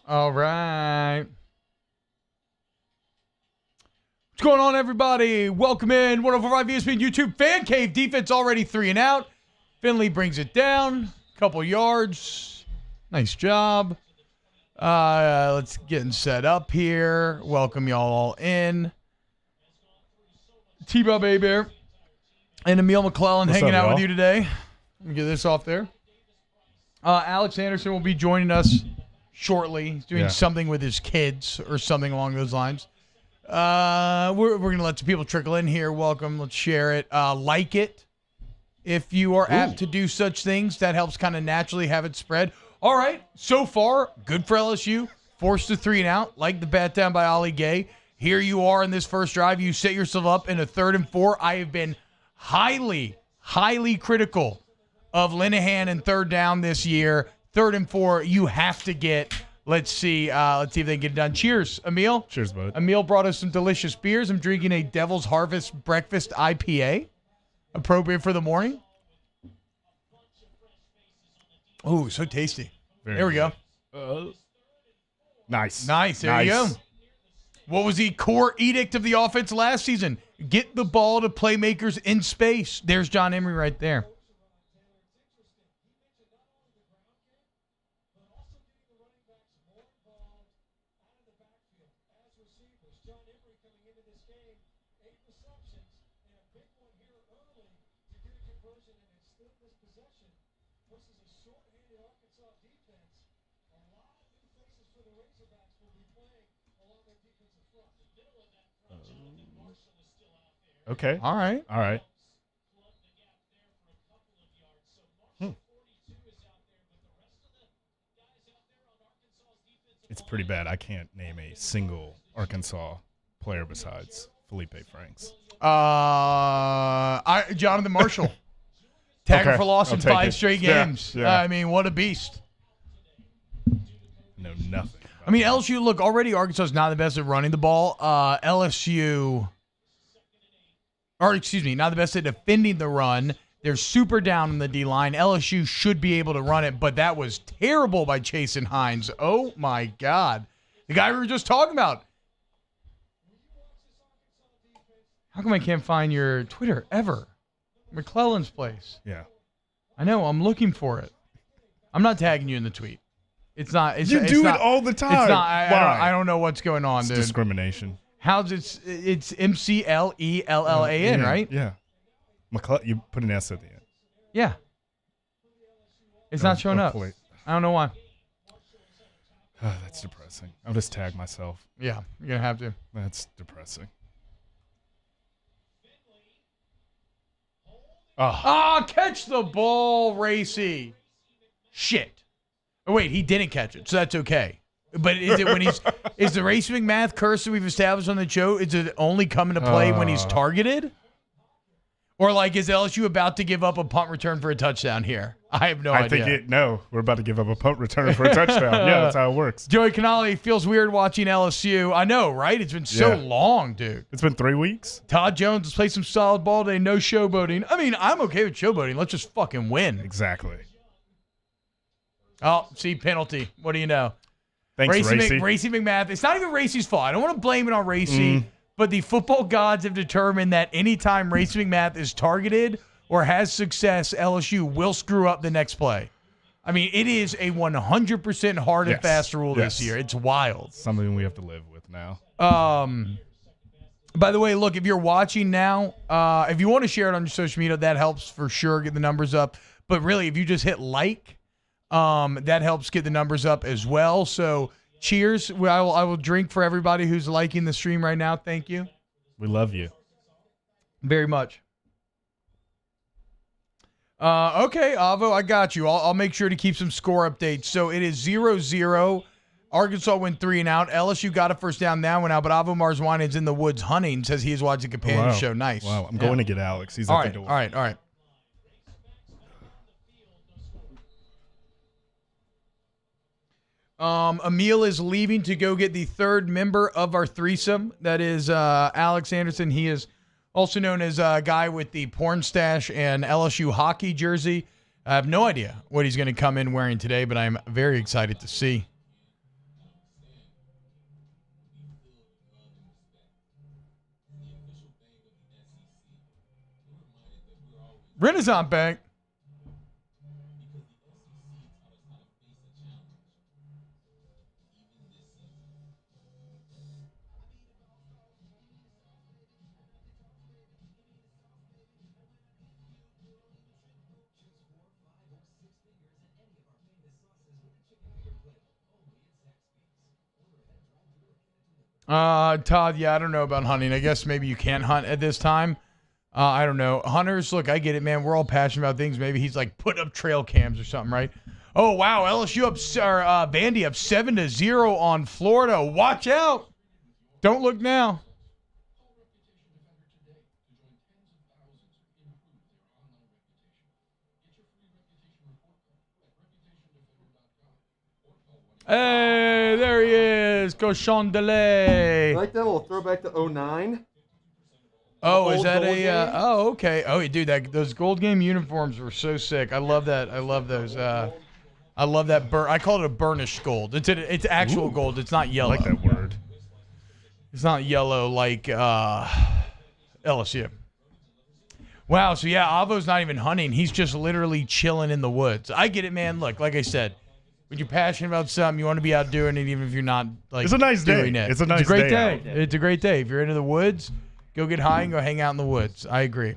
All right. What's going on, everybody? Welcome in 104.5 ESPN YouTube Fan Cave. Defense already 3 and out. Finley brings it down. Couple yards. Nice job. Let's get set up here. Welcome y'all all in. T-Bob A-Bear and Emil McClellan hanging out with you today. Let me get this off there. Alex Anderson will be joining us shortly. He's doing something with his kids or something along those lines. We're going to let some people trickle in here. Welcome. Let's share it. Like it if you are apt to do such things. That helps kind of naturally have it spread. All right. So far, good for LSU. Forced to 3 and out. Like the bat down by Ollie Gay. Here you are in this first drive. You set yourself up in a 3rd and 4. I have been highly critical of Linehan and 3rd down this year. 3rd and 4, you have to get. Let's see if they can get it done. Cheers, Emil. Cheers, bud. Emil brought us some delicious beers. I'm drinking a Devil's Harvest Breakfast IPA, appropriate for the morning. Oh, so tasty. There we go. Nice. There you go. What was the core edict of the offense last season? Get the ball to playmakers in space. There's John Emery right there. Okay. All right. It's pretty bad. I can't name a single Arkansas player besides Felipe Franks. Jonathan Marshall. Tackle for loss in 5 straight games. Yeah. I mean, what a beast. Know nothing. I mean, LSU, look, already Arkansas is not the best at running the ball. Not the best at defending the run. They're super down in the D-line. LSU should be able to run it, but that was terrible by Chase and Hines. Oh, my God. The guy we were just talking about. How come I can't find your Twitter ever? McClellan's place. Yeah. I know. I'm looking for it. I'm not tagging you in the tweet. It's not. You do it all the time. It's not. I don't know what's going on, it's dude. Discrimination. How's it? It's McClellan, right? Yeah. You put an S at the end. Yeah. It's not showing up. I don't know why. That's depressing. I'll just tag myself. Yeah, you're going to have to. That's depressing. Catch the ball, Racy. Shit. Oh, wait, he didn't catch it, so that's okay. But is it when is the Racy McMath curse that we've established on the show, is it only come into play when he's targeted? Or, is LSU about to give up a punt return for a touchdown here? I have no idea. We're about to give up a punt return for a touchdown. Yeah, that's how it works. Joey Canale feels weird watching LSU. I know, right? It's been so long, dude. It's been 3 weeks. Todd Jones has played some solid ball today. No showboating. I mean, I'm okay with showboating. Let's just fucking win. Exactly. Oh, see, penalty. What do you know? Thanks, Racy. Racy McMath. It's not even Racy's fault. I don't want to blame it on Racy, but the football gods have determined that anytime Racy McMath is targeted or has success, LSU will screw up the next play. I mean, it is a 100% hard and fast rule this year. It's wild. Something we have to live with now. By the way, look, if you're watching now, if you want to share it on your social media, that helps for sure, get the numbers up. But really, if you just hit like, that helps get the numbers up as well. So cheers. I will drink for everybody who's liking the stream right now. Thank you. We love you. Very much. Okay, Avo, I got you. I'll make sure to keep some score updates. So it is 0-0. Arkansas went 3 and out. LSU got a first down now and out, but Avo Marzwan's in the woods hunting, says he is watching a companion show. Nice. Wow. I'm going to get Alex. He's at the door. All right. Emil is leaving to go get the 3rd member of our threesome. That is Alex Anderson. He is also known as a guy with the porn stash and LSU hockey jersey. I have no idea what he's going to come in wearing today, but I'm very excited to see. Renaissance Bank. Todd, yeah, I don't know about hunting. I guess maybe you can't hunt at this time. I don't know. Hunters, look, I get it, man. We're all passionate about things. Maybe he's like put up trail cams or something, right? Oh, wow. LSU up, Vandy up 7-0 on Florida. Watch out. Don't look now. Hey, there he is. Cochon de lait. I like that little throwback to 09. Oh, is that a? Oh, okay. Oh, dude, those gold game uniforms were so sick. I love that. I love those. I love that I call it a burnished gold. It's actual gold. It's not yellow. I like that word. It's not yellow like LSU. Wow. So yeah, Avo's not even hunting. He's just literally chilling in the woods. I get it, man. Look, like I said, when you're passionate about something, you want to be out doing it, even if you're not like. It's a nice doing day. it. It's a nice great day. It's a great day. If you're into the woods, go get high and go hang out in the woods. I agree.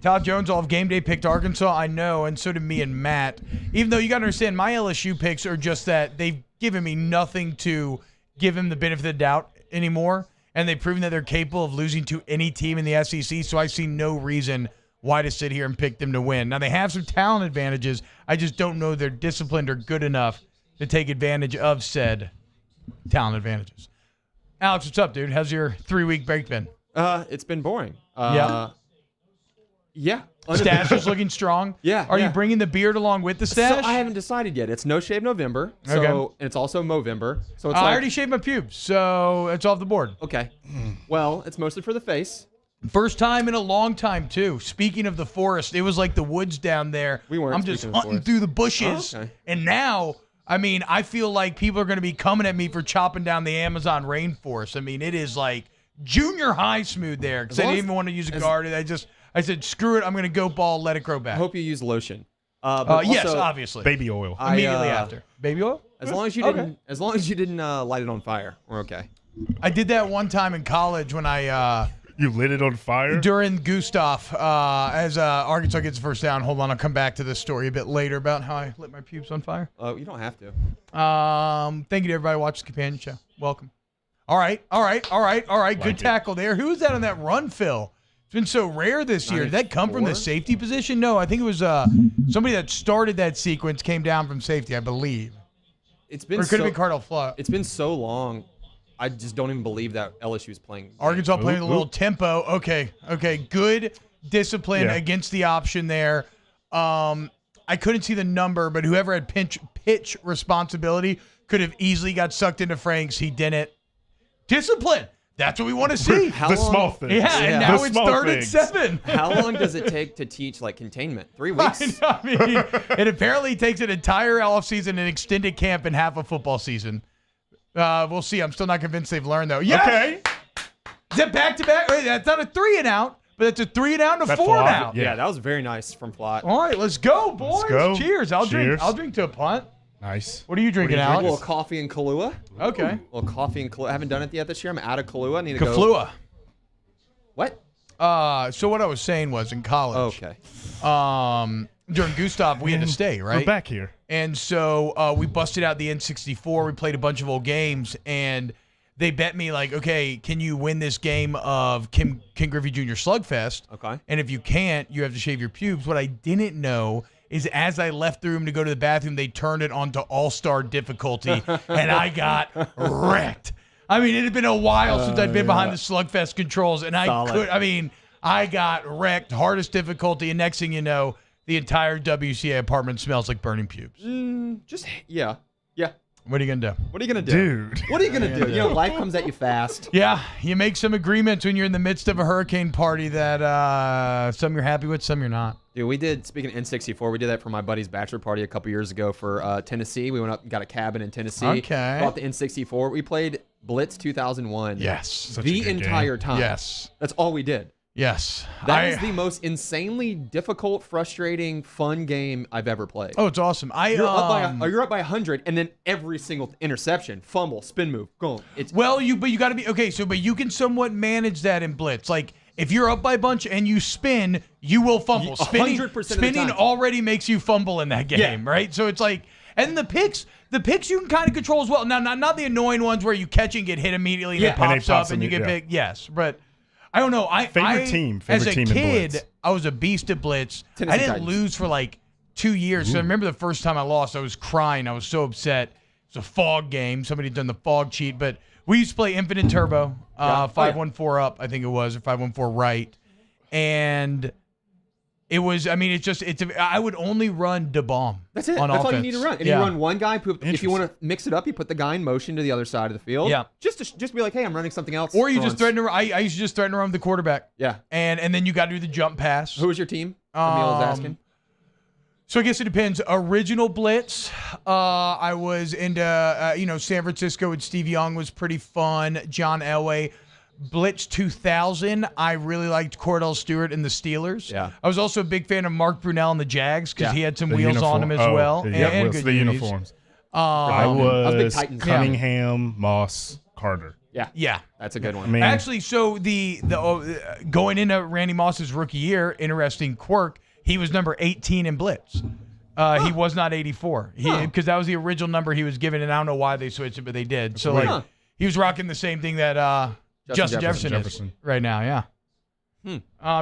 Todd Jones, all of game day, picked Arkansas. I know, and so did me and Matt. Even though you got to understand, my LSU picks are just that they've given me nothing to give him the benefit of the doubt anymore, and they've proven that they're capable of losing to any team in the SEC, so I see no reason why to sit here and pick them to win. Now, they have some talent advantages. I just don't know they're disciplined or good enough to take advantage of said talent advantages. Alex, what's up, dude? How's your 3-week break been? It's been boring. Yeah. Stash is looking strong. Yeah. Are you bringing the beard along with the stash? So I haven't decided yet. It's No Shave November. So Okay. and it's also Movember. So it's I already shaved my pubes, so it's off the board. Okay. Well, it's mostly for the face. First time in a long time, too. Speaking of the forest, it was like the woods down there. We weren't I'm just speaking of hunting forest. through the bushes. Oh, okay. And now, I mean, I feel like people are going to be coming at me for chopping down the Amazon rainforest. I mean, it is like junior high smooth there because I didn't even want to use a guard. I said, screw it. I'm going to go ball, let it grow back. I hope you use lotion. But yes, also, obviously. Baby oil. Immediately after. Baby oil? As long as you didn't light it on fire, we're okay. I did that one time in college when I You lit it on fire? during Gustav as Arkansas gets the first down. Hold on, I'll come back to this story a bit later about how I lit my pubes on fire. You don't have to. Thank you to everybody who watched the companion show. Welcome. All right. Good tackle there. Who was that on that run, Phil? It's been so rare this year. Did that come from the 94? safety position? No, I think it was somebody that started that sequence came down from safety, I believe. It's been Or it could have been Cardell Flood. It's been so long. I just don't even believe that LSU is playing. Arkansas playing with a little tempo. Okay. Good discipline Yeah. against the option there. I couldn't see the number, but whoever had pitch responsibility could have easily got sucked into Franks. He didn't. Discipline. That's what we want to see. The small things. Yeah, and Yeah. now The it's small 3rd and things. 7. How long does it take to teach like containment? 3 weeks. I mean, it apparently takes an entire offseason and extended camp and half a football season. We'll see. I'm still not convinced they've learned, though. Yes! Okay. Is that back-to-back? Wait, that's not a 3 and out, but it's a 3 and out and a That 4 and fly? out. Yeah, that was very nice from Plot. All right, let's go, boys. Let's go. Cheers. I'll Cheers. drink to a punt. Nice. What are you drinking, A Alex? little coffee and Kahlua. Okay. A little coffee and Kahlua. I haven't done it yet this year. I'm out of Kahlua. I need to go. Kaflua. What? So what I was saying was in college, Okay. during Gustav, we had to stay, right? We're back here. And so we busted out the N64. We played a bunch of old games, and they bet me, like, okay, can you win this game of King Griffey Jr. Slugfest? Okay. And if you can't, you have to shave your pubes. What I didn't know is as I left the room to go to the bathroom, they turned it onto all-star difficulty, and I got wrecked. I mean, it had been a while since I'd been behind the Slugfest controls, and I got wrecked, hardest difficulty, and next thing you know, the entire WCA apartment smells like burning pubes. Yeah. What are you going to do? What are you gonna do? Dude. What are you gonna do? You know, life comes at you fast. Yeah, you make some agreements when you're in the midst of a hurricane party that some you're happy with, some you're not. Dude, we did, speaking of N64, we did that for my buddy's bachelor party a couple years ago for Tennessee. We went up and got a cabin in Tennessee. Okay. Bought the N64. We played Blitz 2001. Yes. The a good entire game. time. Yes. That's all we did. Yes. That is the most insanely difficult, frustrating, fun game I've ever played. Oh, it's awesome. You're up by 100, and then every single interception, fumble, spin move, go. But you got to be okay. But you can somewhat manage that in blitz. Like if you're up by a bunch and you spin, you will fumble. 100% Spinning already makes you fumble in that game, right? So it's like, and the picks you can kind of control as well. Now, not the annoying ones where you catch and get hit immediately and it pops up and you get big. Yes, but. I don't know. Favorite team as a in kid, blitz. I was a beast at blitz. Tennessee I didn't Titans. lose for like 2 years. So I remember the first time I lost, I was crying. I was so upset. It was a fog game. Somebody had done the fog cheat. But we used to play Infinite Turbo, 514 up, I think it was, or 514 right. And it was, I mean, I would only run da bomb. That's it. On That's offense. all you need to run. And you run one guy. If you want to mix it up, you put the guy in motion to the other side of the field. Yeah. Just be like, hey, I'm running something else. Or you just threaten to. I used to just threaten to run with the quarterback. Yeah. And then you got to do the jump pass. Who was your team? Emil is asking. So I guess it depends. Original blitz, I was into, San Francisco with Steve Young was pretty fun. John Elway. Blitz 2000, I really liked Cordell Stewart and the Steelers. Yeah. I was also a big fan of Mark Brunell and the Jags because he had some The wheels on him as well. And the good unis. uniforms. I I was a big was Titans fan. Cunningham, Moss, Carter. Yeah. That's a good one. I mean, Actually, so the going into Randy Moss's rookie year, interesting quirk, he was number 18 in blitz. He was not 84 because that was the original number he was given, and I don't know why they switched it, but they did. So like he was rocking the same thing that Justin Jefferson is right now. Yeah.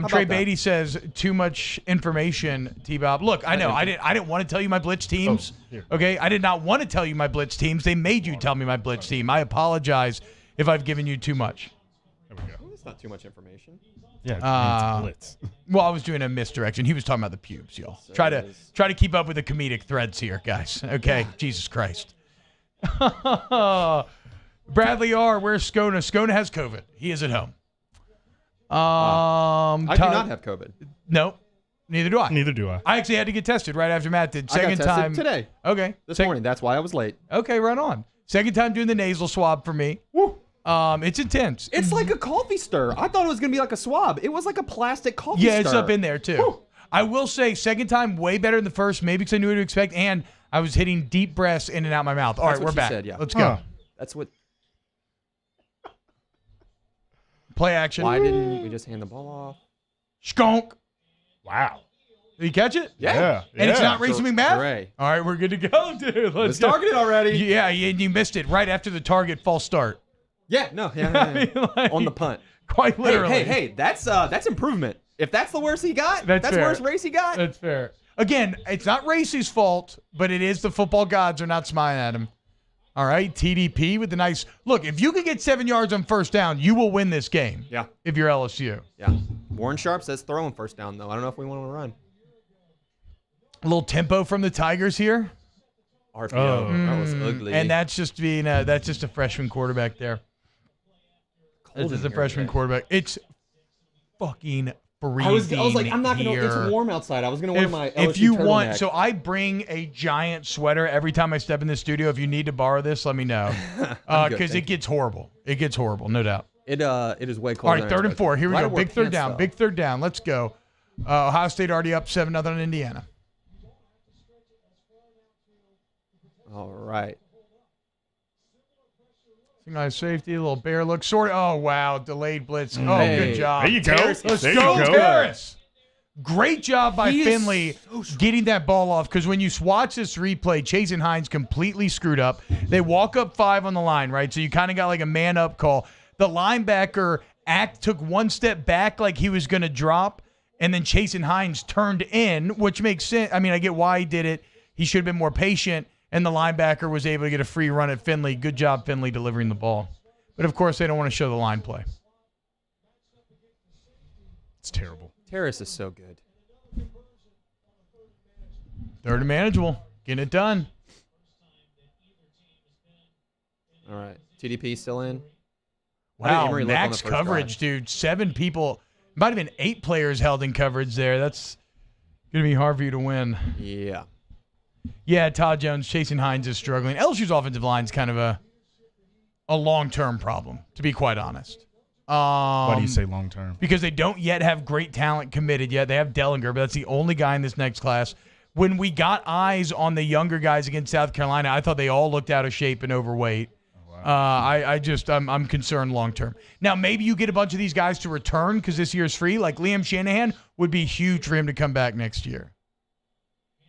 Trey Beatty says too much information, T-Bob. Look, I know I didn't want to tell you my blitz teams. Okay, I did not want to tell you my blitz teams. They made you tell me my blitz team. I apologize if I've given you too much. There we go. That's not too much information. Yeah, it's blitz. Well, I was doing a misdirection. He was talking about the pubes, y'all. Try to keep up with the comedic threads here, guys. Okay, Jesus Christ. Bradley R. Where's Skona? Skona has COVID. He is at home. I do not have COVID. No, neither do I. Neither do I. I actually had to get tested right after Matt did. I got tested time today. Okay. This morning. That's why I was late. Okay, right on. Second time doing the nasal swab for me. Woo. It's intense. It's like a coffee stir. I thought it was going to be like a swab. It was like a plastic coffee stir. Yeah, it's up in there too. Woo. I will say second time way better than the first, maybe because I knew what to expect, and I was hitting deep breaths in and out my mouth. All right, what we're she back. said, yeah. Let's go. That's what. Play action. Why didn't we just hand the ball off? Skunk. Wow. Did you catch it? Yeah. And it's not Racing McMath? Hooray. All right, we're good to go, dude. It's targeted already. Yeah, you missed it right after the target false start. Yeah, no. Yeah. I mean, like, On the punt. Quite literally. Hey, that's improvement. If that's the worst he got, That's the fair. worst race he got. That's fair. Again, it's not Racy's fault, but it is the football gods are not smiling at him. All right, TDP with the nice look. If you can get 7 yards on first down, you will win this game. Yeah. If you're LSU. Yeah. Warren Sharp says throw him first down, though. I don't know if we want to run. A little tempo from the Tigers here. RPO. Oh. That was ugly. And that's just that's just a freshman quarterback there. Cold This is in a here freshman today. quarterback. It's fucking freezing. I was like, I'm not going to. It's here. warm outside. I was going to wear my LSU If you turtleneck. want, so I bring a giant sweater every time I step in the studio. If you need to borrow this, let me know. Because it gets horrible. It gets horrible, no doubt. It is way cold. All right, 3rd and 4. Here we go. Big third down. Though. Big third down. Let's go. Ohio State already up 7-0 on Indiana. All right. Nice safety, a little bear look. Oh, wow. Delayed blitz. Oh, Hey. good job. There you go. Let's There go, you go. Terrace. Great job by He is Finley getting that ball off because when you watch this replay, Chase and Hines completely screwed up. They walk up 5 on the line, right? So you kind of got like a man-up call. The linebacker took one step back like he was going to drop, and then Chase and Hines turned in, which makes sense. I mean, I get why he did it. He should have been more patient, and the linebacker was able to get a free run at Finley. Good job, Finley, delivering the ball. But, of course, they don't want to show the line play. It's terrible. Terrace is so good. 3rd and manageable. Getting it done. All right. TDP still in? Wow, Emory look on max the first coverage, drive? dude. 7 people. Might have been 8 players held in coverage there. That's going to be hard for you to win. Yeah. Yeah, Todd Jones, Chasing Hines is struggling. LSU's offensive line is kind of a long-term problem, to be quite honest. Why do you say long term? Because they don't yet have great talent committed yet. They have Dellinger, but that's the only guy in this next class. When we got eyes on the younger guys against South Carolina, I thought they all looked out of shape and overweight. Oh, wow. I'm concerned long term. Now, maybe you get a bunch of these guys to return because this year's free. Like Liam Shanahan would be huge for him to come back next year.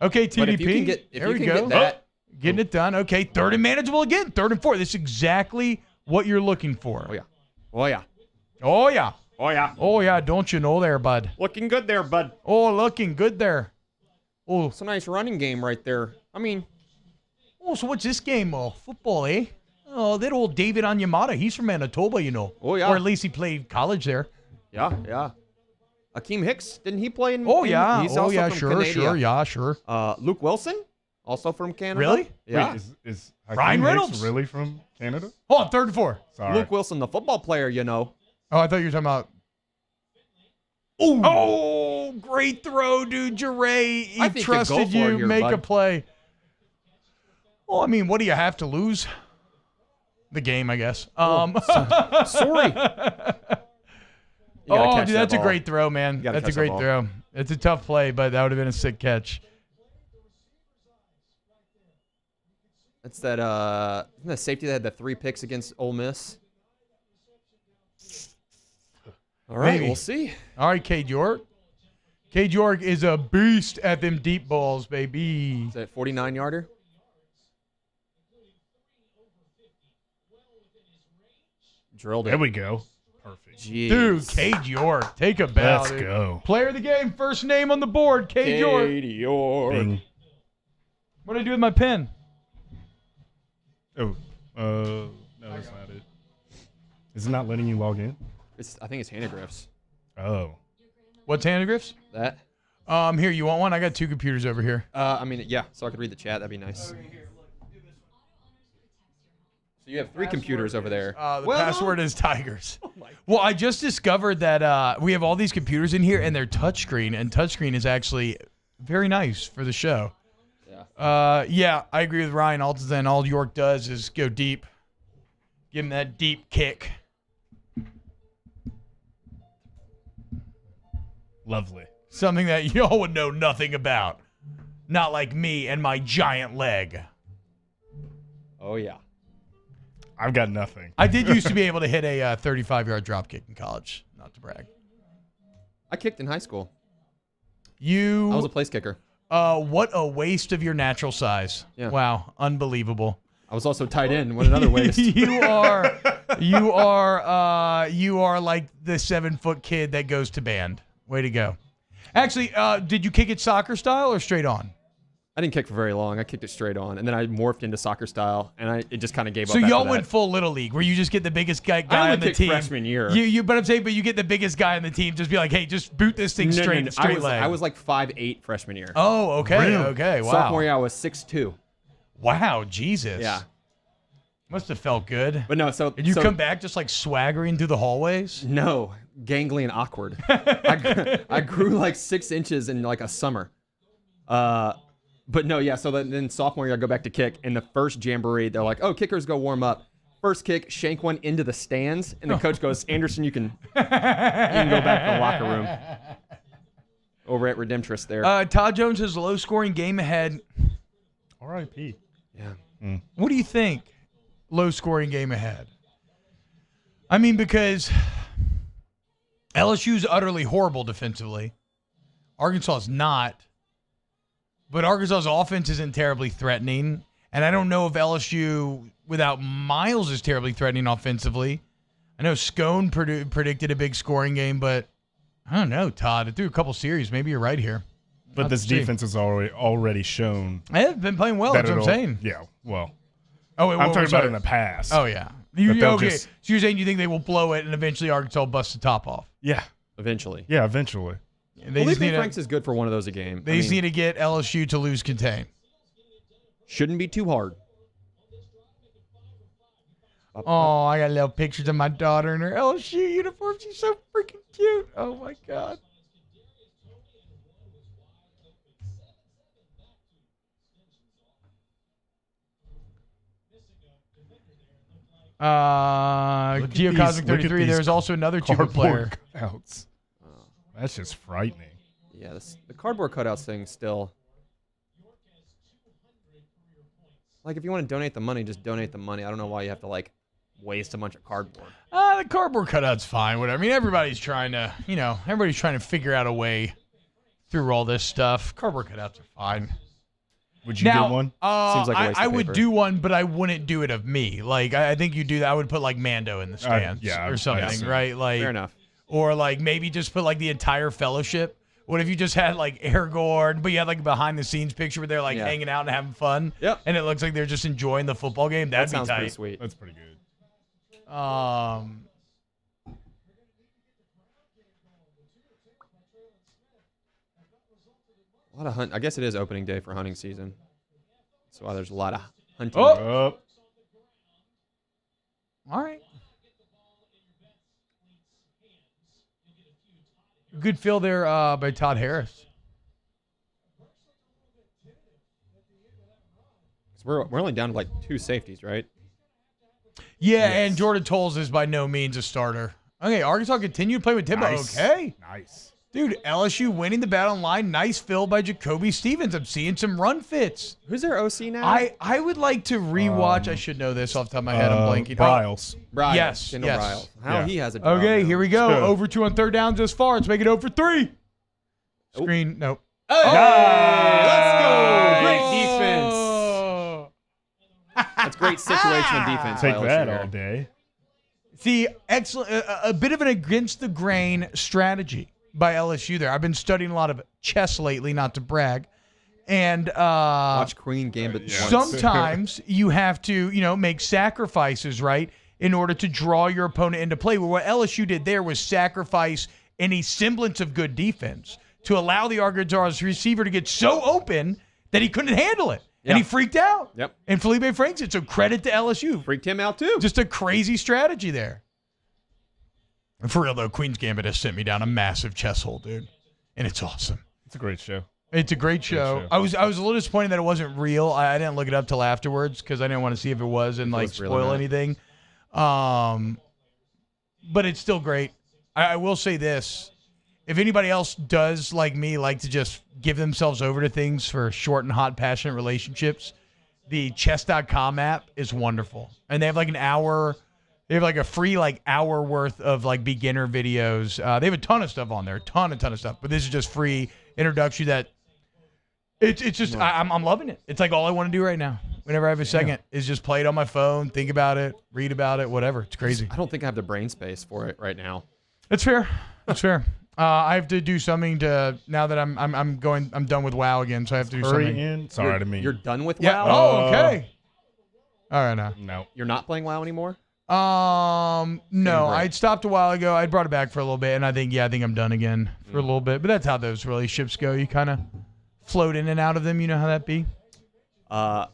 Okay, TDP. But if you can get, there we go. Getting it done. Okay, 3rd and manageable again. 3rd and 4. This is exactly what you're looking for. Oh, yeah. Oh, yeah. Oh, yeah. Oh, yeah. Oh, yeah. Don't you know there, bud? Looking good there, bud. Oh, looking good there. Oh, it's a nice running game right there. I mean. Oh, so what's this game? Oh, football, eh? Oh, that old David Onyemata. He's from Manitoba, you know. Oh, yeah. Or at least he played college there. Yeah, yeah. Akeem Hicks, didn't he play in? Oh, yeah. He's also from Canada. Sure. Yeah, sure. Luke Wilson, also from Canada. Really? Yeah. Wait, is Ryan Hakeem Reynolds Hicks really from Canada? Hold on, 3rd and 4. Sorry. Luke Wilson, the football player, you know. Oh, I thought you were talking about. Ooh. Oh, great throw, dude. Jarray, he trusted you. Here, make a play. Well, I mean, what do you have to lose? The game, I guess. Sorry. Oh, dude, that's a great throw, man. That's a great throw. It's a tough play, but that would have been a sick catch. That's that the safety that had the 3 picks against Ole Miss. All right, we'll see. All right, Cade York. Cade York is a beast at them deep balls, baby. Is that 49-yarder? Drilled it. There we go. Perfect. Jeez. Dude, Cade York. Take a bow. Let's go. Player of the game, first name on the board, Cade York. Cade York. Bing. What do I do with my pen? Oh, no, that's not it. Is it not letting you log in? I think it's Handigraphs. Oh. What's Handigraphs? That? Here, you want one? I got 2 computers over here. I mean, yeah, so I could read the chat. That'd be nice. So you have 3 computers over there. The password is Tigers. Oh well, I just discovered that we have all these computers in here, and they're touchscreen, and touchscreen is actually very nice for the show. Yeah, I agree with Ryan. All York does is go deep. Give him that deep kick. Lovely. Something that y'all would know nothing about. Not like me and my giant leg. Oh, yeah. I've got nothing. I did used to be able to hit a 35-yard drop kick in college. Not to brag. I kicked in high school. I was a place kicker. What a waste of your natural size. Yeah. Wow. Unbelievable. I was also tight end. What another waste. you are like the 7-foot kid that goes to band. Way to go. Actually, did you kick it soccer style or straight on? I didn't kick for very long. I kicked it straight on, and then I morphed into soccer style, and it just kind of gave up. So y'all went full little league, where you just get the biggest guy on the team. Freshman year. But you get the biggest guy on the team. Just be like, hey, just boot this thing straight leg. I was like 5'8" freshman year. Oh, okay, really? Okay, wow. Sophomore year I was 6'2". Wow, Jesus. Yeah. Must have felt good. But no, Did you come back just like swaggering through the hallways? No, gangly and awkward. I grew like 6 inches in like a summer. But no, yeah, so then sophomore year I go back to kick, and the first jamboree, they're like, oh, kickers go warm up. First kick, shank one into the stands, and the coach goes, Anderson, you can go back to the locker room. Over at Redemptress there. Todd Jones has a low-scoring game ahead. R.I.P. Yeah. What do you think? Low-scoring game ahead. I mean, because LSU's utterly horrible defensively. Arkansas is not. But Arkansas's offense isn't terribly threatening. And I don't know if LSU without Miles is terribly threatening offensively. I know Scone predicted a big scoring game, but I don't know, Todd. Through a couple series, maybe you're right here. But this defense has already shown. They've been playing well, that's what I'm saying. Yeah, well. Oh, wait, I'm talking about in the past. Oh, yeah. Okay. So you're saying you think they will blow it and eventually Arkansas will bust the top off? Yeah. Eventually. Yeah, eventually. They think Franks is good for one of those a game. They just need to get LSU to lose contain. Shouldn't be too hard. Oh, I got little pictures of my daughter in her LSU uniform. She's so freaking cute. Oh, my God. Geocosmic 33. There's also another Chuba player. Cutouts. That's just frightening. Yeah, the cardboard cutouts thing still. Like, if you want to donate the money, just donate the money. I don't know why you have to, like, waste a bunch of cardboard. The cardboard cutout's fine, whatever. I mean, everybody's trying to figure out a way through all this stuff. Cardboard cutouts are fine. Would you do one? Seems like a waste I of would paper. do one, but I wouldn't do it of me. Like, I think you do that. I would put, like, Mando in the stands or something, right? Like, fair enough. Or, like, maybe just put, like, the entire fellowship. What if you just had, like, Aragorn, but you had, like, a behind-the-scenes picture where they're, like, hanging out and having fun? Yep. And it looks like they're just enjoying the football game? That'd That sounds be tight. pretty sweet. That's pretty good. A lot of hunt. I guess it is opening day for hunting season. That's why there's a lot of hunting. Oh. All right. Good fill there by Todd Harris. We're only down to like 2 safeties, right? Yeah, and Jordan Tolles is by no means a starter. Okay, Arkansas continue to play with Timbo. Nice. Okay. Nice. Dude, LSU winning the battle line. Nice fill by Jacoby Stevens. I'm seeing some run fits. Who's their OC now? I would like to rewatch. I should know this off the top of my head. I'm blanking. Bryles. Bryles. Yes, Kendall yes. Bryles. How Yeah. he has a job Okay, now. here we go. Good. Over 2 on third downs thus far. Let's make it 0 for 3. Screen. Nope. Hey, let's go. Great defense. Oh. That's great situational defense. Take by that LSU all day. See, excellent. A bit of an against the grain strategy by LSU there. I've been studying a lot of chess lately, not to brag. And Watch Queen Gambit. Yeah. once. sometimes you have to, make sacrifices, right, in order to draw your opponent into play. Well, what LSU did there was sacrifice any semblance of good defense to allow the Arkansas receiver to get so open that he couldn't handle it. And he freaked out. Yep. And Felipe Franks, it's a credit to LSU. Freaked him out too. Just a crazy strategy there. And for real, though, Queen's Gambit has sent me down a massive chess hole, dude. And it's awesome. It's a great show. It's a great show. show. I was a little disappointed that it wasn't real. I didn't look it up till afterwards because I didn't want to see if it was and, like, it's real or spoil not. anything. But it's still great. I will say this. If anybody else does, like me, like to just give themselves over to things for short and hot, passionate relationships, the chess.com app is wonderful. And they have like an hour, they have like a free like hour worth of like beginner videos. They have a ton of stuff on there, ton of stuff. But this is just free introduction that it's just, I'm loving it. It's like all I want to do right now. Whenever I have a second is just play it on my phone, think about it, read about it, whatever. It's crazy. I don't think I have the brain space for it right now. That's fair. That's fair. I have to do something to now that I'm done with WoW again, so I have to do Hurry something. in. Sorry to me. You're done with Yeah. WoW? Oh, okay. All right now. No. You're not playing WoW anymore? No, I'd stopped a while ago. I brought it back for a little bit, and I think I'm done again for a little bit. But that's how those relationships go. You kind of float in and out of them. You know how that be. I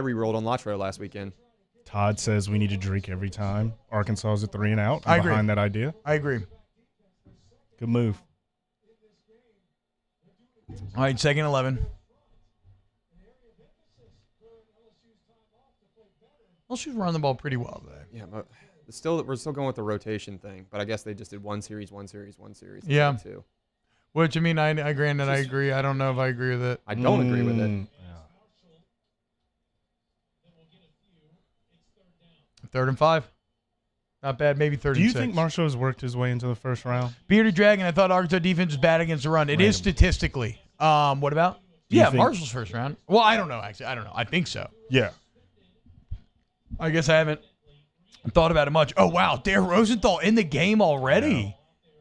re-rolled on Latro last weekend. Todd says we need to drink every time Arkansas is a 3 and out. I'm I agree. behind that idea. I agree. Good move. All right, 2nd 11. Well, she's running the ball pretty well today. Yeah, but we're still going with the rotation thing. But I guess they just did one series. Yeah. Two. Which, I mean, I granted, I agree. I don't know if I agree with it. I don't agree with it. Yeah. 3rd and 5. Not bad. Maybe 3rd Do you and 6. think Marshall has worked his way into the first round? Bearded Dragon, I thought Arkansas defense was bad against the run. It is statistically. What about? you Yeah, think- Marshall's first round. Well, I don't know, actually. I don't know. I think so. Yeah. I guess I haven't thought about it much. Oh, wow. Dare Rosenthal in the game already.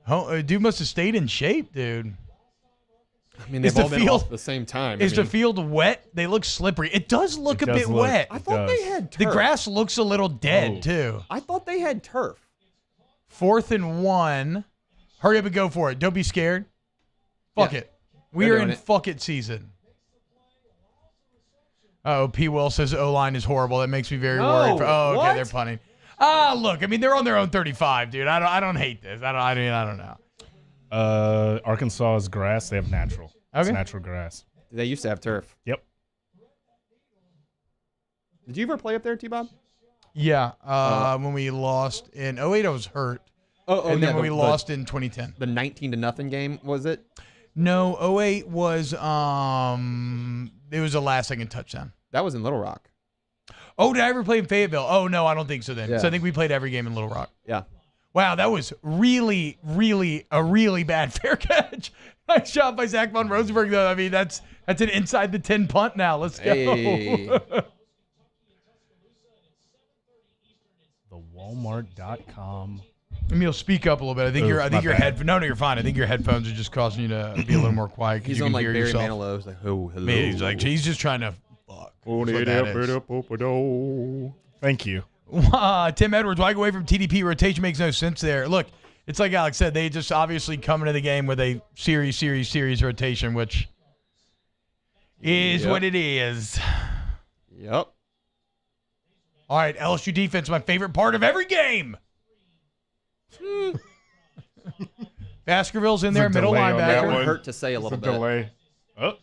Oh, dude must have stayed in shape, dude. I mean, Is they've the all been off field- at the same time. Is the field wet? They look slippery. It does look a does bit look- wet. I It thought they does. had turf. The grass looks a little dead, Oh. too. I thought they had turf. 4th and 1. Hurry up and go for it. Don't be scared. Fuck Yeah. it. We They're are doing in it. fuck it season. Oh, P. Will says O-line is horrible. That makes me very No, worried. Okay, what? they're punting. Look, I mean, they're on their own 35, dude. I don't hate this. I don't know. Arkansas's grass, they have natural. It's Okay. natural grass. They used to have turf. Yep. Did you ever play up there, T-Bob? Yeah, when we lost in 08, I was hurt. And then when we lost in 2010. The 19-0 game, was it? No, 08 was it was a last-second touchdown. That was in Little Rock. Oh, did I ever play in Fayetteville? Oh, no, I don't think so then. Yeah. So I think we played every game in Little Rock. Yeah. Wow, that was really, really a really bad fair catch. Nice shot by Zach von Rosenberg, though. I mean, that's an inside the 10 punt now. Let's go. Hey. The Walmart.com. Emil, speak up a little bit. I think your No, you're fine. I think your headphones are just causing you to be a little more quiet. He's you on can like hear Barry yourself. Manilow. He's like, oh, hello. Man, he's just trying to fuck. Thank you. Tim Edwards, why go away from TDP? Rotation makes no sense there. Look, it's like Alex said, they just obviously come into the game with a series rotation, which is what it is. Yep. All right, LSU defense, my favorite part of every game. Baskerville's in there, middle delay on that linebacker. one. Hurt to say a little bit. Delay. Oh.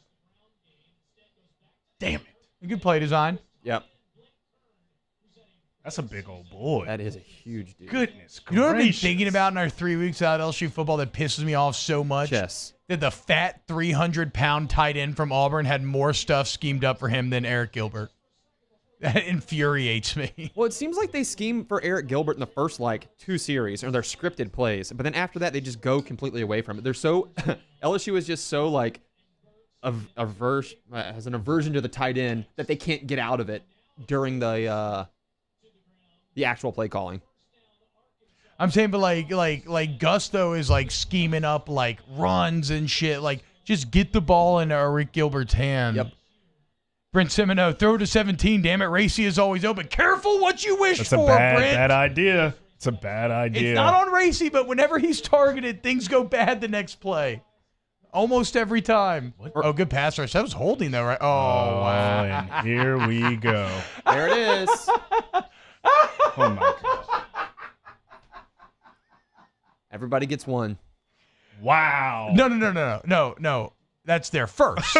Damn it. Good play design. Yep. That's a big old boy. That is a huge dude. Goodness You know what I've been gracious. thinking about in our 3 weeks out of LSU football that pisses me off so much? Chess. That the fat 300-pound tight end from Auburn had more stuff schemed up for him than Eric Gilbert. That infuriates me. Well, it seems like they scheme for Eric Gilbert in the first, 2 series, or their scripted plays. But then after that, they just go completely away from it. They're so LSU is just so, has an aversion to the tight end that they can't get out of it during the actual play calling. I'm saying, but like Gusto is scheming up runs and shit. Just get the ball in Eric Gilbert's hand. Yep. Brent Semino, throw to 17. Damn it, Racy is always open. Careful what you wish That's for, a bad, Brent. bad idea. It's a bad idea. It's not on Racy, but whenever he's targeted, things go bad the next play. Almost every time. Oh, good pass rush. That was holding, though, right? Oh, wow. And here we go. There it is. Oh, my God. Everybody gets one. Wow. No. That's their first.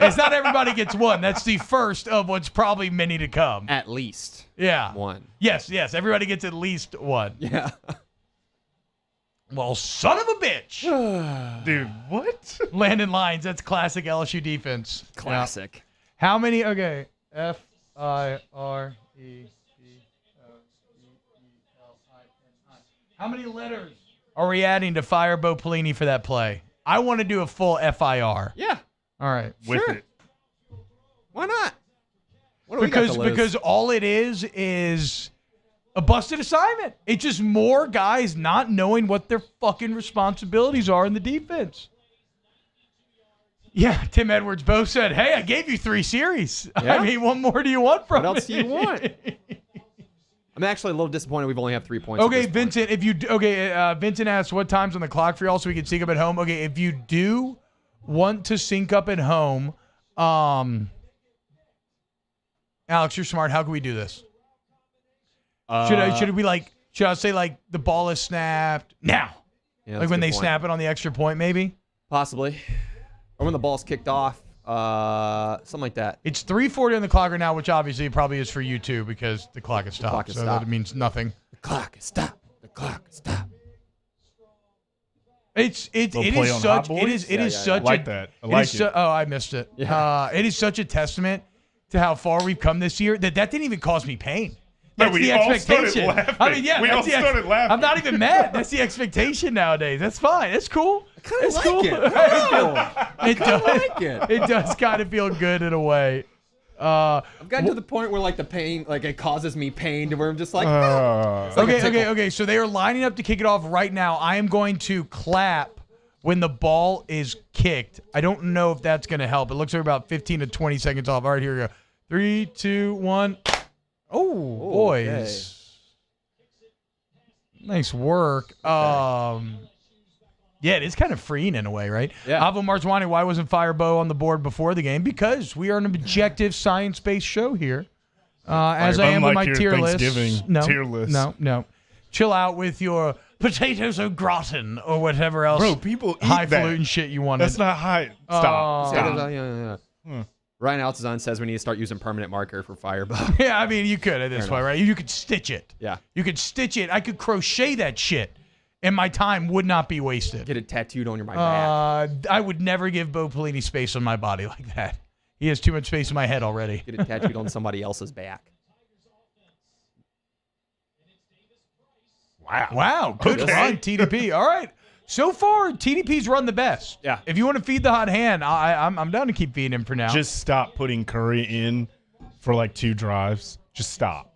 It's not everybody gets one. That's the first of what's probably many to come. At least. Yeah. One. Yes. Everybody gets at least one. Yeah. Well, son of a bitch. Dude, what? Landon Lyons, that's classic LSU defense. Classic. Yeah. How many? Okay. FIREBOELINI. How many letters are we adding to Firebo Pelini for that play? I want to do a full FIR. Yeah. All right. With Sure. it. Why not? What do we got to lose? Because all it is a busted assignment. It's just more guys not knowing what their fucking responsibilities are in the defense. Yeah, Tim Edwards both said, hey, I gave you 3 series. Yeah. I mean, what more do you want from me? What else do you want? I'm actually a little disappointed we've only have 3 points. Okay, Vincent, Vincent asks what time's on the clock for y'all so we can sync up at home. Okay, if you do want to sync up at home, Alex, you're smart. How can we do this? Should I say the ball is snapped now? Yeah, Like when they snap it on the extra point, maybe? Possibly. Or when the ball's kicked off. Something like that. It's 3:40 on the clock right now, which obviously probably is for you too because the clock is stopped. clock is so stopped. that means nothing. The clock is stopped. The clock is stopped. It Little is play on such Hot it is Boys? it is Yeah, such I like a that. I it like is it. oh, I missed it. Yeah. It is such a testament to how far we've come this year that didn't even cause me pain. No, That's we the all expectation. started laughing. I mean, yeah, We that's all started laughing. I'm not even mad. That's the expectation nowadays. That's fine. That's cool. Kinda It's like cool. it. Wow. It does. like it. It does kind of feel good in a way. I've gotten to the point where the pain, it causes me pain to where I'm just like, Okay. So they are lining up to kick it off right now. I am going to clap when the ball is kicked. I don't know if that's going to help. It looks like about 15 to 20 seconds off. All right, here we go. 3, 2, 1. Oh, boys. okay. Nice work. Yeah, it is kind of freeing in a way, right? Yeah. Avo Marzwani, why wasn't Firebo on the board before the game? Because we are an objective, science-based show here. As I am with my Unlike tier your list. Thanksgiving tier list. No. Chill out with your potatoes au gratin or whatever else Bro, people eat highfalutin shit you wanted. That's not high. Stop. Potatoes, yeah. Ryan Altazan says we need to start using permanent marker for Fireball. Yeah, I mean, you could at this point, right? You could stitch it. Yeah. You could stitch it. I could crochet that shit, and my time would not be wasted. Get it tattooed on my back. I would never give Bo Pelini space on my body like that. He has too much space in my head already. Get it tattooed on somebody else's back. Wow. Good run, TDP. All right. So far, TDP's run the best. Yeah. If you want to feed the hot hand, I'm down to keep feeding him for now. Just stop putting Curry in for like 2 drives. Just stop.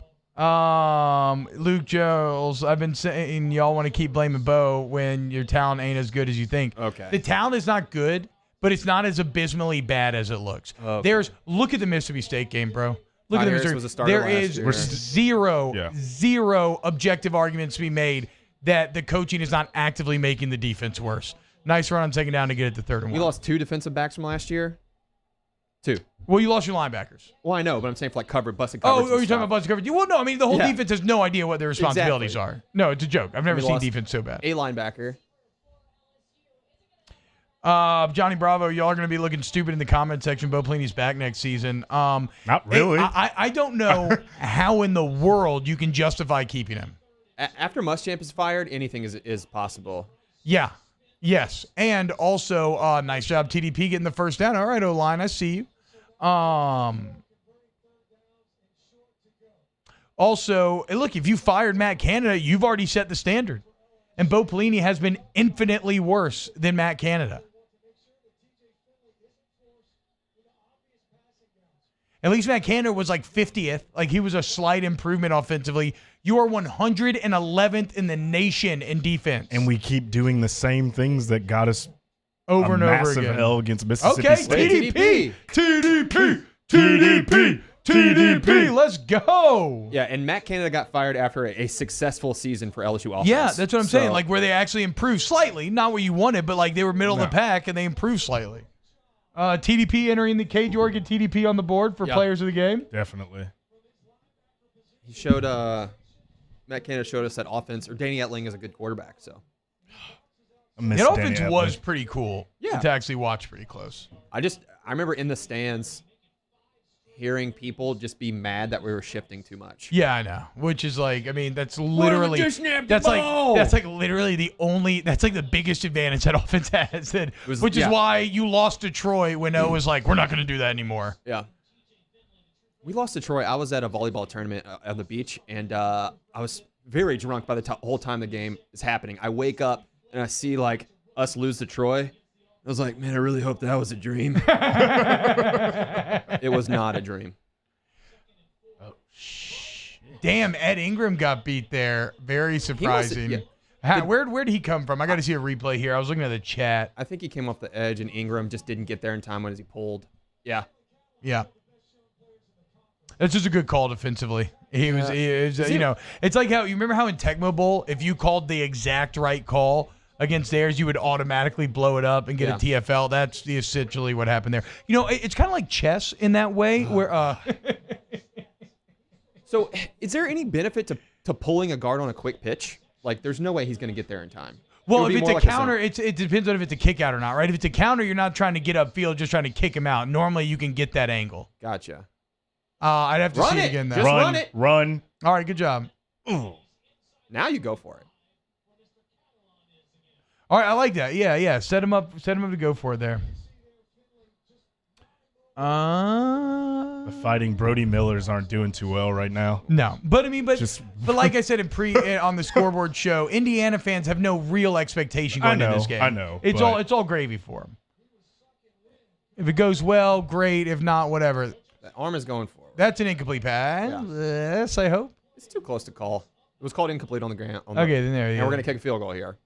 Luke Jones, I've been saying y'all want to keep blaming Bo when your talent ain't as good as you think. Okay. The talent is not good, but it's not as abysmally bad as it looks. Okay. Look at the Mississippi State game, bro. Look at the Harris Missouri. was a starter There last is year. zero objective arguments to be made that the coaching is not actively making the defense worse. Nice run on second down to get it to 3rd and 1. You lost 2 defensive backs from last year? 2. Well, you lost your linebackers. Well, I know, but I'm saying for like busted coverage. Oh, you're talking about busted coverage? Well, no, I mean, the whole Yeah. defense has no idea what their responsibilities are. No, it's a joke. I've never seen lost defense so bad. A linebacker. Johnny Bravo, y'all are going to be looking stupid in the comment section. Bo Pelini's back next season. Not really. I don't know how in the world you can justify keeping him. After Muschamp is fired, anything is possible. Yeah. Yes. And also, nice job, TDP, getting the first down. All right, O-line, I see you. Also, look, if you fired Matt Canada, you've already set the standard. And Bo Pelini has been infinitely worse than Matt Canada. At least Matt Canada was like 50th. Like, he was a slight improvement offensively. You are 111th in the nation in defense. And we keep doing the same things that got us over and over massive again. L against Mississippi Okay, State. TDP. Let's go. Yeah, and Matt Canada got fired after a successful season for LSU offense. Yeah, that's what I'm saying. Like, where they actually improved slightly. Not what you wanted, but like they were middle of the pack and they improved slightly. TDP entering the K. Jorgen TDP on the board for players of the game. Definitely. He showed Matt Canada showed us that offense, or Danny Etling is a good quarterback. So That offense was pretty cool. Yeah. To actually watch pretty close. I remember in the stands hearing people just be mad that we were shifting too much. Yeah, I know. Which is like, I mean, that's literally that's like literally that's like the biggest advantage that offense has. Which is why you lost to Troy when O was like, we're not going to do that anymore. Yeah. We lost to Troy. I was at a volleyball tournament on the beach, and I was very drunk by the whole time the game is happening. I wake up and I see like us lose to Troy. I was like, man, I really hope that was a dream. It was not a dream. Oh, shit. Damn, Ed Ingram got beat there. Very surprising. Where did he come from? I got to see a replay here. I was looking at the chat. I think he came off the edge, and Ingram just didn't get there in time when he pulled. Yeah. Yeah. That's just a good call defensively. He was you know, it's like how you remember how in Tecmo Bowl, if you called the exact right call against theirs, you would automatically blow it up and get a TFL. That's essentially what happened there. You know, it's kind of like chess in that way, where. So, is there any benefit to pulling a guard on a quick pitch? Like, there's no way he's going to get there in time. Well, if it's a counter, it depends on if it's a kick out or not, right? If it's a counter, you're not trying to get upfield, just trying to kick him out. Normally, you can get that angle. Gotcha. I'd have to see it again, though. Just run it. Run. All right, good job. Ooh. Now you go for it. All right, I like that. Yeah. Set him up to go for it there. The Fighting Brody Millers aren't doing too well right now. No, but I mean, but like I said on the scoreboard show, Indiana fans have no real expectation going into this game. I know. It's all gravy for them. If it goes well, great. If not, whatever. That arm is going forward. That's an incomplete pass. Yeah. Yes, I hope. It's too close to call. It was called incomplete on the ground. Okay, then there you go. And we're going to kick a field goal here.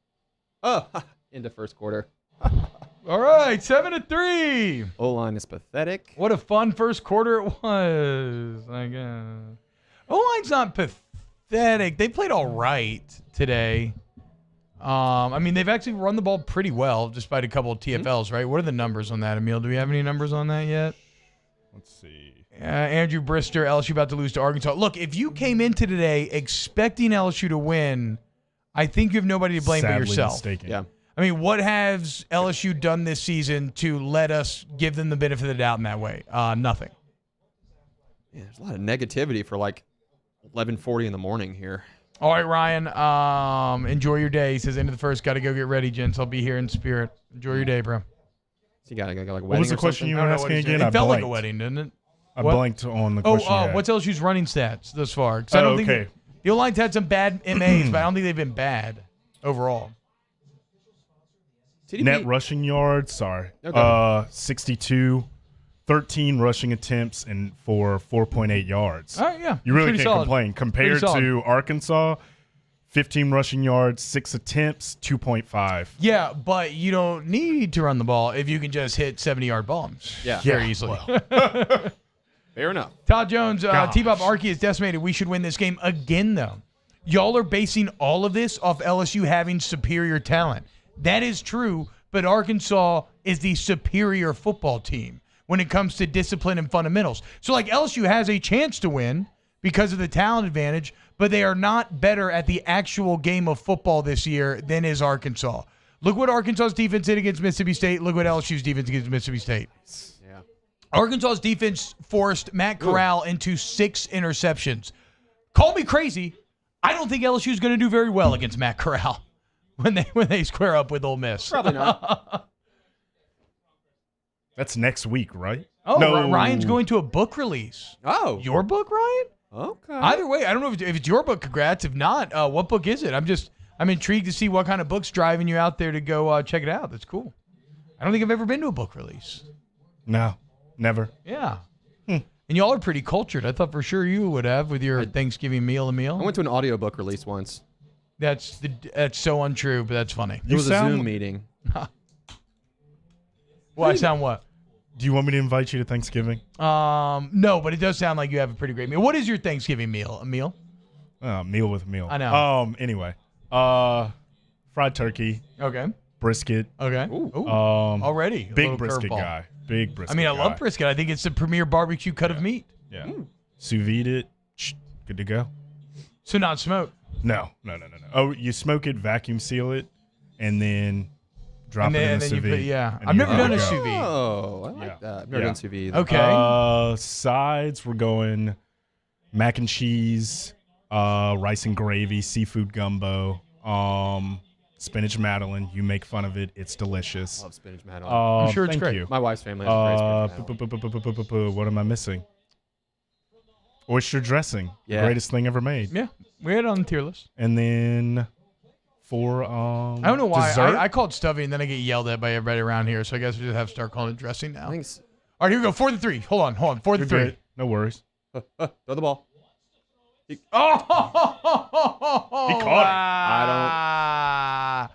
Oh, into first quarter. All right, 7-3. O-line is pathetic. What a fun first quarter it was. I guess. O-line's not pathetic. They played all right today. I mean, they've actually run the ball pretty well, despite a couple of TFLs, right? What are the numbers on that, Emil? Do we have any numbers on that yet? Let's see. Andrew Brister, LSU about to lose to Arkansas. Look, if you came into today expecting LSU to win, I think you have nobody to blame but yourself. Mistaken. Yeah. I mean, what has LSU done this season to let us give them the benefit of the doubt in that way? Nothing. Yeah, there's a lot of negativity for like 11:40 in the morning here. All right, Ryan. Enjoy your day. He says, end of the first, got to go get ready, gents. I'll be here in spirit. Enjoy your day, bro. So you got like a wedding. What was the question you were asking again? It felt like a wedding, didn't it? I blanked on the question. What's LSU's running stats thus far? 'Cause I don't think the O-line's had some bad MAs, but I don't think they've been bad overall. TDP. Net rushing yards, 62, 13 rushing attempts and for 4.8 yards. All right, yeah. You really Pretty can't solid. complain. Compared to Arkansas, 15 rushing yards, 6 attempts, 2.5. Yeah, but you don't need to run the ball if you can just hit 70-yard bombs very easily. Fair enough. Todd Jones, T-Bob Archie is decimated. We should win this game again, though. Y'all are basing all of this off LSU having superior talent. That is true, but Arkansas is the superior football team when it comes to discipline and fundamentals. So, like, LSU has a chance to win because of the talent advantage, but they are not better at the actual game of football this year than is Arkansas. Look what Arkansas's defense did against Mississippi State. Look what LSU's defense against Mississippi State. Yeah. Arkansas's defense forced Matt Corral into 6 interceptions. Call me crazy. I don't think LSU's going to do very well against Matt Corral when they square up with Ole Miss. Probably not. That's next week, right? Oh, no. Ryan's going to a book release. Oh. Your book, Ryan? Okay. Either way, I don't know if it's your book. Congrats. If not, what book is it? I'm intrigued to see what kind of book's driving you out there to go check it out. That's cool. I don't think I've ever been to a book release. No, never. Yeah. And y'all are pretty cultured. I thought for sure you would have with your Thanksgiving meal. I went to an audiobook release once. That's so untrue, but that's funny. It was a Zoom meeting. Well, I sound what? Do you want me to invite you to Thanksgiving? No, but it does sound like you have a pretty great meal. What is your Thanksgiving meal? A meal? Meal with meal. I know. Anyway, fried turkey. Okay. Brisket. Okay. Ooh. Already. a Big little brisket curveball. guy. Big brisket. I mean, I guy. love brisket. I think it's the premier barbecue cut of meat. Yeah. Sous vide it. Good to go. So not smoked. No. Oh, you smoke it, vacuum seal it, and then drop it in the sous vide. I've never done a sous vide. Oh, I like that. I've never done sous vide. Okay. Sides, we're going mac and cheese, rice and gravy, seafood gumbo, spinach madeleine. You make fun of it. It's delicious. I love spinach madeleine. I'm sure it's thank great. you. My wife's family has a great spinach madeleine. What am I missing? Oyster dressing. Yeah. Greatest thing ever made. Yeah. We had it on the tier list. And then for I don't know why. dessert, I called stuffing and then I get yelled at by everybody around here. So I guess we just have to start calling it dressing now. I think it's, All right, here we go. 4th and 3. Hold on. 4th you're and 3. good. No worries. throw the ball. Oh, He caught it.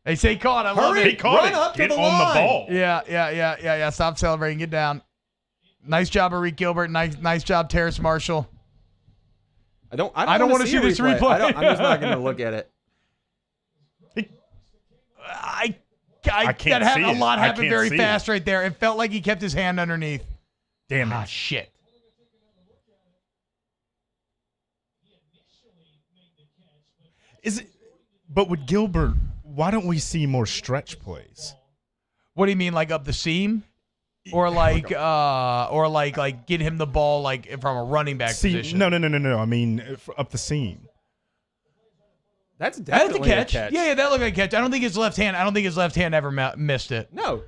They say caught. I love Hurry. it. He caught Run it. up to Get the on line. the ball. Yeah. Stop celebrating. Get down. Nice job, Arik Gilbert. Nice job, Terrace Marshall. I don't want want to see this replay. I'm just not going to look at it. I can't that see a it. lot I happened can't very see fast right there. It felt like he kept his hand underneath. Damn Ah, it. shit. Is it? But with Gilbert, why don't we see more stretch plays? What do you mean, like up the seam? Or like get him the ball like from a running back position? No. I mean, up the seam. That's That's a definitely catch. a catch. Yeah, that looked like a catch. I don't think his left hand ever missed it. No.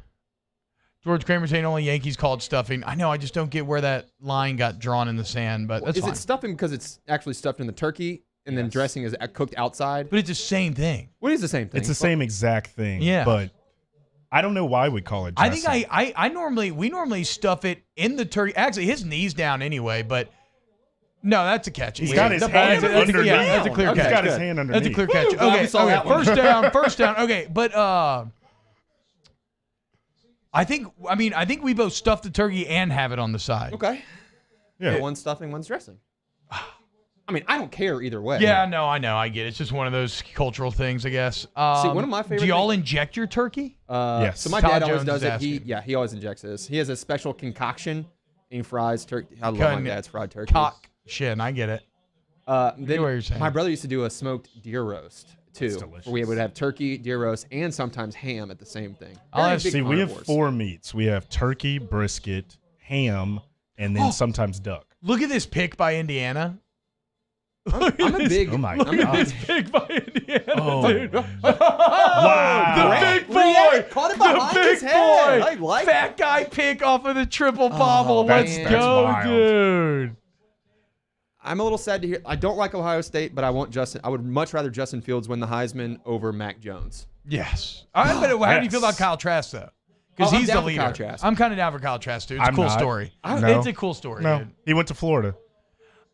George Kramer saying only Yankees called stuffing. I know. I just don't get where that line got drawn in the sand, but that's Is fine. it stuffing because it's actually stuffed in the turkey and then dressing is cooked outside? But it's the same thing. What is the same thing? It's the same exact thing. Yeah. But I don't know why we call it I dressing. think we normally stuff it in the turkey. Actually, his knee's down anyway, but no, that's a catch. He's got his hand underneath. Yeah, that's a clear Okay, catch. He's got his good. hand underneath. That's a clear catch. glad we Okay, saw that one. first down. Okay, but I think we both stuff the turkey and have it on the side. Okay. Yeah. So one's stuffing, one's dressing. I mean, I don't care either way. Yeah, no, I know. I get it. It's just one of those cultural things, I guess. one of my favorite Do y'all inject your turkey? Yes. So my Todd dad always Jones does is it. asking. He always injects his. He has a special concoction and he fries turkey. I love my Con- dad's fried turkey. Cock. Shit, I get it. Then what you're saying. my brother used to do a smoked deer roast, too. We would have turkey, deer roast, and sometimes ham at the same thing. See, we have 4 meats. We have turkey, brisket, ham, and then sometimes duck. Look at this pick by Indiana. I'm a big. Oh my Look god! at this pick by Indiana, dude. Wow! The big boy, caught it behind his head. I like fat guy pick off of the triple bobble. Let's that's go, wild. dude. I'm a little sad to hear. I don't like Ohio State, but I want Justin. I would much rather Justin Fields win the Heisman over Mac Jones. Yes. How do you feel about Kyle Trask though? Because he's the leader. I'm kind of down for Kyle Trask, dude. It's a cool story. No. It's a cool story, No, dude. he went to Florida.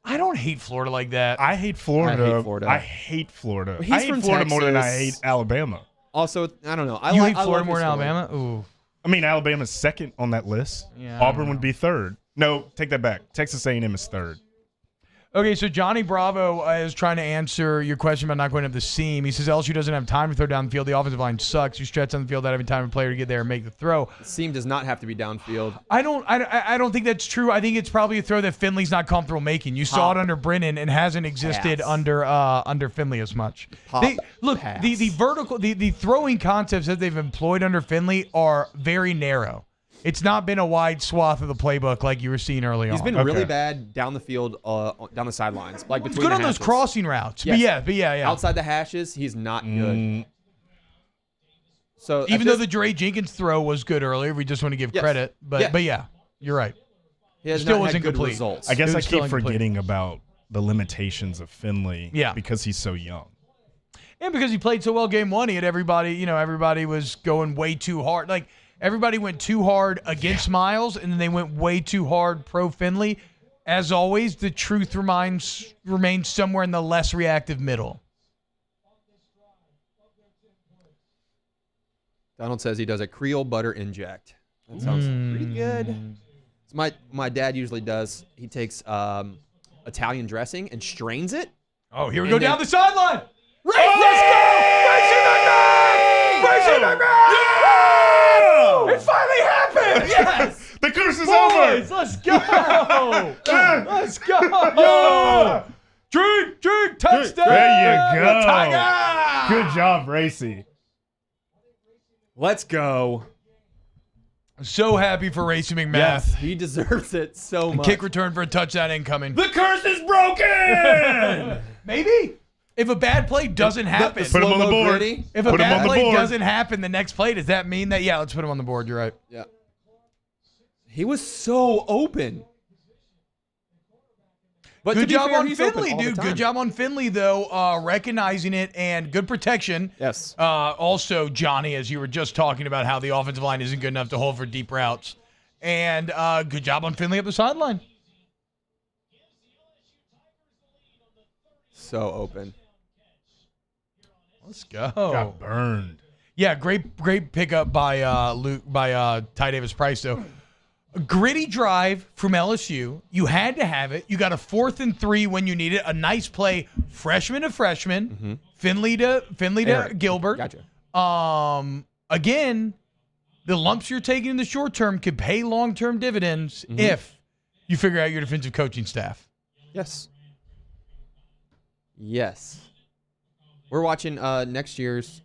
I don't hate Florida like that. I hate Florida. I hate Florida. I hate Florida. He's I hate from Florida more than I Texas. hate Alabama. Also, I don't know. You hate Florida more than Alabama? Ooh. I mean, Alabama's second on that list. Yeah, I Auburn don't would be third. No, take that back. Texas A&M is third. Okay, so Johnny Bravo is trying to answer your question about not going up the seam. He says LSU doesn't have time to throw down the field. The offensive line sucks. You stretch on the field without having time for a player to get there and make the throw. The seam does not have to be downfield. I don't think that's true. I think it's probably a throw that Finley's not comfortable making. You saw it under Brennan and hasn't existed under Finley as much. The vertical the throwing concepts that they've employed under Finley are very narrow. It's not been a wide swath of the playbook like you were seeing early on. He's been really bad down the field, down the sidelines, like between good the on hashes. those crossing routes. Yes. But yeah. Outside the hashes, he's not good. So Even though the Dre Jenkins throw was good earlier, we just want to give credit. But yeah, you're right. he has still not wasn't had good complete. results. I guess It I was still keep incomplete. forgetting about the limitations of Finley because he's so young. And because he played so well game one, he had everybody was going way too hard. Like, everybody went too hard against Miles, and then they went way too hard pro Finley. As always, the truth remains somewhere in the less reactive middle. Donald says he does a Creole butter inject. That sounds pretty good. So my dad usually does. He takes Italian dressing and strains it. Oh, here we go down the sideline. Let's go! Racing McMahon! It finally happened! Yes! The curse is Boys, over! let's go! Let's go! Drink, touchdown! There you go. Tiger! Good job, Racy. Let's go. So happy for Racing McMath. Yes, he deserves it so much. Kick return for a touchdown incoming. The curse is broken! Maybe. If a bad play doesn't happen. Put him on the board. Gritty. If a Put him bad on the play board. doesn't happen the next play, does that mean that, let's put him on the board. You're right. Yeah. He was so open. But Good to be job fair, on he's open Finley, all the dude. time. Good job on Finley, though, recognizing it and good protection. Yes. Also, Johnny, as you were just talking about how the offensive line isn't good enough to hold for deep routes. And good job on Finley up the sideline. So open. Let's go. Got burned. Yeah, great pickup by Ty Davis Price, though. A gritty drive from LSU. You had to have it. You got a 4th and 3 when you need it. A nice play, freshman to freshman. Mm-hmm. Finley to Gilbert. Gotcha. Again, the lumps you're taking in the short term could pay long-term dividends if you figure out your defensive coaching staff. Yes. Yes. We're watching next year's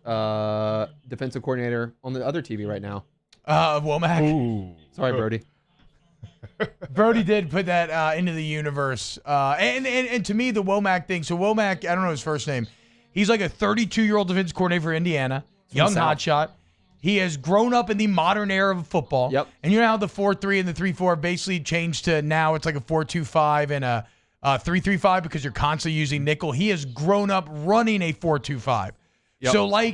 defensive coordinator on the other TV right now. Womack. Ooh. Sorry, Brody. Brody did put that into the universe. And to me, the Womack thing. So Womack, I don't know his first name. He's like a 32-year-old defensive coordinator for Indiana. Young hotshot. He has grown up in the modern era of football. Yep. And you know how the 4-3 and the 3-4 basically changed to now it's like a 4-2-5 and a 3-3-5 because you're constantly using nickel. He has grown up running a 4-2-5. Yep. So,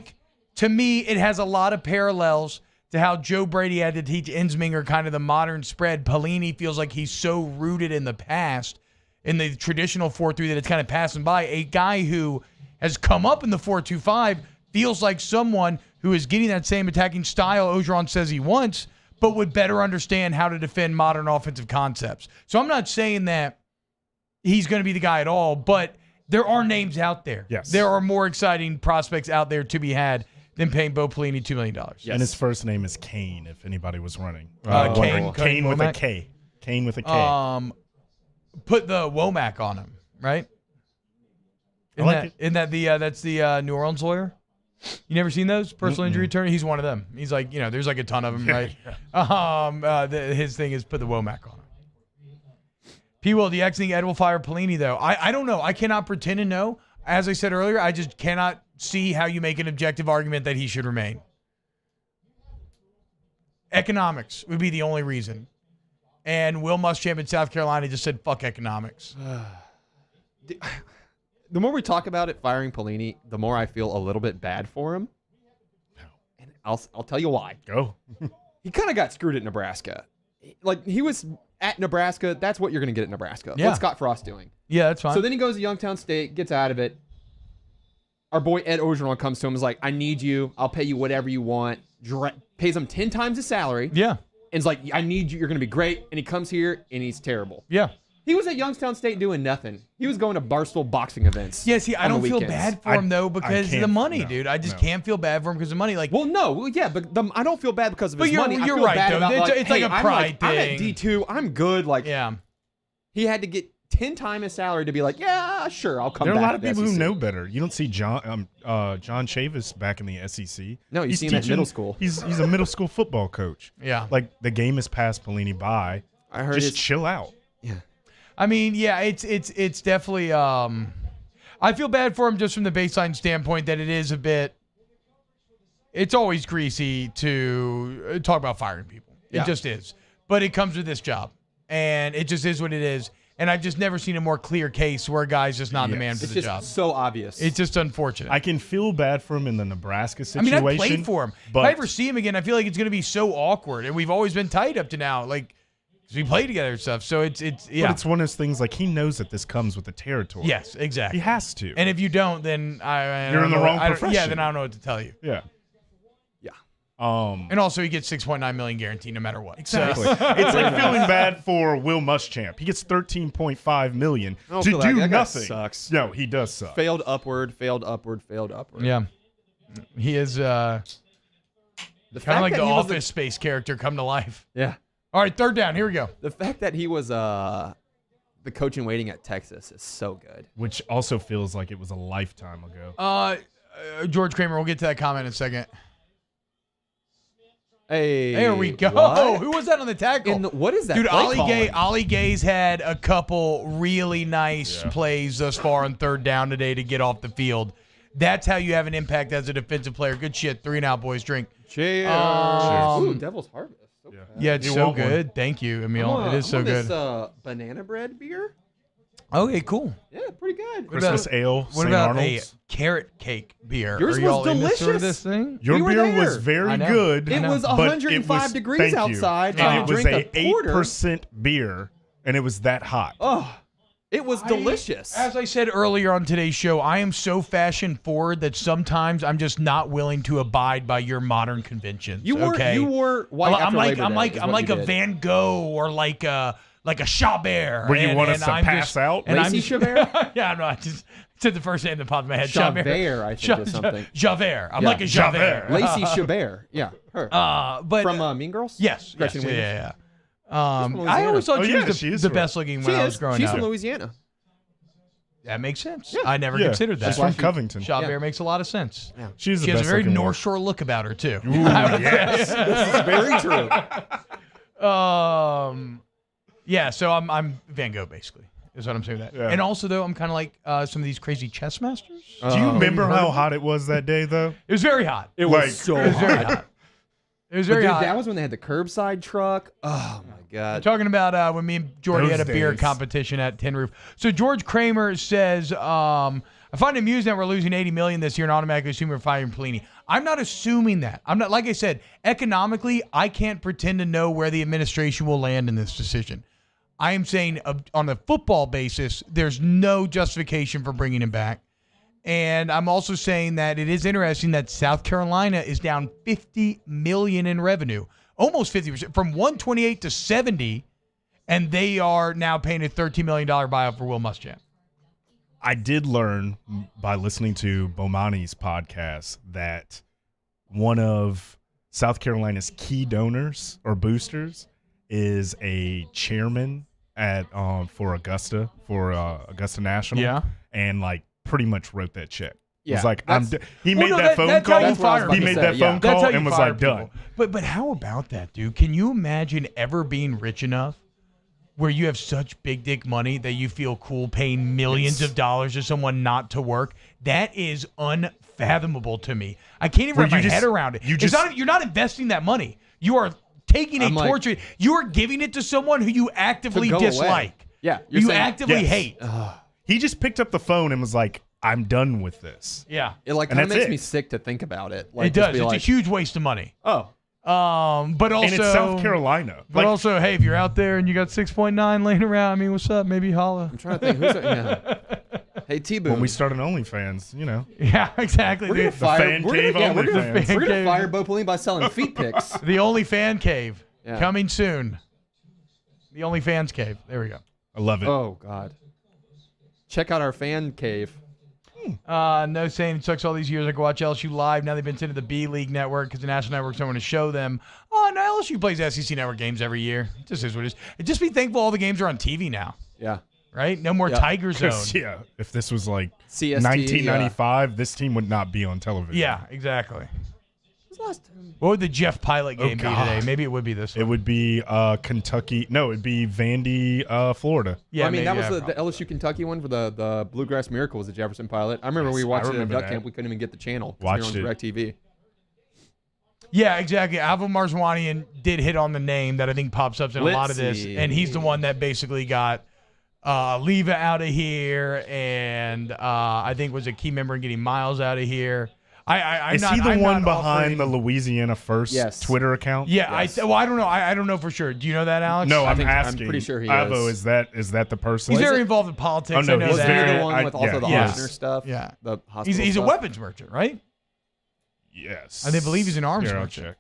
to me, it has a lot of parallels to how Joe Brady had to teach Insminger kind of the modern spread. Pelini feels like he's so rooted in the past, in the traditional 4-3, that it's kind of passing by. A guy who has come up in the 4-2-5 feels like someone who is getting that same attacking style Ogeron says he wants, but would better understand how to defend modern offensive concepts. So I'm not saying that he's going to be the guy at all, but there are names out there. Yes. There are more exciting prospects out there to be had than paying Bo Pelini $2 million. Yes. And his first name is Kane, if anybody was running. Kane with Womack? a K. Kane with a K. Put the Womack on him, right? Isn't that that's the New Orleans lawyer? You never seen those personal injury attorney? He's one of them. He's like, there's like a ton of them, right? His thing is put the Womack on him. P. Will, do you actually think Ed will fire Pelini though? I don't know. I cannot pretend to know. As I said earlier, I just cannot see how you make an objective argument that he should remain. Economics would be the only reason. And Will Muschamp in South Carolina just said, fuck economics. The more we talk about it, firing Pelini, the more I feel a little bit bad for him. And I'll tell you why. Go. He kind of got screwed at Nebraska. Like, he was at Nebraska. That's what you're going to get at Nebraska. Yeah. What's Scott Frost doing? Yeah, that's fine. So then he goes to Youngstown State, gets out of it. Our boy Ed Orgeron comes to him and is like, I need you. I'll pay you whatever you want. Pays him 10 times his salary. Yeah. And is like, I need you. You're going to be great. And he comes here and he's terrible. Yeah. He was at Youngstown State doing nothing. He was going to Barstool boxing events. Yeah, see, I don't feel bad for him, though, because of the money, dude. I just can't feel bad for him because of money. Like, well, no. Yeah, but I don't feel bad because of his money. You're I feel right, bad though. about, It's like a pride thing. I'm at D2. I'm good. Like, yeah. He had to get 10 times his salary to be like, yeah, sure, I'll come back. There are a lot of to the people who SEC. know better. You don't see John Chavis back in the SEC. No, you see him at middle school. He's a middle school football coach. Yeah. Like, the game has passed Pelini by. I heard just chill out. Yeah. I mean, yeah, it's definitely. I feel bad for him just from the baseline standpoint that it is a bit. It's always greasy to talk about firing people. It just is, but it comes with this job, and it just is what it is. And I've just never seen a more clear case where a guy's just not the man for the job. It's just so obvious. It's just unfortunate. I can feel bad for him in the Nebraska situation. I mean, I played for him. But if I ever see him again, I feel like it's going to be so awkward, and we've always been tight up to now. Like. We play together and stuff, so it's yeah. But it's one of those things like he knows that this comes with the territory. Yes, exactly. He has to. And if you don't, then you're in the wrong profession. Yeah, then I don't know what to tell you. Yeah. Yeah. And also, he gets $6.9 million guaranteed no matter what. Exactly. It's like feeling bad for Will Muschamp. He gets $13.5 million to do that nothing. Guy sucks. No, he does suck. Failed upward. Yeah, he is kind of like the Office Space character come to life. Yeah. All right, third down. Here we go. The fact that he was the coach in waiting at Texas is so good. Which also feels like it was a lifetime ago. George Kramer, we'll get to that comment in a second. Hey, there we go. What? Who was that on the tackle? What is that? Dude, play Ollie Gay's had a couple really nice plays thus far on third down today to get off the field. That's how you have an impact as a defensive player. Good shit. 3 and out, boys. Drink. Cheers. Ooh, Devil's Harvest. Yeah, it's so good. Thank you, Emil. It is so good. This banana bread beer. Okay, cool. Yeah, pretty good. Christmas ale. What St. about Arnold's? a carrot cake beer? Yours Are y'all was delicious. into this thing? Your We beer were was there. very good. It was but 105 degrees outside. And it was trying to drink a 8% beer, and it was that hot. Oh, it was delicious. As I said earlier on today's show, I am so fashion forward that sometimes I'm just not willing to abide by your modern conventions. You were white. I'm after like Labor Day a Van Gogh or like a Chabert. Where you want us to pass out? And Lacey Chabert? Yeah, no, I just said the first name that popped in my head. Chabert, I think, or something. Javert. I'm like a Javert. Lacey Chabert. Yeah, her. But from Mean Girls? Yes. Gretchen Wieners. Yeah. I always thought she was the best looking when I was growing up. She's from Louisiana. That makes sense. Yeah. I never considered that. She's from Covington. Chavert makes a lot of sense. Yeah. She has a very North Shore look about her too. Ooh, yes. This is very true. Yeah. So I'm Van Gogh basically. Is what I'm saying with that. Yeah. And also though I'm kind of like some of these crazy chess masters. Do you remember how hot it was that day though? It was very hot. It was so It was very hot. hot. It was very Dude, hot. that was when they had the curbside truck. Oh my god. I'm talking about when me and Jordy Those had a beer days. competition at Tin Roof. So George Kramer says, I find it amusing that we're losing $80 million this year and automatically assume we're firing Pelini. I'm not assuming that. I'm not, like I said, economically, I can't pretend to know where the administration will land in this decision. I am saying on a football basis, there's no justification for bringing him back. And I'm also saying that it is interesting that South Carolina is down $50 million in revenue, almost 50%, from 128 to 70, and they are now paying a $13 million buyout for Will Muschamp. I did learn by listening to Bomani's podcast that one of South Carolina's key donors or boosters is a chairman at for Augusta National. Yeah. And like pretty much wrote that check. It Yeah, was like, he Well, made no, that phone that's how call. you fire He people. made that phone That's call how you and was fire like, done. people. But how about that, dude? Can you imagine ever being rich enough where you have such big dick money that you feel cool paying millions of dollars to someone not to work? That is unfathomable to me. I can't even wrap my head around it. You're not investing that money. You are taking a torture. You are giving it to someone who you actively dislike. Away. Yeah, you actively hate. He just picked up the phone and was like, I'm done with this. Yeah. It like kind of makes me sick to think about it. Like, it does. It's a huge waste of money. Oh. But also, and it's South Carolina. But also, hey, if you're out there and you got 6.9 laying around, I mean, what's up? Maybe holla. I'm trying to think. Hey, T-Boom. When we start an OnlyFans, Yeah, We're exactly. gonna fire. We're We're gonna fire Bo Pelini by selling feet pics. The Only Fan Cave coming soon. The Only Fans Cave. There we go. I love it. Oh God. Check out our fan cave. No saying it sucks all these years. I could watch LSU live. Now they've been sent to the B League network because the National Network's not going to show them. Oh, no, LSU plays SEC network games every year. It just is what it is. Just be thankful all the games are on TV now. Yeah. Right? No more Tiger Zone. Yeah. If this was like CST, 1995, this team would not be on television. Yeah, exactly. Last time? What would the Jeff Pilot game be today? Maybe it would be this one. It would be Kentucky. No, it'd be Vandy, Florida. Yeah, well, I mean, maybe, that was the LSU Kentucky one for the Bluegrass Miracle was the Jefferson Pilot. I remember we watched it at Duck Camp. We couldn't even get the channel. Watched we were on it. DirecTV. Yeah, exactly. Alvin Marzwanian did hit on the name that I think pops up in a lot of this, and he's the one that basically got Leva out of here, and I think was a key member in getting Miles out of here. Is he the one behind the Louisiana First Twitter account? Yeah, yes. I don't know. I don't know for sure. Do you know that, Alex? No, I'm asking. I'm pretty sure he Avo, is. Is that the person? He's very involved in politics. Oh, no, I know he's that. the one with also the Osner stuff. Yeah, the hospital he's stuff. a weapons merchant, right? Yes. I believe he's an arms merchant. Check.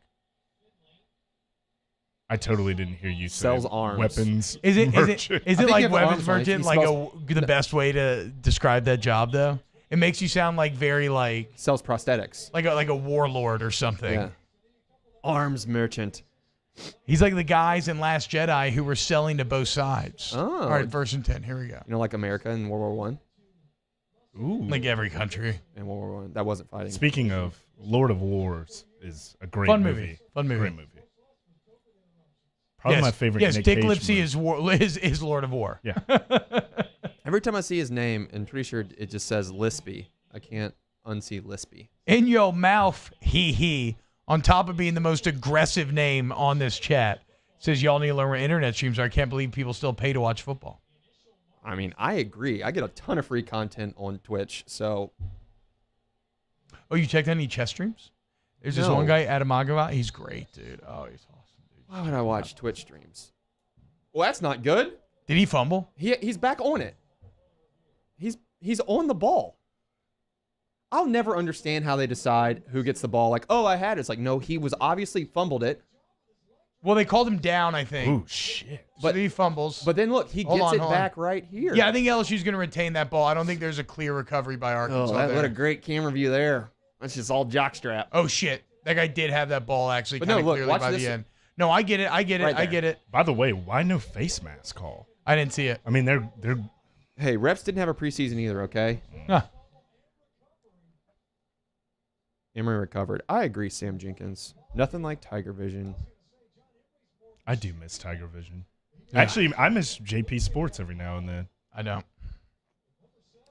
I totally didn't hear you say sells arms. Weapons. Is it like weapons merchant? Like the best way to describe that job though? It makes you sound like very like sells prosthetics, like a warlord or something. Yeah. Arms merchant. He's like the guys in Last Jedi who were selling to both sides. Oh. All right, verse and 10. Here we go. You know, like America in World War I. Ooh. Like every country in World War I that wasn't fighting. Speaking of, Lord of Wars is a great movie. Fun movie. Great movie. Probably my favorite. Yes, Nick Dick Cage Lipsy is Lord of War. Yeah. Every time I see his name, I'm pretty sure it just says Lispy. I can't unsee Lispy. In your mouth, he. On top of being the most aggressive name on this chat, says y'all need to learn where internet streams are. I can't believe people still pay to watch football. I mean, I agree. I get a ton of free content on Twitch, so. Oh, you checked any chess streams? There's this one guy, Adamagawa. He's great, dude. Oh, he's awesome, dude. Why would I watch Twitch streams? Well, that's not good. Did he fumble? He's back on it. He's on the ball. I'll never understand how they decide who gets the ball. Like, oh, I had it. It's like, no, he was obviously fumbled it. Well, they called him down, I think. Ooh, shit. But he fumbles. But then look, he gets it back right here. Yeah, I think LSU's going to retain that ball. I don't think there's a clear recovery by Arkansas. Oh, what a great camera view there. That's just all jockstrap. Oh shit, that guy did have that ball actually kind of clearly by the end. No, I get it. I get it. By the way, why no face mask call? I didn't see it. I mean, they're. Hey, refs didn't have a preseason either. Okay. Huh. Emory recovered. I agree, Sam Jenkins. Nothing like Tiger Vision. I do miss Tiger Vision. Yeah. Actually, I miss JP Sports every now and then. I don't.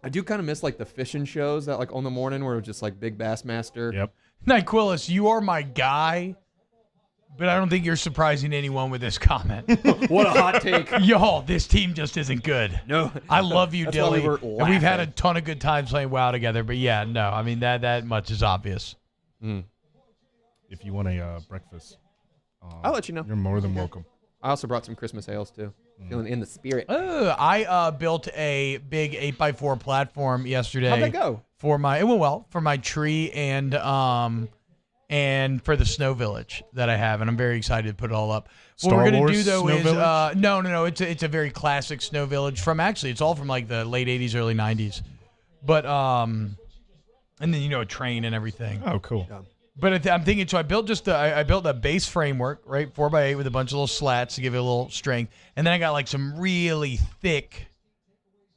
I do kind of miss like the fishing shows that like on the morning where it was just like Big Bassmaster. Yep. Nyquillis, you are my guy, but I don't think you're surprising anyone with this comment. What a hot take. Y'all, this team just isn't good. No. I love you, Dilly. And we've had a ton of good times playing WoW together, but yeah, no. I mean, that much is obvious. If you want a breakfast, I'll let you know. You're more than welcome. I also brought some Christmas ales too. Feeling in the spirit. I built a big 8x4 platform yesterday. How'd that go? It went well for my tree and for the snow village that I have, and I'm very excited to put it all up. What we're gonna do though is no, it's a very classic snow village it's all from like the late 80s, early 90s, but and then a train and everything. Oh, cool. Yeah. But I'm thinking, so I built I built a base framework, right, 4x8 with a bunch of little slats to give it a little strength, and then I got like some really thick.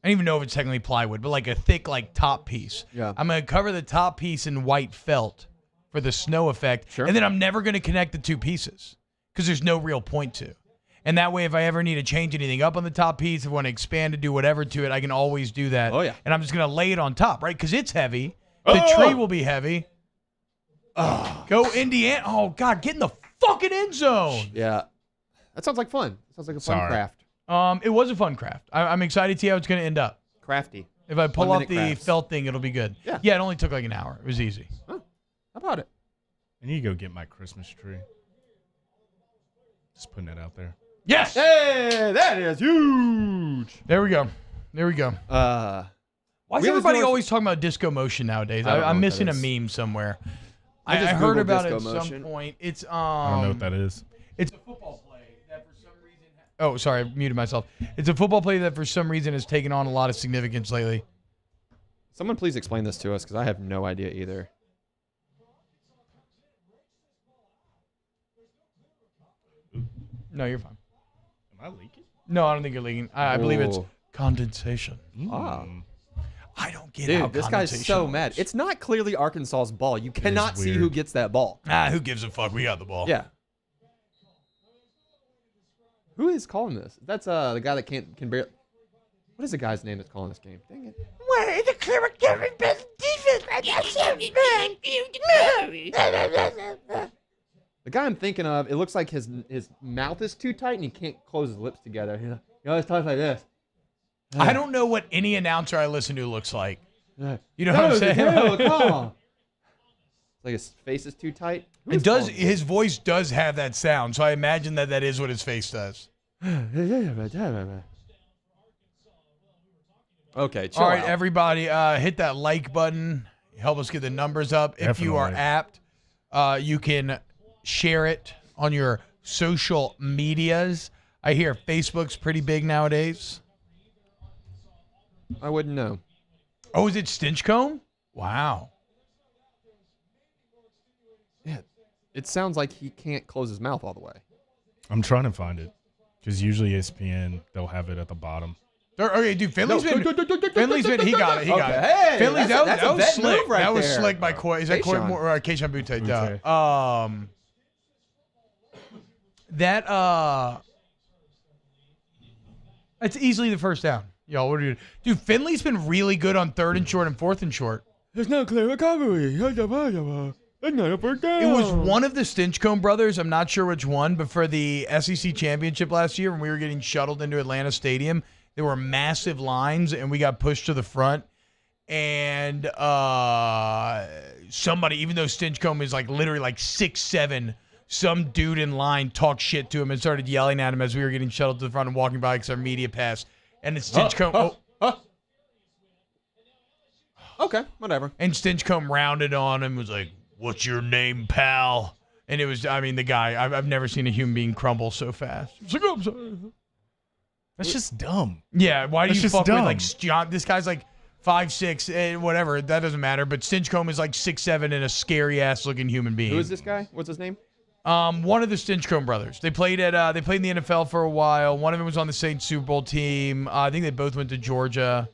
don't even know if it's technically plywood, but like a thick like top piece. Yeah. I'm going to cover the top piece in white felt for the snow effect. Sure. And then I'm never going to connect the two pieces because there's no real point to. And that way, if I ever need to change anything up on the top piece, if I want to expand to do whatever to it, I can always do that. Oh, yeah. And I'm just going to lay it on top, right? Because it's heavy. The tree will be heavy. Go Indiana. Oh, God, get in the fucking end zone. Yeah. That sounds like fun. Sounds like a fun craft. It was a fun craft. I'm excited to see how it's going to end up. Crafty. If I pull 1 off minute the crafts. felt thing, it'll be good. Yeah. It only took like an hour. It was easy. Huh. How about it? I need to go get my Christmas tree. Just putting it out there. Yes. Hey, that is huge. There we go. There we go. Why is we always everybody do our- always talking about disco motion nowadays? I don't know I'm what missing that a is. meme somewhere. I just I heard Googled about it at disco some motion. point. It's I don't know what that is. It's a football play that for some reason. Oh, sorry, I muted myself. It's a football play that for some reason has taken on a lot of significance lately. Someone please explain this to us because I have no idea either. No, you're fine. Am I leaking? No, I don't think you're leaking. I believe it's Ooh. condensation. Ah. I don't get how Dude, this guy's condensation so works. mad. It's not clearly Arkansas's ball. You cannot see who weird. gets that ball. Who gives a fuck? We got the ball. Yeah. Who is calling this? That's the guy that can barely. What is the guy's name that's calling this game? Dang it. Where the clear best defense right now. The guy I'm thinking of, it looks like his mouth is too tight and he can't close his lips together. He always talks like this. I don't know what any announcer I listen to looks like. You know No, what I'm saying? come on. It's like his face is too tight. Who It is does. calling His voice does have that sound, so I imagine that is what his face does. Okay, chill All right, out. everybody, hit that like button. Help us get the numbers up. If you are Definitely. apt, you can share it on your social medias. I hear Facebook's pretty big nowadays. I wouldn't know. Oh, is it Stinchcomb? Wow. Yeah, it sounds like he can't close his mouth all the way. I'm trying to find it because usually ESPN they'll have it at the bottom. Okay, dude, Finley's been. He got it. He got it. Hey, Finley's that's that a was vet slick. move right That was there. slick by Coy. Is that Coy Kayshawn. Moore or Kayshawn Butte? Butte. That's easily the first down. Y'all, what are you doing? Dude, Finley's been really good on 3rd and short and 4th and short. There's no clear recovery. That's not a first down. It was one of the Stinchcomb brothers. I'm not sure which one, but for the SEC championship last year when we were getting shuttled into Atlanta Stadium, there were massive lines and we got pushed to the front. And somebody, even though Stinchcomb is like literally like 6'7", some dude in line talked shit to him and started yelling at him as we were getting shuttled to the front and walking by because our media pass. And it's Stinchcomb. Okay, whatever. And Stinchcomb rounded on him, was like, "What's your name, pal?" And it was, I mean, the guy, I've never seen a human being crumble so fast. It's like, "Oh, I'm sorry." That's just dumb. Yeah, why do That's you just fuck dumb. with, like, John? This guy's like 5'6", whatever. That doesn't matter. But Stinchcomb is like 6'7" and a scary-ass looking human being. Who is this guy? What's his name? One of the Stinchcomb brothers. They played in the NFL for a while. One of them was on the Saints Super Bowl team. I think they both went to Georgia.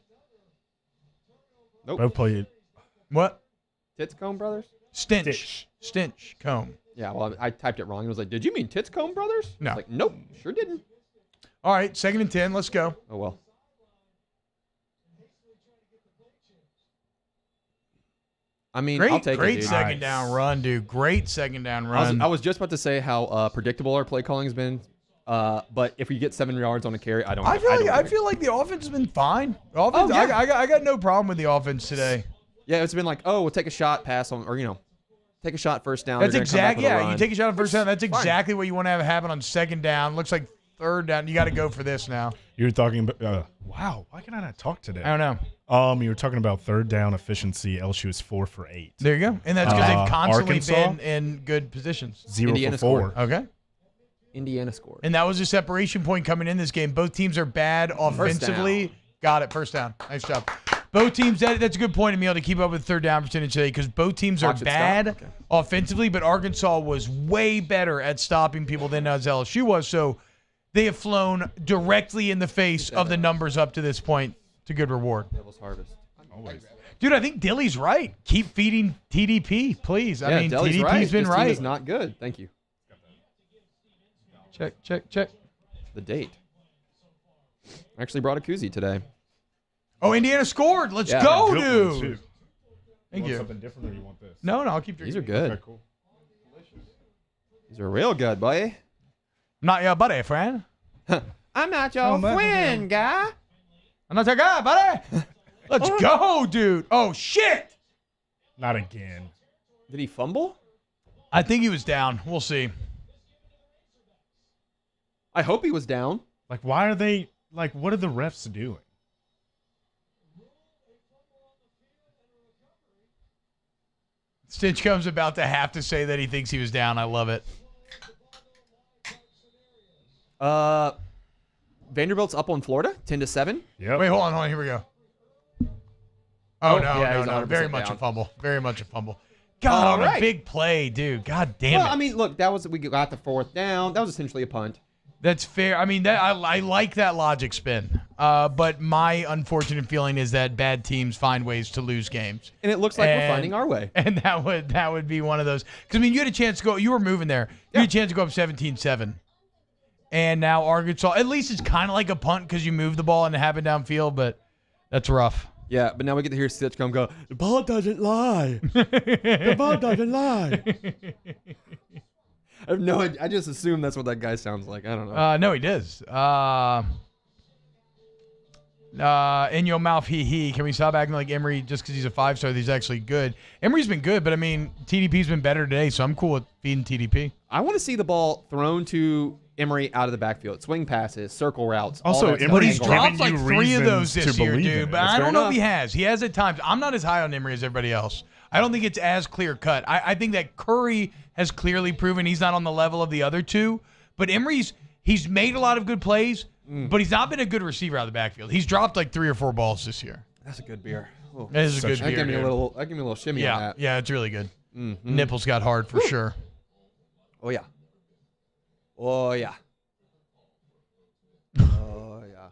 Nope. I played. What? Titscomb Brothers? Stinchcomb. Yeah, well, I typed it wrong. It was like, did you mean Titscomb Brothers? No. Like, nope, sure didn't. All right, 2nd and 10. Let's go. Oh, well. I mean, I'll take Great it, dude. second Nice. down run, dude. Great second down I run. was just about to say how predictable our play calling has been. But if we get 7 yards on a carry, I don't. I feel like the offense has been fine. The offense, Oh, yeah. I got no problem with the offense today. Yeah, it's been like, oh, we'll take a shot, pass on, or take a shot, first down. That's they're gonna come back exactly with a yeah. You run. take a shot on first down. That's Fine. exactly what you want to have happen on 2nd down. Looks like 3rd down. You got to go for this now. You were talking about. Wow, why can I not talk today? I don't know. You were talking about 3rd down efficiency. LSU is 4 for 8. There you go. And that's because they've constantly Arkansas? been in good positions. 0 Indiana for 4. scored. Okay. Indiana scored. And that was a separation point coming in this game. Both teams are bad offensively. Got it. First down. Nice job. Both teams, that's a good point, Emil, to keep up with 3rd down percentage today because both teams are Watch it bad stop? Okay. offensively, but Arkansas was way better at stopping people than LSU was. So they have flown directly in the face of the numbers up to this point. It's a good reward. Devil's Harvest. Always. Dude, I think Dilly's right. Keep feeding TDP, please. I mean, Dilly's TDP's right. been this right. Team is not good. Thank you. Check. The date. I actually brought a koozie today. Oh, Indiana scored. Let's Yeah. go, Good one, dude. too. Thank want you. something different or you want this? No, I'll keep These drinking. are good. Okay, cool. These are real good, boy. Not your buddy, friend. I'm not your friend, guy. I'm not your guy, buddy. Let's go, dude. Oh, shit. Not again. Did he fumble? I think he was down. We'll see. I hope he was down. Like, why are they, like, what are the refs doing? Stinchcom's about to have to say that he thinks he was down. I love it. Vanderbilt's up on Florida, 10-7. Yep. Wait, hold on. Here we go. Oh, no, yeah, he's no. 100% Very much down. a fumble. Very much a fumble. God, All on a right. big play, dude. God damn Well, it. I mean, look, we got the 4th down. That was essentially a punt. That's fair. I mean, I like that logic spin. But my unfortunate feeling is that bad teams find ways to lose games. And it looks like we're And- finding our way. And that would be one of those. Because, I mean, you had a chance to go. You were moving there. You had a chance to go up 17-7. And now Arkansas, at least it's kind of like a punt because you move the ball and it happened downfield, but that's rough. Yeah, but now we get to hear Stitchcomb go, the ball doesn't lie. The ball doesn't lie. I have no idea. I just assume that's what that guy sounds like. I don't know. No, he does. In your mouth, he. Can we stop acting like Emory just because he's a 5-star? He's actually good. Emory's been good, but I mean, TDP's been better today, so I'm cool with feeding TDP. I want to see the ball thrown to Emory out of the backfield. Swing passes, circle routes. all Also, that stuff. But he's Emory's dropped giving like you 3 of those reasons this to year, believe in dude. it. But That's I fair don't know enough. if he has. He has at times. I'm not as high on Emory as everybody else. I don't think it's as clear cut. I think that Curry has clearly proven he's not on the level of the other two. But he's made a lot of good plays, but he's not been a good receiver out of the backfield. He's dropped like 3 or 4 balls this year. That's a good beer. Oh. That is a good That beer. gave me a dude. little shimmy on that. Yeah, it's really good. Nipples got hard for sure. Oh yeah. Oh yeah. Oh yeah.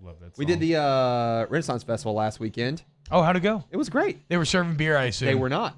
Love that song. We did the Renaissance Festival last weekend. Oh, how'd it go? It was great. They were serving beer, I assume. They were not.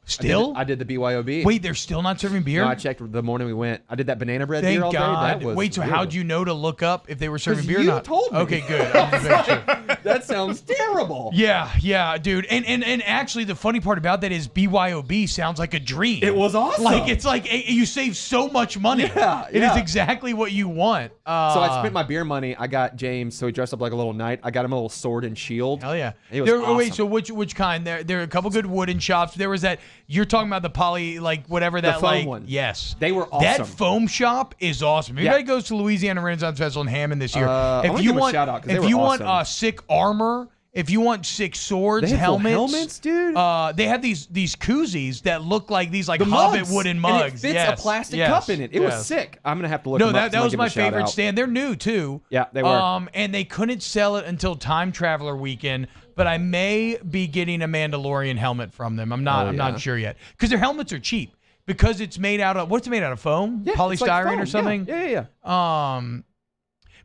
Still? I did the BYOB. Wait, they're still not serving beer? No, I checked the morning we went. I did that banana bread Thank beer all God. day. That was Wait, so good. how'd you know to look up if they were serving 'Cause beer or you not? told me. Okay, good. I'm just making sure. That sounds terrible. Yeah, dude. And actually, the funny part about that is BYOB sounds like a dream. It was awesome. Like, it's like you save so much money. Yeah, It is yeah. exactly what you want. So I spent my beer money. I got James, so he dressed up like a little knight. I got him a little sword and shield. Hell yeah. It was Oh, wait, awesome. so which kind? There are a couple good wooden shops. There was that, you're talking about the poly, like, whatever that, foam like. one. Yes. They were That awesome. foam shop is awesome. If Yeah. anybody goes to Louisiana Renaissance Festival in Hammond this year, I if wanna you give 'em a want, shout out 'cause they if were you want awesome. sick armor, if you want sick swords, They had full helmets, helmets, dude. They have these koozies that look like these like The Hobbit mugs. wooden And mugs. it fits Yes, a plastic yes, cup in it. It was yes. sick. I'm gonna have to look. No, them up, that so I'm was gonna my give 'em a shout favorite out. stand. They're new too. Yeah, they were. And they couldn't sell it until Time Traveler Weekend. But I may be getting a Mandalorian helmet from them. I'm not. Oh, I'm yeah. not sure yet because their helmets are cheap because it's made out of what's it made out of foam, Yeah, it's polystyrene like foam. or something. Yeah.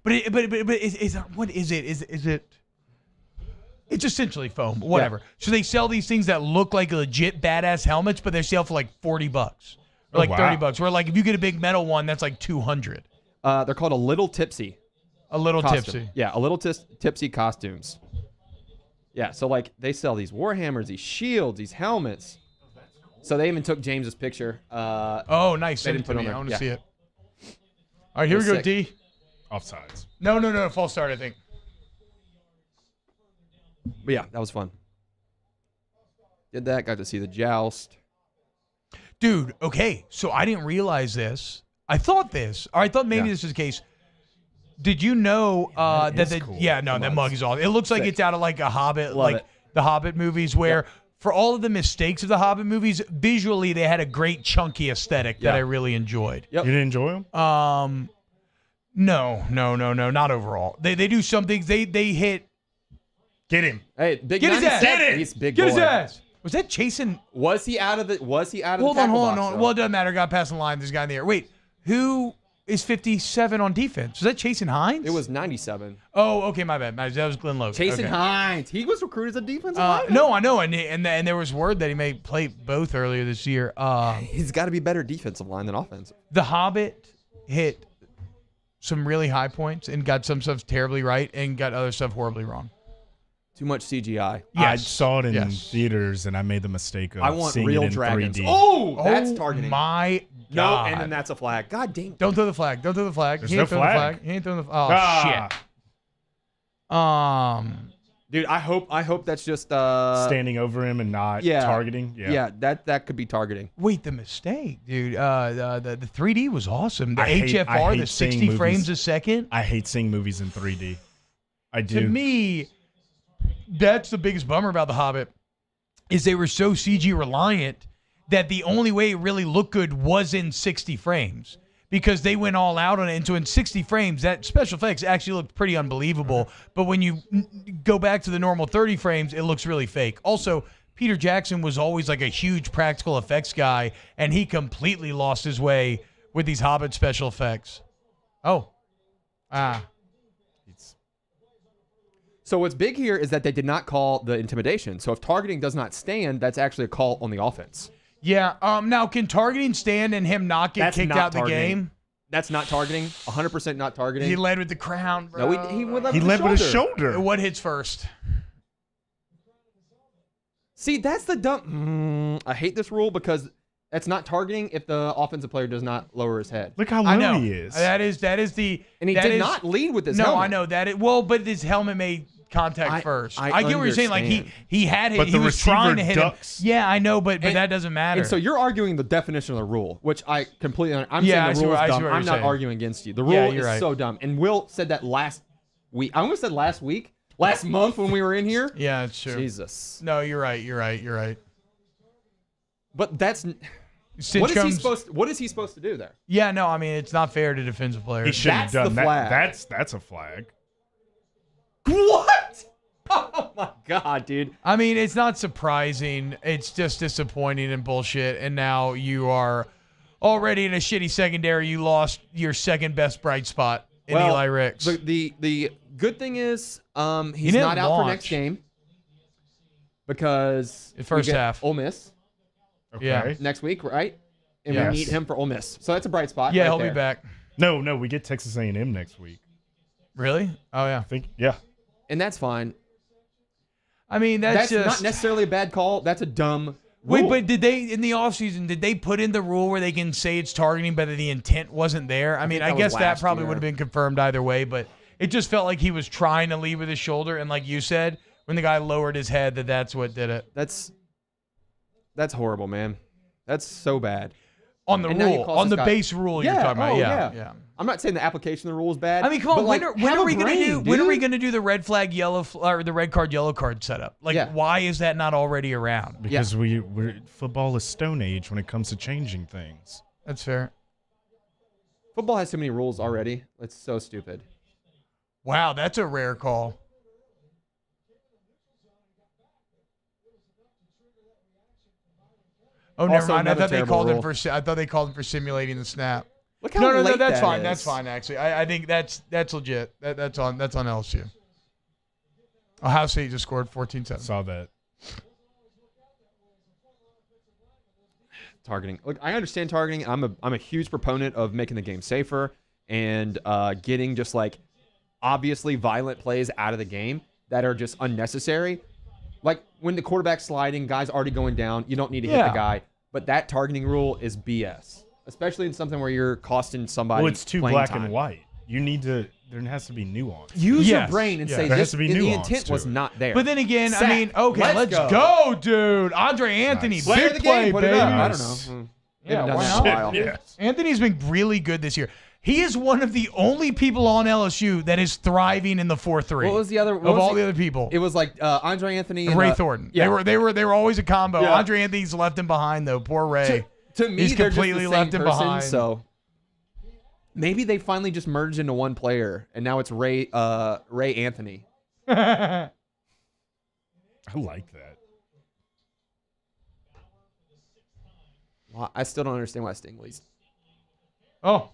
But is what is it? Is it? It's essentially foam, whatever. So they sell these things that look like legit badass helmets, but they sell for like $40 or Oh, like wow. $30. Where like if you get a big metal one, that's like $200. They're called a little tipsy. A little Costume. tipsy. Yeah, a little tipsy costumes. Yeah, so like they sell these warhammers, these shields, these helmets. So they even took James's picture. Oh, nice. They Send it didn't to put it me. on I want to there. see it. All right, here we It was go, sick. D. Offsides. No. False start, I think. But yeah, that was fun. Did that? Got to see the joust. Dude, okay. So I didn't realize this. I thought this, or I thought maybe Yeah. this was the case. Did you know that is the cool. that mug is awesome. It looks like Sick. it's out of like a Hobbit, Love like it. the Hobbit movies, where for all of the mistakes of the Hobbit movies, visually they had a great chunky aesthetic that Yeah. I really enjoyed. Yep. You didn't enjoy them? No, not overall. They do some things. They hit. Get him. Hey, big Get his 97. ass. He's big Get boy. his ass. Was that chasing? Was he out of the? Was he out of Hold the on, tackle hold box, on. though? Well, it doesn't matter. Got past the line. This guy in the air. Wait, who? is 57 on defense? Was that Chasen Hines? It was 97. Oh, okay, my bad. That was Glenn Logan. Chasen okay. Hines. He was recruited as a defensive lineman. No, I know, and there was word that he may play both earlier this year. He's got to be better defensive line than offensive. The Hobbit hit some really high points and got some stuff terribly right and got other stuff horribly wrong. Too much CGI. I Yes. saw it in theaters, and I made the mistake of I want seeing real it in dragons. 3D. Oh, that's targeting. My No, God. and then that's a flag. God dang. Don't throw the flag. Don't throw the flag. There's He no ain't throwing the flag. flag. He ain't throwing the Oh, shit. Dude, I hope that's just Standing over him and not targeting. Yeah, that could be targeting. Wait, the mistake, dude. The 3D was awesome. The I hate HFR, the seeing 60 frames movies. a second. I hate seeing movies in 3D. I do. To me, that's the biggest bummer about The Hobbit is they were so CG reliant that the only way it really looked good was in 60 frames because they went all out on it. And so in 60 frames, that special effects actually looked pretty unbelievable. But when you go back to the normal 30 frames, it looks really fake. Also, Peter Jackson was always like a huge practical effects guy, and he completely lost his way with these Hobbit special effects. So what's big here is that they did not call the intimidation. So if targeting does not stand, that's actually a call on the offense. Yeah. Now, can targeting stand and him not get That's kicked not out the targeting. game? That's not targeting. 100% not targeting. He led with the crown, bro. No, he led He with led the with his shoulder. shoulder. What hits first? See, that's the dumb. I hate this rule because that's not targeting if the offensive player does not lower his head. Look how I low know. he is. That is the. And he that did is- not lead with his No, helmet. I know that. But his helmet made contact first. I get what you're saying. Like understand. he had it. But He the was trying to receiver hit ducks. him. Yeah, I know, but And- that doesn't matter. And so you're arguing the definition of the rule, which I completely I'm Yeah, I saying see the rule what- I is see dumb. what you're I'm not saying. arguing against you. The rule Yeah, is you're right. so dumb. And Will said that last week. I almost said last month when we were in here. yeah, it's true. Jesus. No, you're right. You're right. But that's Stitch what is comes, he supposed to do there? Yeah, no, I mean it's not fair to defensive players. He shouldn't have That's done the that. flag. That's a flag. What? Oh my god, dude. I mean, it's not surprising. It's just disappointing and bullshit. And now you are already in a shitty secondary. You lost your second best bright spot in Well, Eli Ricks. The good thing is he's didn't not out for launch. next game because The first we get half. Ole Miss Okay. Yeah. next week, right? And Yes. we need him for Ole Miss, so that's a bright spot. Yeah, right he'll there. be back. No, we get Texas A&M next week. Really? Oh yeah. I think. Yeah. And that's fine. I mean, that's That's just not necessarily a bad call. That's a dumb Wait, rule. but did they in the offseason, did they put in the rule where they can say it's targeting but the intent wasn't there? I mean, think I that guess was that last probably year. would have been confirmed either way, but it just felt like he was trying to lead with his shoulder, and like you said, when the guy lowered his head, that's what did it. That's horrible, man. That's so bad. On the And now you rule, cost on this the guy- base rule you're talking about. oh, Yeah. I'm not saying the application of the rule is bad. I mean, come on. but, like, When have are a we gonna do? brain, When are we dude. gonna do the red flag, or the red card, yellow card setup? Like, Yeah. why is that not already around? Because we're football is Stone Age when it comes to changing things. That's fair. Football has so many rules already. It's so stupid. Wow, that's a rare call. Oh, never Also, mind. I another thought they terrible called him rule. I thought they called him for simulating the snap. Look how No, late that's that fine. is. That's fine. Actually, I think that's legit. That's on LSU. Ohio State just scored 14-7. Saw that. Targeting. Look, I understand targeting. I'm a huge proponent of making the game safer and getting just like obviously violent plays out of the game that are just unnecessary. Like when the quarterback's sliding, guys already going down, you don't need to hit Yeah. the guy. But that targeting rule is BS, especially in something where you're costing somebody. Well, it's too playing black time. and white. You need to. There has to be nuance. Use your Yes. brain and Yeah. say There has this. to be The nuance intent to was it. not there. But then again, Sack. I mean, okay, Let's let's go. go, dude. Andre Anthony, Nice. Player of big the play, game, put baby. it up. I don't Nice. know. Yeah, Haven't done why that not? in a while. Yes. Anthony's been really good this year. He is one of the only people on LSU that is thriving in the 4-3. What was the other? of all the other people? It was like Andre Anthony and Ray Thornton. Yeah. They were always a combo. Yeah. Andre Anthony's left him behind though. Poor Ray. To me, He's they're completely just the same left him person, behind. So maybe they finally just merged into one player, and now it's Ray Anthony. I like that. Well, I still don't understand why Stingley's. Oh,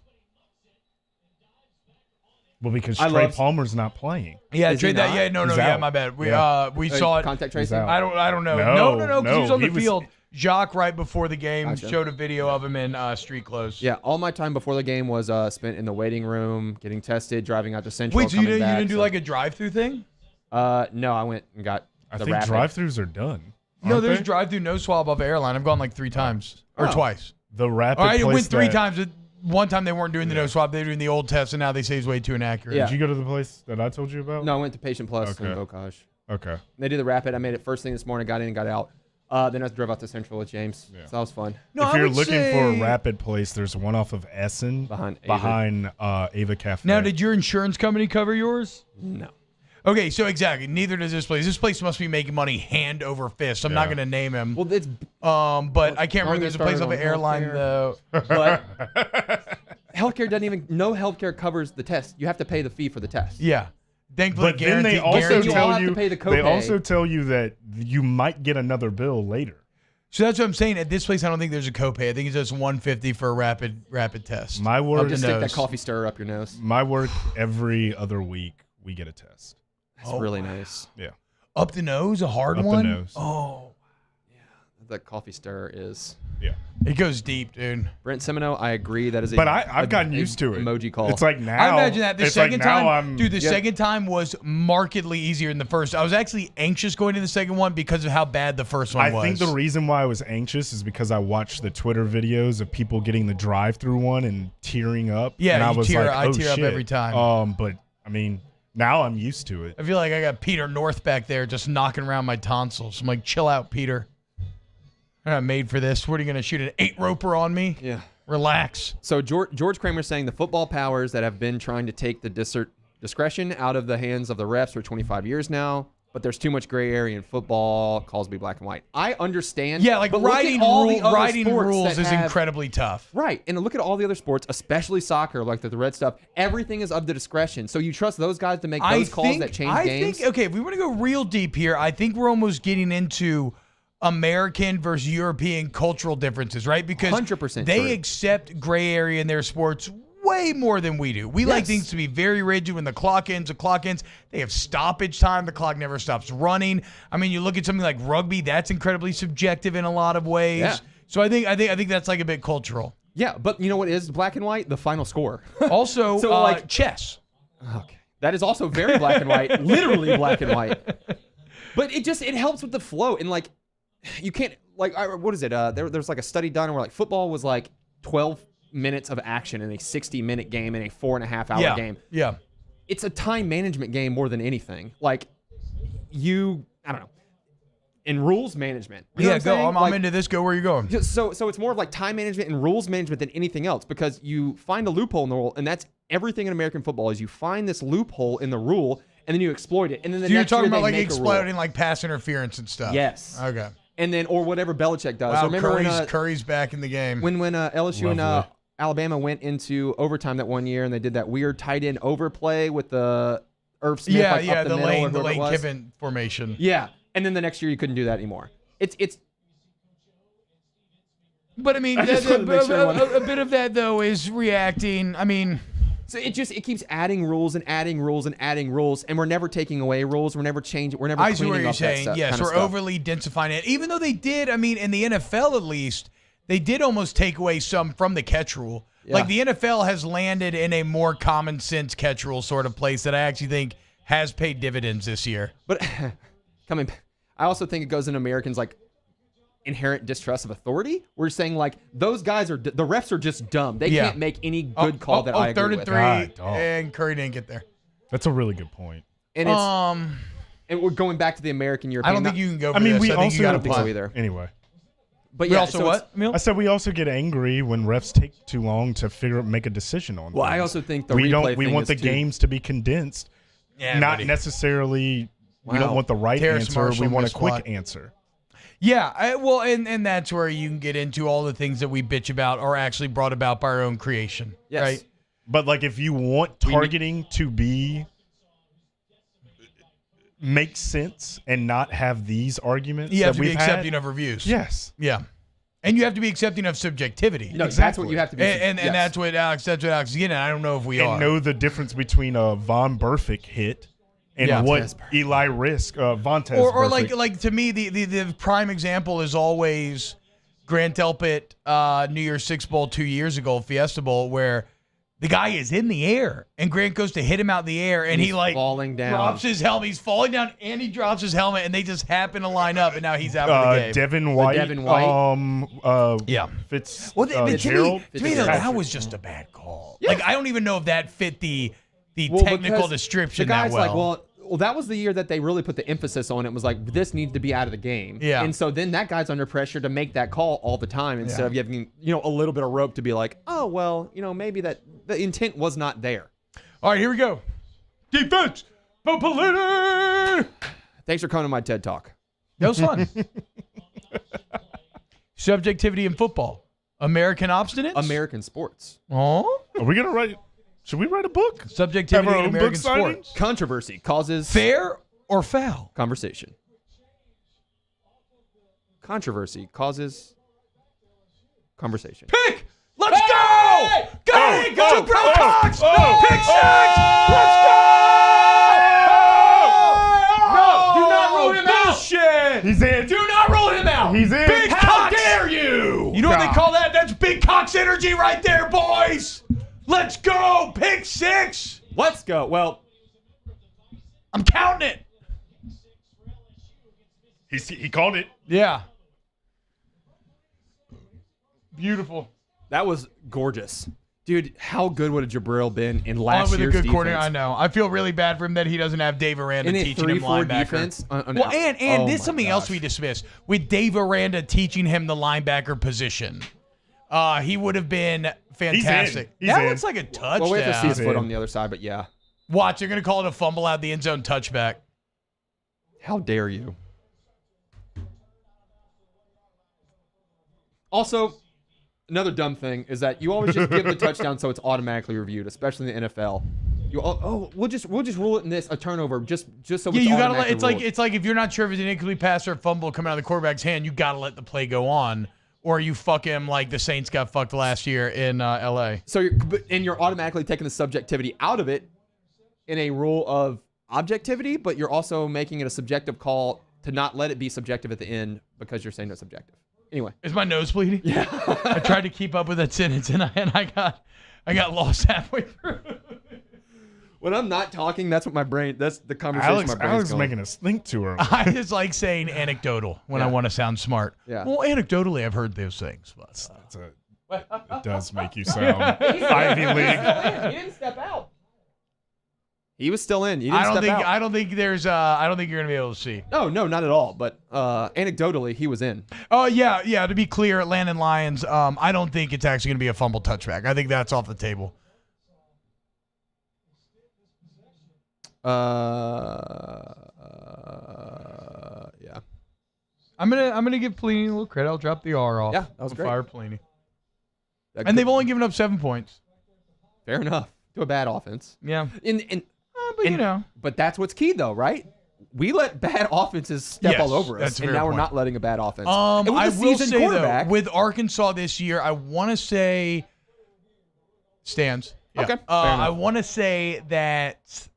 Well, because I Trey love- Palmer's not playing. Yeah, Is he trade that. not? Yeah, no, He's yeah, out. my bad. We Yeah. we saw it. Contact tracing. out. I don't know. No, No, because he was no, on the he was- field. Jacques right before the game Gotcha. showed a video of him in street clothes. Yeah, all my time before the game was spent in the waiting room, getting tested, driving out to Central. Wait, so you coming didn't, back, you didn't do like a drive-through thing? No, I went and got I the think rapid. drive-throughs are done. No, aren't there's they? drive-through no swab off airline. I've gone like 3 times or Oh. twice. The rapid All right, it place went 3 that- times. One time they weren't doing the no swab; they were doing the old test, and now they say it's way too inaccurate. Yeah. Did you go to the place that I told you about? No, I went to Patient Plus Okay. in Bocage. Okay. They did the rapid. I made it first thing this morning. Got in and got out. Then I drove out to Central with James. Yeah. So that was fun. No, If I you're would looking say- for a rapid place, there's one off of Essen Behind Ava. behind Ava Cafe. Now, did your insurance company cover yours? No. Okay, so exactly. Neither does this place. This place must be making money hand over fist. I'm not Yeah. going to name him. Well, it's But I can't Are remember. they There's a place started off an on airline healthcare? though. but healthcare doesn't even. No healthcare covers the test. You have to pay the fee for the test. Yeah. Thankfully, But then they guaranteed- also guaranteed. You all tell have to you pay the they copay. also tell you that you might get another bill later. So that's what I'm saying. At this place, I don't think there's a copay. I think it's just $150 for a rapid test. My I'll work, just stick that nose. coffee stirrer up your nose. my work every other week we get a test. That's really nice. Yeah. Up the nose, a hard Up the one. nose. Oh, That coffee stirrer is. Yeah. it goes deep, dude. Brent Semino, I agree. That is a. But I've a- gotten a used to it. Emoji call. It's like now. I imagine that the it's like second now time, I'm, dude. The Yeah. second time was markedly easier than the first. I was actually anxious going to the second one because of how bad the first one I was. think the reason why I was anxious is because I watched the Twitter videos of people getting the drive-through one and tearing up. Yeah, and I you was tear- like, I oh, tear up shit. every time. But I mean, now I'm used to it. I feel like I got Peter North back there just knocking around my tonsils. I'm like, chill out, Peter. I'm not made for this. What are you going to shoot an 8-roper on me? Yeah. Relax. So George Kramer's saying the football powers that have been trying to take the discretion out of the hands of the refs for 25 years now, but there's too much gray area in football. Calls be black and white. I understand. Yeah, like but look at writing all the other sports rules that is have- incredibly tough. Right, and look at all the other sports, especially soccer, like the red stuff. Everything is of the discretion. So you trust those guys to make those calls that change games? Okay, if we want to go real deep here, I think we're almost getting into American versus European cultural differences, right? Because 100% they true. accept gray area in their sports way more than we do. We like Yes. things to be very rigid. When the clock ends, the clock ends. They have stoppage time. The clock never stops running. I mean, you look at something like rugby, that's incredibly subjective in a lot of ways. Yeah. So I think that's like a bit cultural. Yeah, but you know what is black and white? The final score. Also, So, like- chess. Okay. That is also very black and white, literally black and white. But it helps with the flow. And like, you can't, like, what is it? There's like a study done where like football was like 12 minutes of action in a 60-minute game in a 4.5-hour game. Yeah. It's a time management game more than anything. Like, I don't know. In rules management. You know what Go. saying? I'm Like, into this. Go where you're going. So it's more of like time management and rules management than anything else, because you find a loophole in the rule, and that's everything in American football is you find this loophole in the rule and then you exploit it, and then the So you're next year talking they about like make a rule. exploding like pass interference and stuff. Yes. Okay. And then or whatever Belichick does. Wow, Remember Curry's back in the game. when LSU and Lovely. Alabama went into overtime that one year and they did that weird tight end overplay with the Irv Smith yeah, like yeah, up the the middle or Lane whoever it was. Kiffin formation. Yeah, and then the next year you couldn't do that anymore. It's But I mean, I just wanted to make sure a bit of that though is reacting. I mean, so it keeps adding rules and adding rules and adding rules, and we're never taking away rules. We're never changing. We're never I see what cleaning you're up that saying. stuff. Yes, kind of we're stuff. overly densifying it. Even though they did, I mean, in the NFL at least, they did almost take away some from the catch rule. Yeah. Like the NFL has landed in a more common sense catch rule sort of place that I actually think has paid dividends this year. But I also think it goes in Americans like inherent distrust of authority. We're saying like those guys the refs are just dumb. They Yeah. can't make any good call that I agree third and with. 3, God, dog. and Curry didn't get there. That's a really good point. And it's and we're going back to the American I European. don't think you can go for I mean, this. we I think also you got to don't think so either. Anyway, But We yeah, also so it's- what, Emil? I said we also get angry when refs take too long to make a decision on. Well, I things. also think the we replay We thing want is the too- games to be condensed, Yeah, not buddy. necessarily. We Wow. don't want the right Terrace answer. Marshall We want a missed quick what? answer. Yeah, and that's where you can get into all the things that we bitch about are actually brought about by our own creation. Yes. Right? But like, if you want targeting to be make sense and not have these arguments You have that to be we've accepting had, of reviews. yes, Yeah. And you have to be accepting of subjectivity. No, that's what you have to be. And that's what Alex is getting at. I don't know if we are. And know the difference between a Von Burfict hit and what Eli Risk, Vontez or Burfict. like to me, the prime example is always Grant Delpit, New Year's Six Bowl 2 years ago, Fiesta Bowl, where the guy is in the air and Grant goes to hit him out in the air and he like falling down. Drops his helmet. He's falling down and he drops his helmet and they just happen to line up and now he's out of the game. Devin White. Fitz. Well, Gerald. to me though, that was just a bad call. Yeah. Like I don't even know if that fit the technical description the guy's that well. Like, well, that was the year that they really put the emphasis on it. Was like, this needs to be out of the game. Yeah. And so then that guy's under pressure to make that call all the time instead of giving, a little bit of rope to be like, oh, well, maybe that the intent was not there. All right, here we go. Defense. Popolini. Thanks for coming to my TED Talk. That was fun. Subjectivity in football. American obstinance. American sports. Oh. Are we going to write? Should we write a book? Subjectivity in American sports. Controversy causes fair or foul conversation. Controversy causes conversation. Pick. Let's go. Go. Jabril Cox. Pick six. Let's go. No, do not rule him out. Bullshit. He's in. Do not rule him out. He's in. Big How Cox. dare you? You know what they call that? That's Big Cox energy right there, boys. Let's go. Pick six. Let's go. Well, I'm counting it. He called it. Yeah. Beautiful. that was gorgeous. Dude, how good would a Jabril been in last year's defense? Corner, I know. I feel really bad for him that he doesn't have Dave Aranda teaching him linebacker. Defense? Well, and this is something else we dismissed. With Dave Aranda teaching him the linebacker position, he would have been fantastic. That looks like a touchdown. Well, we have to see his foot on the other side, but yeah. Watch, they're going to call it a fumble out the end zone touchback. How dare you? Also, another dumb thing is that you always just give the touchdown so it's automatically reviewed, especially in the NFL. We'll just rule it in this a turnover just so you gotta let it's like if you're not sure if it's an incomplete pass or a fumble coming out of the quarterback's hand, you gotta let the play go on, or you fuck him like the Saints got fucked last year in LA. So you're automatically taking the subjectivity out of it in a rule of objectivity, but you're also making it a subjective call to not let it be subjective at the end because you're saying it's subjective. Anyway, is my nose bleeding? Yeah. I tried to keep up with that sentence and I got lost halfway through. When I'm not talking, that's the conversation my brain's Alex is going. making us think too early. I just like saying anecdotal when I want to sound smart. Yeah. Well, anecdotally, I've heard those things. But It does make you sound Ivy League. He didn't step out. He was still in. He didn't step out. I don't think you're gonna be able to see. No, not at all. But anecdotally, he was in. Oh yeah. To be clear, Atlanta Lions. I don't think it's actually gonna be a fumble touchback. I think that's off the table. Yeah. I'm gonna give Pelini a little credit. I'll drop the R off. Yeah, that was great. Fire Pelini. And they've only given up 7 points. Fair enough to a bad offense. Yeah. But But that's what's key, though, right? We let bad offenses step all over us, and now we're not letting a bad offense. I will say though, with Arkansas this year, I want to say stands. Yeah. Okay. I want to say that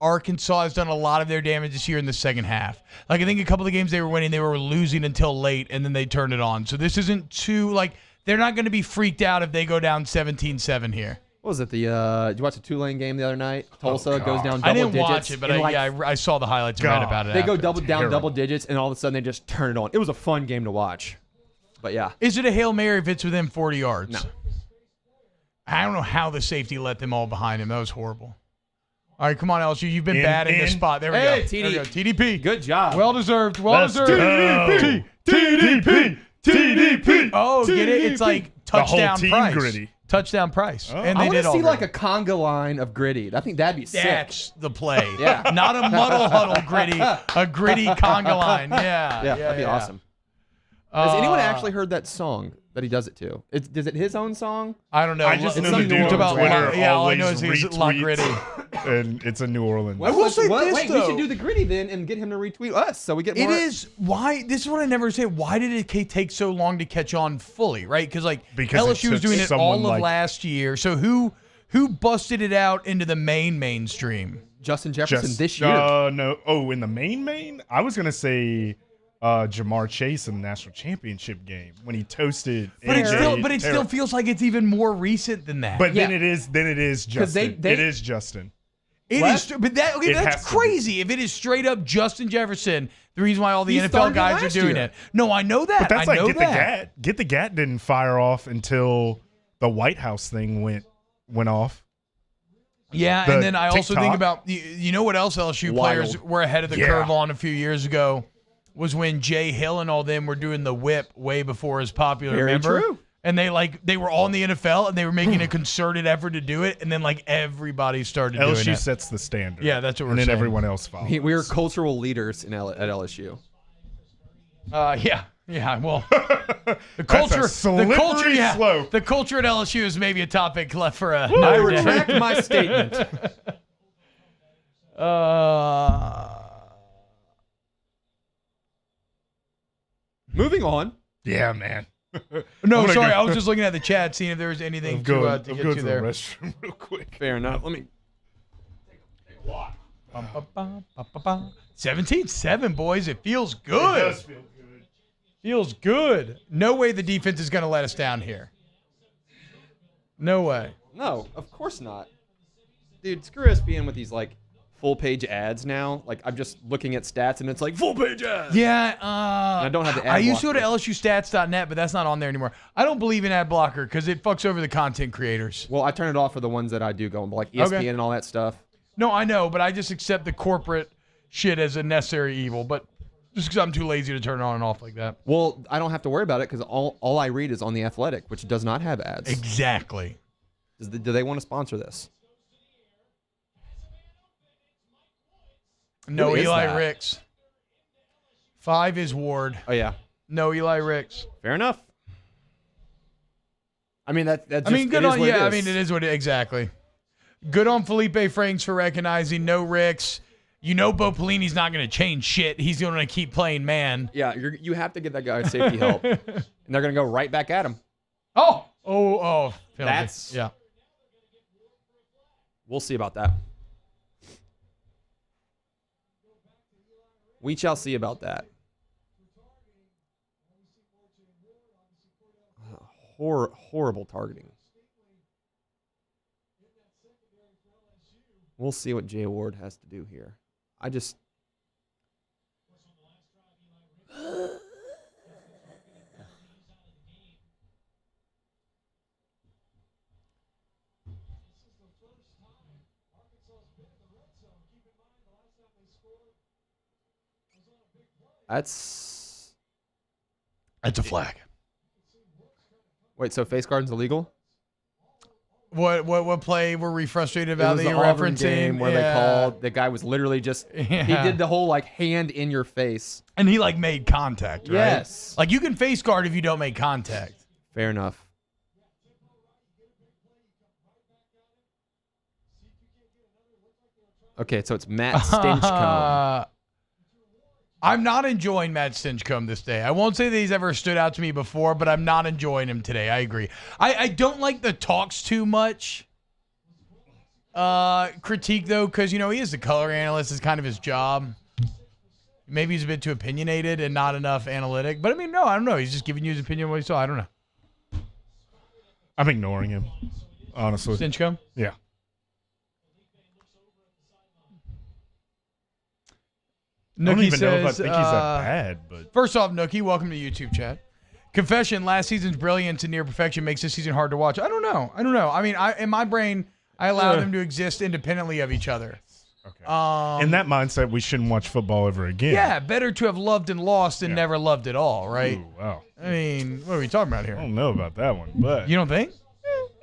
Arkansas has done a lot of their damage this year in the second half. Like I think a couple of games they were winning, they were losing until late, and then they turned it on. So this isn't too they're not going to be freaked out if they go down 17-7 here. What was it? Did you watch the Tulane game the other night? Tulsa goes down double digits. I didn't watch it, but I saw the highlights and read about it. They go down double digits, and all of a sudden they just turn it on. It was a fun game to watch. But yeah. Is it a Hail Mary if it's within 40 yards? No. I don't know how the safety let them all behind him. That was horrible. All right, come on, LSU. You've been bad in this spot. There we go. TD. There we go. TDP. Good job. Well deserved. TDP. Oh, get it? It's like touchdown the whole team price. Gritty. Touchdown price. Oh. And I they want did to all see gritty. like a conga line of gritty. I think that'd be sick. That's the play. Yeah. Not a muddle huddle gritty. A gritty conga line. Yeah. That'd be awesome. Has anyone actually heard that song that he does it to? Is it his own song? I don't know. I just It's know the something dude on about Twitter all I know is always he's La Gritty. and it's a New Orleans. I will say this, Wait, we though. should do the gritty then and get him to retweet us so we get more. It is why this is what I never say. Why did it take so long to catch on fully? Right? Because Because LSU was took doing it someone all of like- last year. So who busted it out into the mainstream? Justin Jefferson this year. No. Oh, in the main? I was gonna say Jamar Chase in the national championship game when he toasted. But AJ it still Terrell. feels like it's even more recent than that. But Yeah. then it is Justin. they- it is Justin. It What? is, but that It that's has to be. crazy. If it is straight up Justin Jefferson, the reason why all the He NFL started guys are last doing year. it. No, I know that. But that's I like know get that. the gat. Get the gat didn't fire off until the White House thing went off. Yeah, The and then I also think TikTok. about you know what else LSU players Wild. were ahead of the Yeah. curve on a few years ago was when Jay Hill and all them were doing the whip way before it was popular. Very remember? true. And they were all in the NFL and they were making a concerted effort to do it, and then everybody started doing LSU it. sets the standard. Yeah, that's what we're and then saying. everyone else follows. We are cultural leaders at LSU. Yeah. Well, the culture, slippery slope. The culture at LSU is maybe a topic left for a. I another day. retract my statement. Moving on. Yeah, man. No, I'm gonna sorry, go- I was just looking at the chat, seeing if there was anything I'm to going get to to the there. restroom real quick. Fair enough. Let me. 17-7, boys. It feels good. It does feel good. Feels good. No way the defense is going to let us down here. No way. No, of course not. Dude, screw ESPN with these full page ads now. I'm just looking at stats and it's full page ads. Yeah, I don't have the ad I used to go to blocker. LSUstats.net, but that's not on there anymore. I don't believe in ad blocker because it fucks over the content creators. Well, I turn it off for the ones that I do go on, like ESPN Okay. and all that stuff. No, I know, but I just accept the corporate shit as a necessary evil. But just because I'm too lazy to turn it on and off like that. Well, I don't have to worry about it because all I read is on The Athletic, which does not have ads. Exactly. Do they want to sponsor this? No Who is Eli that? Ricks. 5 is Ward. Oh, yeah. No Eli Ricks. Fair enough. I mean, good Good it is on what it I is. mean, it is what it exactly. Good on Felipe Franks for recognizing no Ricks. You know Bo Pelini's not going to change shit. He's going to keep playing man. Yeah, you have to get that guy safety help. And they're going to go right back at him. Oh. Penalty. That's- yeah. We'll see about that. We shall see about that. Horrible targeting. We'll see what Jay Ward has to do here. I just... That's... That's a flag. Wait, so face guard's illegal? What play were we frustrated It about was that the you're Auburn referencing? game where they called the guy was literally just he Yeah. did the whole hand in your face. And he made contact, right? Yes. You can face guard if you don't make contact. Fair enough. Okay, so it's Matt Stinchcomb. I'm not enjoying Matt Stinchcomb this day. I won't say that he's ever stood out to me before, but I'm not enjoying him today. I agree. I don't like the talks too much critique, though, because, he is the color analyst. It's kind of his job. Maybe he's a bit too opinionated and not enough analytic. But, no, I don't know. He's just giving you his opinion on what he saw. I don't know. I'm ignoring him, honestly. Stinchcomb? Yeah. I don't Nookie even know if I says, think he's that bad, but First off, Nookie, welcome to YouTube chat. Confession, last season's brilliance and near perfection makes this season hard to watch. I don't know. I mean, in my brain, I allow them to exist independently of each other. okay. In that mindset, we shouldn't watch football ever again. Yeah, better to have loved and lost than never loved at all, right? Ooh, wow. I mean, what are we talking about I here? don't know about that one, but You don't think?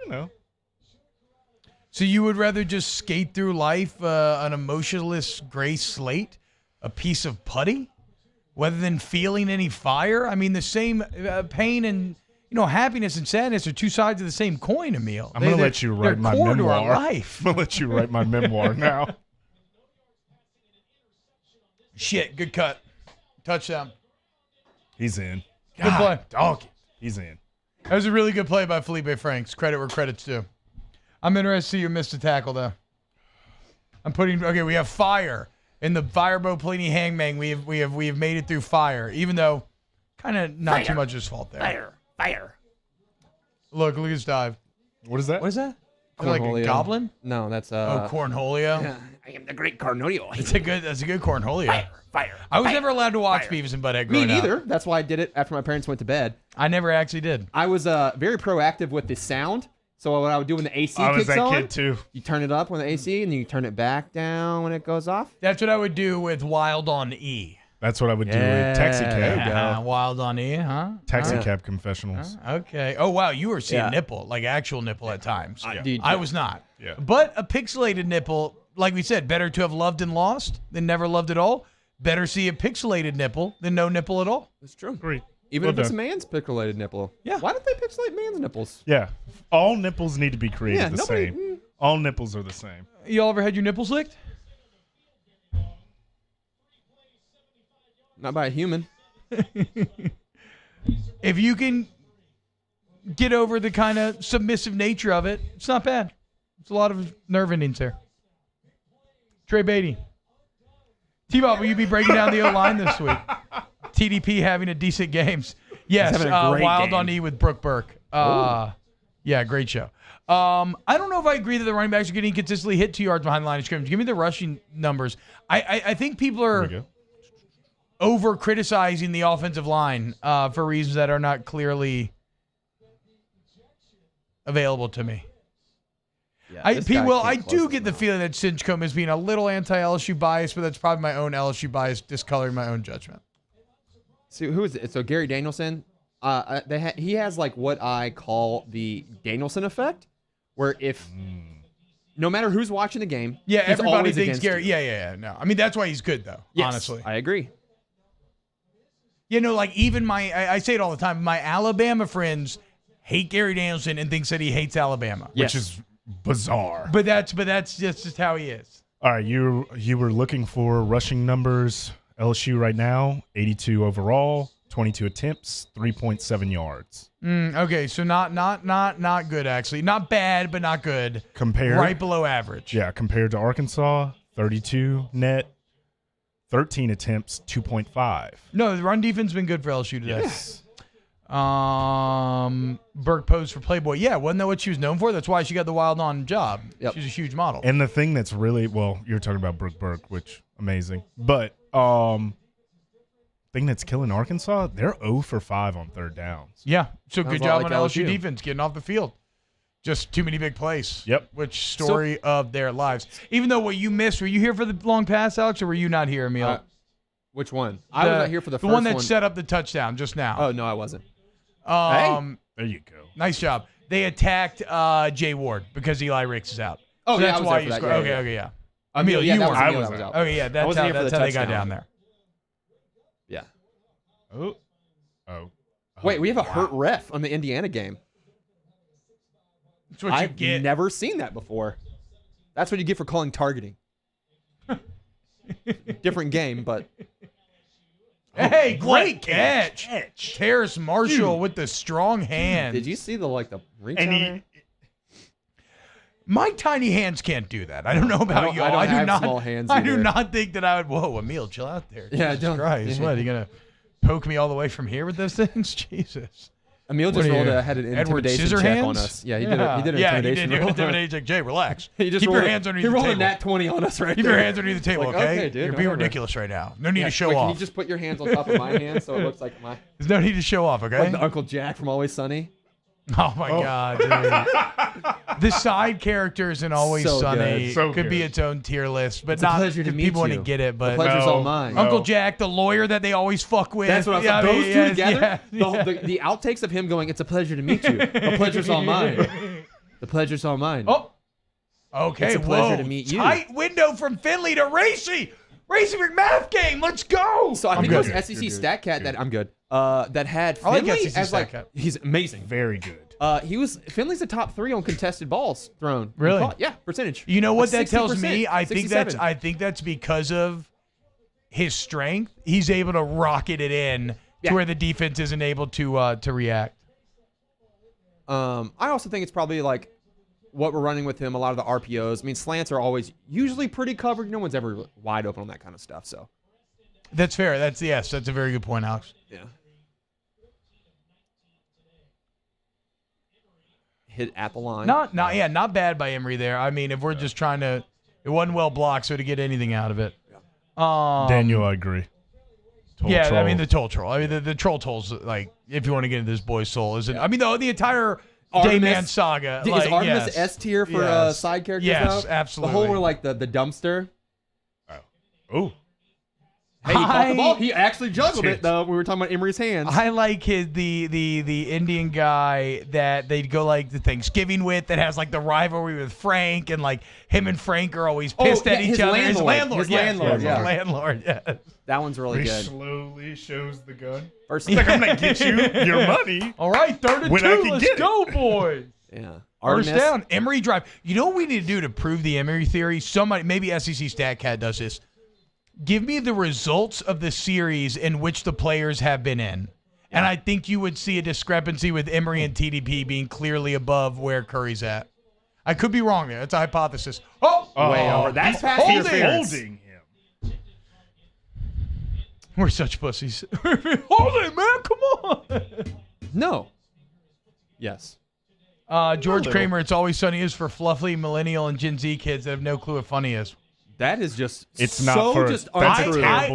you know. So you would rather just skate through life an emotionless gray slate, a piece of putty, rather than feeling any fire? I mean, the same pain and happiness and sadness are two sides of the same coin, Emil. I'm going to let you write my core memoir. To our life. I'm going to let you write my memoir now. Shit, good cut. Touchdown. He's in. Good play. Dog it. He's in. That was a really good play by Felipe Franks. Credit where credit's due. I'm interested to see you missed a tackle, though. We have fire. In the Firebow Pliny Hangman, we have made it through fire, even though kind of not too much his fault there. Fire. Look at his dive. What is that? What is that? Like a goblin? No, that's Cornholio. I am the great Cornelio. That's a good Cornholio. Fire. I was never allowed to watch Beavis and Butthead Me growing up. neither. That's why I did it after my parents went to bed. I never actually did. I was very proactive with the sound. So what I would do when the AC I was kicks that on, kid too. you turn it up when the AC, and then you turn it back down when it goes off. That's what I would do with Wild on E. That's what I would do with Taxi there you Cab. go. Wild on E, huh? Taxi Cab Confessionals. Okay. Oh, wow. You were seeing Yeah. nipple, like actual nipple at times. Dude, I was not. Yeah. But a pixelated nipple, like we said, better to have loved and lost than never loved at all. Better see a pixelated nipple than no nipple at all. That's true. Great. Even Well if it's a done. man's pixelated nipple. Yeah. Why don't they pixelate man's nipples? Yeah. All nipples need to be created Yeah, the nobody- same. All nipples are the same. Y'all ever had your nipples licked? Not by a human. If you can get over the kind of submissive nature of it, it's not bad. It's a lot of nerve endings there. Trey Beatty. T-Bob, will you be breaking down the O-line this week? TDP having a decent games. Yes, having a great Wild game. on E with Brooke Burke. Yeah, great show. I don't know if I agree that the running backs are getting consistently hit 2 yards behind the line of scrimmage. Give me the rushing numbers. I think people Here are we go. over criticizing the offensive line for reasons that are not clearly available to me. Yeah, I this guy can't do close get the his mouth. feeling that Stinchcomb is being a little anti-LSU bias, but that's probably my own LSU bias discoloring my own judgment. See, who is it? So Gary Danielson. He has like what I call the Danielson effect, where if no matter who's watching the game, Yeah, he's everybody always thinks against Gary. you. Yeah. No, I mean that's why he's good though. Yes, Honestly, I agree. like even I say it all the time. My Alabama friends hate Gary Danielson and thinks that he hates Alabama. Yes. Which is bizarre. But that's just how he is. All right, you were looking for rushing numbers. LSU right now, 82 overall, 22 attempts, 3.7 yards. Okay, so not good actually. Not bad, but not good. Compared, Right below average. Yeah, compared to Arkansas, 32 net, 13 attempts, 2.5. No, the run defense has been good for LSU today. Yes. Burke posed for Playboy. Yeah, wasn't that what she was known for? That's why she got the Wild On job. Yep. She's a huge model. And the thing that's really, well, you're talking about Brooke Burke, which amazing. But thing that's killing Arkansas, they're 0 for 5 on third downs. Yeah, so Sounds good a lot job like on LSU LSU. defense getting off the field. Just too many big plays. Yep. Which story of their lives. Even though what you missed, were you here for the long pass, Alex, or were you not here, Emil? Which one? I was not here for the first one that set up the touchdown just now. Oh no, I wasn't. There you go. Nice job. They attacked Jay Ward because Eli Ricks is out. Oh, So yeah, that's I was why there you for that. scored. Yeah, Okay, yeah. yeah. Emil, you that weren't. was I Emil was that was out. out. Okay, yeah, I that's wasn't how here for the they got touchdown. down there. Yeah. Oh. Wait, we have a hurt ref on the Indiana game. That's what you I've get. never seen that before. That's what you get for calling targeting. Different game, but Hey, great catch. Terrace Marshall with the strong hand. did you see the reach And on he, there? My tiny hands can't do that. I don't know about don't- y'all. I don't do have not. small hands I do either. not think that I would. Whoa, Emil, chill out there. Yeah, Jesus don't- Christ, yeah. what are you gonna poke me all the way from here with those things? Jesus. Emil What just are rolled you, had an Edward intimidation check on Scissorhands? us. Yeah, he did. He did an Yeah, intimidation he did roll. an intimidation check. Jay, relax. He just Keep rolled your a- hands underneath He the rolled a table. nat 20 on us right Keep there. your hands underneath the table, Like, okay? okay, dude, You're being whatever. ridiculous right now. No need Yeah, to show wait, off. Can you just put your hands on top of my hands so it looks like my There's no need to show off, okay? like the Uncle Jack from Always Sunny? Oh my God, dude! The side characters in Always So Sunny good. So could be good. its own tier list, but It's a not pleasure to if meet people you. wouldn't get it. The But pleasure's No. all mine. No. Uncle Jack, the lawyer that they always fuck with. That's what I Yeah, thought. mean, Those two yeah, together, yeah. the outtakes of him going, "It's a pleasure to meet you. The pleasure's all mine. The pleasure's all mine." Oh, okay. It's a pleasure whoa. to meet you. Tight window from Finley to Racy. Racing math game. Let's go. So I think it was SEC StatCat that I'm good. That had Finley as like he's amazing, very good. Finley's the top 3 on contested balls thrown. Really? Yeah, percentage. You know what like that tells me? I 67. think that's because of his strength. He's able to rocket it in to where the defense isn't able to react. I also think it's probably like what we're running with him. A lot of the RPOs. I mean, slants are always usually pretty covered. No one's ever wide open on that kind of stuff. So that's fair. That's a very good point, Alex. Yeah. Hit at the line. Not bad by Emory there. I mean, if we're just trying to, it wasn't well blocked, so to get anything out of it. Daniel, I agree. Troll. I mean the troll. I mean the troll's like, if you want to get into this boy's soul, isn't? I mean the entire Dayman saga. Is Artemis S tier for side characters? Yes, now? absolutely. The whole were like the dumpster. Oh. Hey, he caught the ball. He actually juggled it though. We were talking about Emory's hands. I like the Indian guy that they'd go like the Thanksgiving with that has like the rivalry with Frank, and like him and Frank are always pissed at each other. His landlord. Yes. That one's really good. He slowly shows the gun. First, like, I'm gonna get you your money. All right, 3rd and 2. Let's go, boys. Yeah. First down. Emory drive. You know what we need to do to prove the Emory theory? Somebody, maybe SEC StatCat does this. Give me the results of the series in which the players have been in. And I think you would see a discrepancy with Emory and TDP being clearly above where Curry's at. I could be wrong there. It's a hypothesis. Way over. That's past interference. Holding him. We're such pussies. Holding, man. Come on. No. Yes. George Kramer, It's Always Sunny is for fluffy millennial and Gen Z kids that have no clue what funny is. That is just that's a terrible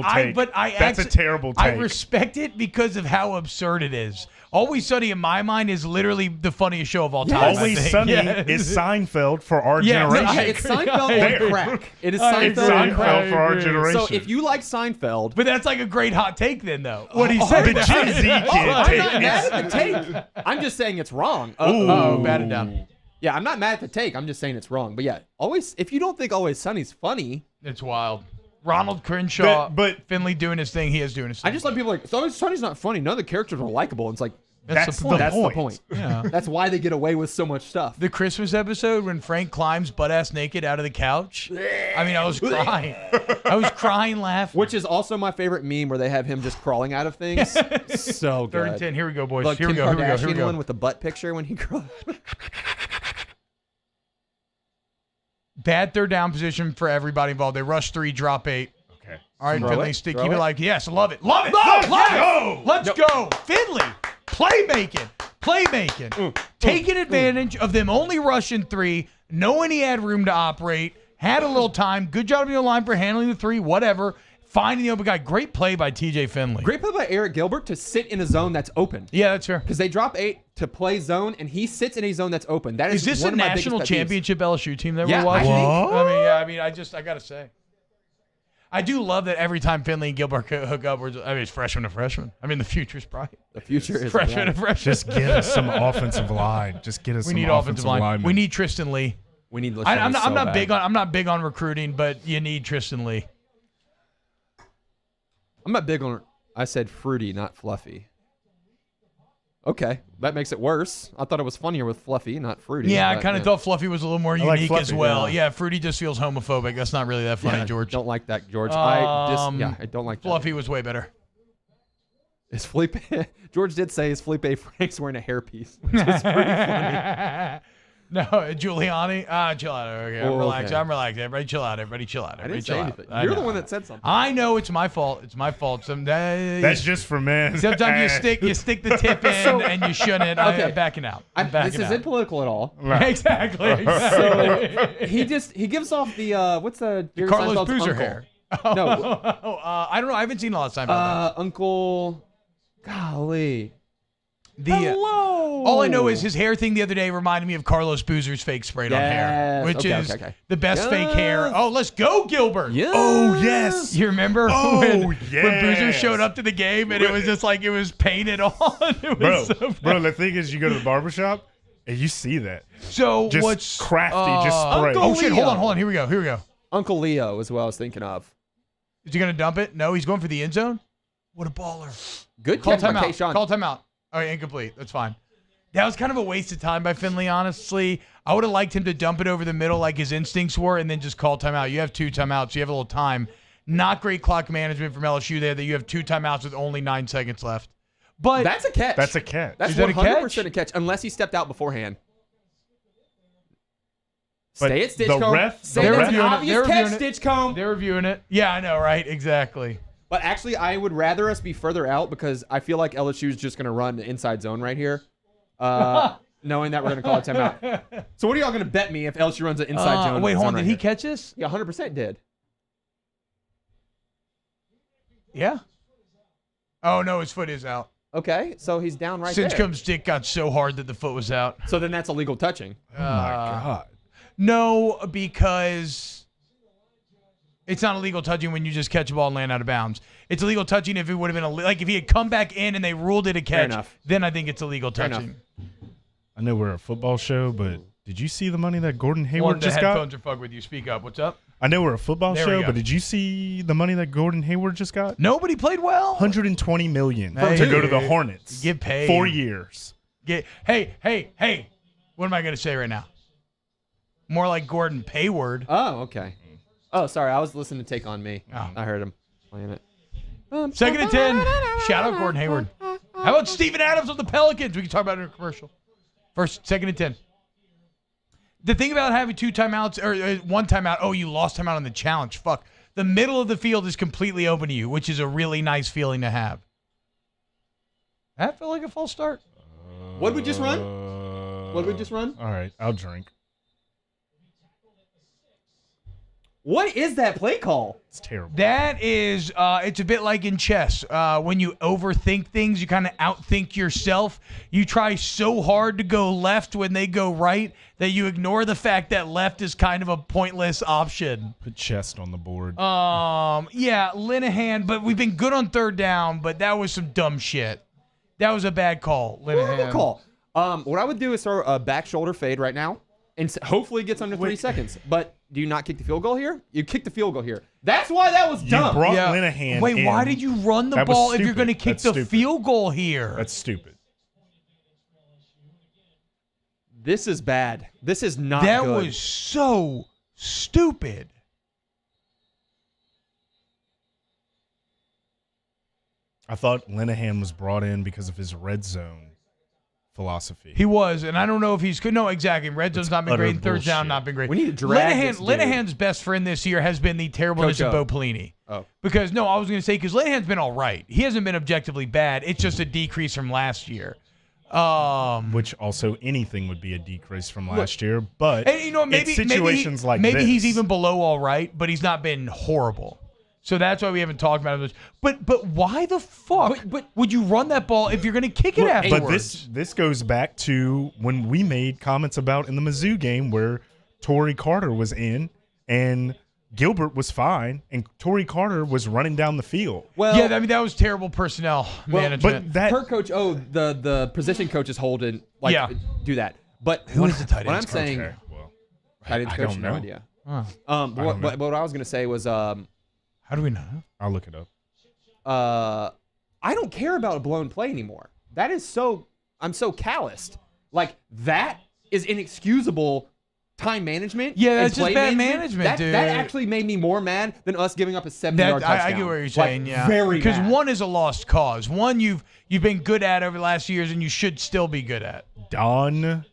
take. That's a terrible take. I respect it because of how absurd it is. Always Sunny in my mind is literally the funniest show of all time. Always Sunny is Seinfeld for our generation. It's Seinfeld on crack. It is Seinfeld for our generation. So if you like Seinfeld, but that's like a great hot take then, though. What do you say? The Gen Z kid I'm not mad at the take. I'm just saying it's wrong. Bad it down. Yeah, I'm not mad at the take. I'm just saying it's wrong. But yeah, if you don't think Always Sunny's funny, it's wild. Ronald Crenshaw, but Finley doing his thing. He is doing his thing. I just let people like, Always Sunny's not funny. None of the characters are likable. It's like, that's the point. That's the point. Yeah. That's why they get away with so much stuff. The Christmas episode when Frank climbs butt-ass naked out of the couch. I mean, I was crying. I was crying laughing. Which is also my favorite meme where they have him just crawling out of things. So good. 3rd and 10. Here we go, boys. Like Here we go. One with the butt picture when he crawls. Bad 3rd down position for everybody involved. They rush 3, drop 8. Okay. All right, Finley, keep it like, yes, love it. Let's go. Let's go. Finley, playmaking. Taking advantage of them only rushing 3, knowing he had room to operate, had a little time. Good job on your line for handling the 3, whatever. Finding the open guy. Great play by TJ Finley. Great play by Eric Gilbert to sit in a zone that's open. Yeah, that's fair. Because they drop 8 to play zone, and he sits in a zone that's open. That is this one a of my national biggest pet peeves. championship LSU team that Yeah, we're watching? I think. I got to say. I do love that every time Finley and Gilbert hook up, it's freshman to freshman. I mean, the future's bright. The future is freshman to freshman. Just get us some offensive line. We need offensive line. We need Tristan Lee. We need. I'm not big on recruiting, but you need Tristan Lee. I'm not big on. I said fruity, not fluffy. Okay, that makes it worse. I thought it was funnier with fluffy, not fruity. Yeah, I kind of thought fluffy was a little more unique Fluffy, as well. Yeah, fruity just feels homophobic. That's not really that funny, George. Don't like that, George. I don't like that. Fluffy was way better. Is Felipe? George did say, "Is Felipe Frank's wearing a hairpiece?" Which is pretty funny. No, Giuliani. Chill out. Okay, I'm relaxed. Everybody chill out. I didn't say anything. You're the one that said something. I know it's my fault. That's just for men. Sometimes you stick the tip in and you shouldn't. Okay. I'm backing out. This isn't political at all. Right. Exactly. So he gives off the what's the Jerry Carlos Seinfeld's Boozer uncle? hair. No. I don't know. I haven't seen a lot of Seinfeld. Uncle. Golly. Hello. All I know is his hair thing the other day reminded me of Carlos Boozer's fake sprayed on hair, which is the best fake hair. Oh, let's go, Gilbert. Yeah. Oh, yes. You remember when Boozer showed up to the game and it was just like it was painted on? It was bro, the thing is you go to the barbershop and you see that. So just what's crafty, just spray. Oh, shit. Hold on. Here we go. Uncle Leo is what I was thinking of. Is he going to dump it? No, he's going for the end zone. What a baller. Good Call catch by timeout. Kayshawn. Call timeout. All right, incomplete. That's fine. That was kind of a waste of time by Finley, honestly. I would have liked him to dump it over the middle like his instincts were and then just call timeout. You have 2 timeouts. You have a little time. Not great clock management from LSU there that you have 2 timeouts with only 9 seconds left. But That's a catch. That's a catch. That's Is that a 100% a catch, unless he stepped out beforehand. But Stay at the Stitchcomb. ref- Say the that's ref- an They're obvious reviewing catch, it. Stitchcomb. they're reviewing it. Yeah, I know, right? Exactly. But actually, I would rather us be further out because I feel like LSU is just going to run the inside zone right here, knowing that we're going to call a timeout. So what are y'all going to bet me if LSU runs an inside zone? Wait, hold on. right Did he here? catch this? Yeah, 100% did. Yeah. Oh, no, his foot is out. Okay, so he's down right there. Stinchcombe's stick got so hard that the foot was out. So then that's illegal touching. Oh my God. No, because it's not illegal touching when you just catch a ball and land out of bounds. It's illegal touching if it would have been like if he had come back in and they ruled it a catch. enough. Then I think it's illegal Fair touching. I know we're a football show, but did you see the money that Gordon One, Hayward the just got? headphones are fucked with you. Speak up. What's up? I know we're a football There we show, go. but did you see the money that Gordon Hayward just got? Nobody played well. 120 million Hey. to go to the Hornets. Get paid. 4 years. Hey. What am I going to say right now? More like Gordon Payward. Oh, okay. Oh, sorry. I was listening to Take On Me. Oh. I heard him playing it. 2nd and 10. Shout out Gordon Hayward. How about Steven Adams of the Pelicans? We can talk about it in a commercial. 2nd and 10. The thing about having 2 timeouts or 1 timeout, oh, you lost timeout on the challenge. Fuck. The middle of the field is completely open to you, which is a really nice feeling to have. That felt like a false start. What did we just run? What did we just run? All right, I'll drink. What is that play call? It's terrible. That is, it's a bit like in chess. When you overthink things, you kind of outthink yourself. You try so hard to go left when they go right that you ignore the fact that left is kind of a pointless option. Put chest on the board. Yeah, Linehan, but we've been good on 3rd down, but that was some dumb shit. That was a bad call, Linehan. Horrible call. What I would do is throw a back shoulder fade right now, and hopefully it gets under 3 seconds. But do you not kick the field goal here? You kick the field goal here. That's why that was You dumb. brought Yeah. Linehan Wait, in. why did you run the That was ball if you're stupid. going to kick That's the stupid. field goal here? That's stupid. This is bad. This is not That good. was so stupid. I thought Linehan was brought in because of his red zone philosophy. He was, and I don't know if he's good. No, exactly. Red zone's not been utter great. And 3rd down, bullshit. not been great. We need to drag this dude. Linehan's best friend this year has been the terribleness Coach of O. Bo Pelini. Oh. Because, no, I was going to say, because Linehan's been all right. He hasn't been objectively bad. It's just a decrease from last year. Which also anything would be a decrease from last year, but And, you know, maybe it's situations like maybe this. he's even below all right, but he's not been horrible. So that's why we haven't talked about it. But why the fuck But- would you run that ball if you're going to kick it afterwards? But this goes back to when we made comments about in the Mizzou game where Torrey Carter was in and Gilbert was fine and Torrey Carter was running down the field. Well, yeah, I mean, that was terrible personnel management. But that per coach, the position coach is holding, like, Yeah. do that. But Who is the tight what I'm ends coach? saying, okay, well, tight ends I coach, don't no know. idea. Huh. What I was gonna say was, How do we know? I'll look it up. I don't care about a blown play anymore. That is so, I'm so calloused. Like, that is inexcusable time management. Yeah, and that's just play bad management, that, dude. That actually made me more mad than us giving up a 70-yard touchdown. I get what you're saying, Like, yeah. Very because mad. one is a lost cause. One you've been good at over the last few years, and you should still be good at. Don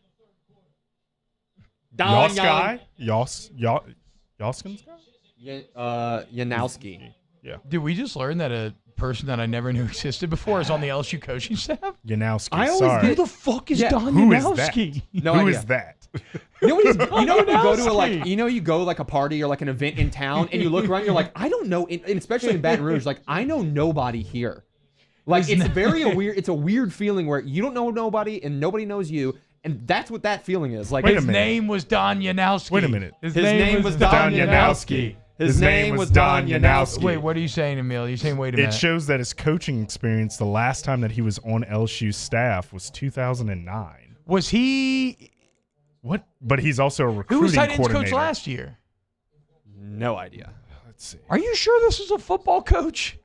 Don Yoskai? Yoskins guy? Yanowski. Yeah. Did we just learn that a person that I never knew existed before is on the LSU coaching staff? Yanowski. I always Sorry. Who the fuck is Yeah, Don Who is that? Yanowski? No Who idea. is that? You know, when you know when you go to Yanowski. you go like a party or like an event in town, and you look around, you're like, I don't know, and especially in Baton Rouge, like I know nobody here. Like it's a weird feeling where you don't know nobody and nobody knows you, and that's what that feeling is. Like Wait a His minute. name was Don Yanowski. Wait a minute. His name was Don Yanowski. His name was Don Yanowski. Wait, what are you saying, Emil? You're saying, wait a It minute. shows that his coaching experience, the last time that he was on LSU's staff was 2009. Was he? What? But he's also a recruiting Who was tight ends coordinator. coach last year? No idea. Let's see. Are you sure this is a football coach?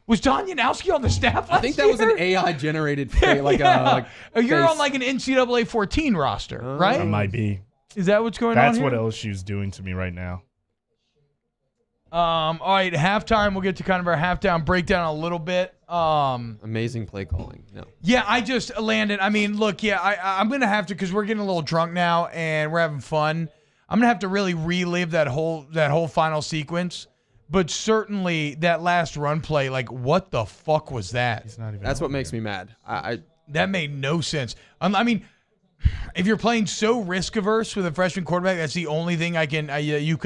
Was Don Yanowski on the staff last I think that was an AI generated like You're face. on like an NCAA 14 roster, That right? might be. Is that what's going on That's here? what LSU's doing to me right now. All right, halftime. We'll get to kind of our halftime breakdown a little bit. Amazing play calling. No. Yeah, I just landed. I mean, look, yeah, I'm gonna have to because we're getting a little drunk now and we're having fun. I'm gonna have to really relive that whole final sequence. But certainly that last run play, like, what the fuck was that? He's not even. That's what makes me mad. That made no sense. I mean, if you're playing so risk averse with a freshman quarterback, that's the only thing you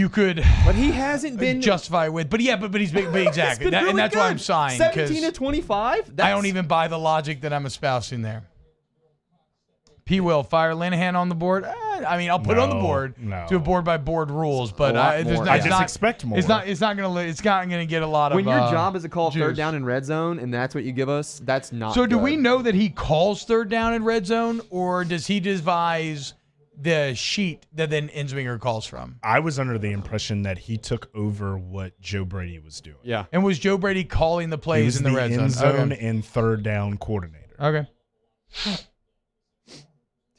could. But he hasn't been justify with. But yeah, but he's big, exactly, been really and that's why I'm good. sighing. 17 to 25. I don't even buy the logic that I'm espousing there. P. Will fire Linehan on the board. I mean, I'll put it on the board to a board by board rules, but I just expect more. It's not gonna get a lot when of. your job is to call juice. third down in red zone, and that's what you give us. That's not. So do good. we know that he calls third down in red zone, or does he devise the sheet that then Insminger calls from? I was under the impression that he took over what Joe Brady was doing. Yeah. And was Joe Brady calling the He plays was in the red end zone? and third down coordinator. Okay.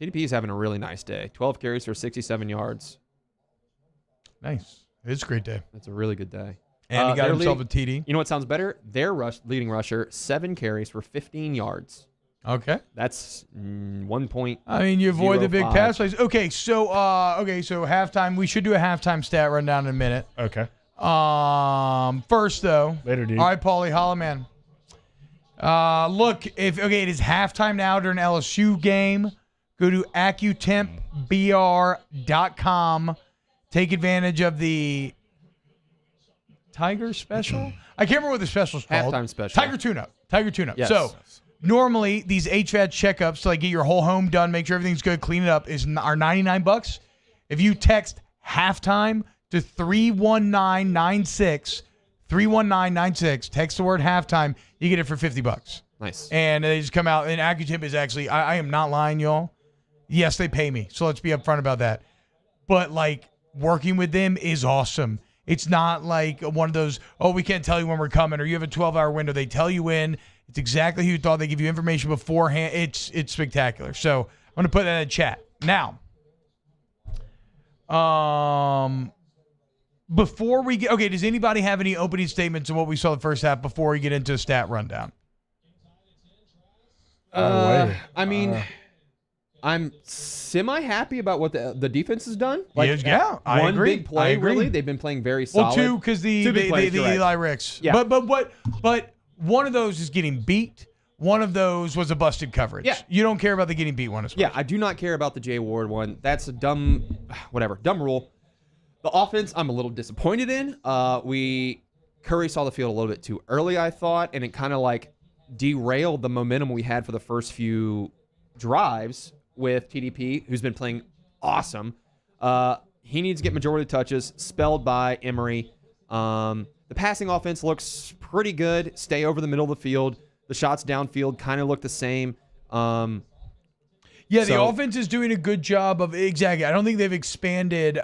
TDP is having a really nice day. 12 carries for 67 yards. Nice. It's a great day. That's a really good day. And he got their himself a leading- TD. You know what sounds better? Their leading rusher, 7 carries for 15 yards. Okay. That's 1 point. I mean, you avoid the big 0.05. pass plays. Okay, so halftime. We should do a halftime stat rundown in a minute. Okay. First though. Later, dude. All right, Paulie, holla, man. Look, it is halftime now during LSU game. Go to accutempbr.com. Take advantage of the Tiger special. I can't remember what the special's called. Halftime special. Tiger tune-up. Tiger tune-up. Yes. So normally these HVAC checkups to like get your whole home done, make sure everything's good, clean it up, are $99. If you text halftime to 31996, 31996, text the word halftime, you get it for $50. Nice. And they just come out. And AccuTemp is actually, I am not lying, y'all. Yes, they pay me. So let's be upfront about that. But like working with them is awesome. It's not like one of those, we can't tell you when we're coming, or you have a 12-hour window. They tell you when. It's exactly who you thought. They give you information beforehand. It's spectacular. So I'm going to put that in the chat. Now, before we get, does anybody have any opening statements on what we saw the first half before we get into a stat rundown? I mean, I'm semi-happy about what the defense has done. I agree. Big play, I agree. really. They've been playing very solid. Well, two, because the big plays, you're right. Eli Ricks. Yeah. But one of those is getting beat. One of those was a busted coverage. Yeah. You don't care about the getting beat one as much. Yeah, I do not care about the Jay Ward one. That's a dumb rule. The offense, I'm a little disappointed in. Curry saw the field a little bit too early, I thought, and it kind of like derailed the momentum we had for the first few drives with TDP, who's been playing awesome. He needs to get majority touches, spelled by Emory. The passing offense looks pretty good. Stay over the middle of the field. The shots downfield kind of look the same. The So- offense is doing a good job of exactly. I don't think they've expanded the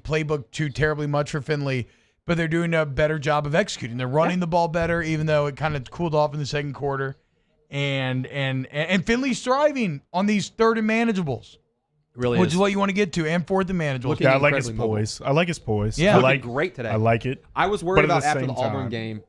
playbook too terribly much for Finley, but they're doing a better job of executing. They're running the ball better, even though it kind of cooled off in the second quarter. And Finley's thriving on these third and manageables, Really which is. is what you want to get to, and fourth and manageables. Looking Yeah, I like his incredibly mobile. poise. I like his poise. Yeah. I Looking like great today. I like it. I was worried But at about the after the same Auburn time- game.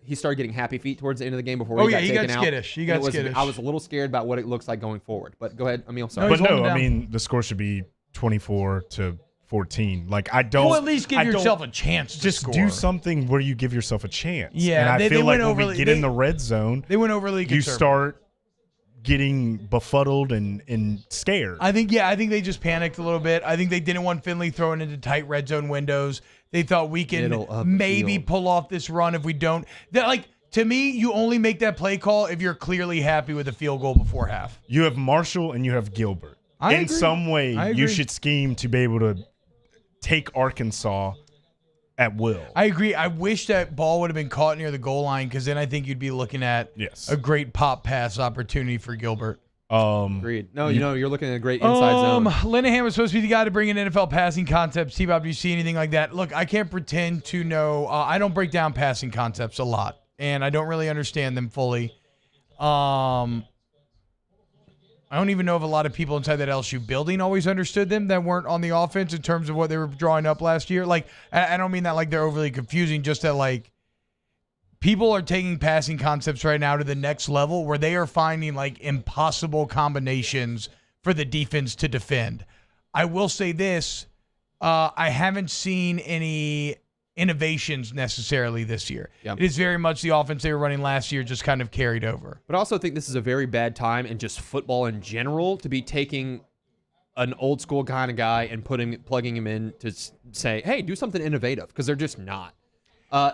He started getting happy feet towards the end of the game before he got he taken got out. skittish. He And got it was- skittish. I was a little scared about what it looks like going forward. But go ahead, Emil. Sorry. No, he's But holding no, I down. mean the score should be 24-14. Like I don't. Well, at least give I don't- yourself a chance to Just score. do something where you give yourself a chance. Yeah, and I they feel like went when overly- we get they- in the red zone, They went overly you conservative. start getting befuddled and scared. I think they just panicked a little bit. I think they didn't want Finley throwing into tight red zone windows. They thought we Middle can of the maybe field. pull off this run if we don't. To me, you only make that play call if you're clearly happy with the field goal before half. You have Marshall and you have Gilbert. I In agree. some way, I you agree. should scheme to be able to take Arkansas at will. I agree. I wish that ball would have been caught near the goal line, because then I think you'd be looking at Yes. a great pop pass opportunity for Gilbert. Agreed. No, you're looking at a great inside zone. Linehan was supposed to be the guy to bring in NFL passing concepts. T-Bob, do you see anything like that? Look, I can't pretend to know. I don't break down passing concepts a lot, and I don't really understand them fully. I don't even know if a lot of people inside that LSU building always understood them that weren't on the offense in terms of what they were drawing up last year. Like, I don't mean that like they're overly confusing, just that like people are taking passing concepts right now to the next level where they are finding like impossible combinations for the defense to defend. I will say this, I haven't seen any innovations necessarily this year. Yep. It is very much the offense they were running last year just kind of carried over. But I also think this is a very bad time in just football in general to be taking an old school kind of guy and plugging him in to say, hey, do something innovative, because they're just not.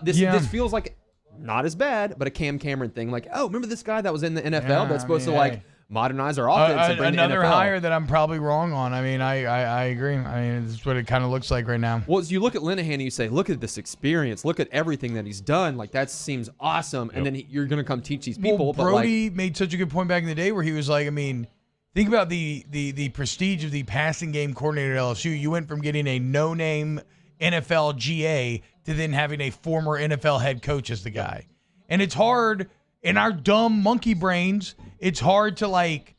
This feels like not as bad, but a Cam Cameron thing. Like, oh, remember this guy that was in the NFL that's supposed to like modernize our offense and bring another the NFL. hire that I'm probably wrong on. I mean, I agree. I mean, this is what it kind of looks like right now. Well, as you look at Linehan and you say, look at this experience, look at everything that he's done. Like, that seems awesome. Yep. And then you're going to come teach these people. Well, Brody made such a good point back in the day where he was like, I mean, think about the prestige of the passing game coordinator at LSU. You went from getting a no-name NFL GA to then having a former NFL head coach as the guy. And it's hard in our dumb monkey brains. It's hard to like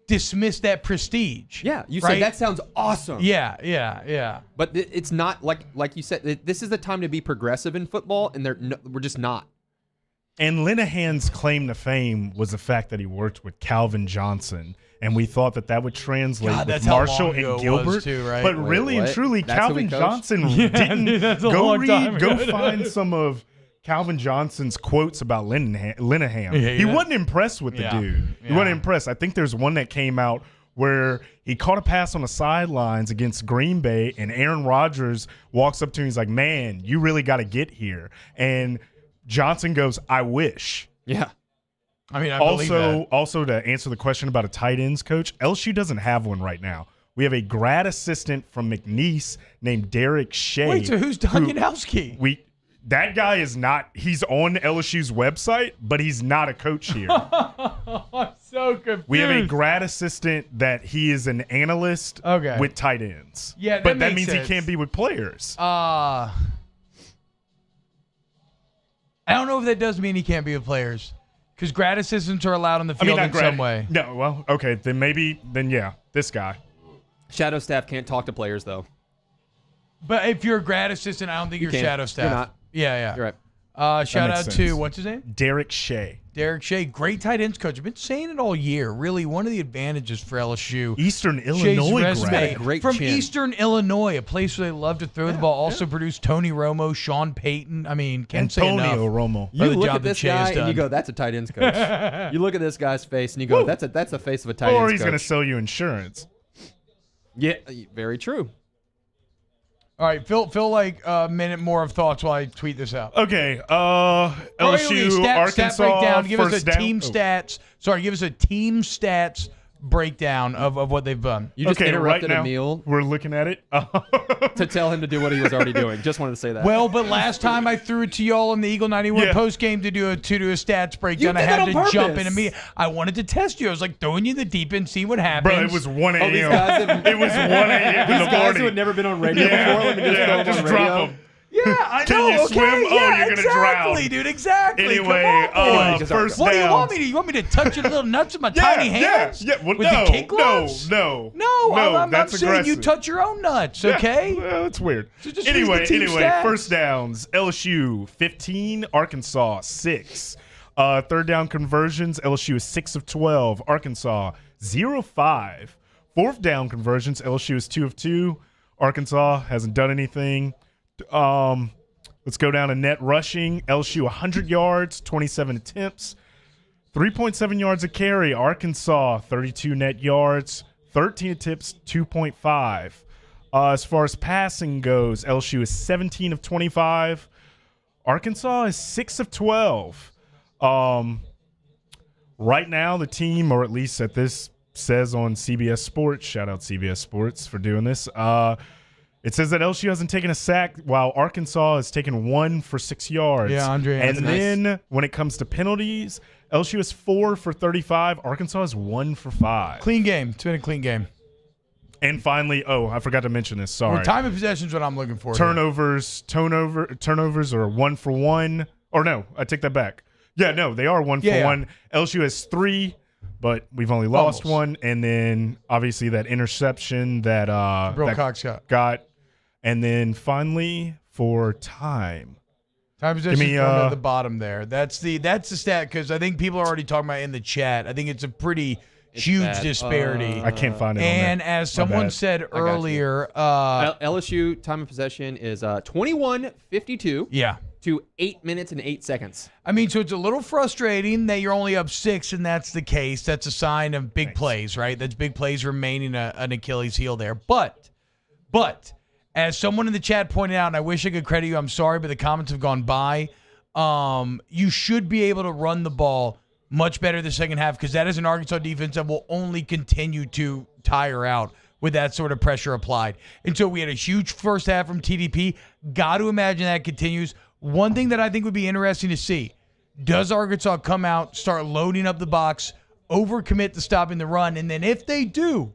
dismiss that prestige. Yeah, you say that sounds awesome. Yeah. But it's not like you said. This is the time to be progressive in football, and we're just not. And Linehan's claim to fame was the fact that he worked with Calvin Johnson, and we thought that would translate with Marshall and Gilbert. Too, right? But really and truly, Calvin Johnson didn't go find some of Calvin Johnson's quotes about Linehan. He wasn't impressed with the dude. He wasn't impressed. I think there's one that came out where he caught a pass on the sidelines against Green Bay, and Aaron Rodgers walks up to him. He's like, man, you really got to get here. And Johnson goes, I wish. Yeah. I mean, I believe that. Also, to answer the question about a tight ends coach, LSU doesn't have one right now. We have a grad assistant from McNeese named Derek Shea. Wait, so who's Donjanowski? That guy is not – he's on LSU's website, but he's not a coach here. I'm so confused. We have a grad assistant that he is an analyst with tight ends. Yeah, but that means sense. He can't be with players. I don't know if that does mean he can't be with players, because grad assistants are allowed on the field in some way. No, well, okay, then yeah, this guy. Shadow staff can't talk to players, though. But if you're a grad assistant, I don't think you're shadow staff. You're not. Yeah. You're right. Shout out to, what's his name? Derek Shea. Derek Shea, great tight ends coach. I've been saying it all year. Really, one of the advantages for LSU. Eastern Illinois grad. From Eastern Illinois, a place where they love to throw the ball. Also produced Tony Romo, Sean Payton. I mean, can't say enough. Antonio Romo. You look at this guy and you go, that's a tight ends coach. You look at this guy's face and you go, that's the face of a tight ends coach. Or he's going to sell you insurance. Yeah, very true. All right, Phil, like a minute more of thoughts while I tweet this out. Okay, LSU, Arkansas, stat breakdown. Give us a down. team stats. Sorry, give us a team stats breakdown of what they've done. You just interrupted Emil. We're looking at it to tell him to do what he was already doing. Just wanted to say that. Well, but last time I threw it to y'all in the Eagle 91 post game to do a stats breakdown. I had to jump in me. I wanted to test you. I was like throwing you the deep end, see what happens. Bro, it was 1 a.m. It was 1 a.m. These guys who had never been on radio before. Let me just drop them. Yeah, I know. Can you swim? Yeah, you're gonna drown. Exactly, dude. Exactly. Anyway, first what downs. do you want me to? You want me to touch your little nuts with my tiny hands? Yeah. Well, with the kick gloves? No. I'm saying you touch your own nuts. Okay. Yeah, that's weird. So just anyway, stats. first downs. LSU 15, Arkansas 6. Third down conversions. LSU is 6 of 12. Arkansas 0-5. Fourth down conversions. LSU is 2 of 2. Arkansas hasn't done anything. Let's go down to net rushing. LSU 100 yards, 27 attempts, 3.7 yards a carry. Arkansas 32 net yards, 13 attempts, 2.5. As far as passing goes, LSU is 17 of 25. Arkansas is 6 of 12. Right now, the team, or at least that this says on CBS Sports, shout out CBS Sports for doing this, It says that LSU hasn't taken a sack while Arkansas has taken 1 for 6 yards. Yeah, Andre. And then when it comes to penalties, LSU is 4 for 35. Arkansas is 1 for 5. Clean game. It's been a clean game. And finally, I forgot to mention this. Sorry. Well, time of possession is what I'm looking for. Turnovers are 1 for 1. Or no, I take that back. Yeah, no, they are 1 for 1. LSU has 3, but we've only lost 1. And then obviously that interception that Cox got. And then finally for time. Time possession at the bottom there. That's the stat because I think people are already talking about it in the chat. I think it's a pretty huge disparity. I can't find it. And as someone said earlier, LSU time of possession is 21:52. Yeah. To 8 minutes and 8 seconds. I mean, so it's a little frustrating that you're only up 6, and that's the case. That's a sign of big plays, right? That's big plays remaining an Achilles heel there. But as someone in the chat pointed out, and I wish I could credit you, I'm sorry, but the comments have gone by. You should be able to run the ball much better the second half because that is an Arkansas defense that will only continue to tire out with that sort of pressure applied. And so we had a huge first half from TDP. Got to imagine that continues. One thing that I think would be interesting to see, does Arkansas come out, start loading up the box, overcommit to stopping the run, and then if they do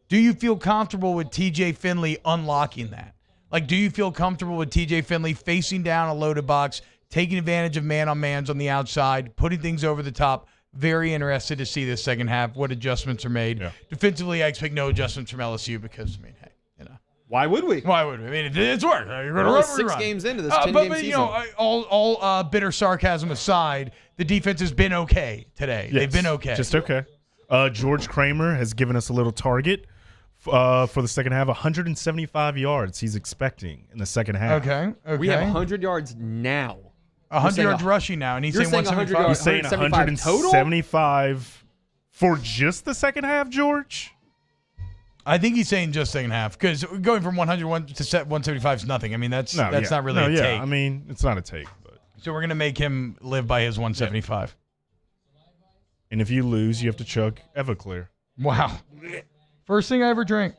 you feel comfortable with TJ Finley unlocking that? Like, do you feel comfortable with TJ Finley facing down a loaded box, taking advantage of man-on-mans on the outside, putting things over the top? Very interested to see this second half, what adjustments are made. Yeah. Defensively, I expect no adjustments from LSU because, I mean, hey, you know. Why would we? I mean, it's work. You're going to run 6 games into this 10-game season. You know, all bitter sarcasm aside, the defense has been okay today. Yes, they've been okay. Just okay. George Kramer has given us a little target for the second half, 175 yards he's expecting in the second half. Okay. We have 100 yards now. 100 yards rushing now, and he's saying 175. He's saying 175 for just the second half, George? I think he's saying just second half because going from 101 to 175 is nothing. I mean, that's not really a take. I mean, it's not a take. But. So we're going to make him live by his 175. And if you lose, you have to chug Everclear. Wow. First thing I ever drank.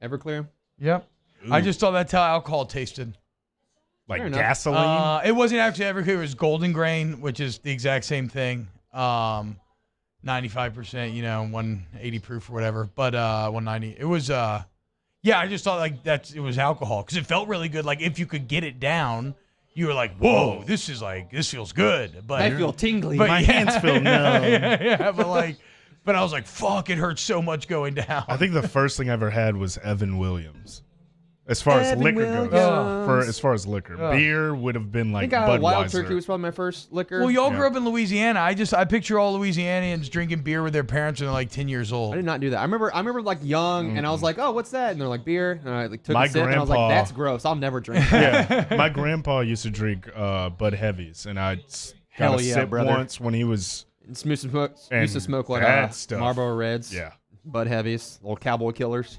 Everclear? Yep. Ooh. I just thought that's how alcohol tasted. Like gasoline? It wasn't actually Everclear. It was Golden Grain, which is the exact same thing. 95%, 180 proof or whatever. But 190. It was, I just thought like it was alcohol because it felt really good. Like if you could get it down, you were like, whoa, this feels good. But I feel tingly. My hands feel numb. But I was like, fuck, it hurts so much going down. I think the first thing I ever had was Evan Williams. As far as liquor goes. As far as liquor. Beer would have been like Budweiser. Wild Turkey was probably my first liquor. Well, y'all grew up in Louisiana. I picture all Louisianians drinking beer with their parents when they're like 10 years old. I did not do that. I remember like young, and I was like, oh, what's that? And they're like, beer. And I took a sip, and I was like, that's gross. I'll never drink that. Yeah, my grandpa used to drink Bud Heavies, and I got a sip once when he was... Used to smoke like Marlboro Reds. Yeah. Bud Heavies, little cowboy killers.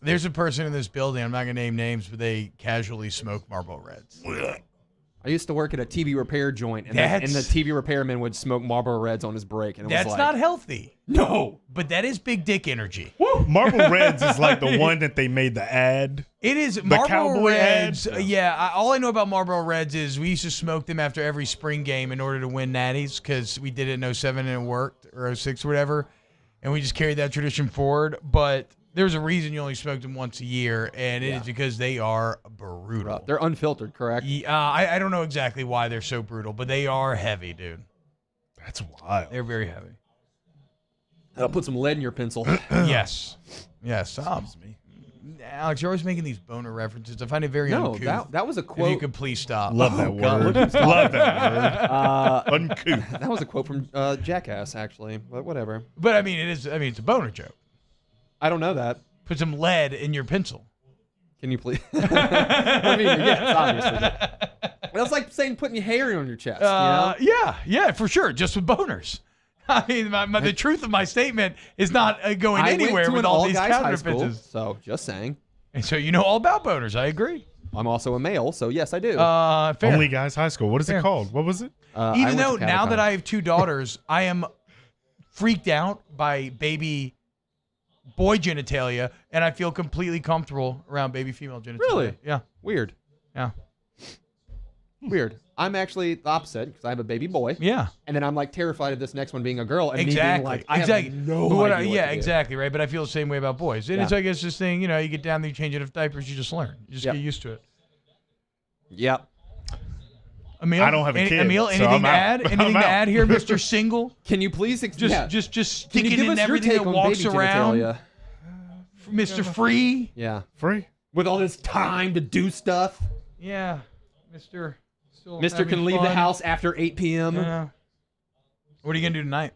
There's a person in this building, I'm not going to name names, but they casually smoke Marlboro Reds. I used to work at a TV repair joint, and the TV repairman would smoke Marlboro Reds on his break. And that's not healthy. No. But that is big dick energy. Marlboro Reds is like the one that they made the ad. It is. Marlboro Reds, all I know about Marlboro Reds is we used to smoke them after every spring game in order to win natties because we did it in 07 and it worked, or 06 or whatever, and we just carried that tradition forward. But there's a reason you only smoked them once a year, and it is because they are brutal. They're unfiltered, correct? I don't know exactly why they're so brutal, but they are heavy, dude. That's wild. They're very heavy. I'll put some lead in your pencil. Yes. Alex, you're always making these boner references. I find it very uncouth. No, that was a quote. If you could please stop. Love that word. Love that word. Uncouth. That was a quote from Jackass, actually, but whatever. But I mean, it's a boner joke. I don't know that. Put some lead in your pencil. Can you please? I mean, yes, obviously. That's like saying putting your hair on your chest. Yeah, for sure. Just with boners. I mean, the truth of my statement is not going anywhere with all these counter defenses. So, just saying. And so you know all about boners. I agree. I'm also a male, so yes, I do. Fair. Only Guys High School. What is it called? What was it? Even though now that I have 2 daughters, I am freaked out by baby boy genitalia, and I feel completely comfortable around baby female genitalia. Really? Yeah. Weird. Yeah. Weird. I'm actually the opposite because I have a baby boy. Yeah. And then I'm like terrified of this next one being a girl. And Exactly. me being like, I exactly. have no But idea. yeah, what to do. exactly, right? But I feel the same way about boys. And it's, Yeah. I guess, this thing, you get down there, you change enough diapers, you just learn. You just Yep. get used to it. Yep. Emil, I don't have a kid, Emil, so anything I'm to out. add? Anything I'm to out. add here, Mr. Single? Can you please Just Can stick you it give in us your everything take that on walks baby around. genitalia? Mr. Free. Yeah. Free. With all this time to do stuff. Yeah. Mr. Still Mr. having can leave the fun. house after 8 p.m. Yeah. What are you going to do tonight?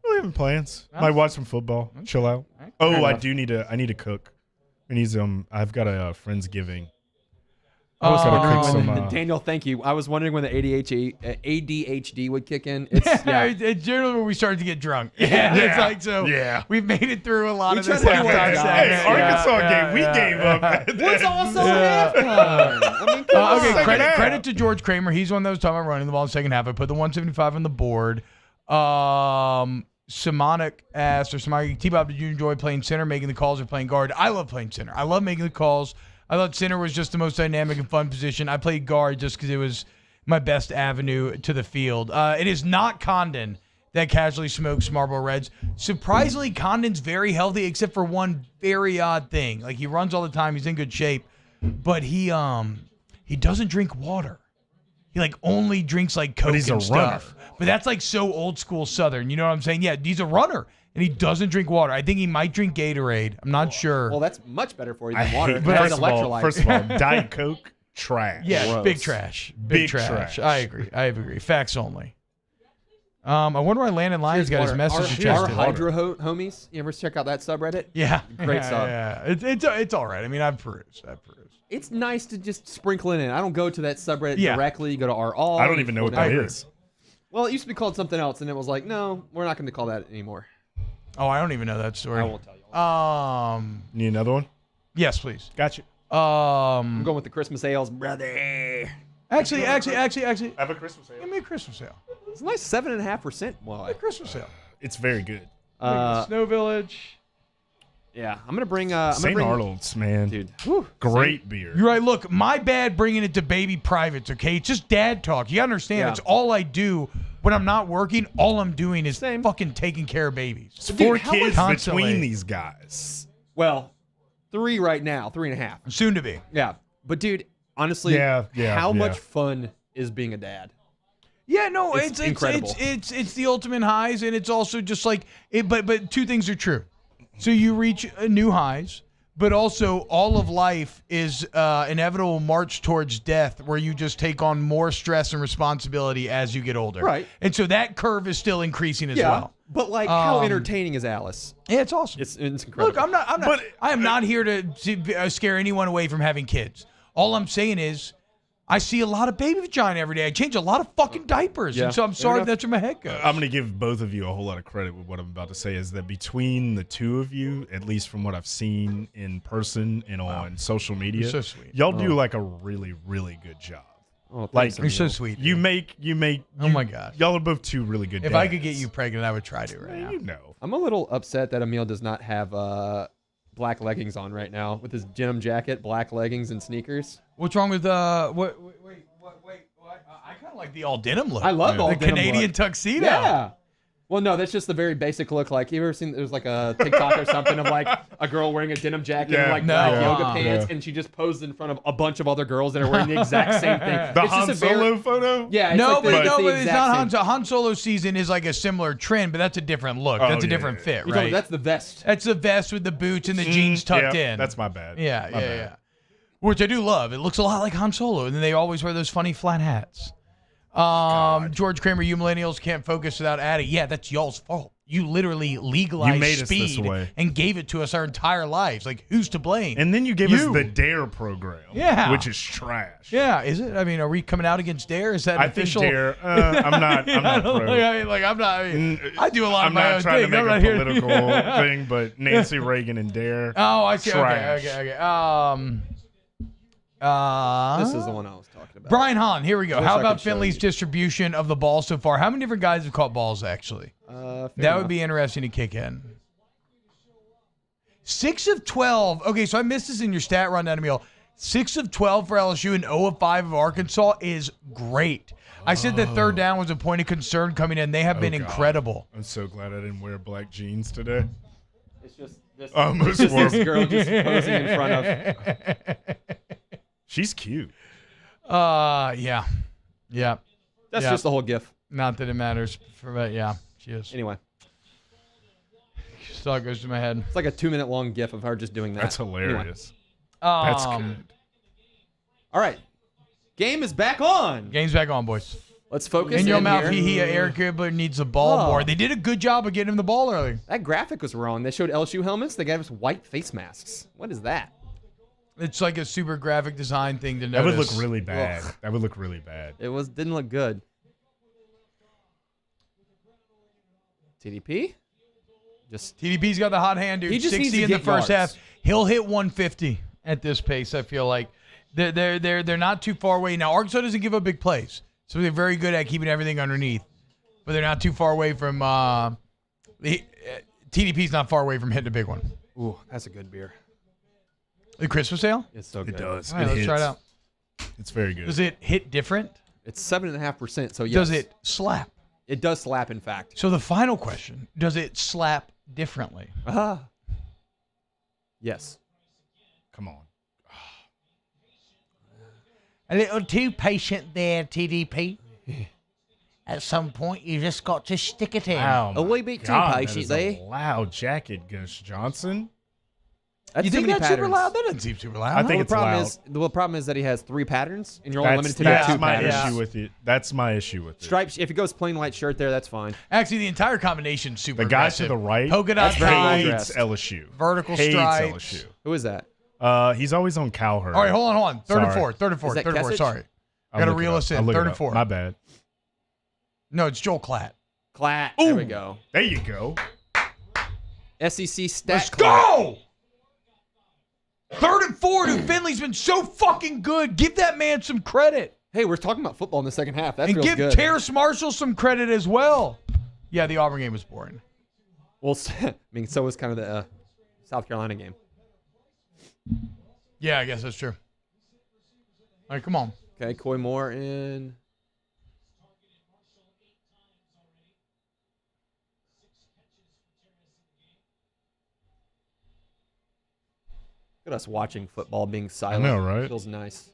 We have plans. Huh? Might watch some football. Chill out. Alright. Oh, Fair I enough. do need to. I need to cook. We need some. I've got a Friendsgiving. I was gonna cook some. Daniel, thank you. I was wondering when the ADHD would kick in. It's, yeah. It's generally when we started to get drunk. Yeah. It's like, so Yeah. we've made it through a lot We of this. tried to do our halftime job. segment. Hey, Arkansas game. We gave up. What's also Yeah. halftime? I mean, come on. Okay, Second half. credit to George Kramer. He's one that was talking about running the ball in the second half. I put the 175 on the board. Simonic asked, or Simonic, T-Bob, did you enjoy playing center, making the calls, or playing guard? I love playing center. I love making the calls. I thought center was just the most dynamic and fun position. I played guard just because it was my best avenue to the field. It is not Condon that casually smokes Marlboro Reds. Surprisingly, Condon's very healthy, except for one very odd thing. Like, he runs all the time. He's in good shape. But he doesn't drink water. He like only drinks like Coke he's a and stuff. But that's like so old school Southern. You know what I'm saying? Yeah, he's a runner and he doesn't drink water. I think he might drink Gatorade. I'm not sure. Well, that's much better for you I than water. hate. It has First of all, electrolytes. Diet Coke, trash. yeah, gross. big trash. Big trash. I agree. Facts only. I wonder why Landon Lyons got his message Our suggested. Hydro homies. You ever check out that subreddit? Yeah, Great yeah, sub. Yeah, it's all right. I mean, I've perused. It's nice to just sprinkle it in. I don't go to that subreddit Yeah. directly. You go to our all. I don't even know what that is. Well, it used to be called something else, and it was like, no, we're not going to call that anymore. Oh, I don't even know that story. I won't tell you. Need another one? Yes, please. Got you. I'm going with the Christmas ales, brother. Actually, Have a Christmas give sale. me a Christmas sale. It's a nice 7.5%. Well, Christmas sale. It's very good. Snow Village. yeah, I'm gonna bring. St. Arnold's, man. dude. Great beer. You're right. Look, my bad bringing it to baby privates, okay? It's just dad talk. You understand? Yeah. It's all I do when I'm not working. All I'm doing is Same. fucking taking care of babies. Four how kids constantly- between these guys. Well, 3 right now, 3.5. Soon to be. Yeah, but dude, honestly, Yeah, how yeah. much fun is being a dad? Yeah, no, It's incredible. It's the ultimate highs, and it's also just like it. But two things are true. So you reach new highs, but also all of life is inevitable march towards death, where you just take on more stress and responsibility as you get older. Right. And so that curve is still increasing as well. but like, how entertaining is Alice? Yeah, it's awesome. It's incredible. Look, I'm not. But- I am not here to scare anyone away from having kids. All I'm saying is, I see a lot of baby vagina every day. I change a lot of fucking diapers, Yeah, and so I'm fair sorry enough. that's where my head goes. I'm going to give both of you a whole lot of credit with what I'm about to say is that between the two of you, at least from what I've seen in person and on social media, You're so sweet. y'all do like a really, really good job. Oh, Like, thanks, You're so Emil. sweet. You make. Oh my gosh. Y'all are both two really good If dads. I could get you pregnant, I would try to right now. You know. I'm a little upset that Emil does not have black leggings on right now with his denim jacket, black leggings, and sneakers. What's wrong with what? I kind of like the all denim look. I love the all the denim Canadian look. tuxedo. Yeah. Well, no, that's just the very basic look. Like, you ever seen there's like a TikTok or something of like a girl wearing a denim jacket and Yeah. like No. black Yeah. yoga pants, and she just posed in front of a bunch of other girls that are wearing the exact same thing. The It's just Han a very- Solo photo? Yeah, it's No, like the, but it's no, the but it's exact not same. Han. So Han Solo season is like a similar trend, but that's a different look. Oh, That's a yeah, different yeah, fit, You're talking- right? That's the vest. That's the vest with the boots and the jeans tucked Yeah, in. That's my bad. Yeah, My yeah, bad. yeah. Which I do love. It looks a lot like Han Solo, and then they always wear those funny flat hats. George Kramer, you millennials can't focus without adding. Yeah, that's y'all's fault. You literally legalized made us this speed way. and gave it to us our entire lives. Like, who's to blame? And then you gave us You. the DARE program. Yeah. Which is trash. Yeah, is it? I mean, are we coming out against Dare? Is that an I think official? DARE. I'm not. I'm not pro. I'm not. I do a lot I'm of my not own trying thing. to I'm make not a here- political thing, but Nancy Reagan and DARE. Oh, I see. Trash. Okay. This is the one I was talking about. Brian Hahn, here we go. Wish How I about could show Finley's you. distribution of the ball so far? How many different guys have caught balls, actually? Fair That enough. would be interesting to kick in. 6 of 12. Okay, so I missed this in your stat rundown, Emil. 6 of 12 for LSU and 0 of 5 of Arkansas is great. I said that third down was a point of concern coming in. They have been incredible. I'm so glad I didn't wear black jeans today. It's just this, This girl just posing in front of. She's cute. Yeah. That's Yeah. just the whole GIF. Not that it matters, but yeah, she is. Anyway, Just thought it goes to my head. it's like a 2-minute long GIF of her just doing that. That's Anyway. hilarious. That's good. All right, game is back on. Game's back on, boys. Let's focus. In your in mouth, here. Eric Gibbler needs the ball more. They did a good job of getting him the ball early. That graphic was wrong. They showed LSU helmets. They gave us white face masks. What is that? It's like a super graphic design thing to That notice. would look really bad. Ugh. That would look really bad. It didn't look good. TDP? Just TDP's got the hot hand, dude. He just needs 60 to in the get first yards. half. He'll hit 150 at this pace, I feel like. They're not too far away. Now, Arkansas doesn't give up big plays, so they're very good at keeping everything underneath. But they're not too far away from TDP's not far away from hitting a big one. ooh, that's a good beer. The Christmas sale? It's so good. It does. All right, let's try it out. It's very good. Does it hit different? It's 7.5%. So yes. Does it slap? It does slap. In fact. So the final question, does it slap differently? Yes. Come on. A little too patient there, TDP. At some point, you just got to stick it in. Wow. A wee bit too God, patient that is there. a loud jacket, Gus Johnson. That's You too think many that's super patterns. loud? That doesn't seem super loud. I huh? think the it's problem loud. is the problem is that he has 3 patterns, and you're only limited to That's two my patterns. issue with it. That's my issue with it. Stripes. If it goes plain white shirt there, that's fine. Actually, the entire combination's super The guy aggressive. to the right Polka dot That's very well tie. dressed. hates LSU. Vertical hates stripes. LSU. Who is that? He's always on Cowherd. All right, hold on. Third and Sorry. four. Is that Kesich? Sorry. I'll Gotta look it reel up. us in. I'll look it Third and up. four. My bad. No, it's Joel Klatt. Klatt. There we go. There you go. SEC stat. Let's Klatt. go! Third and four, dude. Finley's been so fucking good. Give that man some credit. Hey, we're talking about football in the second half. That And feels give good. Terrace Marshall some credit as well. Yeah, the Auburn game was boring. Well, I mean, so was kind of the South Carolina game. Yeah, I guess that's true. All right, come on. Okay, Coy Moore in. Look at us watching football being silent. know, right? Feels nice.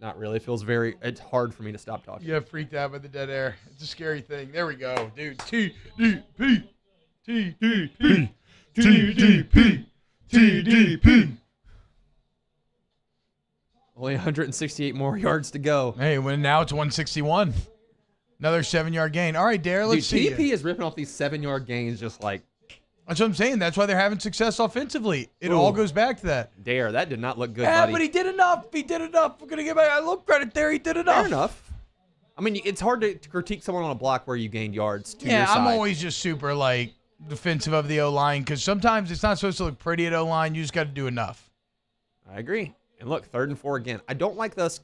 Not really. It feels very. It's hard for me to stop talking. Yeah, freaked out by the dead air. It's a scary thing. There we go, dude. TDP. TDP. TDP. TDP. Only 168 more yards to go. Hey, when now it's 161. Another 7-yard gain. All right, Dare, Dude, let's see. TDP is ripping off these 7-yard gains just like That's what I'm saying. That's why they're having success offensively. It all goes back to that. Dare. That did not look good, Yeah, buddy. but he did enough. We're going to give a little credit there. He did enough. Fair enough. I mean, it's hard to critique someone on a block where you gained yards to your Yeah, side. I'm always just super, defensive of the O-line because sometimes it's not supposed to look pretty at O-line. You just got to do enough. I agree. And look, 3rd and 4 again. I don't like us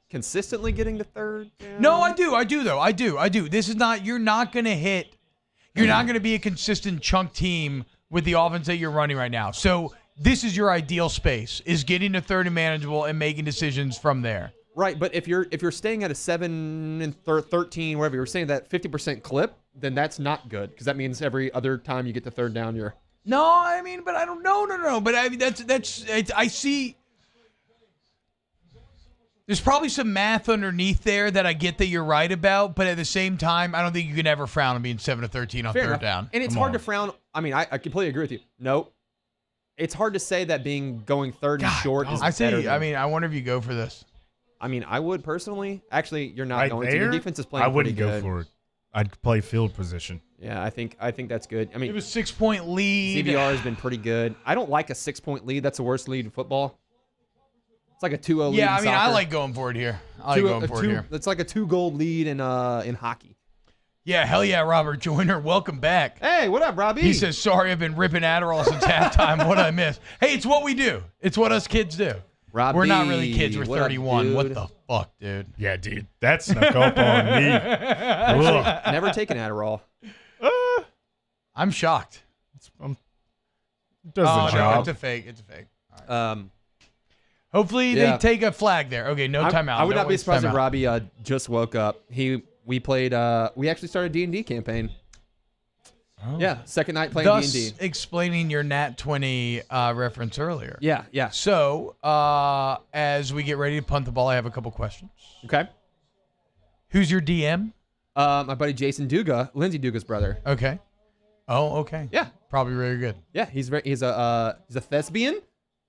consistently getting to third. No, I do. I do. This is not – you're not going to hit – you're not going to be a consistent chunk team with the offense that you're running right now. So this is your ideal space, is getting to third and manageable and making decisions from there. Right, but if you're staying at a 7 and 13, whatever, you're saying that 50% clip, then that's not good because that means every other time you get to third down, you're – No, I mean, but I don't know. No. But I mean, I see. There's probably some math underneath there that I get that you're right about, but at the same time, I don't think you can ever frown on being 7 to 13 on fair third enough. down. And it's hard to frown. I mean, I completely agree with you. No, it's hard to say that going third and short is I better see. than- I mean, I wonder if you go for this. I mean, I would personally. Actually, you're not Right going to. Your there, defense is playing I wouldn't pretty go good. for it. I'd play field position. Yeah, I think that's good. I mean, It was 6-point lead. CBR has been pretty good. I don't like a 6-point lead. That's the worst lead in football. It's like a 2-0 lead. Yeah, I in mean, I soccer. like going for it here. It's like a 2-goal lead in hockey. Yeah, hell yeah, Robert Joyner. Welcome back. Hey, what up, Robbie? He says, sorry, I've been ripping Adderall since halftime. What I missed. Hey, it's what we do. It's what us kids do. Robbie, We're not really kids. We're what up, 31. dude? What the fuck, dude? Yeah, dude. That snuck up on me. Ugh. Never taken Adderall. I'm shocked. I'm Does the No, job. it's a fake. It's a fake. Hopefully Yeah. they take a flag there. Okay, no timeout. I would No not be one's surprised if timeout. Robbie just woke up. We played. We actually started D&D campaign. Oh. Yeah, second night playing Thus D&D. explaining your Nat 20 reference earlier. Yeah, yeah. So, as we get ready to punt the ball, I have a couple questions. Okay. Who's your DM? My buddy Jason Duga, Lindsay Duga's brother. Okay. Oh, okay. Yeah, Probably very good. yeah. He's a thespian.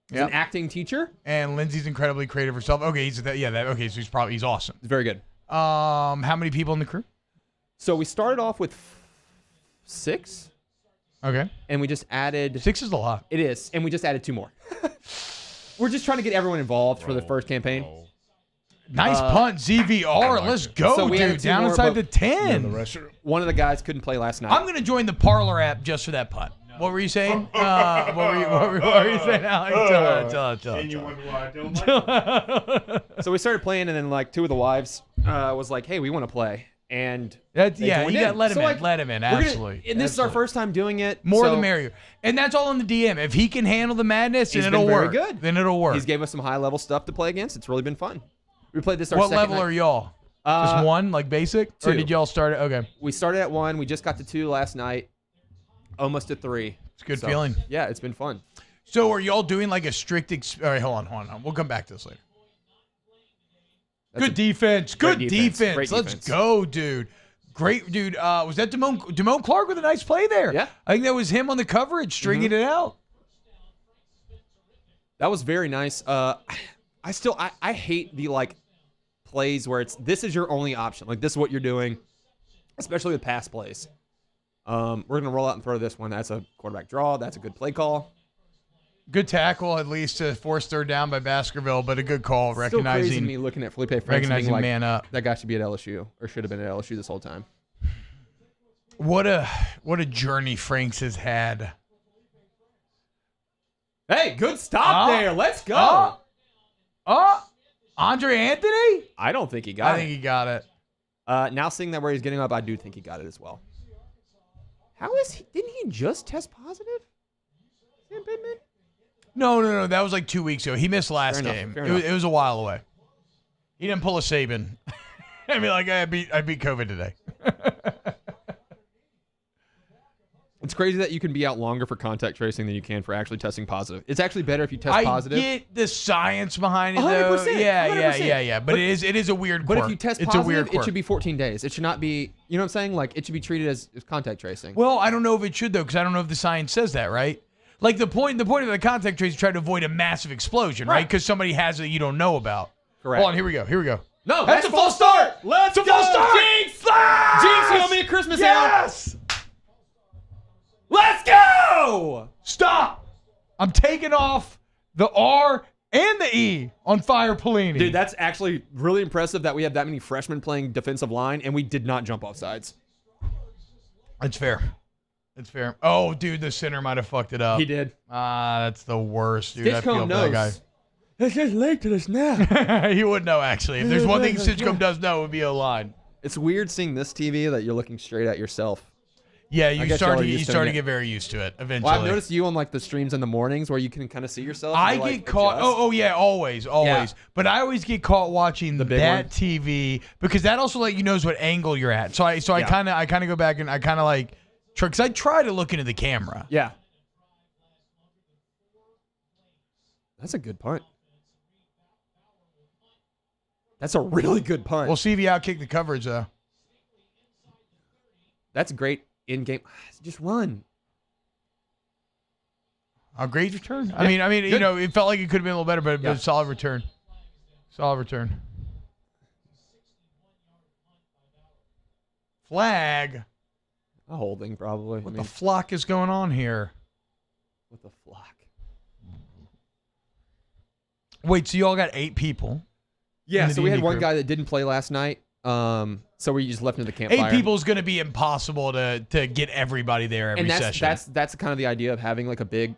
He's Yep. an acting teacher. And Lindsay's incredibly creative herself. Okay, okay, so he's awesome. He's very good. How many people in the crew? So we started off with 6, Okay. and we just added. 6 is a lot. It is, and we just added 2 more. We're just trying to get everyone involved for the first campaign. Nice punt, ZVR. Let's go, So we added dude. 2 Down more, inside but- the 10. One of the guys couldn't play last night. I'm going to join the Parlor app just for that punt. What were you saying? What were you saying, Alex? Tell And you wonder why I don't like So we started playing, and then like 2 of the wives was like, "Hey, we want to play." And That's, they yeah, joined you got let him So, in. like, Let him in. we're gonna- Absolutely. and this is our Absolutely. first time doing it. More so the merrier. And that's all on the DM. If he can handle the madness, then He's it'll been very work. good. Then it'll work. He's gave us some high level stuff to play against. It's really been fun. We played this our What second level night. are y'all? Just one, like basic? Or 2. did y'all start it? Okay. We started at 1. We just got to 2 last night. Almost to 3. It's a good So, feeling. Yeah, it's been fun. So are y'all doing like a strict all right, hold on. We'll come back to this later. That's Good defense. Good great defense. defense. Great Let's defense. go, dude. Great, dude. Was that Damone Clark with a nice play there? Yeah. I think that was him on the coverage, stringing it out. That was very nice. I hate the like plays where this is your only option. Like this is what you're doing, especially with pass plays. We're gonna roll out and throw this one. That's a quarterback draw. That's a good play call. Good tackle, at least to force third down by Baskerville, but a good call, Still crazy to recognizing me looking at Felipe Franks and being recognizing like, man up. that guy should be at LSU or should have been at LSU this whole time. What a journey Franks has had. Hey, good stop there. Let's go. Andre Anthony? I don't think he got I think he got it. it. Now seeing that where he's getting up, I do think he got it as well. How is he? Didn't he just test positive? Sam Pittman? No. That was like 2 weeks ago. He missed last Fair enough, game. fair It was, enough. it was a while away. He didn't pull a Saban. I mean, like I beat COVID today. It's crazy that you can be out longer for contact tracing than you can for actually testing positive. It's actually better if you test I positive. get the science behind it, though. 100%, Yeah. 100%. But it is a weird quirk. But if you test it's a weird positive, quirk. it should be 14 days. It should not be, you know what I'm saying? Like, it should be treated as contact tracing. Well, I don't know if it should though, because I don't know if the science says that, right? Like the point of the contact trace is try to avoid a massive explosion, right? Right. Because somebody has it you don't know about. Correct. Hold on, here we go. No, That's a false start. Let's It's a false start. Jinx! Yes! Jinx, you owe me a Christmas album. Yes! Let's go! Stop! I'm taking off the R and the E on Fire Pellini. Dude, that's actually really impressive that we have that many freshmen playing defensive line, and we did not jump off sides. It's fair. It's fair. Oh, dude, the center might have fucked it up. He did. That's the worst, dude. I feel Stitchcomb for that knows. guy. It's just late to the snap. He would know, actually. If there's one thing Stitchcomb does know, it would be O-line. It's weird seeing this TV that you're looking straight at yourself. Yeah, I you guess start y'all to are you used to start to it. get very used to it eventually. Well, I've noticed you on like the streams in the mornings where you can kind of see yourself. and I you're, get like, caught. adjust. Oh yeah, always. Yeah. But I always get caught watching big that one? TV because that also like you knows what angle you're at. So I Yeah. kind of go back and I kind of like because I try to look into the camera. Yeah. That's a good punt. That's a really good punt. We'll see if you outkick the coverage though. That's great in-game. Just run. A great return. I mean, you Good. know, it felt like it could have been a little better, but Yeah. a solid return. Solid return. Flag. A holding, probably. What the flock is going on here? with the flock. Wait, so you all got 8 people? Yeah, in the so we had D&D one group. guy that didn't play last night. So we just left him at the campfire. 8 people is going to be impossible to get everybody there every and session. that's kind of the idea of having like a big.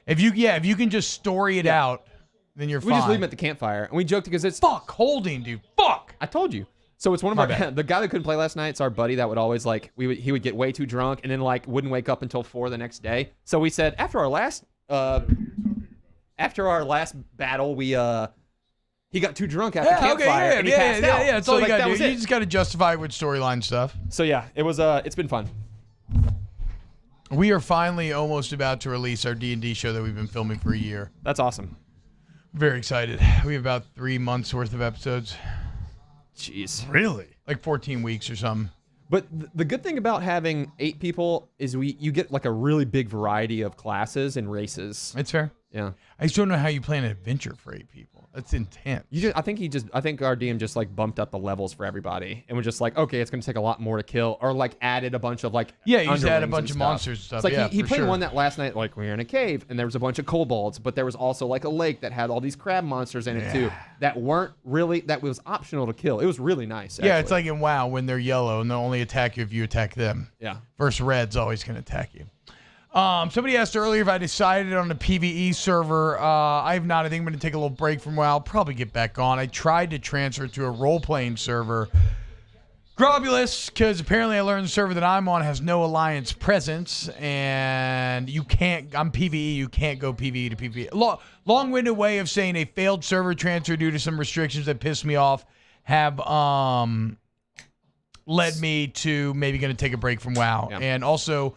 If you can just story it out, then you're We fine. just leave him at the campfire, and we joked because it's. Fuck holding, dude. Fuck. I told you. So it's one of our the guy that couldn't play last night. It's our buddy that would always like he would get way too drunk and then like wouldn't wake up until 4 the next day. So we said after our last battle we he got too drunk after campfire and he passed out. Yeah. That's all you got to do. You just got to justify it with storyline stuff. So yeah, it was it's been fun. We are finally almost about to release our D&D show that we've been filming for a year. That's awesome. Very excited. We have about 3 months worth of episodes. Jeez. Really? Like 14 weeks or something. But the good thing about having 8 people is you get like a really big variety of classes and races. It's fair. Yeah. I just don't know how you plan an adventure for 8 people. That's intense. I think our DM just like bumped up the levels for everybody and was just like, okay, it's going to take a lot more to kill, or like added a bunch of like you just add a underlings bunch and of monsters and stuff. It's like he played sure. one that last night, like we were in a cave and there was a bunch of kobolds, but there was also like a lake that had all these crab monsters in it too that was optional to kill. It was really nice. Yeah, it's like in WoW when they're yellow and they'll only attack you if you attack them. Yeah. Versus red's always going to attack you. Somebody asked earlier if I decided on the PvE server. I have not. I think I'm going to take a little break from WoW. I'll probably get back on. I tried to transfer to a role-playing server. Grobulous, because apparently I learned the server that I'm on has no alliance presence, and you can't. I'm PvE. You can't go PvE to PvE. Long-winded way of saying a failed server transfer due to some restrictions that pissed me off have led me to maybe going to take a break from WoW, and also.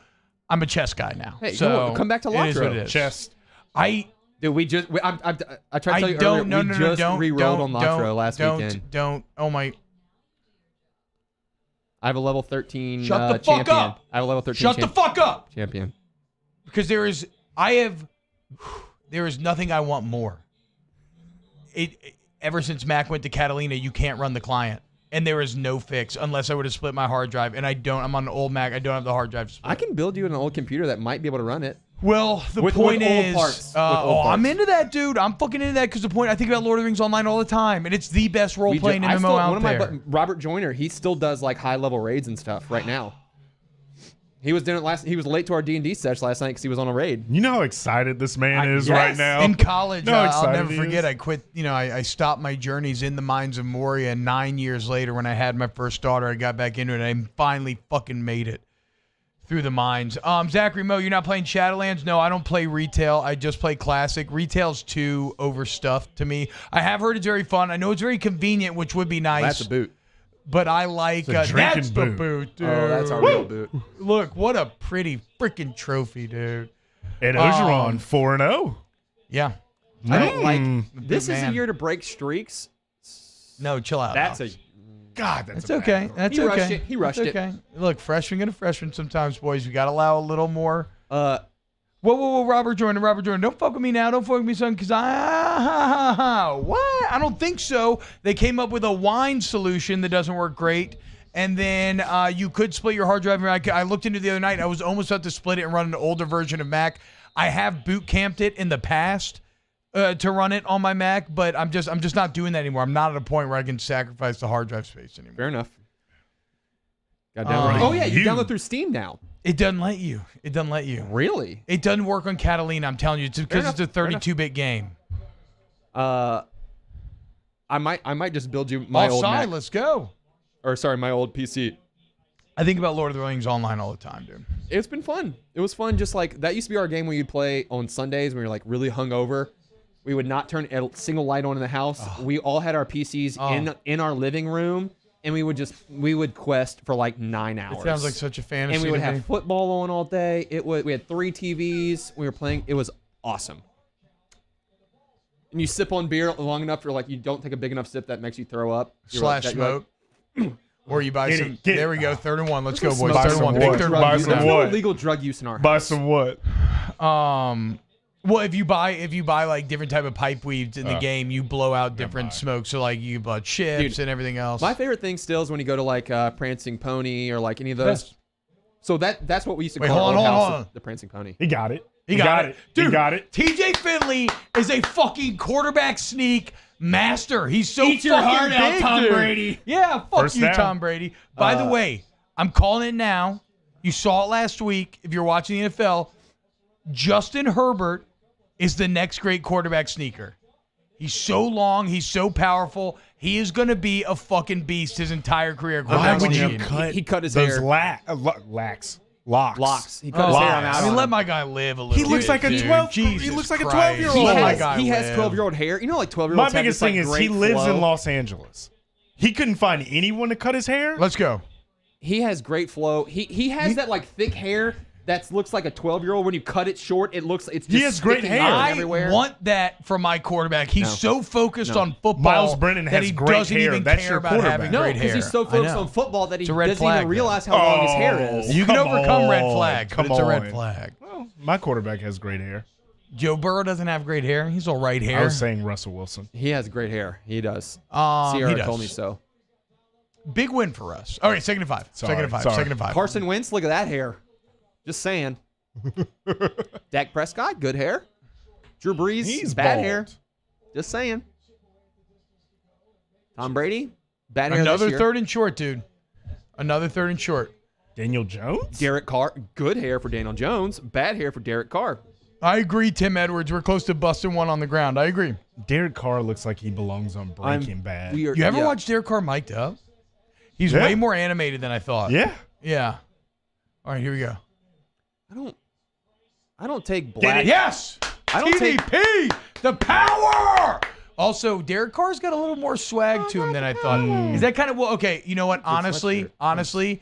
I'm a chess guy now. Hey, so come back to Lotro. It is what it is. Chess. Dude, I tried to tell you earlier, we just re-rolled on Lotro last weekend. Oh my. I have a level 13 Shut the fuck champion. up. I have a level 13 Shut the fuck up. Champion. Because there is nothing I want more. Ever since Mac went to Catalina, you can't run the client. And there is no fix unless I would have split my hard drive. And I'm on an old Mac. I don't have the hard drive to split. I can build you an old computer that might be able to run it. Well, the point is, parts. I'm into that, dude. I'm fucking into that because I think about Lord of the Rings Online all the time, and it's the best role-playing MMO out there. Robert Joyner, he still does like high-level raids and stuff right now. He was doing it he was late to our D&D sesh last night because he was on a raid. You know how excited this man is right now? In college, I'll never forget, I quit, I stopped my journeys in the mines of Moria, and 9 years later when I had my first daughter, I got back into it, and I finally fucking made it through the mines. Zachary Mo, you're not playing Shadowlands? No, I don't play retail. I just play classic. Retail's too overstuffed to me. I have heard it's very fun. I know it's very convenient, which would be nice. That's a boot. But I like that's the boot, dude. Oh, that's our real boot. Look, what a pretty freaking trophy, dude. And Ogeron 4-0. Yeah. I don't like this is a year to break streaks. No, chill out. That's Alex. That's okay. That's he okay. Rushed it. He rushed it. Look, freshman get a freshman sometimes, boys. We got to allow a little more. Whoa, Robert Jordan. Don't fuck with me now. Don't fuck with me, son, because what? I don't think so. They came up with a wine solution that doesn't work great. And then you could split your hard drive. I looked into it the other night. I was almost about to split it and run an older version of Mac. I have boot camped it in the past to run it on my Mac, but I'm just not doing that anymore. I'm not at a point where I can sacrifice the hard drive space anymore. Fair enough. Got download. You download through Steam now. It doesn't let you. Really? It doesn't work on Catalina. I'm telling you, it's because it's a 32-bit game. I might just build you my old Mac. Let's go. Or sorry, my old PC. I think about Lord of the Rings Online all the time, dude. It's been fun. It was fun. Just like that used to be our game where you'd play on Sundays when we were like really hungover. We would not turn a single light on in the house. We all had our PCs in our living room. And we would quest for like 9 hours. It sounds like such a fantasy. And we would have football on all day. We had 3 TVs. We were playing. It was awesome. And you sip on beer long enough for like you don't take a big enough sip that makes you throw up. Smoke. Or you buy some. There we go. 3rd and 1. Let's go, boys. Buy 3rd and 1. Big third. Buy some There's what? no illegal drug use in our house. Buy some what? Well, if you buy like different type of pipe weeds in the game, you blow out different smoke. So like you blow chips and everything else. My favorite thing still is when you go to like Prancing Pony or like any of those. So that's what we used to call our house, the Prancing Pony. He got it. He got it. Dude, he got it. TJ Finley is a fucking quarterback sneak master. He's so Eat your fucking heart big, out, Tom dude. Brady. Yeah, fuck First you, down. Tom Brady. By the way, I'm calling it now. You saw it last week. If you're watching the NFL, Justin Herbert is the next great quarterback sneaker. He's so long. He's so powerful. He is going to be a fucking beast his entire career. Why would you He cut? He cut his those hair. Locks. He cut his hair. I'm out. I mean, on let him. my guy live a little He bit. looks like a dude. 12. Jesus He looks like a Christ. 12-year-old. Let my He guy has live. 12-year-old hair. You know, like 12-year-olds My have biggest this, like, thing is great he lives flow. in Los Angeles. He couldn't find anyone to cut his hair. Let's go. He has great flow. He has that like thick hair that looks like a 12-year-old. When you cut it short, it's just He has great sticking hair. out I everywhere. want that from my quarterback. He's No. so focused No. on football Miles Brennan that has he great doesn't hair. even That's care your about quarterback. having No, great because hair. he's so I focused know. on football that he It's a red doesn't flag, even though. realize how long his hair is. You can Come overcome red on. flags, but Come it's a red on. flag. Well, my quarterback has great hair. Joe Burrow doesn't have great hair. He's all right hair. I was saying Russell Wilson. He has great hair. He does. He Sierra does. told me so. Big win for us. All right, second and 5. Sorry, Second and 5. sorry. Second and 5. Carson Wentz, look at that hair. Just saying. Dak Prescott, good hair. Drew Brees, He's bad bald. hair. Just saying. Tom Brady, bad hair Another this year. third and short, dude. Another third and short. Daniel Jones? Derek Carr, good hair for Daniel Jones, bad hair for Derek Carr. I agree, Tim Edwards. We're close to busting one on the ground. I agree. Derek Carr looks like he belongs on Breaking Bad. We are- You ever yeah. watch Derek Carr mic'd up? He's Yeah. way more animated than I thought. Yeah. Yeah. All right, here we go. I don't take black. Yes! I don't take- TDP! The power! Also, Derek Carr's got a little more swag to him than I thought. Is that kind of, well, okay, you know what? Honestly, outfit.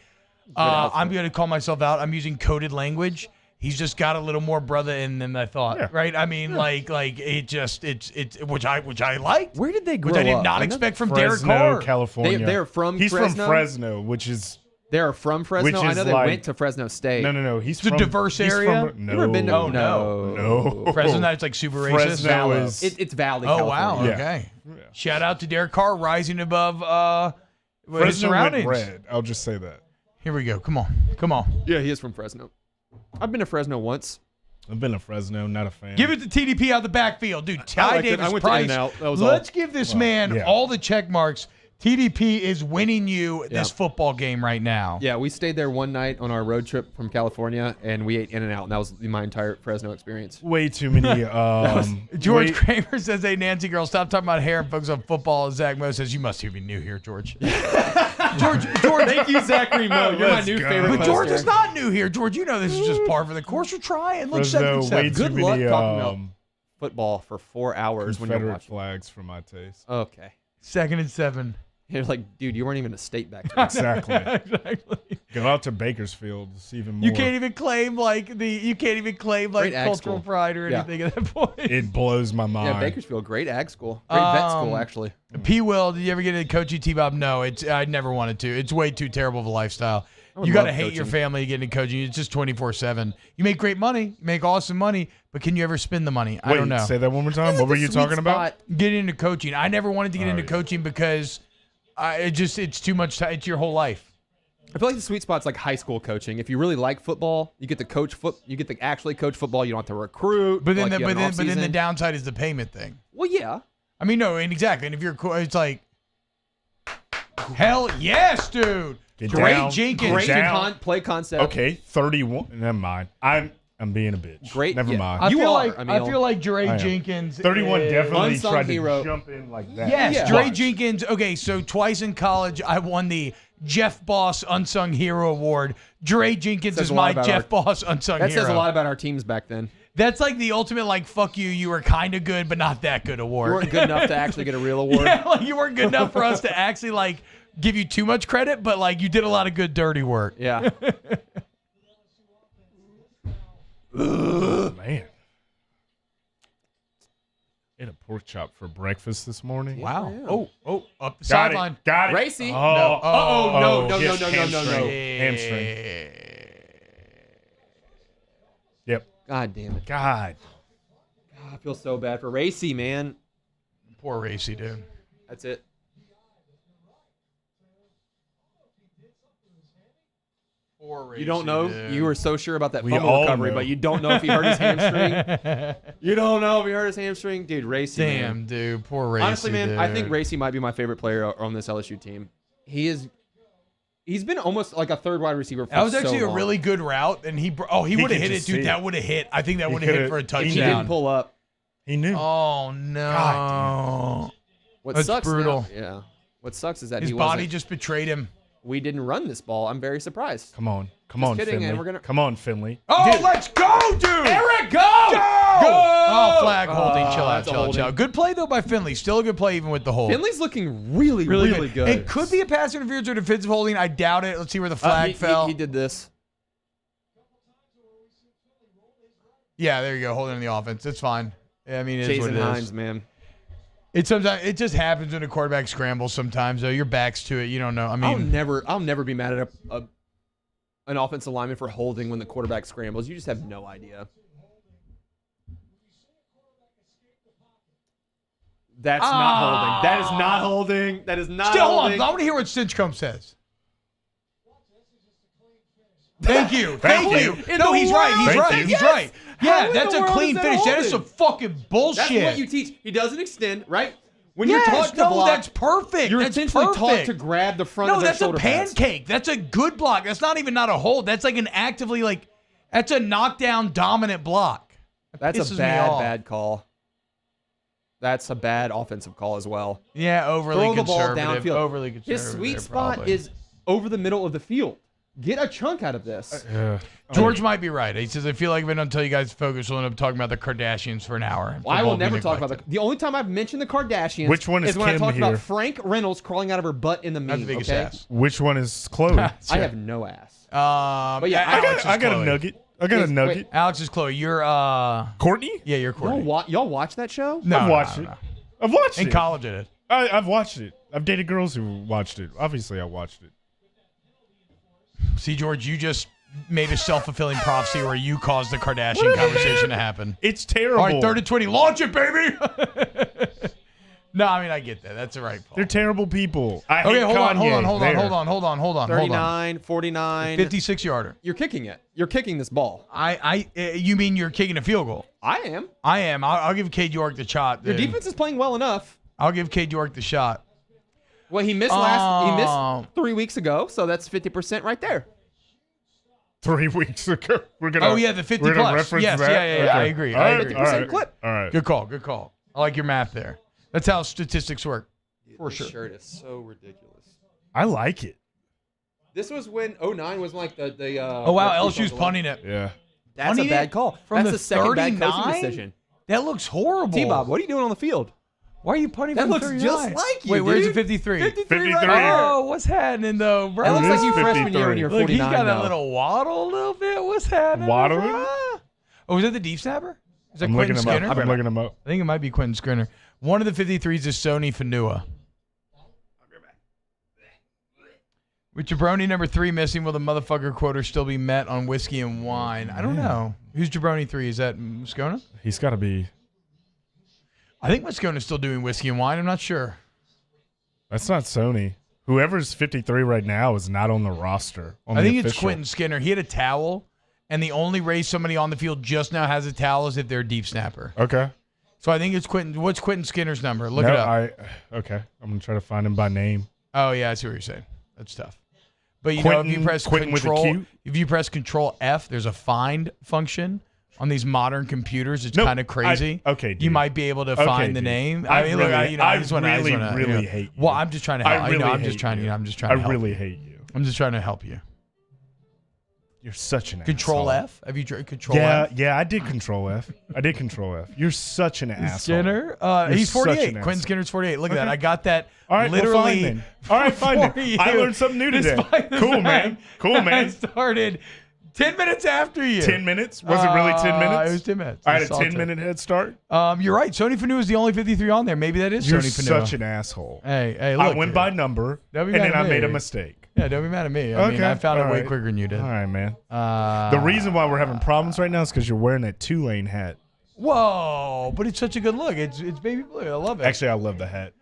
I'm going to call myself out. I'm using coded language. He's just got a little more brother in than I thought, Yeah. right? I mean, like it just, it's which I liked. Where did they grow Which I did up? not I know expect from Derek Fresno, Carr. California. They're from He's Fresno? from Fresno, which is They're from Fresno. Which I is know they like- went to Fresno State. no. He's It's a from diverse he's area? From, no, You ever been to? Oh, no. no. Fresno, that's like super racist. Fresno Vallow. is It's Valley, Oh, California. wow. Yeah. Okay. Yeah. Shout out to Derek Carr rising above his Fresno went surroundings. red. I'll just say that. Here we go. Come on. Come on. Yeah, he is from Fresno. I've been to Fresno once. I've been to Fresno, not a fan. Give it to TDP out the backfield. Dude, Ty liked it. Davis I went to Price. In-N-Out. That was Let's give this man yeah. all the check marks. TDP is winning you this football game right now. Yeah, we stayed there one night on our road trip from California, and we ate In-N-Out, and that was my entire Fresno experience. Way too many. George Kramer says, hey, Nancy girl, stop talking about hair and focus on football. Zach Moe says, you must be new here, George. George, Thank you, Zachary Moe. You're my Let's new go. favorite but George poster. is not new here. George, you know this is just par for the course. We're trying. Look, Fresno, 7-7. way too Good luck many talking about football for 4 hours when you're Confederate watching. flags for my taste. Okay. 2nd and 7. You're like, dude, you weren't even a state back then. Exactly. Exactly. Go out to Bakersfield. It's even more. You can't even claim like Great ag cultural school. pride or Yeah. anything at that point. It blows my mind. Yeah, Bakersfield, great ag school. Great vet school, actually. P. Will, did you ever get into coaching, T-Bob? No, I never wanted to. It's way too terrible of a lifestyle. would You got to love hate your coaching. family to get into coaching. It's just 24/7. You make great money, you make awesome money, but can you ever spend the money? I Wait, don't know. say that one more time. What were you talking about? Get into coaching. I never wanted to get into yeah. coaching because it's too much time. It's your whole life. I feel like the sweet spot's like high school coaching. If you really like football, you get to coach you get to actually coach football. You don't have to recruit. But then, like, you have an but then the off-season. downside is the payment thing. Well, yeah. I mean, no, and exactly. And if you're, it's like, hell yes, dude. Get Great down. Jenkins. Great down. play concept. Okay, 31. Never mind. I'm being a bitch. Great, Never yeah. mind. I You feel are, like Emil. I feel like Dre I am. Jenkins. 31 is- definitely Unsung tried hero. to jump in like that. Yes, Yeah. Dre Watch. Jenkins. Okay, so twice in college, I won the Jeff Boss Unsung Hero Award. Dre Jenkins Says is a lot my about Jeff Boss Unsung That Hero. says a lot about our teams back then. That's like the ultimate, like, fuck you, you were kind of good, but not that good We award. weren't good enough to actually get a real award. Yeah, like you weren't good enough for us to actually, like, give you too much credit, but, like, you did a lot of good dirty work. Yeah. Man. Ate a pork chop for breakfast this morning. Wow. Yeah. Oh, up the Got sideline. it. Got it. Racy. Oh, No. Oh, no, yes, no. hamstring. Hamstring. Yep. God damn it. God. I feel so bad for Racy, man. Poor Racy, dude. That's it. Poor Racy, You don't know. dude. You were so sure about that We fumble all recovery, know. but you don't know if he hurt his hamstring. You don't know if he hurt his hamstring. Dude, Racy, man. Damn, dude. Poor Racy. Honestly, man, I think dude. Racy might be my favorite player on this LSU team. He's been almost like a third wide receiver for That was so actually a long. really good route, and he would have could hit it, just see dude. it. That would have hit. I think that He would have hit could've- for a he He touchdown. didn't pull up. He knew. Oh no! God, What That's sucks brutal. Now, yeah. What sucks is that His he body wasn't. just betrayed him. We didn't run this ball. I'm very surprised. Come on, kidding, Finley. and we're gonna- Come on, Finley. Oh, Dude, let's go, dude! Eric, go! Oh, flag holding. Chill out, that's a chill out, holding. chill out. Good play though by Finley. Still a good play even with the hold. Finley's looking really good. It could be a pass interference or defensive holding. I doubt it. Let's see where the flag He fell. He did this. Yeah, there you go. Holding in the offense. It's fine. I mean, it is what Jason it is. Hines, man. It just happens when a quarterback scrambles sometimes. Though your back's to it. You don't know. I mean, I'll never be mad at an offensive lineman for holding when the quarterback scrambles. You just have no idea. That's not holding. That is not holding. That is not still hold on. holding. I want to hear what Stinchcomb says. Thank you. Thank you. No, he's right. He's Thank right. you. He's Yes. right. How Yeah, in that's the a world clean is that finish. That is holding? some fucking bullshit. That's what you teach. He doesn't extend, right? When Yes, you're taught to no, block, that's perfect. you're that's essentially perfect. taught to grab the front No, of their that's a shoulder pads. pancake. That's a good block. That's not even not a hold. That's like an actively that's a knockdown dominant block. That That's pisses a me off. bad call. That's a bad offensive call as well. Yeah, overly Throw the ball conservative. downfield. Overly conservative. His sweet there, spot probably. is over the middle of the field. Get a chunk out of this. George might be right. He says, I feel like if I don't tell you guys to focus, we'll end up talking about the Kardashians for an hour. Well, I Football will be never talk about neglected. the only time I've mentioned the Kardashians. Which one is when I Kim talked here? about Frank Reynolds crawling out of her butt in the That's meme. the biggest okay? ass. Which one is Chloe? I have no ass. But yeah, Alex I is got Chloe. a nugget. I got a Wait. nugget. Alex is Chloe. You're Courtney? yeah, you're Courtney. Y'all watch that show? No, I've watched no, it. no. I've watched In it. college, I did. I've watched it. I've dated girls who watched it. Obviously, I watched it. See, George, you just made a self-fulfilling prophecy where you caused the Kardashian conversation to happen. It's terrible. All right, 3rd and 20. Launch it, baby. No, I mean, I get that. That's the right call. They're terrible people. I Okay, hate hold on, Kanye. hold on. 39, 49. 56-yarder. You're kicking it. You're kicking this ball. You mean you're kicking a field goal? I am. I am. I'll give Cade York the shot. Your then. defense is playing well enough. I'll give Cade York the shot. Well, he missed He missed 3 weeks ago, so that's 50% right there. 3 weeks ago. We're gonna. Oh, yeah, the 50 we're gonna plus. reference Yes, that? yeah, Okay. I agree. All I right, agree. all right, 50% clip. All right. Good call. I like your math there. That's how statistics work. For sure. This shirt is so ridiculous. I like it. This was when 09 was like the Oh, wow, LSU's punting it. Yeah. That's punting a bad it call. from That's the the second bad 39? coaching decision. That looks horrible. T-Bob, what are you doing on the field? Why are you punting That from looks 39? just like you, Wait, where's the dude. 53? 53 right 53. there. Oh, what's happening, though, bro? That looks It like is you freshman year when 53. you were Look, 49. he's got though. a little waddle a little bit. What's happening? Waddling? bro? Oh, is that the deep snapper? Is that I'm Quentin looking him Skinner? up. I'm looking him up. I think it might be Quentin Skinner. One of the 53s is Sony Fanua. With Jabroni number 3 missing, will the motherfucker quota still be met on whiskey and wine? I don't know. Who's Jabroni 3? Is that Moscona? He's got to be. I think Moscona's still doing whiskey and wine. I'm not sure. That's not Sony. Whoever's 53 right now is not on the roster. I think it's Quentin Skinner. He had a towel, and the only way somebody on the field just now has a towel is if they're a deep snapper. Okay. So I think it's Quentin. What's Quentin Skinner's number? Look it up. Okay. I'm gonna try to find him by name. Oh yeah, I see what you're saying. That's tough. But you know, Quentin- if you press Quentin with a Control, Q? if you press Control F, there's a find function on these modern computers. It's No, kind of crazy. okay, you dude. might be able to Okay, find the dude. name. I mean, really- look, I I just wanna, really, you really know. hate you. Well, I'm just trying to help. I really I'm just hate trying you. to. I'm just trying I to help. really hate you. I'm just trying to help you. You're such an Control asshole. F. Have you tried Control Yeah, F? yeah, I did Control F. I did Control F. You're such an asshole. Skinner. You're He's such 48. an Quentin asshole. Skinner's 48. Look at Okay. that. I got that. All right, literally. well, fine then. All right, fine for then. you. I learned something new today. Despite the Cool, fact man. Cool, that man. I started 10 minutes after you. 10 minutes? Was it really 10 minutes? It was 10 minutes. I had a saw it. 10-minute head start. You're right. Sony Fanua is the only 53 on there. Maybe that is You're Sony Fanua. such an asshole. Hey, look. I went by number, Don't be and mad then at I made a me. mistake. Yeah, don't be mad at me. I mean, I found it all way right. quicker than you did. All right, man. Uh, The reason why we're having problems right now is because you're wearing that Tulane hat. Whoa, but it's such a good look. It's baby blue. I love it. Actually, I love the hat.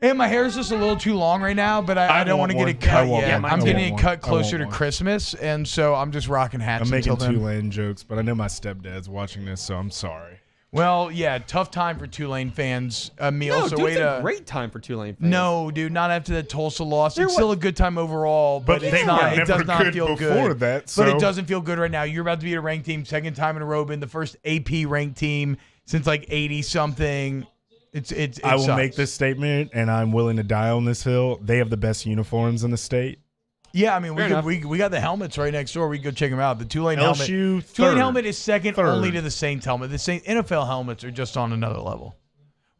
And my hair is just a little too long right now, but I don't want to want get it one. I cut want yet. one. I'm I getting want it one. cut I want closer to one. Christmas, and so I'm just rocking hats I'm making until then. Tulane jokes, but I know my stepdad's watching this, so I'm sorry. Well, yeah, tough time for Tulane fans. Emil, No, so dude, way it's a to. great time for Tulane fans. No, dude, not after the Tulsa loss. There It's still a good time overall, but But it's they not. were It never does not good feel before good. that, But so- it doesn't feel good right now. You're about to be a ranked team, second time in a row, been the first AP ranked team since like 80 something. It I will sucks. make this statement, and I'm willing to die on this hill. They have the best uniforms in the state. Yeah, I mean, we got the helmets right next door. We can go check them out. The Tulane helmet. LSU Tulane third. helmet is second Third. only to the Saints helmet. The Saints NFL helmets are just on another level.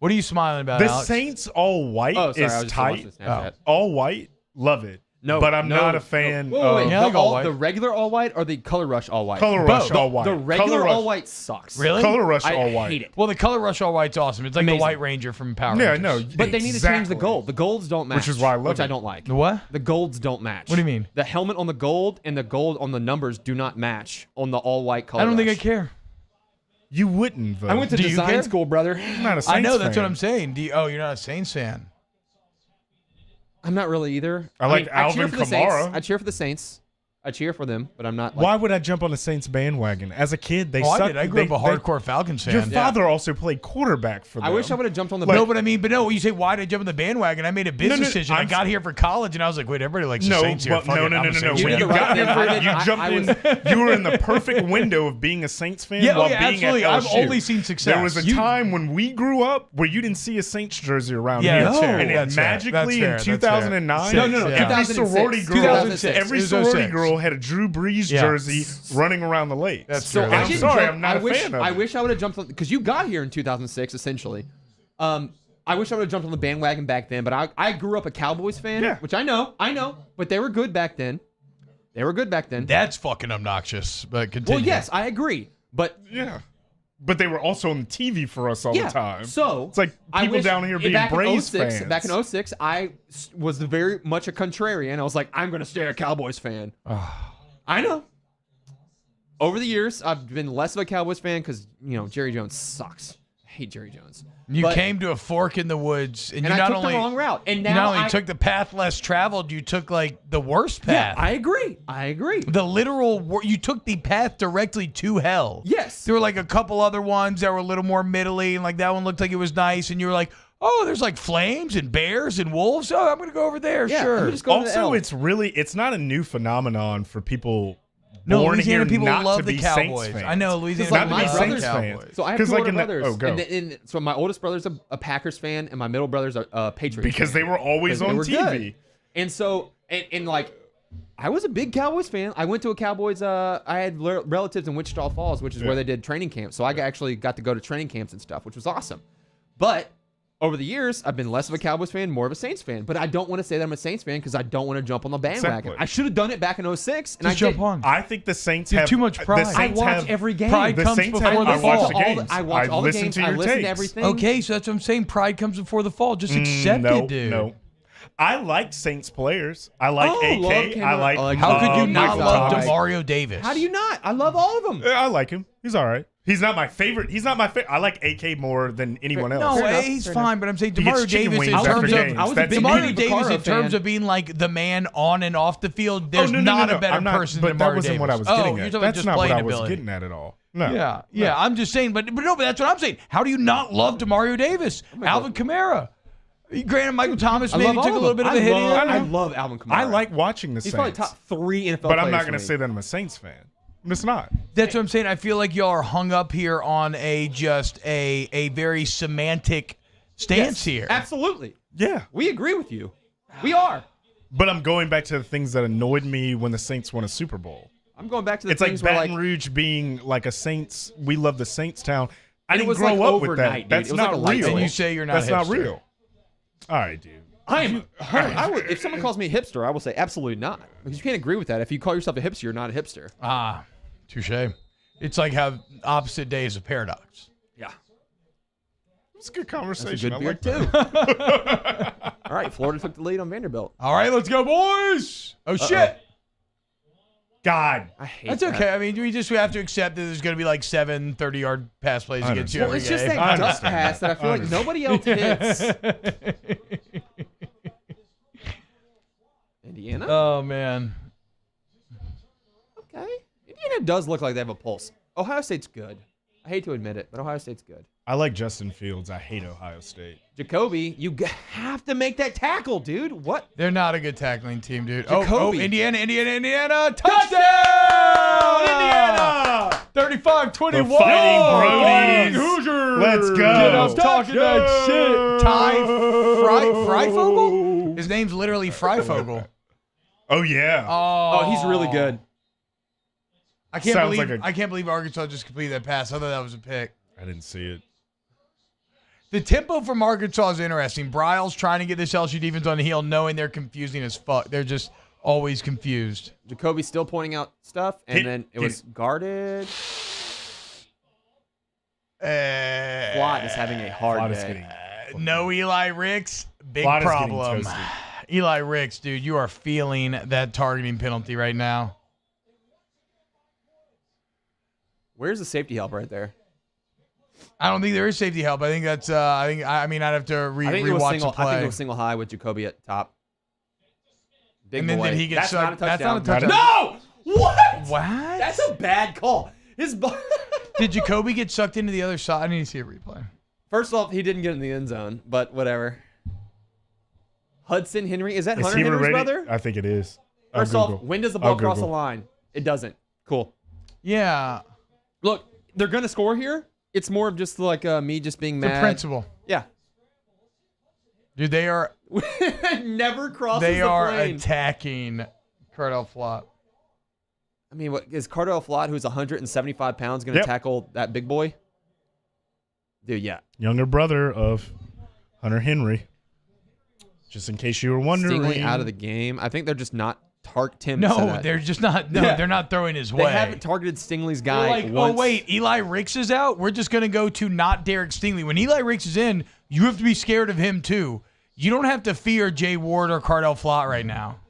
What are you smiling about, The Alex? Saints all white Oh, sorry, I is was just tight. watching Snapchat. All white, love it. No, but I'm no, not a fan Wait, of Yeah, I like all white. the regular all white or the color rush all white? Color Rush Both. all white. The regular Color Rush. all white sucks. Really? Color Rush I all white. hate it. Well, the color rush all white's awesome. It's like Amazing. the White Ranger from Power Yeah, Rangers. no. But they need to change the exactly. gold. The golds don't match. Which is why I love Which I it. don't like. The what? The golds don't match. What do you mean? The helmet on the gold and the gold on the numbers do not match on the all white color. I don't think I rush. care. You wouldn't, though. I went to Do you design care? school, brother. I'm not a Saints I know, that's fan. what I'm saying. You're not a Saints fan. I'm not really either. I like cheer Alvin for the Saints. Kamara. I cheer for the Saints. I cheer for them, but I'm not. Like, Why would I jump on the Saints bandwagon? As a kid, they Oh, sucked. I did. I grew up a hardcore Falcons fan. Your father also played quarterback for them. I wish I would have jumped on the. No, but I mean, you say, why did I jump on the bandwagon? I made a business no, decision. I I'm- got here for college, and I was like, wait, everybody likes the No, Saints here. but Fuck no. it, I'm a Saints You When fan. you did the got right here, thing. I did- you I- jumped I in. You were in the perfect window of being a Saints fan Yeah, while oh, yeah, being absolutely. at I've LSU. only seen success. There was a time when we grew up where you didn't see a Saints jersey around Yeah, here. that's fair. And it That's fair. magically That's in fair. That's fair. 2009, No, no, yeah. every 2006. sorority girl, 2006. every It was sorority 06. girl had a Drew Brees Yeah. jersey running around the lake. That's So true. I I'm didn't sorry, jump- I'm not I a wish, fan of I it. wish I would have jumped on because you got here in 2006, essentially. I wish I would have jumped on the bandwagon back then, but I grew up a Cowboys fan, Yeah. which I know, but they were good back then. That's fucking obnoxious, but continue. Well, yes, I agree, but Yeah. But they were also on TV for us all yeah. the time. So it's like I people wish- down here being back in Braves 06, fans. Back in 06, I was very much a contrarian. I was like, I'm going to stay a Cowboys fan. I know. Over the years, I've been less of a Cowboys fan because, Jerry Jones sucks. I hate Jerry Jones. You But- came to a fork in the woods, and you I not took only the wrong route. And you now not only I took the path less traveled, you took like the worst Yeah, path. I agree. The literal, you took the path directly to hell. Yes. There were like a couple other ones that were a little more middly, and like that one looked like it was nice, and you were like, oh, there's like flames and bears and wolves. Oh, I'm gonna go over there. Yeah, sure. let me just go to the Also, L. it's not a new phenomenon for people No, born Louisiana here people not love to the be Cowboys. Saints fans. I know Louisiana It's like people my love brothers- the Cowboys. So I have 'Cause two like older in the- brothers. oh, go. And so my oldest brother's a Packers fan, and my middle brother's a Patriots Because fan. they were always Because they on were TV. good. And so, and like, I was a big Cowboys fan. I went to a Cowboys. I had relatives in Wichita Falls, which is where they did training camps. So I actually got to go to training camps and stuff, which was awesome. But over the years, I've been less of a Cowboys fan, more of a Saints fan. But I don't want to say that I'm a Saints fan because I don't want to jump on the bandwagon. Exactly. I should have done it back in 06. And Just I jump didn't. on. I think the Saints You have have too much pride. The I Saints watch have, every game. Pride The comes Saints before have, the I fall. watch the games. I watch all the listen games. to I your listen to takes. everything. Okay, so that's what I'm saying. Pride comes before the fall. Just accept no, it, dude. No. I like Saints players. I like Oh, love AK. Cameron. I like. I like How could you not Michael love Thomas. Demario Davis? How do you not? I love all of them. I like him. He's all right. He's not my favorite. He's not my favorite. I like AK more than anyone else. No, Fair enough, he's fair fine, enough. but I'm saying He gets Demario chicken Davis wings in after terms of games. I was a That's big me. Demario Davis Vaccaro in terms fan. of being like the man on and off the field. Oh, There's no, not a better I'm not- person but than that Demario wasn't Davis. what I was Oh, getting you're at. talking That's just not what playing I was ability. getting at at all. No. Yeah. I'm just saying, but no, but that's what I'm saying. How do you not love Demario Davis? Alvin Kamara. Granted, Michael Thomas I maybe love took a all little of bit them. of a hit in. I love Alvin Kamara. I like watching the He's Saints. probably top 3 NFL but I'm players not for going to me. say that I'm a Saints fan. It's not. That's what I'm saying. I feel like y'all are hung up here on a very semantic stance here. Absolutely. Yeah. We agree with you. We are. But I'm going back to the things that annoyed me when the Saints won a Super Bowl. I'm going back to the It's like things where Baton Rouge being like a Saints. We love the Saints town. I And it didn't was grow like up with overnight, that. dude. That's It was not like a light real. switch. And you say you're not That's a not hipster. real. All right, dude. I would, if someone calls me a hipster, I will say absolutely not. Because you can't agree with that. If you call yourself a hipster, you're not a hipster. Ah, touche. It's like how opposite days of paradox. Yeah. It's a good That's a conversation. good I beer, like too. that. All right. Florida took the lead on Vanderbilt. All right, let's go, boys. Oh, shit. God. I hate That's that. okay. I mean, we have to accept that there's going to be like 7 30-yard pass plays I against you understand. Well, every it's just game. that I dust understand. pass that I feel I like nobody else hits. Indiana? Oh, man. Okay. Indiana does look like they have a pulse. Ohio State's good. I hate to admit it, but Ohio State's good. I like Justin Fields. I hate Ohio State. Jacoby, you have to make that tackle, dude. What? They're not a good tackling team, dude. Jacoby. Indiana. Touchdown! Indiana! 35-21. The Fighting Brodies. Hoosiers! Let's go. Get up talking that shit. Ty Freifogel? His name's literally Freifogel. Oh, yeah. Oh, he's really good. I can't Sounds believe like a- I can't believe Arkansas just completed that pass. I thought that was a pick. I didn't see it. The tempo from Arkansas is interesting. Bryles trying to get this LSU defense on the heel, knowing they're confusing as fuck. They're just always confused. Jacoby's still pointing out stuff, and then it was guarded. Flott is having a hard Flott is day. getting No Eli Ricks, big Flott is getting problem. toasted. Eli Ricks, dude, you are feeling that targeting penalty right now. Where's the safety help right there? I don't think there is safety help. I think that's. I mean, I'd have to I think it was rewatch single. the play. I think it was single high with Jacoby at top. Big And then boy. did he get That's sucked? not a That's not touchdown. a touchdown. No! What? What? That's a bad call. His Did Jacoby get sucked into the other side? I need to see a replay. First off, he didn't get in the end zone, but whatever. Hudson Henry, is that Hunter Receiver Henry's ready? brother? I think it is. First I'll off, Google. when does the ball I'll cross the Google. line? It doesn't. Cool. Yeah, Look, they're gonna score here. It's more of just like me just being the mad. principle, Yeah. dude. They are Never crosses they the are plane. attacking Cardell Flott. I mean, what is Cardell Flott, who's 175 pounds, going to Yep. tackle that big boy? Dude, yeah. Younger brother of Hunter Henry. Just in case you were wondering. Stingley out of the game. I think they're just not Tim. said No, that. they're just not. No, Yeah. they're not throwing his They way. haven't targeted Stingley's They're guy like, once. oh wait, Eli Ricks is out. We're just gonna go to not Derek Stingley. When Eli Ricks is in, you have to be scared of him too. You don't have to fear Jay Ward or Cardell Flott right now.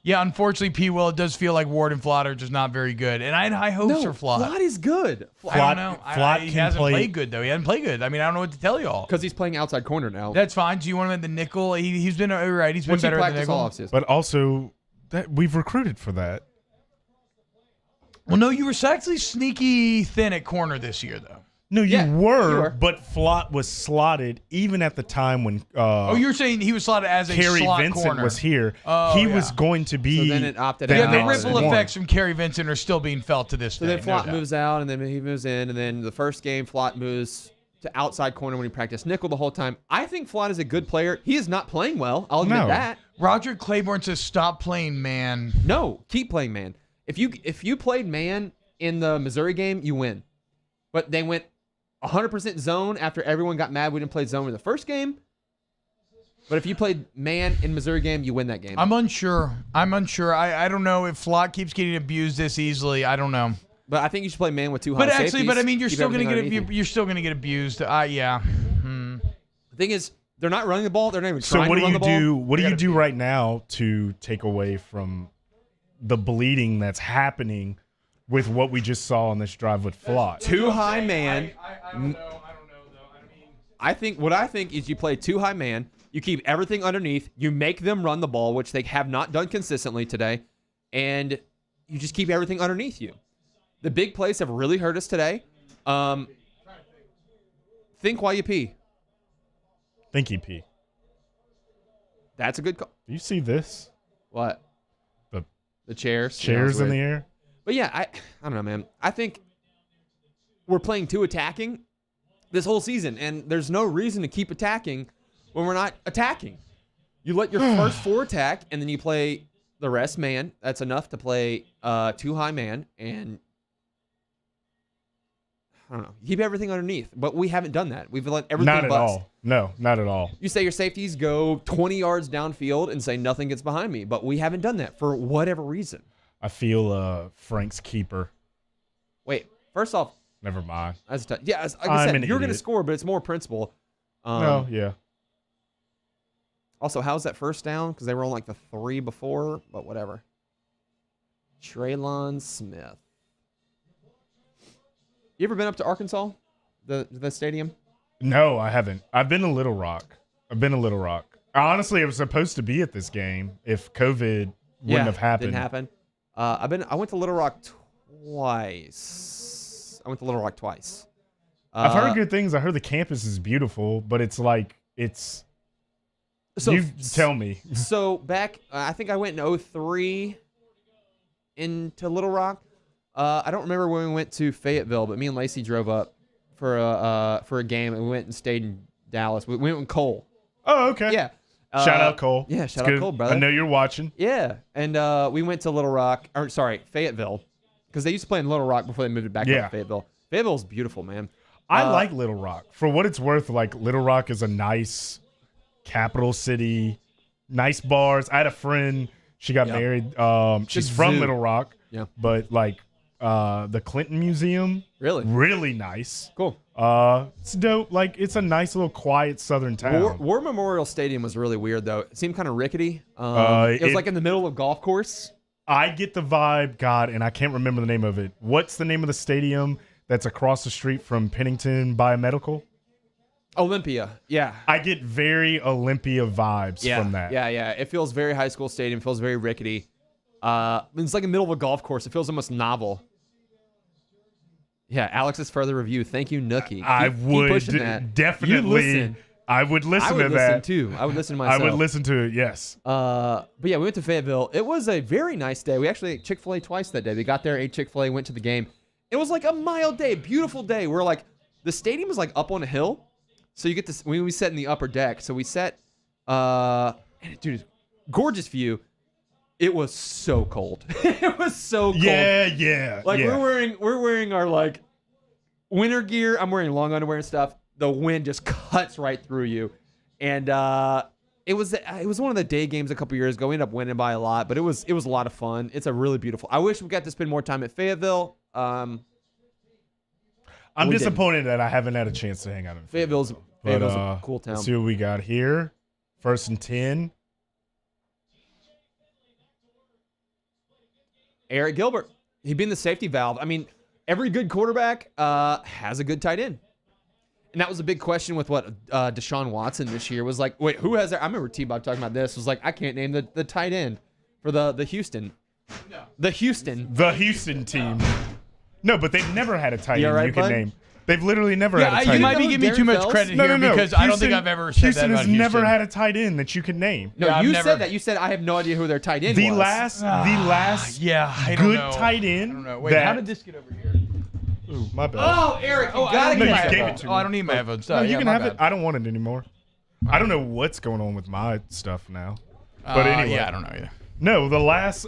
Yeah, unfortunately, P. Will, it does feel like Ward and Flott are just not very good. And I had high hopes for Flott. Flott is good. I don't know. Flott He can hasn't play- played good, though. He hasn't played good. I mean, I don't know what to tell y'all. Because he's playing outside corner now. That's fine. Do you want him at the nickel? He's been all right. He's been What's he better at the practice all nickel. offseason? But also, that we've recruited for that. Well, no, you were actually sneaky thin at corner this year, though. No, you, Yeah, were, you were. but Flott was slotted even at the time when Oh, you're saying he was slotted as a Kerry slot Vincent corner. was here. Oh, he yeah. was going to be. So then it opted that out. Yeah, the next ripple one. effects from Kerry Vincent are still being felt to this So day. then no Flott doubt. moves out, and then he moves in, and then the first game, Flott moves to outside corner when he practiced nickel the whole time. I think Flott is a good player. He is not playing well. I'll admit No. that. Roger Claiborne says, "Stop playing, man." No, keep playing man. If you played man in the Missouri game, you win. But they went 100% zone after everyone got mad we didn't play zone in the first game. But if you played man in Missouri game, you win that game. I'm unsure. I don't know if Flott keeps getting abused this easily. I don't know. But I think you should play man with two high But safeties. actually, I mean, you're keep still gonna everything get underneath you. you're still gonna get abused. Yeah. The thing is, they're not running the ball. They're not even So trying what to do run you the ball. do? What do you do right now to take away from the bleeding that's happening with what we just saw on this drive with Flott? Too high man. I don't know though. I mean, I think is you play too high man. You keep everything underneath. You make them run the ball, which they have not done consistently today, and you just keep everything underneath you. The big plays have really hurt us today. Think while you pee. Thinky P. That's a good call. Do you see this? What? The The chairs. chairs in the air. air? But yeah, I don't know, man. I think we're playing too attacking this whole season, and there's no reason to keep attacking when we're not attacking. You let your first four attack, and then you play the rest man. That's enough to play too high man, and I don't know. Keep everything underneath, but we haven't done that. We've let everything Not at bust. all. No, not at all. You say your safeties go 20 yards downfield and say nothing gets behind me, but we haven't done that for whatever reason. I feel Frank's keeper. Wait, first off, Never mind. that's a yeah. Like I I'm said, an you're going to idiot. score, but it's more principle. No, yeah. Also, how's that first down? Because they were on like the 3 before, but whatever. Traylon Smith. You ever been up to Arkansas, the stadium? No, I haven't. I've been to Little Rock. Honestly, I was supposed to be at this game if COVID wouldn't have happened. Didn't happen. I went to Little Rock twice. I've heard good things. I heard the campus is beautiful, but it's like So you tell me. So back, I think I went in 2003 into Little Rock. I don't remember when we went to Fayetteville, but me and Lacey drove up for a game, and we went and stayed in Dallas. We went with Cole. Oh, okay. Yeah. Shout out Cole. Yeah, It's shout out good. Cole, brother. I know you're watching. Yeah, and we went to Fayetteville, because they used to play in Little Rock before they moved it back up to Fayetteville. Fayetteville's beautiful, man. I like Little Rock. For what it's worth, like Little Rock is a nice capital city, nice bars. I had a friend, she got married. She's from zoo. Little Rock. Yeah. But like the Clinton Museum, really nice. Cool. It's dope. Like it's a nice little quiet southern town. War Memorial Stadium was really weird though. It seemed kind of rickety. It was like in the middle of a golf course. I get the vibe, God, and I can't remember the name of it. What's the name of the stadium that's across the street from Pennington Biomedical? Olympia. Yeah. I get very Olympia vibes from that. Yeah. It feels very high school stadium. Feels very rickety. It's like in the middle of a golf course. It feels almost novel. Yeah, Alex's further review. Thank you, Nookie. I Keep would pushing that. definitely. I would listen to that too. I would listen to myself. I would listen to it. Yes. But yeah, we went to Fayetteville. It was a very nice day. We actually ate Chick-fil-A twice that day. We got there, ate Chick-fil-A, went to the game. It was like a mild day, beautiful day. We're like, the stadium is like up on a hill, so you get this. We sat in the upper deck, so we sat. Dude, gorgeous view. It was so cold. It was so cold. Yeah. Like we're wearing our like winter gear. I'm wearing long underwear and stuff. The wind just cuts right through you, and it was one of the day games a couple years ago. We ended up winning by a lot, but it was a lot of fun. It's a really beautiful. I wish we got to spend more time at Fayetteville. I'm disappointed that I haven't had a chance to hang out in Fayetteville's a cool town. Let's see what we got here. 1st and 10. Eric Gilbert. He'd been the safety valve. I mean, every good quarterback has a good tight end. And that was a big question with what Deshaun Watson this year was like. Wait, who has that? I remember T-Bob talking about this. Was like, I can't name the tight end for the Houston. No. The Houston team. No, but they've never had a tight end you can bud? name. They've literally never had a tight end. You might be giving me too much credit here because I don't think I've ever said Houston that about has Houston. never had a tight end that you can name. No, you said that. You said I have no idea who their tight end was. The last I don't good know. tight end. I don't know. Wait, how did this get over here? Ooh, my bad. Oh, Eric, you gotta No, get you it. gave it to me. Oh, I don't need my headphones. No, you can have it. I don't want it anymore. I don't know what's going on with my stuff now. But anyway. Yeah, I don't know either. No, the last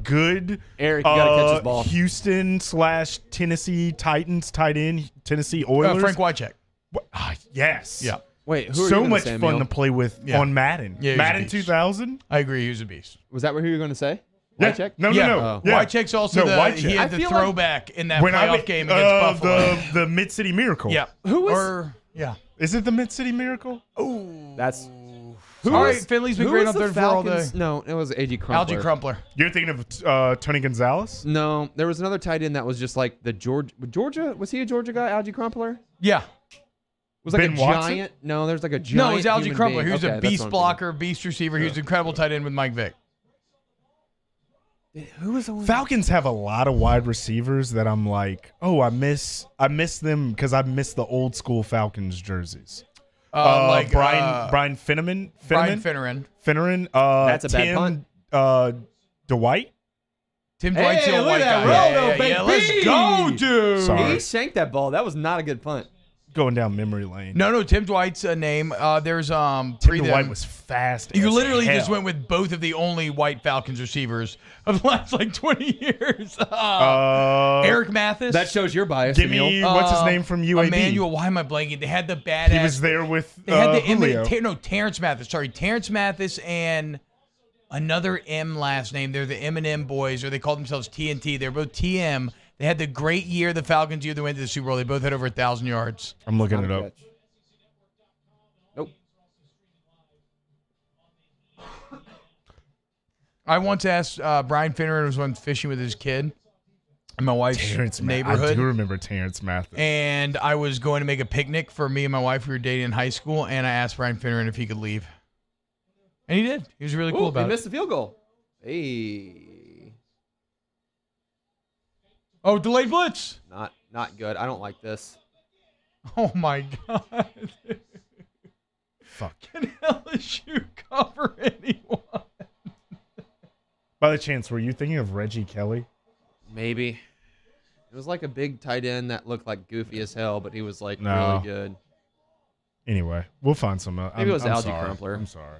good Eric, you gotta catch his ball. Houston/Tennessee Titans tight end, Tennessee Oilers. Frank Wycheck. Yes. Yeah. Wait, who are you So gonna much say, fun Emil? to play with Yeah. on Madden. Yeah, he was a Madden beast. 2000. I agree. He was a beast. Was that who you were going to say? Yeah. Wycheck? No. Yeah. Yeah. Wycheck's also Wycheck. he had I the feel like- throwback in that When I playoff went- game against Buffalo. the Mid-City Miracle. Yeah. Who was- Yeah. Is it the Mid-City Miracle? That's All right, Finley's been who great was on the third floor all day. Falcons? No, it was A.G. Crumpler. Algie Crumpler. You're thinking of Tony Gonzalez? No, there was another tight end that was just like the Georgia. Was he a Georgia guy? Algie Crumpler? Yeah. Was like Ben a Watson? giant. No, there's like a giant. No, it was Algie human Crumpler. being. He was Okay, a that's beast what I'm blocker, beast receiver. He was an incredible tight end with Mike Vick. thinking. Who was the one? Falcons have a lot of wide receivers that I'm like, oh, I miss them because I miss the old school Falcons jerseys. Like Brian Finneran. Brian Finneran. Finneran. That's a bad Tim, Dwight. Tim Dwight's the Hey, old look white at guy. that roto, Yeah, baby! let's go, dude. Sorry. He shanked that ball. That was not a good punt. Going down memory lane. No, Tim Dwight's a name. There's Tim three of Dwight them. was fast. You as literally hell. just went with both of the only white Falcons receivers of the last like 20 years. Eric Mathis. That shows your bias. Give me Emil. what's his name from UAB? Emmanuel. Why am I blanking? They had the badass. He was there with They had the Julio. Terrence Mathis. Sorry, Terrence Mathis and another M last name. They're the M&M boys, or they call themselves TNT. They're both TM. They had the great year, the Falcons year they went to the Super Bowl. They both had over 1,000 yards. I'm looking Not it a up. catch. Nope. I once asked Brian Finneran was once fishing with his kid in my wife's I neighborhood. do remember Terrence Mathis. And I was going to make a picnic for me and my wife. We were dating in high school, and I asked Brian Finneran if he could leave. And he did. He was really cool Ooh, about he it. missed the field goal. Hey. Oh, delayed blitz. Not good. I don't like this. Oh, my God. Fuck. Can LSU cover anyone? By the chance, were you thinking of Reggie Kelly? Maybe. It was like a big tight end that looked like goofy as hell, but he was like No. really good. Anyway, we'll find some. Maybe it was I'm Algae sorry. Crumpler. I'm sorry.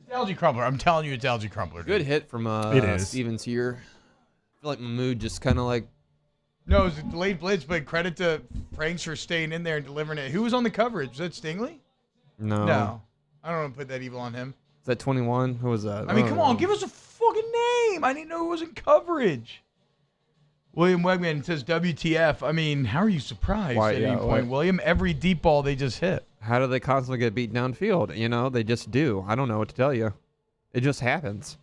It's Algae Crumpler. I'm telling you, it's Algae Crumpler. Dude. Good hit from It is. Stevens here. I feel like my mood just kind of like. No, it was a delayed blitz, but credit to Franks for staying in there and delivering it. Who was on the coverage? Was that Stingley? No. I don't want to put that evil on him. Is that 21? Who was that? I mean, come on, give us a fucking name. I didn't know who was in coverage. William Wegman says WTF. I mean, how are you surprised Why, at yeah, any point, William? Every deep ball they just hit. How do they constantly get beat downfield? You know, they just do. I don't know what to tell you. It just happens.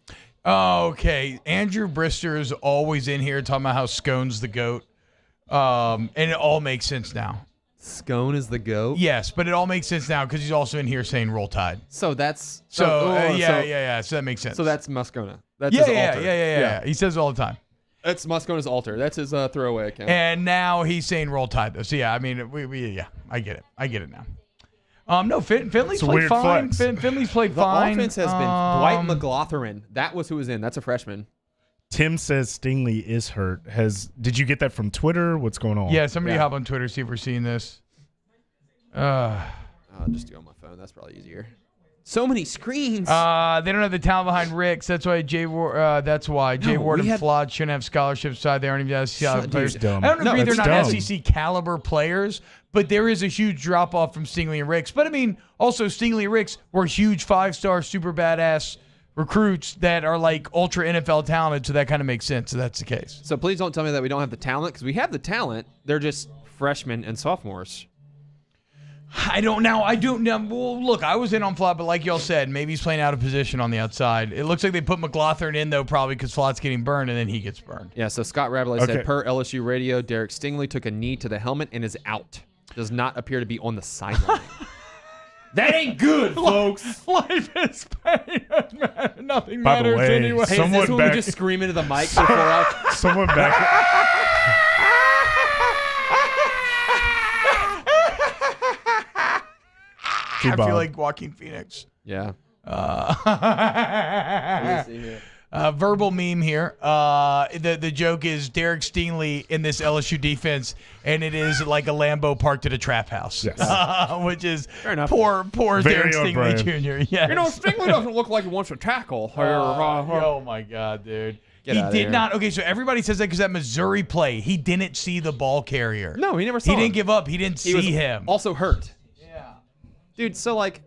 Oh, okay. Andrew Brister is always in here talking about how Scone's the GOAT. And it all makes sense now. Scone is the GOAT? Yes, but it all makes sense now because he's also in here saying Roll Tide. So that's... Yeah. So that makes sense. So that's Moscona. That's his altar. Yeah. He says it all the time. That's Moscona's altar. That's his throwaway account. And now he's saying Roll Tide, though. So, yeah, I mean, I get it. I get it now. No, Finley's played fine. Finley's played fine. The offense has been Dwight McLaughlin. That was who was in. That's a freshman. Tim says Stingley is hurt. Did you get that from Twitter? What's going on? Yeah, somebody hop on Twitter, see if we're seeing this. I'll just do it on my phone. That's probably easier. So many screens. They don't have the talent behind Ricks. That's why Jay Ward and Flod shouldn't have scholarships side. They aren't even SEC players. Dumb. I don't agree they're not dumb. SEC caliber players, but there is a huge drop off from Stingley and Ricks. But I mean, also Stingley and Ricks were huge 5-star, super badass recruits that are like ultra NFL talented, so that kind of makes sense. So that's the case. So please don't tell me that we don't have the talent, because we have the talent. They're just freshmen and sophomores. I don't know. Well, look, I was in on Flott, but like y'all said, maybe he's playing out of position on the outside. It looks like they put McLaughlin in, though, probably because Flott's getting burned, and then he gets burned. Yeah, so Scott Rabelais said, per LSU radio, Derek Stingley took a knee to the helmet and is out. Does not appear to be on the sideline. That ain't good, folks. Life is pain. Nothing By the matters way, anyway. Hey, is this when we just scream into the mic before out? Someone back. I feel like Joaquin Phoenix. Yeah. Verbal meme here. The joke is Derek Stingley in this LSU defense, and it is like a Lambo parked at a trap house. Yes. Which is enough. poor Very Derek Stingley brave. Jr. Yes. You know, Stingley doesn't look like he wants to tackle. Oh my God, dude. Get He outta did here. not. Okay, so everybody says that because that Missouri play, he didn't see the ball carrier. No, he never saw He didn't him. give up. He didn't He was see him. Also hurt. Yeah. Dude, so like,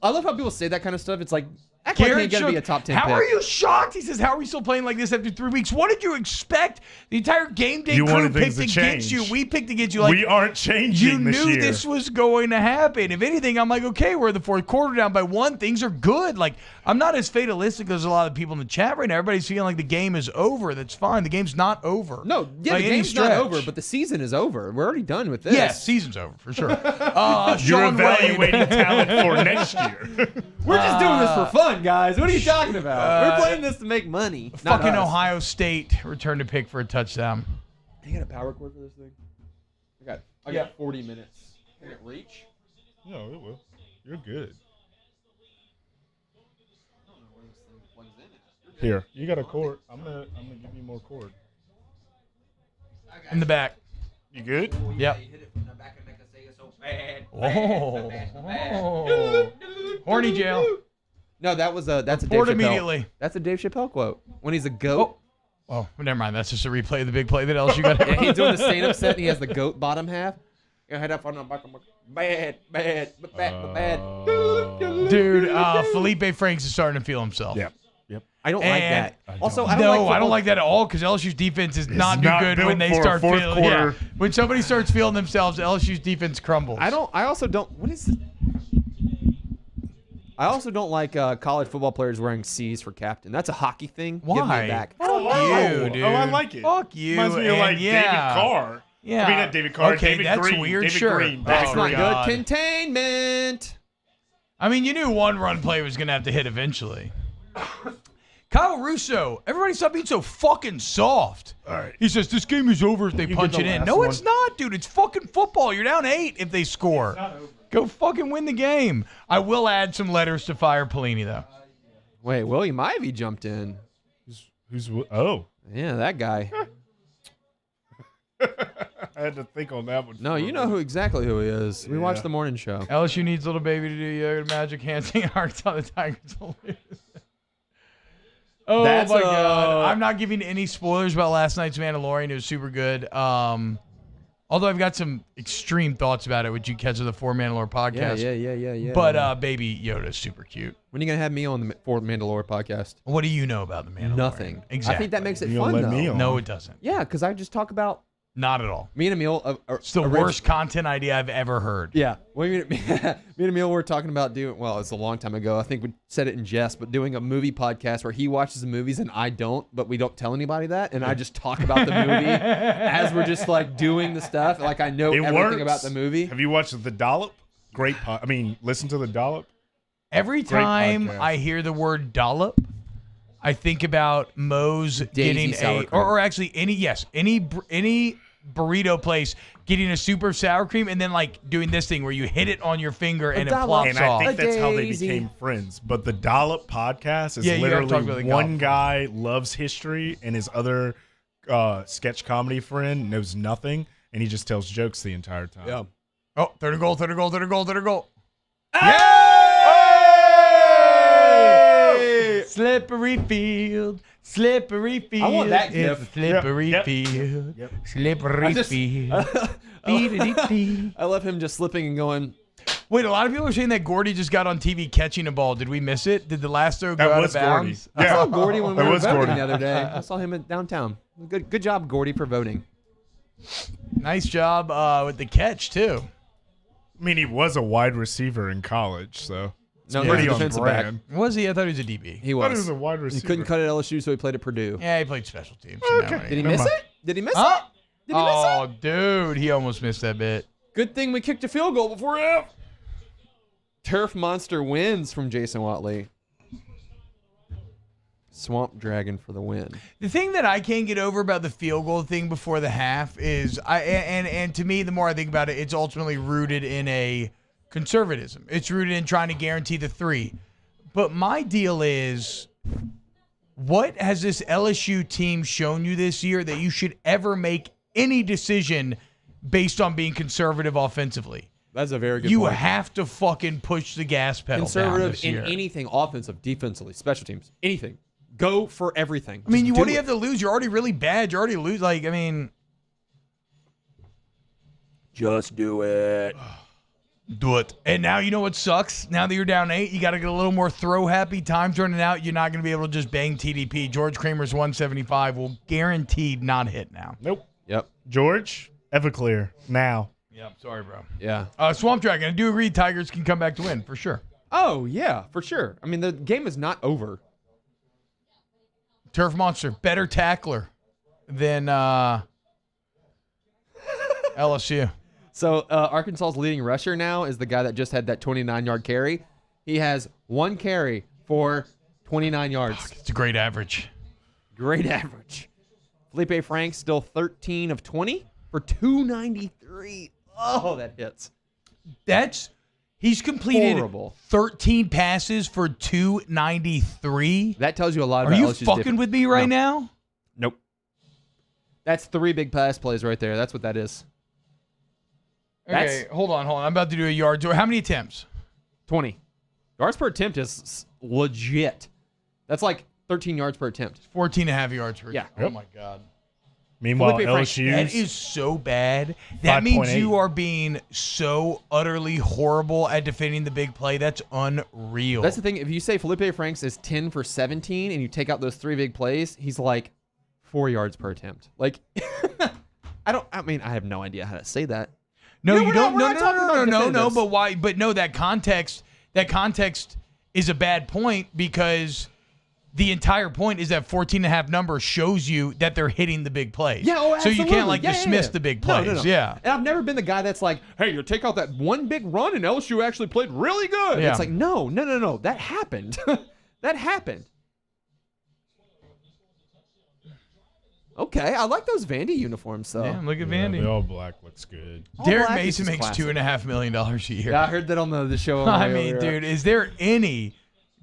I love how people say that kind of stuff. It's like, act like he's going to be a top 10 How pick. are you shocked? He says, how are we still playing like this after 3 weeks? What did you expect? The entire game day You crew wanted things picked to against change. you. We picked against you. Like, We aren't changing you this knew year. this was going to happen. If anything, I'm like, okay, we're in the fourth quarter down by 1. Things are good. Like, I'm not as fatalistic as a lot of people in the chat right now. Everybody's feeling like the game is over. That's fine. The game's not over. No, yeah, By the any game's not stretch. over, but the season is over. We're already done with this. Yes, season's over for sure. You're Sean evaluating Wade. talent for next year. We're just doing this for fun, guys. What are you talking about? We're playing this to make money. Not Fucking us. Ohio State returned a pick for a touchdown. You got a power cord for this thing? I got 40 minutes. Can it reach? No, it will. You're good. Here, you got a cord. I'm gonna give you more cord. In the back. You good? Yep. Oh. Horny jail. No, that's a Dave Report Chappelle. immediately. That's a Dave Chappelle quote. When he's a goat. Oh, never mind. That's just a replay of the big play that else you got. Yeah, he's doing the stand-up set, and he has the goat bottom half. Your head up on the back of my bad. Dude, Felipe Franks is starting to feel himself. Yep. I don't like And- that. Also, I No, don't like I don't football- like that at all because LSU's defense is not not good built when they for a start fourth feeling. quarter. Yeah, when somebody starts feeling themselves, LSU's defense crumbles. I also don't. What is it? I also don't like college football players wearing C's for captain. That's a hockey thing. Give me Why? it back. Fuck you, dude. Oh, I like it. Fuck you. Reminds me of and like yeah. David Carr. Yeah. I mean, not David Carr. Okay, David that's Green. weird. David Sure. Green. Oh, That's David not Green. God. good. Containment. I mean, you knew one run play was going to have to hit eventually. Kyle Russo, everybody stop being so fucking soft. All right. He says, this game is over if they You punch get it the in. last No, one. it's not, dude. It's fucking football. You're down 8 if they score. Go fucking win the game. I will add some letters to fire Pelini, though. Wait, William Ivey jumped in. Who's oh? Yeah, that guy. I had to think on that one. No, you know exactly who he is. We watched the morning show. LSU needs little baby to do yoga magic handstand Arkansas. The Tigers will lose. Oh That's my God! I'm not giving any spoilers about last night's Mandalorian. It was super good. Although I've got some extreme thoughts about it, which you catch on the For Mandalore podcast. Yeah. But Baby Yoda's super cute. When are you gonna have me on the For Mandalore podcast? What do you know about the Mandalorian? Nothing. Exactly. I think that makes it You fun gonna let though. me on? No, it doesn't. Yeah, because I just talk about Not at all. me and Emil. It's the worst content idea I've ever heard. Yeah. Well, me and Emil were talking about doing, well, it's a long time ago. I think we said it in jest, but doing a movie podcast where he watches the movies and I don't, but we don't tell anybody that. And I just talk about the movie as we're just like doing the stuff. Like I know everything works. about the movie. Have you watched The Dollop? Great. Listen to The Dollop. Every Great time podcast. I hear the word dollop, I think about Moe's getting sour a, cream. or actually any burrito place getting a super sour cream and then like doing this thing where you hit it on your finger and it dollop. plops And off. I think that's how they Daisy. became friends. But the Dollop podcast is Yeah, you gotta talk about literally the one golf. guy loves history and his other sketch comedy friend knows nothing, and he just tells jokes the entire time. Yeah. Oh, third and goal. Slippery field. I want that It's gif. a slippery Yep. field. Yep. Slippery field. Dee-dee-dee-dee. I love him just slipping and going. Wait, a lot of people are saying that Gordy just got on TV catching a ball. Did we miss it? Did the last throw go That out was of bounds? Gordy. I saw Yeah. Gordy when we That were was voting Gordy. the other day. I saw him downtown. Good job, Gordy, for voting. Nice job with the catch, too. I mean, he was a wide receiver in college, so it's No, pretty he was a on defensive brand. Was he? I thought he was a DB. He I thought he was. was a wide He receiver. couldn't cut at LSU, so he played at Purdue. Yeah, he played special teams. so Okay. now Did he Never miss mind. it? Did he miss Huh? it? Did he miss it? Oh, dude, he almost missed that bit. Good thing we kicked a field goal before half. Turf Monster wins from Jason Watley. Swamp Dragon for the win. The thing that I can't get over about the field goal thing before the half is and to me, the more I think about it, it's ultimately rooted in a conservatism. It's rooted in trying to guarantee the 3. But my deal is, what has this LSU team shown you this year that you should ever make any decision based on being conservative offensively? That's a very good You point. have to fucking push the gas pedal down Conservative this in year. anything, offensive, defensively, special teams, anything. Go for everything. I mean, Just what do do you it. have to lose? You're already really bad. You're already lose. Like, I mean, Just do it. do it. And now you know what sucks? Now that you're down 8, you got to get a little more throw happy. Time's running out. You're not going to be able to just bang TDP. George Kramer's 175 will guaranteed not hit now. Nope. Yep. George, Everclear, now. Yep. Sorry, bro. Yeah. Swamp Dragon. I do agree Tigers can come back to win for sure. Oh, yeah, for sure. I mean, the game is not over. Turf Monster, better tackler than LSU. So Arkansas's leading rusher now is the guy that just had that 29-yard carry. He has 1 carry for 29 yards. It's a great average. Great average. Felipe Frank still 13 of 20 for 293. Oh, that hits. He's completed Horrible. 13 passes for 293. That tells you a lot Are about you LSU's fucking difference. with me right No. now? Nope. That's 3 big pass plays right there. That's what that is. Okay, hold on. I'm about to do a yard tour. How many attempts? 20. Yards per attempt is legit. That's like 13 yards per attempt. 14 and a half yards per Yeah. attempt. Oh, my God. Meanwhile, Felipe Frank, That LSU's is so bad. That means 5.8. you are being so utterly horrible at defending the big play. That's unreal. That's the thing. If you say Felipe Franks is 10 for 17 and you take out those 3 big plays, he's like 4 yards per attempt. Like, I have no idea how to say that. No, No, you we're don't. not- we're not talking about No. defenders. But why? But no, that context is a bad point because the entire point is that 14 and a half number shows you that they're hitting the big plays. Yeah, oh, so you absolutely. can't like Yeah, dismiss yeah. the big No, plays. no. Yeah. And I've never been the guy that's like, hey, you take out that one big run and LSU actually played really good. Yeah. It's like, no. That happened. That happened. Okay, I like those Vandy uniforms, though. Yeah, look at Yeah, Vandy. the all black looks good. All Derek black is Mason just makes classic. $2.5 million a year. Yeah, I heard that on the show. On the I way mean, over here. dude, is there any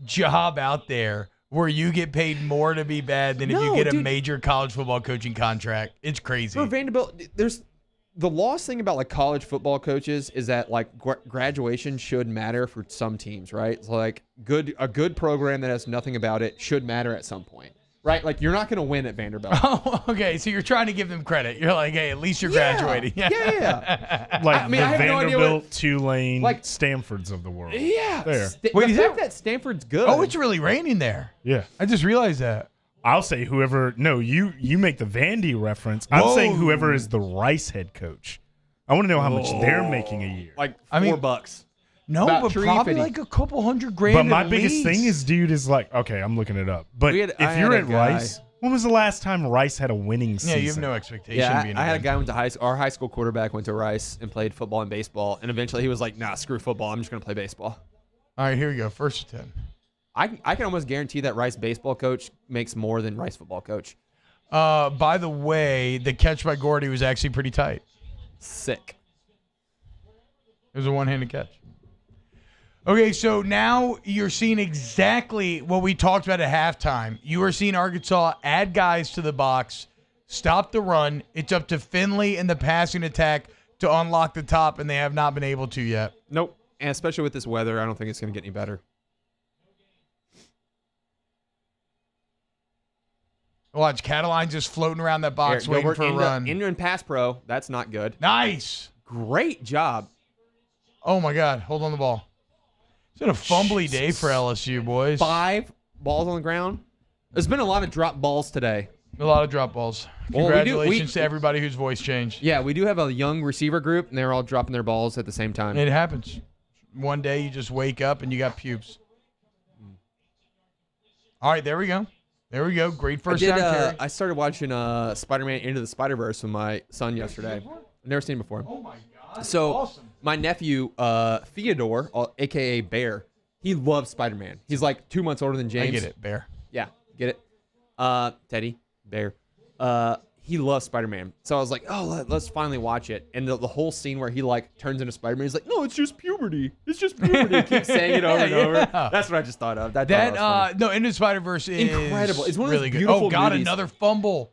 job out there where you get paid more to be bad than if you No, get a dude. major college football coaching contract. It's crazy. For Vanderbilt, there's the lost thing about like college football coaches is that like graduation should matter for some teams, right? It's like a good program that has nothing about it should matter at some point, right? Like you're not going to win at Vanderbilt. Oh, okay. So you're trying to give them credit. You're like, hey, at least you're graduating. Yeah. Like I mean, the I have no idea Vanderbilt, Tulane, like- Stanfords of the world. Yeah. There. Wait, the is fact it- that Stanford's good. Oh, it's really raining there. Yeah. I just realized that. I'll say whoever. No, you make the Vandy reference. I'm Whoa. saying whoever is the Rice head coach. I want to know how much they're making a year. like I mean- $4. No, About but $350. probably like a couple $100,000. But my at biggest least. thing is, dude, is like, okay, I'm looking it up. But I if had you're a at guy- Rice, when was the last time Rice had a winning yeah, season? you have no expectation. Yeah, being I had a good. guy who went to high school. Our high school quarterback went to Rice and played football and baseball. And eventually he was like, nah, screw football. I'm just going to play baseball. All right, here we go. First and 10. I can almost guarantee that Rice baseball coach makes more than Rice football coach. By the way, the catch by Gordy was actually pretty tight. Sick. It was a one-handed catch. Okay, so now you're seeing exactly what we talked about at halftime. You are seeing Arkansas add guys to the box, stop the run. It's up to Finley and the passing attack to unlock the top, and they have not been able to yet. Nope. And especially with this weather, I don't think it's going to get any better. Watch, Cataline's just floating around that box Here, waiting Gilbert, for a run. Into and pass pro. That's not good. Nice. Great job. Oh, my God. Hold on the ball. It's been a fumbly day for LSU, boys. 5 balls on the ground. There's been a lot of drop balls today. A lot of drop balls. Well, Congratulations to everybody whose voice changed. Yeah, we do have a young receiver group, and they're all dropping their balls at the same time. It happens. One day you just wake up and you got pubes. All right, there we go. There we go. Great first down carry. I started watching Spider-Man Into the Spider-Verse with my son yesterday. I've never seen it before. Oh, my God. So awesome. my nephew, Theodore, a.k.a. Bear, he loves Spider-Man. He's like 2 months older than James. I get it, Bear. Yeah, get it? Teddy, Bear. He loves Spider-Man. So I was like, oh, let's finally watch it. And the whole scene where he like turns into Spider-Man, he's like, no, it's just puberty. It's just puberty. He keeps saying it over and over. Yeah. That's what I just thought of. That was funny. No, Into the Spider-Verse is Incredible. It's one of those really good. beautiful Oh, God, movies. another fumble.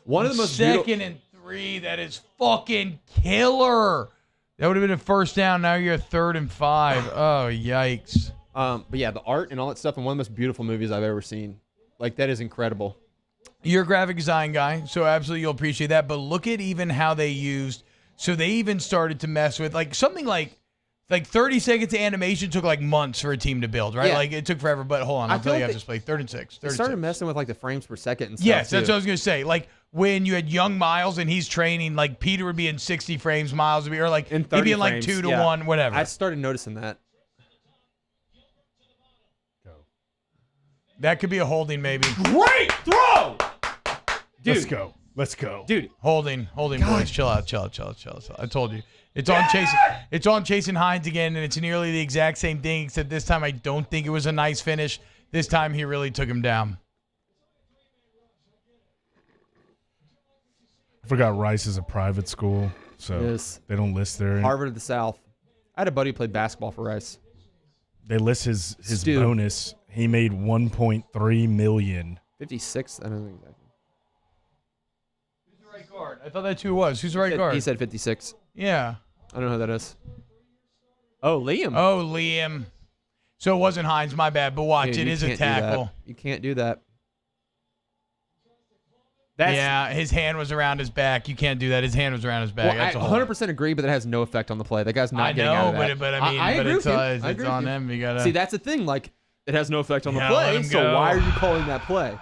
One of the most Second and 3. That is fucking killer. That would have been a first down. Now you're 3rd and 5. Oh, yikes. But yeah, the art and all that stuff, and one of the most beautiful movies I've ever seen. Like, that is incredible. You're a graphic design guy, so absolutely you'll appreciate that. But look at even how they used. So they even started to mess with like something like 30 seconds of animation took like months for a team to build, right? Yeah. Like it took forever. But hold on, I'll I tell you feel how like this play. 3rd and 6. They 3rd started and 6. messing with like the frames per second and stuff. Yes, that's too. what I was gonna say. Like when you had young Miles and he's training, like Peter would be in 60 frames, Miles would be, or like In he'd 30 be in like frames, 2 to yeah. 1, whatever. I started noticing that. That could be a holding, maybe. Great throw! Dude, Let's go. Let's go. dude. Holding, boys. Chill out. I told you. It's on Chase. It's on Chasen Hines again, and it's nearly the exact same thing, except this time I don't think it was a nice finish. This time he really took him down. I forgot Rice is a private school, so Yes. they don't list their. Harvard of the South. I had a buddy who played basketball for Rice. They list his Stu. bonus. He made $1.3 million. 56? I don't think exactly. Who's the right guard? I thought that's who it was. Who's the right guard? He said 56. Yeah. I don't know who that is. Oh, Liam. Oh, Liam. So it wasn't Hines. My bad. But watch, Dude, it you is a can't do that. tackle. You can't do that. That's, Yeah, his hand was around his back. You can't do that. His hand was around his back. Well, I That's a hold. 100% agree, but that has no effect on the play. That guy's not I getting out know, of that. but I mean, I but agree it's, with you. I it's agree on with you. them. You gotta See, that's the thing. Like, it has no effect on the You gotta let play. him So go. why are you calling that play?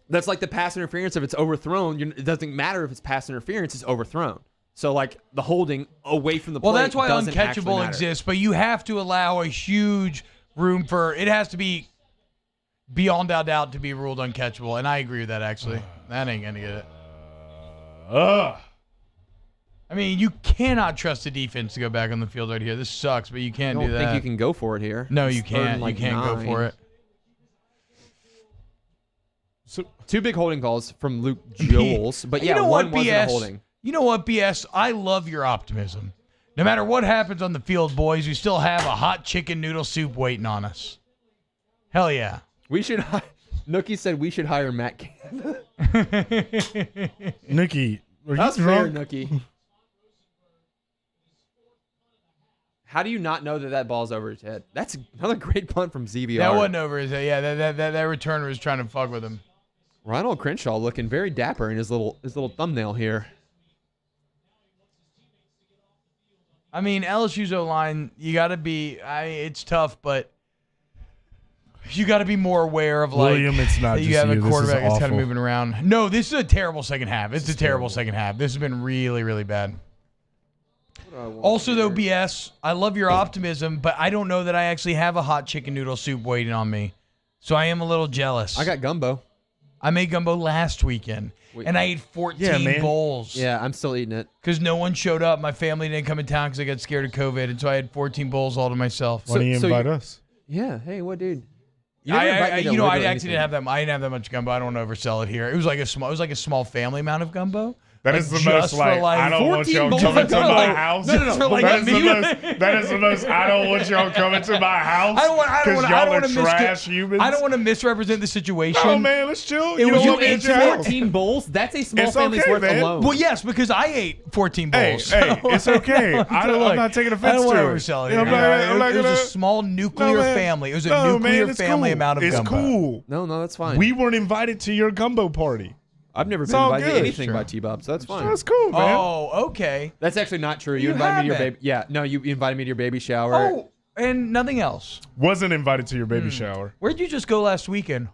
That's like the pass interference. If it's overthrown, it doesn't matter if it's pass interference. It's overthrown. So like the holding away from the play. Well, that's why doesn't actually uncatchable matter. exists, but you have to allow a huge room for it. Has to be beyond a doubt to be ruled uncatchable, and I agree with that. Actually, that ain't gonna get it. I mean, you cannot trust the defense to go back on the field right here. This sucks, but you I can't don't do that. think you can go for it here. No, It's you third and, can't. like, you can't go 9. for it. So 2 big holding calls from Luke Joels, but yeah, you know one what, wasn't BS? a holding. You know what, BS? I love your optimism. No matter what happens on the field, boys, we still have a hot chicken noodle soup waiting on us. Hell yeah. Nookie said we should hire Matt Canada. Nookie, are That's you fair, drunk? Nookie. How do you not know that ball's over his head? That's another great punt from ZVR. That wasn't over his head. Yeah, that returner was trying to fuck with him. Ronald Crenshaw looking very dapper in his little thumbnail here. I mean, LSU's O-line, you got to be it's tough, but you got to be more aware of William, it's not that you just have a you. This is quarterback that's kind of awful. moving around. No, this is a terrible second half. It's a terrible second half. This has been really, really bad. Also, though, BS, I love your optimism, but I don't know that I actually have a hot chicken noodle soup waiting on me. So I am a little jealous. I got gumbo. I made gumbo last weekend, and I ate 14 bowls. Yeah, I'm still eating it. Because no one showed up. My family didn't come in town because I got scared of COVID, and so I had 14 bowls all to myself. Why don't you invite us? Yeah. Hey, what, dude? I actually didn't have that. I didn't have that much gumbo. I don't want to oversell it here. It was like a small family amount of gumbo. That is the most I don't want y'all 14 coming to my bowls. house. No. That is the most I don't want y'all coming to my house. Because y'all are trash humans. I don't want to misrepresent the situation. Oh man, let's chill. It You was don't want me you at your house. 14 bowls? That's a small It's family's okay, worth man. alone. Well, yes, because I ate 14 bowls. Hey, it's okay. I'm not taking offense I don't want to to it. oversell it. Yeah, here. I'm not It was gonna- a small nuclear No, man. family. It was a No, nuclear man, it's family cool. amount of it's gumbo. Cool. No, that's fine. We weren't invited to your gumbo party. I've never been all invited to good. anything Sure. by T-Bob, so that's fine. That's cool, man. Oh, okay. That's actually not true. You You invited me to your haven't. baby. Yeah, no, you invited me to your baby shower. Oh, and nothing else. Wasn't invited to your baby shower. Where'd you just go last weekend?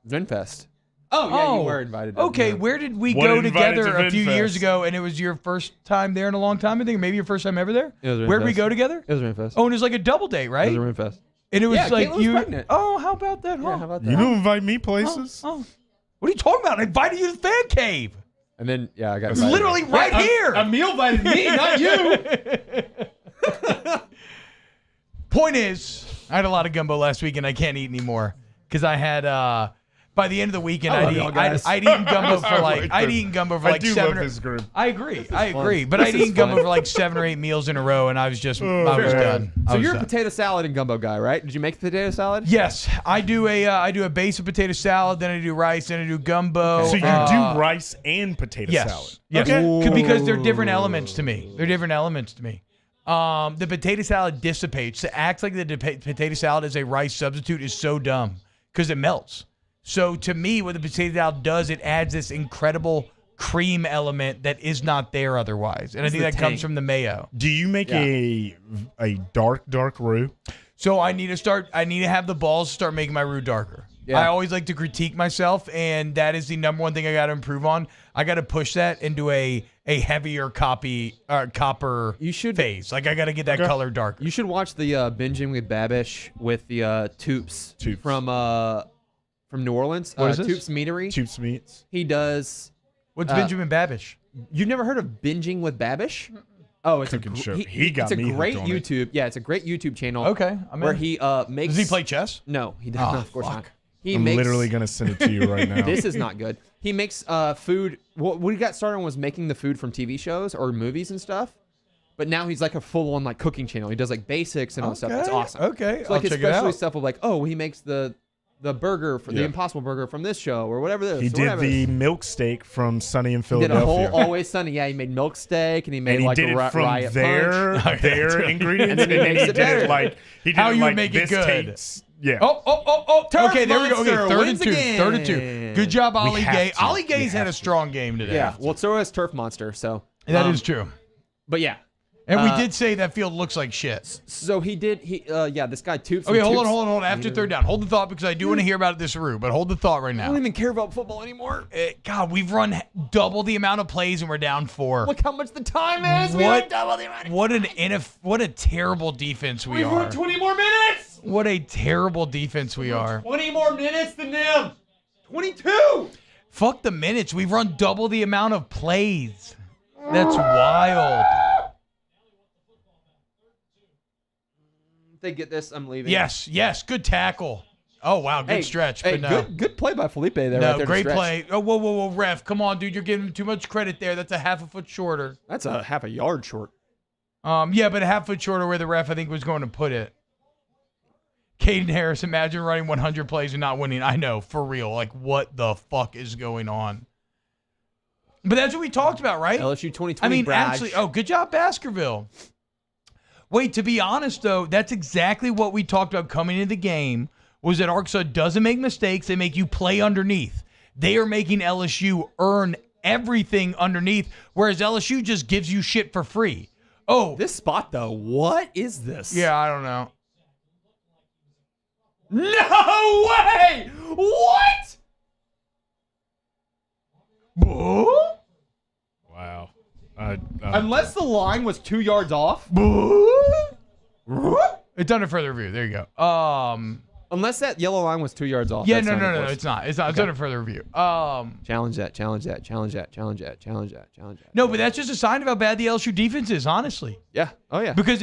Zenfest. Oh, yeah, you were invited. Okay, Yeah. where did we What go invited together to a few Vinfest? years ago, and it was your first time there in a long time, I think, maybe your first time ever there? It was Where'd we Vinfest. go together? It was Zenfest. Oh, and it was like a double date, right? It was Zenfest. And it was Yeah, like Caitlin was you. pregnant. Oh, how about that? Huh? Yeah, how about that? You don't invite me places. Oh. What are you talking about? I invited you to the fan cave. And then, yeah, I got It's invited. literally right here. Emil invited me, not you. Point is, I had a lot of gumbo last week, and I can't eat anymore because I had. By the end of the weekend, I love y'all guys. I'd eaten gumbo for I like like I'd this. eaten gumbo for I like do 7 love or, this group. I agree. I fun. agree. But This I'd is eaten gumbo fun. for like 7 or 8 meals in a row, and I was just I was man. done. I So was you're a done. potato salad and gumbo guy, right? Did you make the potato salad? Yes, I do a base of potato salad, then I do rice, then I do gumbo. So you do rice and potato yes, salad. yes, Okay. because they're different elements to me. The potato salad dissipates. To act like the potato salad is a rice substitute is so dumb because it melts. So to me, what the potato salad does, it adds this incredible cream element that is not there otherwise, and I think the that comes tang. from the mayo. Do you make a dark roux? So I need to have the balls to start making my roux darker. Yeah. I always like to critique myself, and that is the number one thing I got to improve on. I got to push that into a heavier copper phase. Like I got to get that color darker. You should watch the Binging with Babish with the Toops from New Orleans. What is this? Toops Meadery. Toops Meats. He does. What's Benjamin Babish? You've never heard of Binging with Babish? Oh, it's Cooking a show. He, He got it's a me great hooked on it. YouTube. Yeah, it's a great YouTube channel. Okay, I'm where in. he makes. Does he play chess? No, he does Oh, not. Of course fuck. not. He I'm makes. literally gonna send it to you right now. This is not good. He makes food. What he got started on was making the food from TV shows or movies and stuff. But now he's like a full-on like cooking channel. He does like basics and all that stuff. It's awesome. Okay, So like I'll check it especially out. stuff of like, oh, he makes the burger for the Impossible Burger from this show or whatever this. He or did whatever. the milk steak from Sunny in He did a Philadelphia. whole Always Sunny. Yeah, he made milk steak and he made and he like did a it from riot their punch. ingredients, And then he makes he it did better. it like he did How it you like make it this good. tastes. Yeah. Oh. Turf Okay, there we go. Okay, Monster third and wins two. again. Third and two. Good job, Ollie have Gay. to. Ollie We Gay's had have a to. strong game today. Yeah, well, so is Turf Monster. So That is true. But yeah. And we did say that field looks like shit. So he did. This guy Toops. Okay, hold Toops- on. After third down, hold the thought because I do want to hear about this route, but hold the thought right I now. don't even care about football anymore. God, we've run double the amount of plays and we're down 4. Look how much the time is. We What- went double the amount. What a terrible defense we We've are. run 20 more minutes. What a terrible defense we are. 20 more minutes than them. 22. Fuck the minutes. We've run double the amount of plays. That's wild. If they get this, I'm leaving. Yes. Good tackle. Oh, wow. Good stretch. Hey, But no. good play by Felipe there. No, right there to great stretch. play. Oh, whoa, ref. Come on, dude. You're giving him too much credit there. That's a half a foot shorter. That's a half a yard short. Yeah, but a half foot shorter where the ref, I think, was going to put it. Caden Harris, imagine running 100 plays and not winning. I know, for real. Like, what the fuck is going on? But that's what we talked about, right? LSU 2020. I mean, Brad. actually, good job, Baskerville. Wait, to be honest, though, that's exactly what we talked about coming into the game, was that Arkansas doesn't make mistakes. They make you play underneath. They are making LSU earn everything underneath, whereas LSU just gives you shit for free. Oh. This spot, though, what is this? Yeah, I don't know. No way! What? Wow. Unless the line was 2 yards off. It's under further review. There you go. Unless that yellow line was 2 yards off. Yeah, that's no, not no, a no, force. it's not. It's not. It's Okay. under further review. Challenge that, challenge that, challenge that, challenge that, challenge that, challenge that. No, but that's just a sign of how bad the LSU defense is, honestly. Yeah. Oh, yeah. Because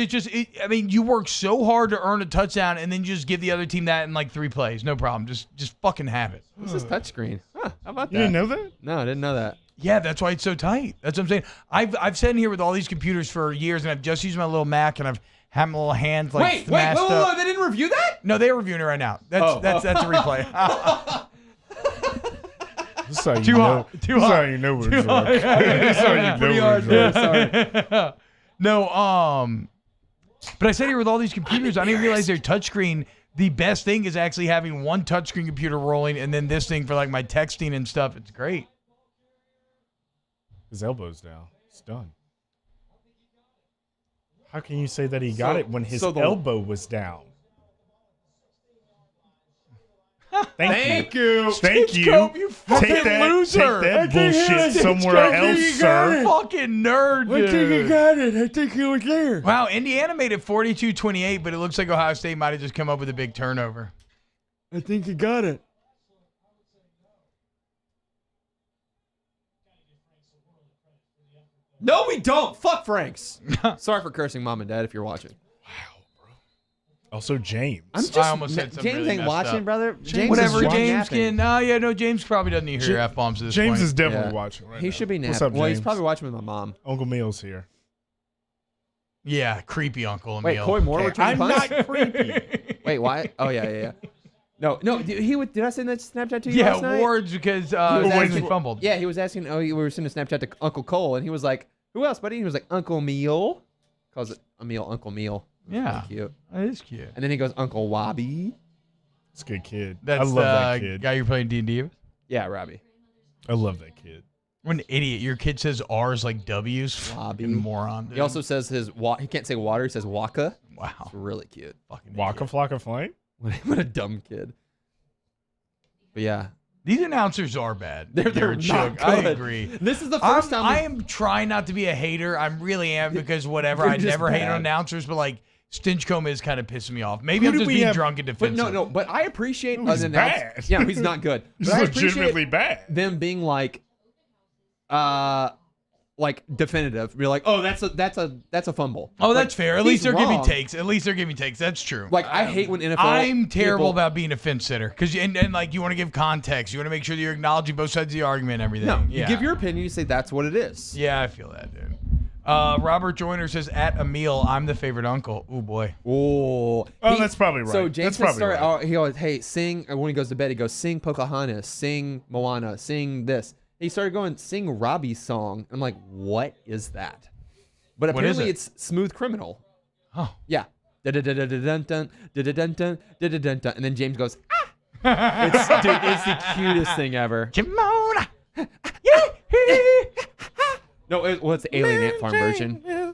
I mean, you work so hard to earn a touchdown and then you just give the other team that in like 3 plays. No problem. Just fucking have it. What's this touchscreen? Huh, how about that? You didn't know that? No, I didn't know that. Yeah, that's why it's so tight. That's what I'm saying. I've sat in here with all these computers for years, and I've just used my little Mac, and I've had my little hands like Wait, smashed up. they didn't review that? No, they're reviewing it right now. That's a replay. This is how you Too know. hot. Too This is hot. how you know we're Too hot. drunk. This is how you know Pretty we're hard, drunk. sorry. No, but I sat here with all these computers. I didn't realize their touchscreen. The best thing is actually having one touchscreen computer rolling, and then this thing for like my texting and stuff. It's great. His elbow's down. It's done. How can you say that he got it when his elbow was down? Thank you. Thank you. Cope, you fucking Take that, loser. Take that bullshit somewhere else, sir. Fucking nerd, dude. got it. I think he was there. Wow, Indiana made it 42-28, but it looks like Ohio State might have just come up with a big turnover. I think he got it. No, we don't. Fuck Franks. Sorry for cursing mom and dad if you're watching. Also, James. I almost said something James really ain't messed watching, up. brother. James Whatever, is James can. No, James probably doesn't need to hear F-bombs at this James point. is definitely Yeah. watching right He now. should be napping. What's up, Well, he's James? probably watching with my mom. Uncle Meal's here. Yeah, creepy Uncle Wait, Emil. Coy Moore Okay, returning I'm punts? not creepy. Wait, why? Oh, yeah. No. Did I send that Snapchat to you last night? Yeah, Ward's because He was James asking- fumbled. Yeah, he was asking, we were sending a Snapchat to Uncle Cole, and he was like, who else, buddy? And he was like, Uncle Meal. Calls it Emil, Uncle Meal. Yeah, Cute. that is cute. And then he goes, Uncle Wobby. It's a good kid. That's I love that the kid. guy you're playing D&D with? Yeah, Robbie. I love that kid. What an idiot. Your kid says R's like W's. Wobby. Fucking moron. Dude. He also says he can't say water, he says waka. Wow. It's really cute. Fucking Waka idiot. Flocka Flame? What a dumb kid. But yeah. These announcers are bad. They're Jared not Shook. I good. agree. This is the first time I am trying not to be a hater. I really am because whatever. They're I just never hate bad. on announcers, but like Stinchcomb is kind of pissing me off. Maybe Who I'm did just we being have- drunk and But defensive. but I appreciate He's an bad. Yeah, he's not good. He's But I legitimately appreciate bad. them being like definitive. You're like, oh, that's a fumble. Oh, Like, that's fair. At he's least they're giving wrong. takes. At least they're giving takes. That's true. Like I hate when NFL. I'm terrible people- about being a fence sitter because and like you want to give context. You want to make sure that you're acknowledging both sides of the argument and everything. No, you yeah. give your opinion. You say that's what it is. Yeah, I feel that, dude. Robert Joyner says at Emil, I'm the favorite uncle. Oh boy. Oh, that's probably right. So James That's probably started. right. He goes, "Hey, sing." When he goes to bed, he goes, "Sing Pocahontas, sing Moana, sing this." He started going, "Sing Robbie's song." I'm like, "What is that?" But What is apparently, it? it's "Smooth Criminal." Oh. Yeah. Da-da-da-da-da-dun-dun, da-da-dun-dun, da-da-dun-dun. And then James goes, "Ah!" It's the cutest thing ever. Kimona. No, it's the Alien Ant Farm version.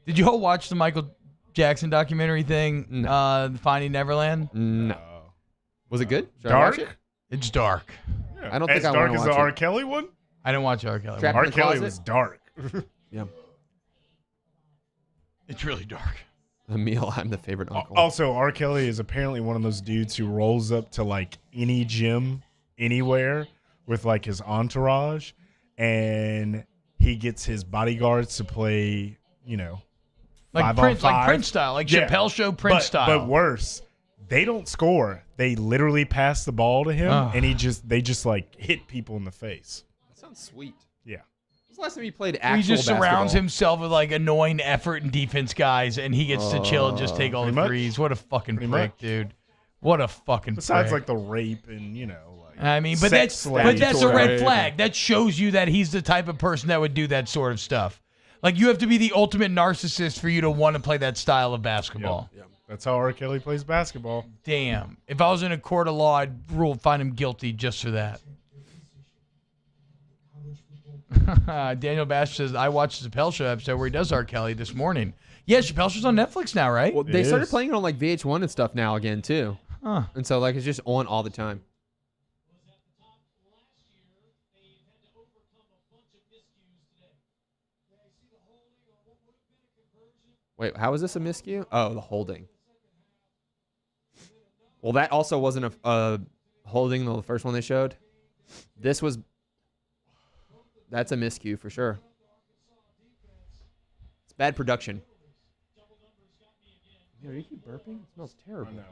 Did you all watch the Michael Jackson documentary thing? No. Finding Neverland? No. Was it good? Should I Dark? watch it? It's dark. I don't as think I dark wanna as the watch it. R. Kelly one? I didn't watch R. Kelly. Trap- R. in the Kelly closet? was dark. Yeah. It's really dark. Emil, I'm the favorite uncle. Also, R. Kelly is apparently one of those dudes who rolls up to like any gym anywhere with like his entourage, and he gets his bodyguards to play, Like 5-on-5. Like Prince style, like Yeah. Chappelle Show Prince style. But worse, they don't score. They literally pass the ball to him, and they just like hit people in the face. That sounds sweet. Yeah. When's the last time you played actual He just surrounds basketball? himself with like annoying effort and defense guys, and he gets to chill and just take all the Pretty much. threes. What a fucking Pretty prick, much. dude. What a fucking Besides, prick. like, the rape and, I mean, but that's a red flag. That shows you that he's the type of person that would do that sort of stuff. Like, you have to be the ultimate narcissist for you to want to play that style of basketball. Yep. That's how R. Kelly plays basketball. Damn. If I was in a court of law, I'd find him guilty just for that. Daniel Bash says, I watched the Chappelle Show episode where he does R. Kelly this morning. Yeah, Chappelle Show's on Netflix now, right? Well, they started playing it on like VH1 and stuff now again too. Huh. And so like it's just on all the time. Wait, how was this a miscue? Oh, the holding. Well, that also wasn't a holding, the first one they showed. This was... That's a miscue for sure. It's bad production. Yo, you keep burping? It smells terrible. I know,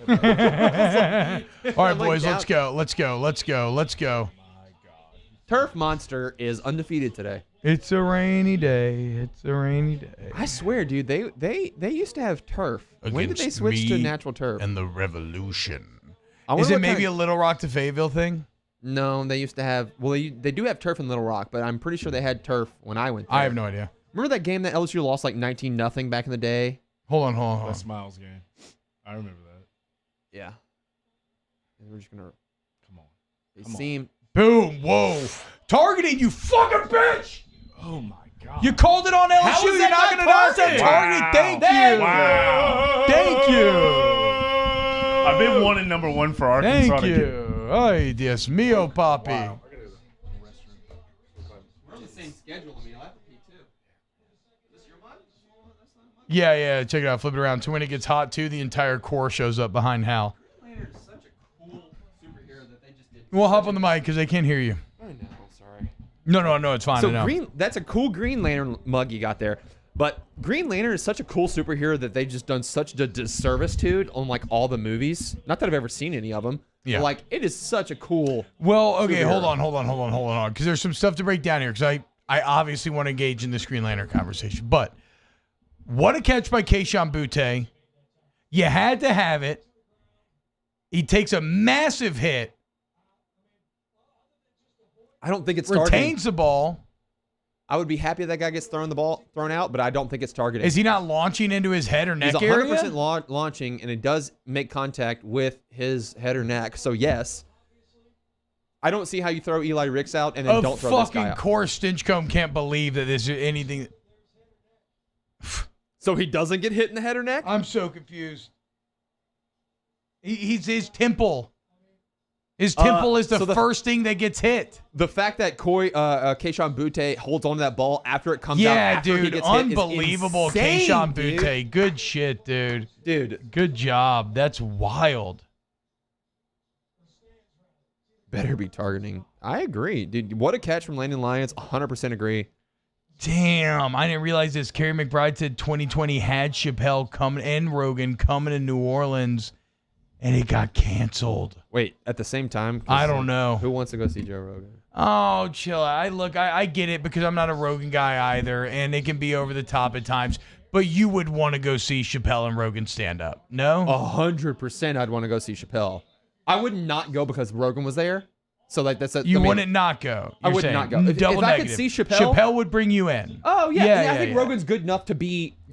I'm sorry. All right, boys, let's go. Turf Monster is undefeated today. It's a rainy day. I swear, dude, they used to have turf. When did they switch to natural turf? And the revolution. I wonder Is it what maybe kind a Little Rock to Fayetteville thing? No, they used to have. Well, they do have turf in Little Rock, but I'm pretty sure they had turf when I went there. I have no idea. Remember that game that LSU lost like 19-0 back in the day? Hold on. That's Miles' game. I remember that. Yeah. And we're just gonna. Come on. They seem. Boom! Whoa! Targeting, you fucking bitch! Oh my God. You called it on LSU. How is You're that not not going to dodge that targeting? targeting. Thank you. Wow. Thank you. I've been wanting number one for Arkansas. Thank you. Ay, Dios mío, papi. Wow. We're on the same schedule. I mean, I have to pee too. Is this your mug? Yeah. Check it out. Flip it around. So when it gets hot, too, the entire core shows up behind Hal. Green Lantern is such a cool superhero that they just did. We'll hop on the mic because they can't hear you. I know. Sorry. No, it's fine. I know. So that's a cool Green Lantern mug you got there. But Green Lantern is such a cool superhero that they've just done such a disservice to on like all the movies. Not that I've ever seen any of them. Yeah. But, like it is such a cool. Well, okay, superhero. hold on. Because there's some stuff to break down here. Because I obviously want to engage in this Green Lantern conversation. But what a catch by Keishawn Butte. You had to have it. He takes a massive hit. I don't think it's Retains targeting. the ball. I would be happy that guy gets thrown out, but I don't think it's targeting. Is he not launching into his head or neck He's area? 100% launching, and it does make contact with his head or neck. So yes, I don't see how you throw Eli Ricks out and then don't throw this guy fucking out. course, Stinchcomb can't believe that this is anything. So he doesn't get hit in the head or neck? I'm so confused. He's his temple. His temple is the first thing that gets hit. The fact that Keishawn Butte holds on to that ball after it comes out Yeah, after he dude, gets unbelievable, hit is insane, Keishawn Butte. dude. Good shit, dude. Dude, Good job. That's wild. better be targeting. I agree, dude. What a catch from Landon Lyons. 100% agree. Damn, I didn't realize this. Kerry McBride said 2020 had Chappelle coming and Rogan coming to New Orleans, and it got canceled. Wait, at the same time? I don't know. Who wants to go see Joe Rogan? Oh, chill. I get it because I'm not a Rogan guy either, and it can be over the top at times. But you would want to go see Chappelle and Rogan stand up, no? 100% I'd want to go see Chappelle. I would not go because Rogan was there. So like that's a, You wouldn't not go. I You're would saying. not go. If Double I could negative. see Chappelle- Chappelle would bring you in. Oh yeah, Yeah, I think yeah. Rogan's good enough to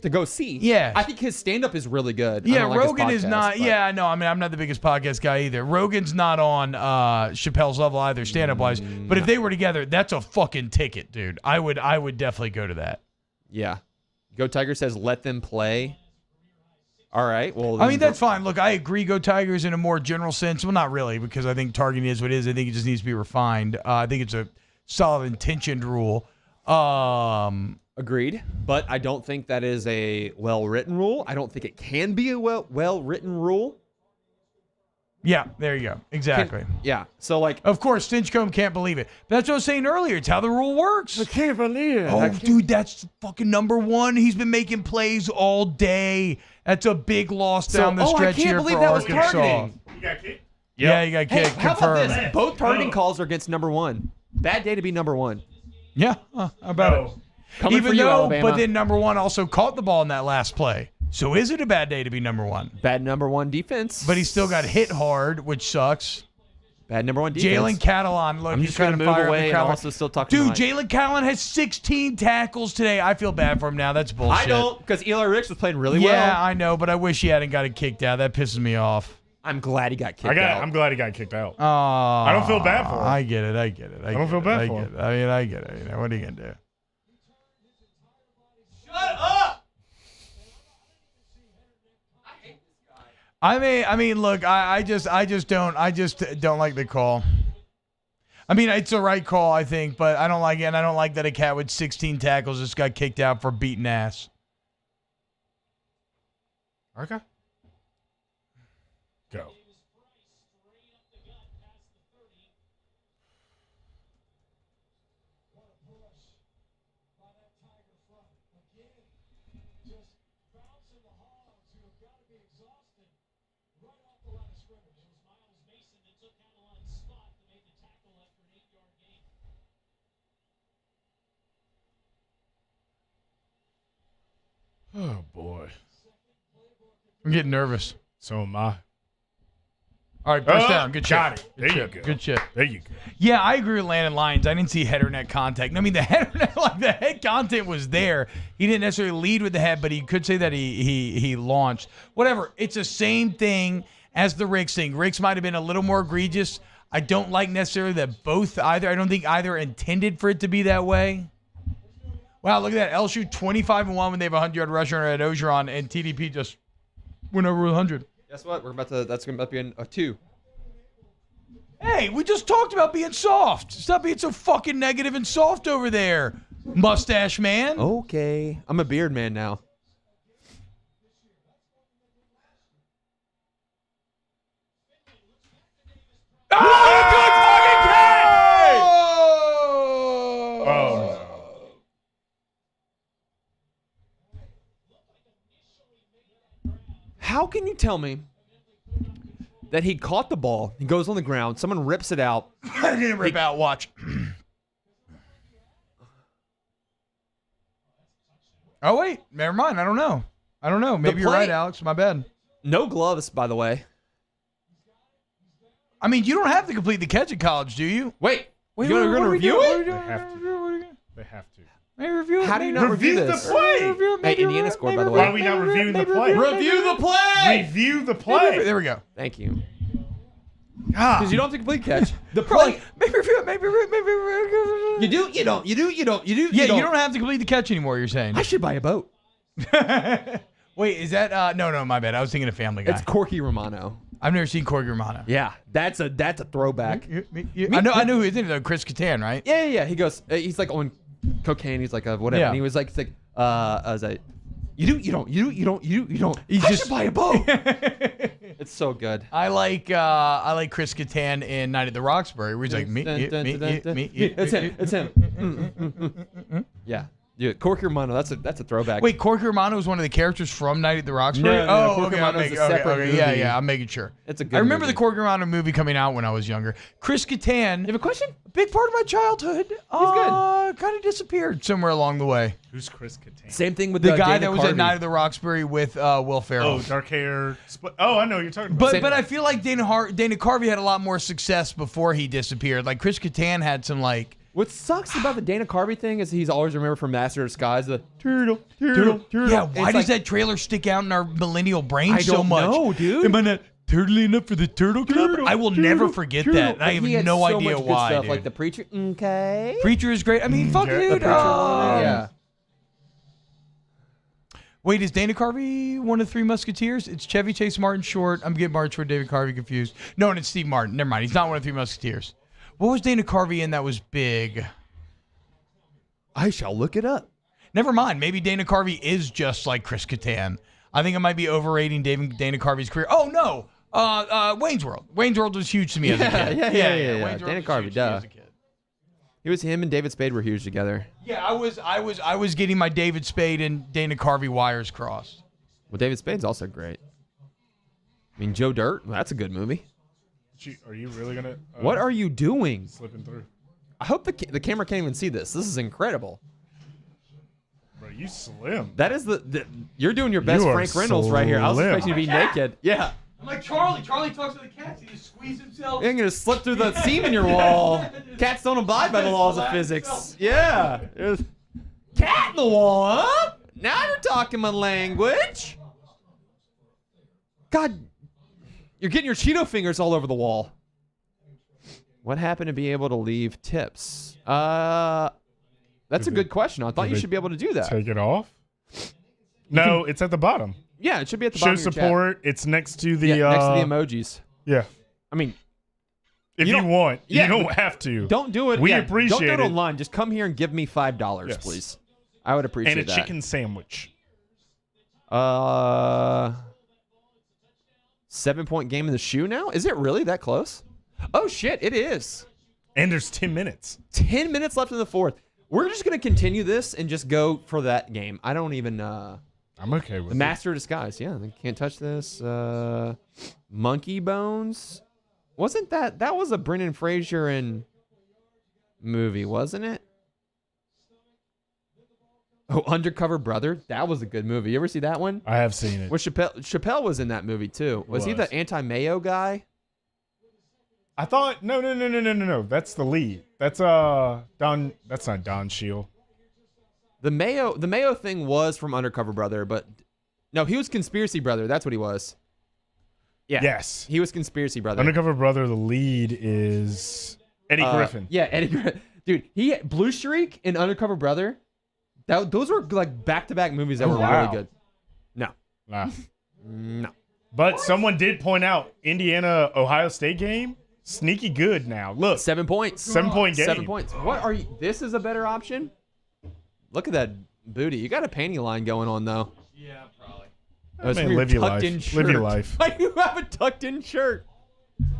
go see. Yeah. I think his stand up is really good. I Yeah, don't like his Rogan is podcast, not. but- Yeah, no, I mean, I'm not the biggest podcast guy either. Rogan's not on Chappelle's level either, stand up wise. But if they were together, that's a fucking ticket, dude. I would definitely go to that. Yeah. Go Tiger says let them play. All right. Well, I mean, that's fine. Look, I agree. Go Tigers in a more general sense. Well, not really, because I think targeting is what it is. I think it just needs to be refined. I think it's a solid intentioned rule. agreed. But I don't think that is a well-written rule. I don't think it can be a well-written rule. Yeah, there you go. Exactly. Yeah. So like, Of course, Stinchcomb can't believe it. That's what I was saying earlier. It's how the rule works. can't believe it. Oh, dude, that's fucking number one. He's been making plays all day. That's a big loss down the I stretch can't here believe for that was Arkansas. targeting. You got kicked? Yeah, you got Hey, kicked. how about Confirmed. this? Both targeting calls are against number one. Bad day to be number one. Yeah, how about it? Coming Even for you, though, Alabama. but then number one also caught the ball in that last play. So is it a bad day to be number one? Bad number one defense. But he still got hit hard, which sucks. Bad number one defense. Jalen Catalan, look, I'm he's just going trying to to move fire away the and also still talk to Dude, Mike. Jalen Catalan has 16 tackles today. I feel bad for him now. That's bullshit. I don't, because Eli Ricks was playing really Yeah, well. I know, but I wish he hadn't got it kicked out. That pisses me off. I'm glad he got kicked out. I'm glad he got kicked out. I don't feel bad for him. I get it. I don't feel bad for him. I mean, I get it. You know, what are you gonna do? Shut up! I mean, look, I just don't like the call. I mean, it's the right call, I think, but I don't like it, and I don't like that a cat with 16 tackles just got kicked out for beating ass. Okay. Go. Oh, boy. I'm getting nervous. So am I. All right, first down. Good got shit. it. There you go. Good shit. There you go. Yeah, I agree with Landon Lyons. I didn't see head or neck contact. I mean, the head or neck, like the head contact was there. He didn't necessarily lead with the head, but he could say that he launched. Whatever. It's the same thing as the Ricks thing. Ricks might have been a little more egregious. I don't like necessarily that both either. I don't think either intended for it to be that way. Wow, look at that. LSU 25-1 when they have a 100-yard rusher at Ogeron, and TDP just went over 100. Guess what? That's going to be a 2. Hey, we just talked about being soft. Stop being so fucking negative and soft over there, mustache man. Okay. I'm a beard man now. Oh, good fucking catch! Oh, How can you tell me that he caught the ball, he goes on the ground, someone rips it out. I didn't rip out. Watch. Oh, wait. Never mind. I don't know. Maybe you're right, Alex. My bad. No gloves, by the way. I mean, you don't have to complete the catch at college, do you? Wait, Wait, you're going to review it? They have to. They have to. Maybe review it. How do you not review Review the this? play. Hey, Indiana scored, by the way. Why are we not reviewing the play? Review the play! Review the play. There we go. Thank you. God. Because you don't have to complete catch. The play. Maybe review it. Maybe. You do, you don't. You do, you don't. You do, Yeah, you don't. you don't have to complete the catch anymore, you're saying. I should buy a boat. Wait, is that no, my bad. I was thinking of Family Guy. It's Corky Romano. I've never seen Corky Romano. Yeah, that's a throwback. I know who he is in it, though. Chris Kattan, right? Yeah. He goes, he's like on cocaine. He's like whatever. Yeah. And he was like, I was like, you do, you don't. He's I just- should buy a boat. It's so good. I like Chris Kattan in Night at the Roxbury, where he's like, me. It's him. It's him. Yeah. Dude, Corky Romano, that's a throwback. Wait, Corky Romano was one of the characters from Night at the Roxbury? No, oh, Corky okay, Romano is a separate movie. Yeah, I'm making sure. It's a good I remember movie. the Corky Romano movie coming out when I was younger. Chris Kattan, You have a question? a big part of my childhood, good. kind of disappeared somewhere along the way. Who's Chris Kattan? Same thing with The guy Dana that was at Carvey. Night at the Roxbury with Will Ferrell. Oh, dark hair. Oh, I know what you're talking about. But I feel like Dana Carvey had a lot more success before he disappeared. Like Chris Kattan had some like. What sucks about the Dana Carvey thing is he's always remembered from Master of Disguise, the turtle. Yeah, why It's does like- that trailer stick out in our millennial brain I so don't much? know, dude. Am I not turtly enough for the Turtle Club? I will never forget that. And I have He had no so idea much good why. stuff, Dude. like the Preacher. Okay. Preacher is great. I mean, fuck, Yeah, the dude. Preacher one, yeah. Wait, is Dana Carvey one of the Three Musketeers? It's Chevy Chase, Martin Short. I'm getting Martin Short, David Carvey confused. No, and it's Steve Martin. Never mind. He's not one of the Three Musketeers. What was Dana Carvey in that was big? I shall look it up. Never mind. Maybe Dana Carvey is just like Chris Kattan. I think I might be overrating Dana Carvey's career. Oh, no. Wayne's World. Wayne's World was huge to me as a kid. Yeah. Wayne's World Dana was Carvey, huge to me duh. as a kid. It was him and David Spade were huge together. Yeah, I was getting my David Spade and Dana Carvey wires crossed. Well, David Spade's also great. I mean, Joe Dirt, that's a good movie. Are you really gonna? What are you doing? Slipping through? I hope the camera can't even see this. This is incredible. Bro, you slim. That is you're doing your best You are Frank Reynolds right here. I was slim. expecting you to be naked. Yeah. I'm like Charlie. Charlie talks to the cats. He just squeezes himself. You're gonna slip through the seam in your wall. Cats don't abide by the laws of physics. Yeah. There's cat in the wall, huh? Now you're talking my language. God, you're getting your Cheeto fingers all over the wall. What happened to be able to leave tips? That's a good question. I thought you should be able to do that. Take it off? No, it's at the bottom. Yeah, it should be at the Show bottom of your support. It's next to the chat. Next to the emojis. Yeah. I mean, If you want, yeah, you don't have to. don't do it. We yeah, appreciate Don't do it it. online. Just come here and give me $5, Yes. please. I would appreciate And a that. chicken sandwich. 7-point game in the shoe now? Is it really that close? Oh shit, it is. And there's 10 minutes. 10 minutes left in the fourth. We're just gonna continue this and just go for that game. I don't even I'm okay with the Master of Disguise, yeah. They can't touch this. Monkey Bones. Wasn't that was a Brendan Fraser and movie, wasn't it? Oh, Undercover Brother. That was a good movie. You ever see that one? I have seen it. Well, Chappelle was in that movie too. Was he the anti-Mayo guy? I thought no. That's the lead. That's Don. That's not Don Shield. The Mayo thing was from Undercover Brother, but no, he was Conspiracy Brother. That's what he was. Yeah. Yes. He was Conspiracy Brother. Undercover Brother. The lead is Eddie Griffin. Yeah, Eddie Griffin. Dude, he Blue Streak and Undercover Brother. Those were like back-to-back movies that were really good. No. Nah. No. But someone did point out Indiana Ohio State game sneaky good now. Look, 7 points. 7 point game. 7 points. What are you? This is a better option. Look at that booty. You got a panty line going on though. Yeah, probably. I mean, live your life. Live your life. Why do you have a tucked-in shirt?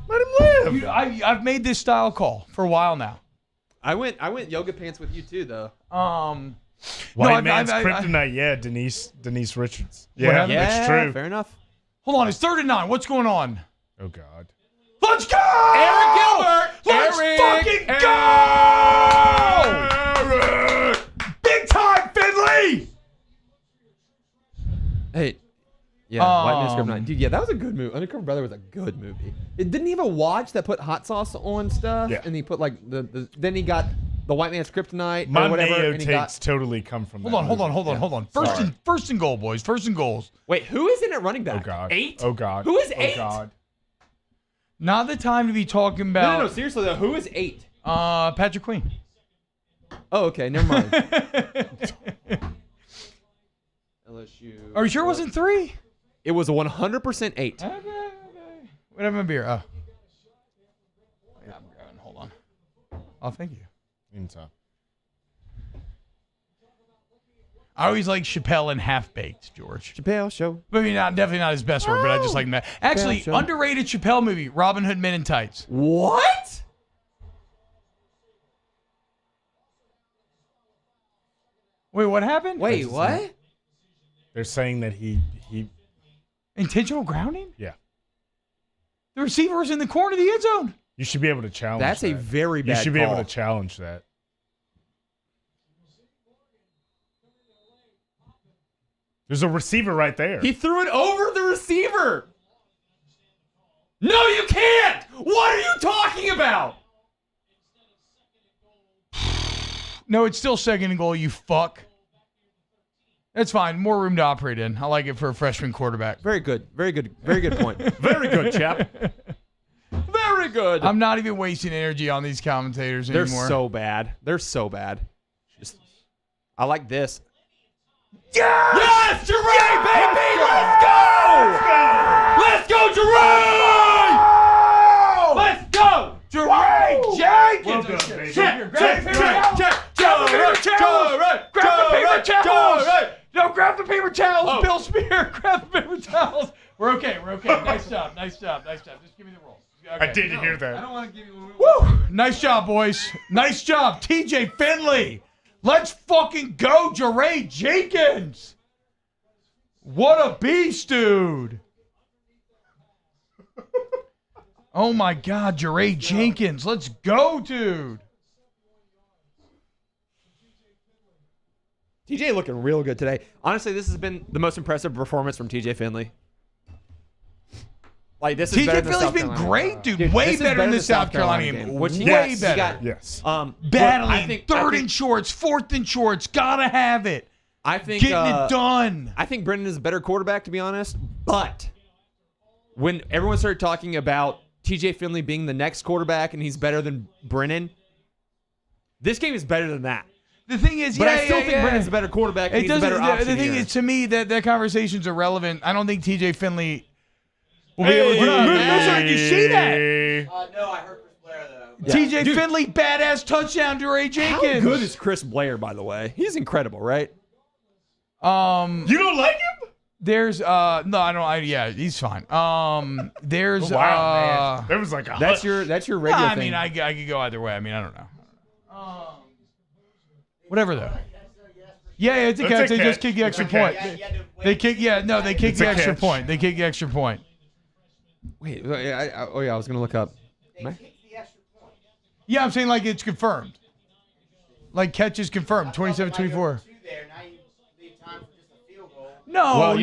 Let him live. Dude, I've made this style call for a while now. I went yoga pants with you too though. White man's kryptonite. Yeah, Denise Richards. Yeah, Yeah, that's true. fair enough. Hold on, it's 3rd and 9. What's going on? Oh God. Let's go! Eric Gilbert! Let's Eric! fucking go! Eric! Big time, Finley! Hey, yeah, White Man's Kryptonite. Dude, yeah, that was a good movie. Undercover Brother was a good movie. It didn't even watch that put hot sauce on stuff, Yeah. and he put like then he got the White Man's Kryptonite My or whatever. mayo And he takes got, totally come from that. Hold on. First and goal, boys. First and goals. wait, who is in at running back? Oh God. 8? Oh God. Who is 8? Oh God. Not the time to be talking about No, seriously though, who is 8? Patrick Queen. Oh, okay, never mind. LSU. Are you sure it wasn't 3? It was a 100% 8. Okay. What have my beer? Oh. Yeah, I'm grabbing. Hold on. Oh, thank you. Anytime. I always like Chappelle and Half Baked, George. Chappelle Show. Maybe not, definitely not his best work, but I just like that. Actually, Chappelle Show. underrated Chappelle movie, Robin Hood Men in Tights. What? Wait, what happened? Wait, what? They're saying that he Intentional grounding? yeah. The receiver was in the corner of the end zone. You should be able to challenge That's that. a very bad You should be call. able to challenge that. There's a receiver right there. He threw it over the receiver. No, you can't. What are you talking about? No, it's still 2nd and goal, you fuck. That's fine. More room to operate in. I like it for a freshman quarterback. Very good. Very good. Very good point. Very good, chap. Very good. I'm not even wasting energy on these commentators They're anymore. so bad. They're so bad. I like this. Yes! Yes, Jeray, baby! Let's go! Let's go! Jeray! Jeray Jenkins! Well done, baby. Check! Grab the paper towels! No, grab the paper towels! Oh. Bill Spear, grab the paper towels! We're okay. Nice job. Just give me the roll. Okay. I didn't hear that. want to give you Woo! Nice job, boys. Nice job, TJ Finley. Let's fucking go, Jeray Jenkins. What a beast, dude. Oh my God, Jeray Jenkins. Let's go, dude. TJ looking real good today. Honestly, this has been the most impressive performance from TJ Finley. Like this is TJ Finley's been great, dude. Way better than the South Carolina game. Which way better. Yes. Battling, third and shorts, fourth and shorts. Gotta have it. I think getting it done. I think Brennan is a better quarterback, to be honest. But when everyone started talking about TJ Finley being the next quarterback and he's better than Brennan, this game is better than that. The thing is, but I still think Brennan's a better quarterback. And he's a better option. The thing is, to me, that conversation's irrelevant. I don't think TJ Finley will be able to do it. Did you see that? No, I heard Chris Blair though. Yeah. TJ Finley, badass touchdown to Ray Jenkins. How good is Chris Blair, by the way? He's incredible, right? You don't like him? There's no, I don't. Yeah, he's fine. There's man. There was like a that's your radio I thing. mean, I could go either way. I mean, I don't know. Whatever though. Yeah, it's a catch. They just kick the extra point. They kick. Yeah, no, they kick the extra point. They kick the extra point. Wait, I was gonna look up. Yeah, I'm saying like it's confirmed. Like catch is confirmed. 27-24. No,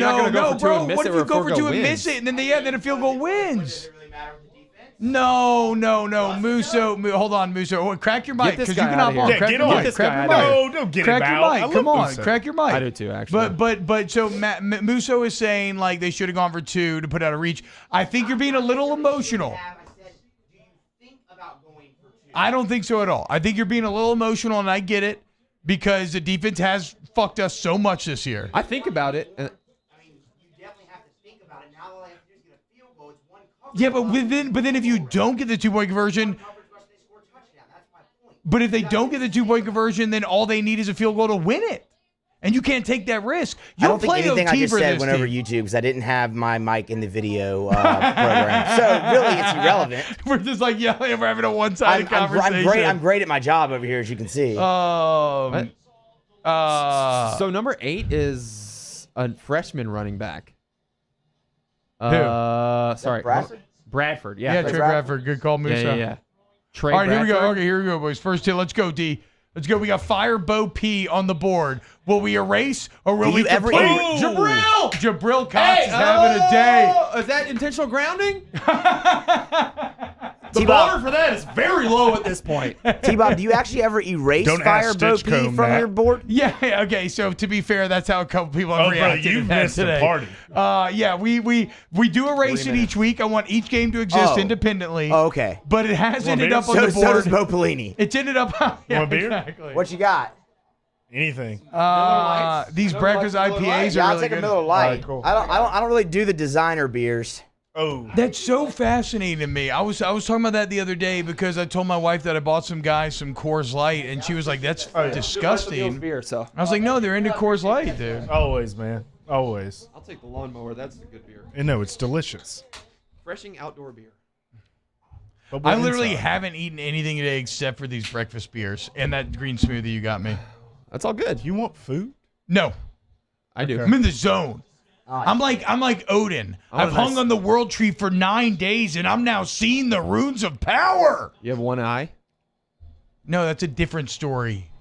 bro. What if you go for two and miss it, and then then a field goal wins? No. Musso, hold on, Musso. Crack your mic because you can hop on. Yeah, get on. Crack your mic. No, don't get Crack him your out. mic. Come on, crack your mic. I do too, actually. But so Musso is saying like they should have gone for two to put out a reach. I think you're being a little emotional. I don't think so at all. I think you're being a little emotional, and I get it because the defense has fucked us so much this year. I think about it. Yeah, but then if you don't get the 2-point conversion, but if they don't get the 2-point conversion, then all they need is a field goal to win it, and you can't take that risk. I don't think anything I just said went over YouTube because I didn't have my mic in the video program, so really it's irrelevant. We're just like we're having a one-sided conversation. I'm great at my job over here, as you can see. So number 8 is a freshman running back. Sorry, Bradford. Yeah, Trey Bradford. Good call, Musa. Yeah. Trey All right, Bradford. here we go. Okay, here we go, boys. First hit. Let's go, D. Let's go. We got Fire Bo P on the board. Will we erase or will we complete? Jabril Cox is having a day. Is that intentional grounding? The bar for that is very low at this point. T-Bob, do you actually ever erase Fire Bo P from your board? Yeah. Okay. So to be fair, that's how a couple people have reacted. Bro, you missed today. the party. Yeah. We do erase it each week. I want each game to exist independently. Oh, okay. But it has ended up on the board. So does Bo Pelini. It's ended up. Want a beer? Exactly. What you got? Anything. These breakfast IPAs are I'll really take good. a Miller Lite. All right, cool. I don't really do the designer beers. Oh, That's so fascinating to me. I was talking about that the other day because I told my wife that I bought some guys some Coors Light, and she was like, "That's disgusting." Beer, so I was like, "No, they're into Coors Light, dude." always, man. Always. I'll take the lawnmower. That's a good beer. And no, it's delicious. Refreshing outdoor beer. But we're I literally inside. haven't eaten anything today except for these breakfast beers and that green smoothie you got me. That's all good. You want food? No, I do. I'm in the zone. I'm like Odin. I've hung on the world tree for 9 days, and I'm now seeing the runes of power. You have one eye? No, that's a different story.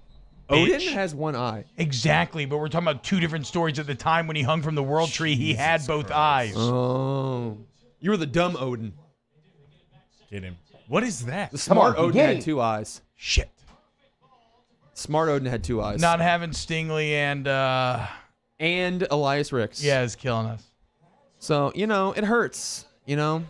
Odin Bitch. has one eye. Exactly, but we're talking about two different stories. At the time when he hung from the world tree, he had both eyes. Oh. You were the dumb Odin. Get him. What is that? The smart on, Odin get had him. 2 eyes. Shit. Smart Odin had 2 eyes. Not having Stingley and Elias Ricks. is killing us. So, it hurts,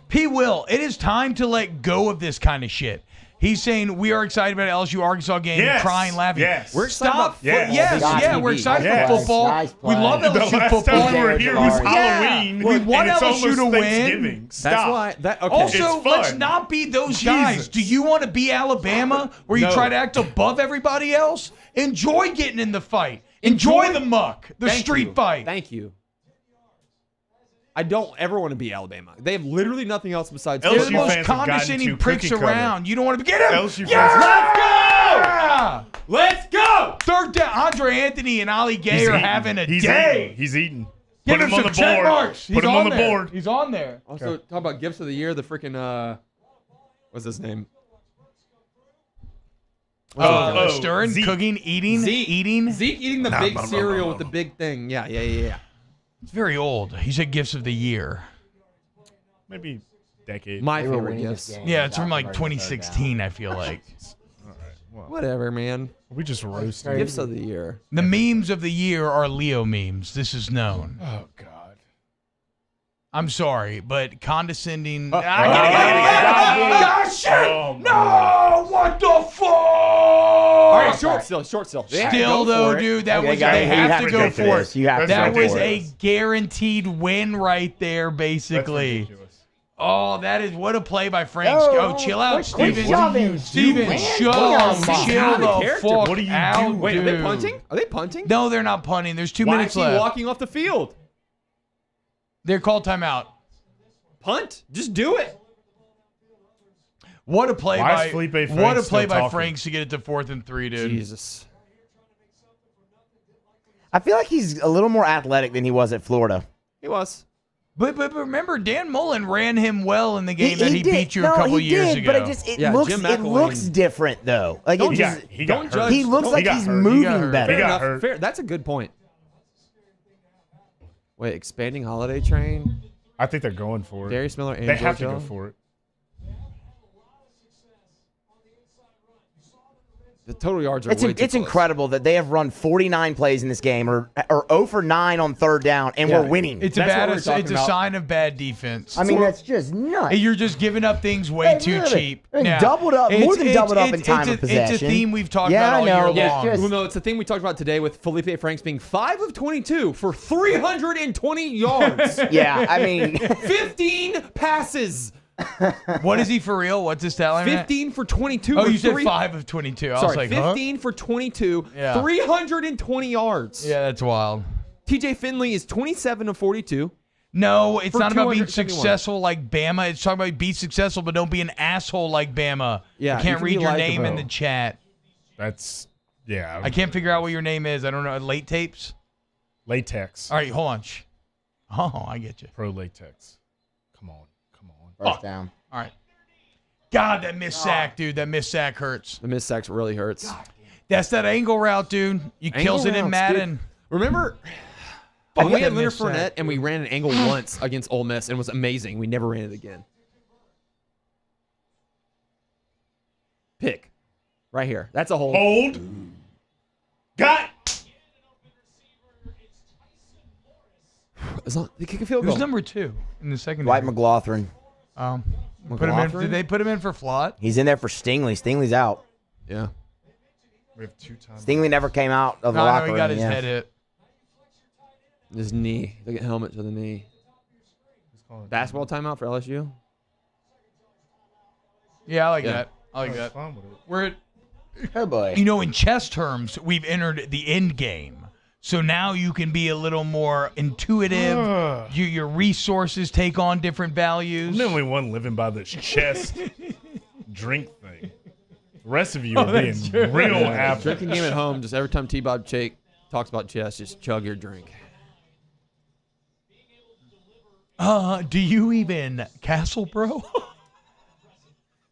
P. Will, it is time to let go of this kind of shit. He's saying we are excited about LSU Arkansas game, Yes. crying, laughing. Yes. We're excited Stop. about football. Yes, Nice yeah, TV. we're excited Yes. for football. Nice We play. love The LSU last football. time we were here was Yeah. Halloween. We want and it's LSU almost to win. Thanksgiving. Stop. That's why. Okay. Also, It's fun. let's not be those guys. Jesus. Do you want to be Alabama where you No. try to act above everybody else? Enjoy getting in the fight. Enjoy the muck, the Thank street you. fight. Thank you. I don't ever want to be Alabama. They have literally nothing else besides They're the LSU most fans have gotten condescending too pricks cookie cutter. around. You don't want to get him. LSU fans- Yeah! Let's go! Third down. Andre Anthony and Ali Gay He's are eating. having a He's day. Eating. He's eating. Give Put him on some the check board. marks. Put He's him on the there. board. He's on there. Also, talk about gifts of the year. The freaking what's his name? Stirring, Zeke. cooking, eating, Zeke eating. Zeke eating the big cereal with the big thing. Yeah. It's very old. He said gifts of the year. Maybe decade. My They were favorite winning gifts. this game. Yeah, it's from Got like converted third 2016, I feel like. Whatever, man. We just roasted. Gifts of the year. The memes of the year are Leo memes. This is known. Oh God. I'm sorry, but condescending. Oh, No! What the fuck? All right, short still. They have to Still go though, for it. dude, that Okay, was guys, they you have have to to go go for for this. it. You have to That go was for a it. guaranteed win right there, That's basically. ridiculous. Oh, that is what a play by Frank. Oh, Oh, chill out, quit Steven. shoving, Steven, man. chill Come the on, man. fuck Character. What are you out, doing? Wait, are dude. they punting? Are they punting? No, they're not punting. There's 2 Why minutes is he left. walking off the field? They're called timeout. Punt. Just do it. What a play Why is by Felipe Franks what a still play by talking? Franks to get it to 4th and 3, dude. Jesus. I feel like he's a little more athletic than he was at Florida. He was. But remember, Dan Mullen ran him well in the game that he did. beat you No, a couple he years did, ago. But it Yeah, looks Jim it McElwain- looks different though. Like Don't it just He got Don't hurt. judge. he looks Don't- like he got he's hurt. He moving got hurt. better. He Fair got enough. hurt. Fair. That's a good point. Wait, expanding holiday train. I think they're going for it. Darius Miller and They have to George go Hill? for it. The total yards are It's way too it's close. incredible that they have run 49 plays in this game or 0 for 9 on 3rd down and Yeah. we're winning. It's That's what bad. we're It's talking a about. sign of bad defense. I mean that's just nuts. You're just giving up things way Hey, too look at it. cheap. They Now, doubled up, more it's- than it's- doubled up in it's- time it's of It's a possession. theme we've talked Yeah, about I all know, year but long. just- Well, no, it's the thing we talked about today with Felipe Franks being 5 of 22 for 320 yards. Yeah, I mean 15 passes. What is he for real? What's his stat line? 15 for 22. Oh, or you said three- 5 of 22. I was Sorry, like, huh? 15 for 22, Yeah. 320 yards. Yeah, that's wild. TJ Finley is 27 of 42. No, it's For not about being 271. successful like Bama. It's talking about be successful, but don't be an asshole like Bama. Yeah, I you can't can read be your name in likable. the chat. That's yeah. I can't figure out what your name is. I don't know. Late tapes? Latex. All right, hold on. Oh, I get you. Pro latex. Come on. first down. All right. God, that missed sack, dude. That missed sack hurts. The missed sacks really hurts. That's that angle route, dude. You kills it in routes, Madden. dude. Remember I when we get had that Leonard missed sack. Fournette and we ran an angle once against Ole Miss and it was amazing. We never ran it again. Pick. Right here. That's a hold. Hold. Got. As long, they kick a field Who's goal. number 2 in the second? Dwight McLaughlin. Put him in. McLaughlin? Did they put him in for Flott? He's in there for Stingley. Stingley's out. Yeah. We have 2 times. Stingley never came out of the No, locker he room. got his yeah. head hit. His knee. They get helmet to the knee. Basketball timeout for LSU. Yeah, I like Yeah. that. I like that. Fine with it. We're at, Oh boy. you know, in chess terms, we've entered the end game. So now you can be a little more intuitive. Your resources take on different values. I'm the only one living by this chest drink thing. The rest of you are being real average. Drinking game at home, just every time T-Bob Chake talks about chess, just chug your drink. Do you even Castle, bro?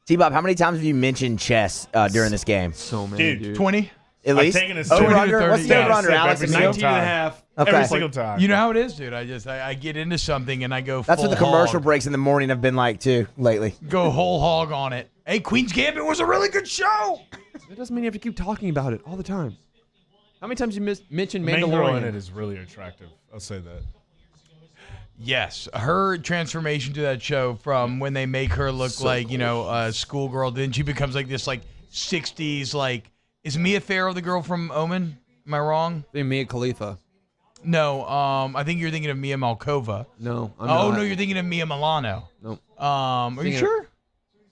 T-Bob, how many times have you mentioned chess during this game? So many, Dude, dude. 20? At I've least? taken a Over sip. under? What's the 30. over under, Yeah, Alex? every Emil? single 19 and a half. Okay. Every single time. You know how it is, dude. I get into something and I go That's full what the commercial hog. breaks in the morning have been like too lately. Go whole hog on it. Hey, Queen's Gambit was a really good show. It doesn't mean you have to keep talking about it all the time. How many times you mentioned Main girl in Mandalorian? it is really attractive. I'll say that. Yes, her transformation to that show from when they make her look like, you know, a schoolgirl, then she becomes like this like 60s like is Mia Farrow the girl from Omen? Am I wrong? They Mia Khalifa. No, I think you're thinking of Mia Malkova. No. I'm Oh not. no, you're thinking of Mia Milano. Nope. Are you Thinking of- sure?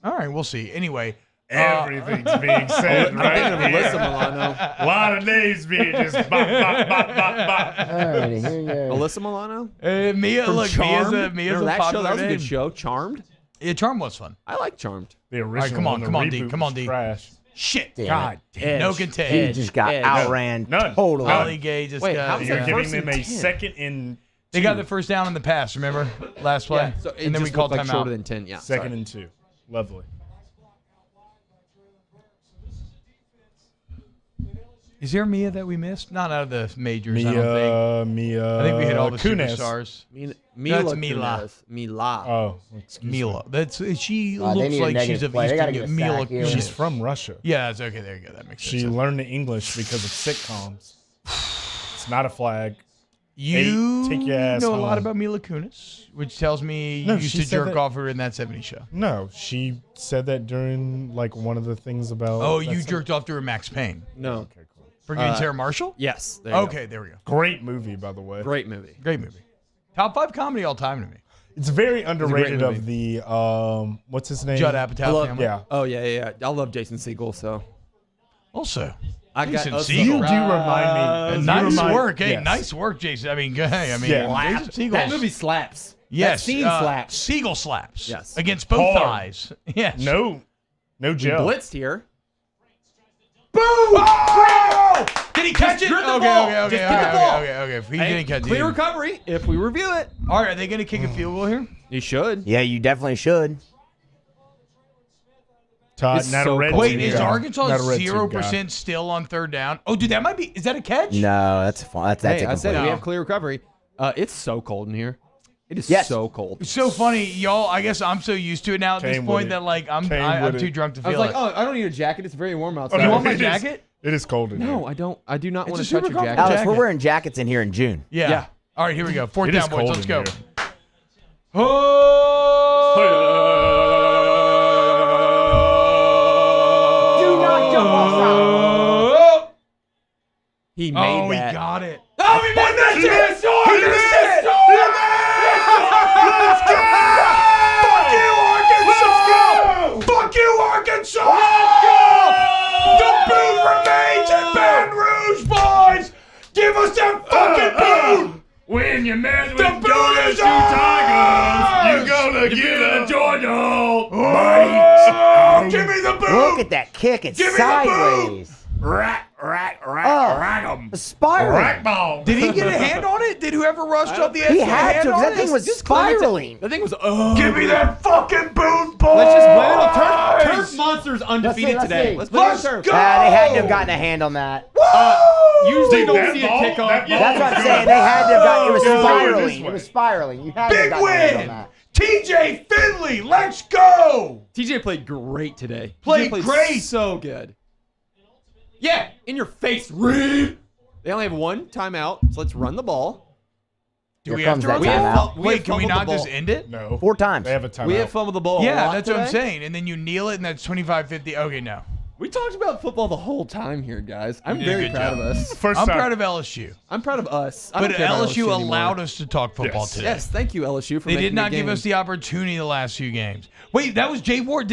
All right, we'll see. Anyway, Everything's being said I'm right thinking of here. Alyssa Milano. A lot of names being just bop, bop, bop, bop, bop. Alrighty, here you go. Alyssa Milano? Mia, From look, Charmed? Mia's Remember a that show? popular That was a name. good show. Charmed? Yeah, Charm was fun. I like Charmed. The original come on, one, the come on, D, reboot come on, was D. Trash. Shit. Damn God damn. No contest. He just got Edge. outran None. totally. None. Holly Gay just Wait, got. how was You're that yeah. giving first them and a 10? second in They two. got the first down in the pass. Remember last play, Yeah, so it and then we just called looked like timeout. shorter than 10. Yeah. Second sorry. and 2. Lovely. Is there Mia that we missed? Not out of the majors, I don't think. Mia. I think we hit all the Kunis. superstars. Mila. That's Mila. Kunis. Mila. Oh, excuse me. Mila. She They looks need a like she's negative of play. They gotta Eastern get a Mila sack here. Kunis. She's from Russia. Yeah, that's okay. There you go. That makes She sense. learned the English because of sitcoms. It's not a flag. You take your ass know a lot home. about Mila Kunis, which tells me No, you used she to said jerk that- off her in that 70s show. No, she said that during like one of the things about. Oh, you jerked off to her Max Payne. No. Okay, cool. Forgetting Sarah Marshall? Yes. There you Okay, there we go. Great movie, by the way. go. Great movie. Great movie. Top 5 comedy all time to me. It's very underrated movie. of the what's his name? Judd Apatow family. Yeah. Oh yeah. I love Jason Segel. So Also, I Jason got Segel. You do remind me. you nice remind- work. Hey, yes. nice work, Jason. I mean, hey, Yeah. Jason Segel. that movie slaps. Yes. That scene slaps. Segel slaps. Yes. Against both Hard. thighs. Yes. No We gel. blitzed here. Boom! Oh! Did he catch it? grip the Okay, ball. okay, okay, Just get the okay, ball. okay. If he Hey, didn't catch clear it. recovery if we review it. All right, are they going to kick a field goal here? You should. Yeah, you definitely should. Todd, It's not so a red cold. Wait, team is guy. Arkansas Not a red team 0% guy. still on third down? Oh, dude, that might be. Is that a catch? No, that's fine. That's Hey, a I said complete. we have clear recovery. It's so cold in here. It is Yes. so cold. It's so funny, y'all. I guess I'm so used to it now at this Came point with that it. like I'm Came with too it. drunk to I was feel like, it. oh, I don't need a jacket. It's very warm outside. You want my It is- jacket? It is cold in No, here. I don't. I do not It's want a to touch super your comfortable jacket. Alex, jacket. we're wearing jackets in here in June. Yeah. All right, here we go. Fourth It is down, boys. cold Let's in go. here. Do not jump offside. He made Oh, he that. got it. Oh, he made that shit. He missed it. Fuck you, Arkansas. Fuck you, Arkansas. The boot remains in Baton Rouge, boys. Give us that fucking boot. When you mess with The boot is ours. you gonna get a Georgia. Oh, give me the boot. Look at that kick. It's Give me the boot. sideways. Rack Oh, 'em. spiraling. Ball. Did he get a hand on it? Did whoever rushed up the edge He get a had hand to, on because that it? thing was spiraling. That thing was. Give me that fucking boot, boys. Let's just blame it on Turf. Turf Monsters undefeated let's today. see. Let's blame it on Let's Turf. go. They had to have gotten a hand on that. Usually Dude, don't that see a ball- kickoff. that ball- That's what I'm saying. They had to have gotten. It was Going this spiraling. way. It was spiraling. You had to have Big gotten a hand on win. that. TJ Finley, let's go. TJ played great today. Played TJ great. So good. Yeah, in your face, Reed. They only have one timeout, so let's run the ball. Do Here we have comes to that run We have timeout. fum- we Wait, have can we fumbled not the just ball. end it? No. 4 times. They have a timeout. We have fumbled the ball. a Yeah, lot that's what I'm today. saying. And then you kneel it, and that's 25-50. Okay, no. We talked about football the whole time here, guys. I'm did a very good proud job. of us. First I'm time. proud of LSU. I'm proud of us. I But don't care about LSU anymore. allowed us to talk football Yes. today. Yes, thank you, LSU, for They making did not the give game. us the opportunity the last few games. Wait, that was Jay Ward.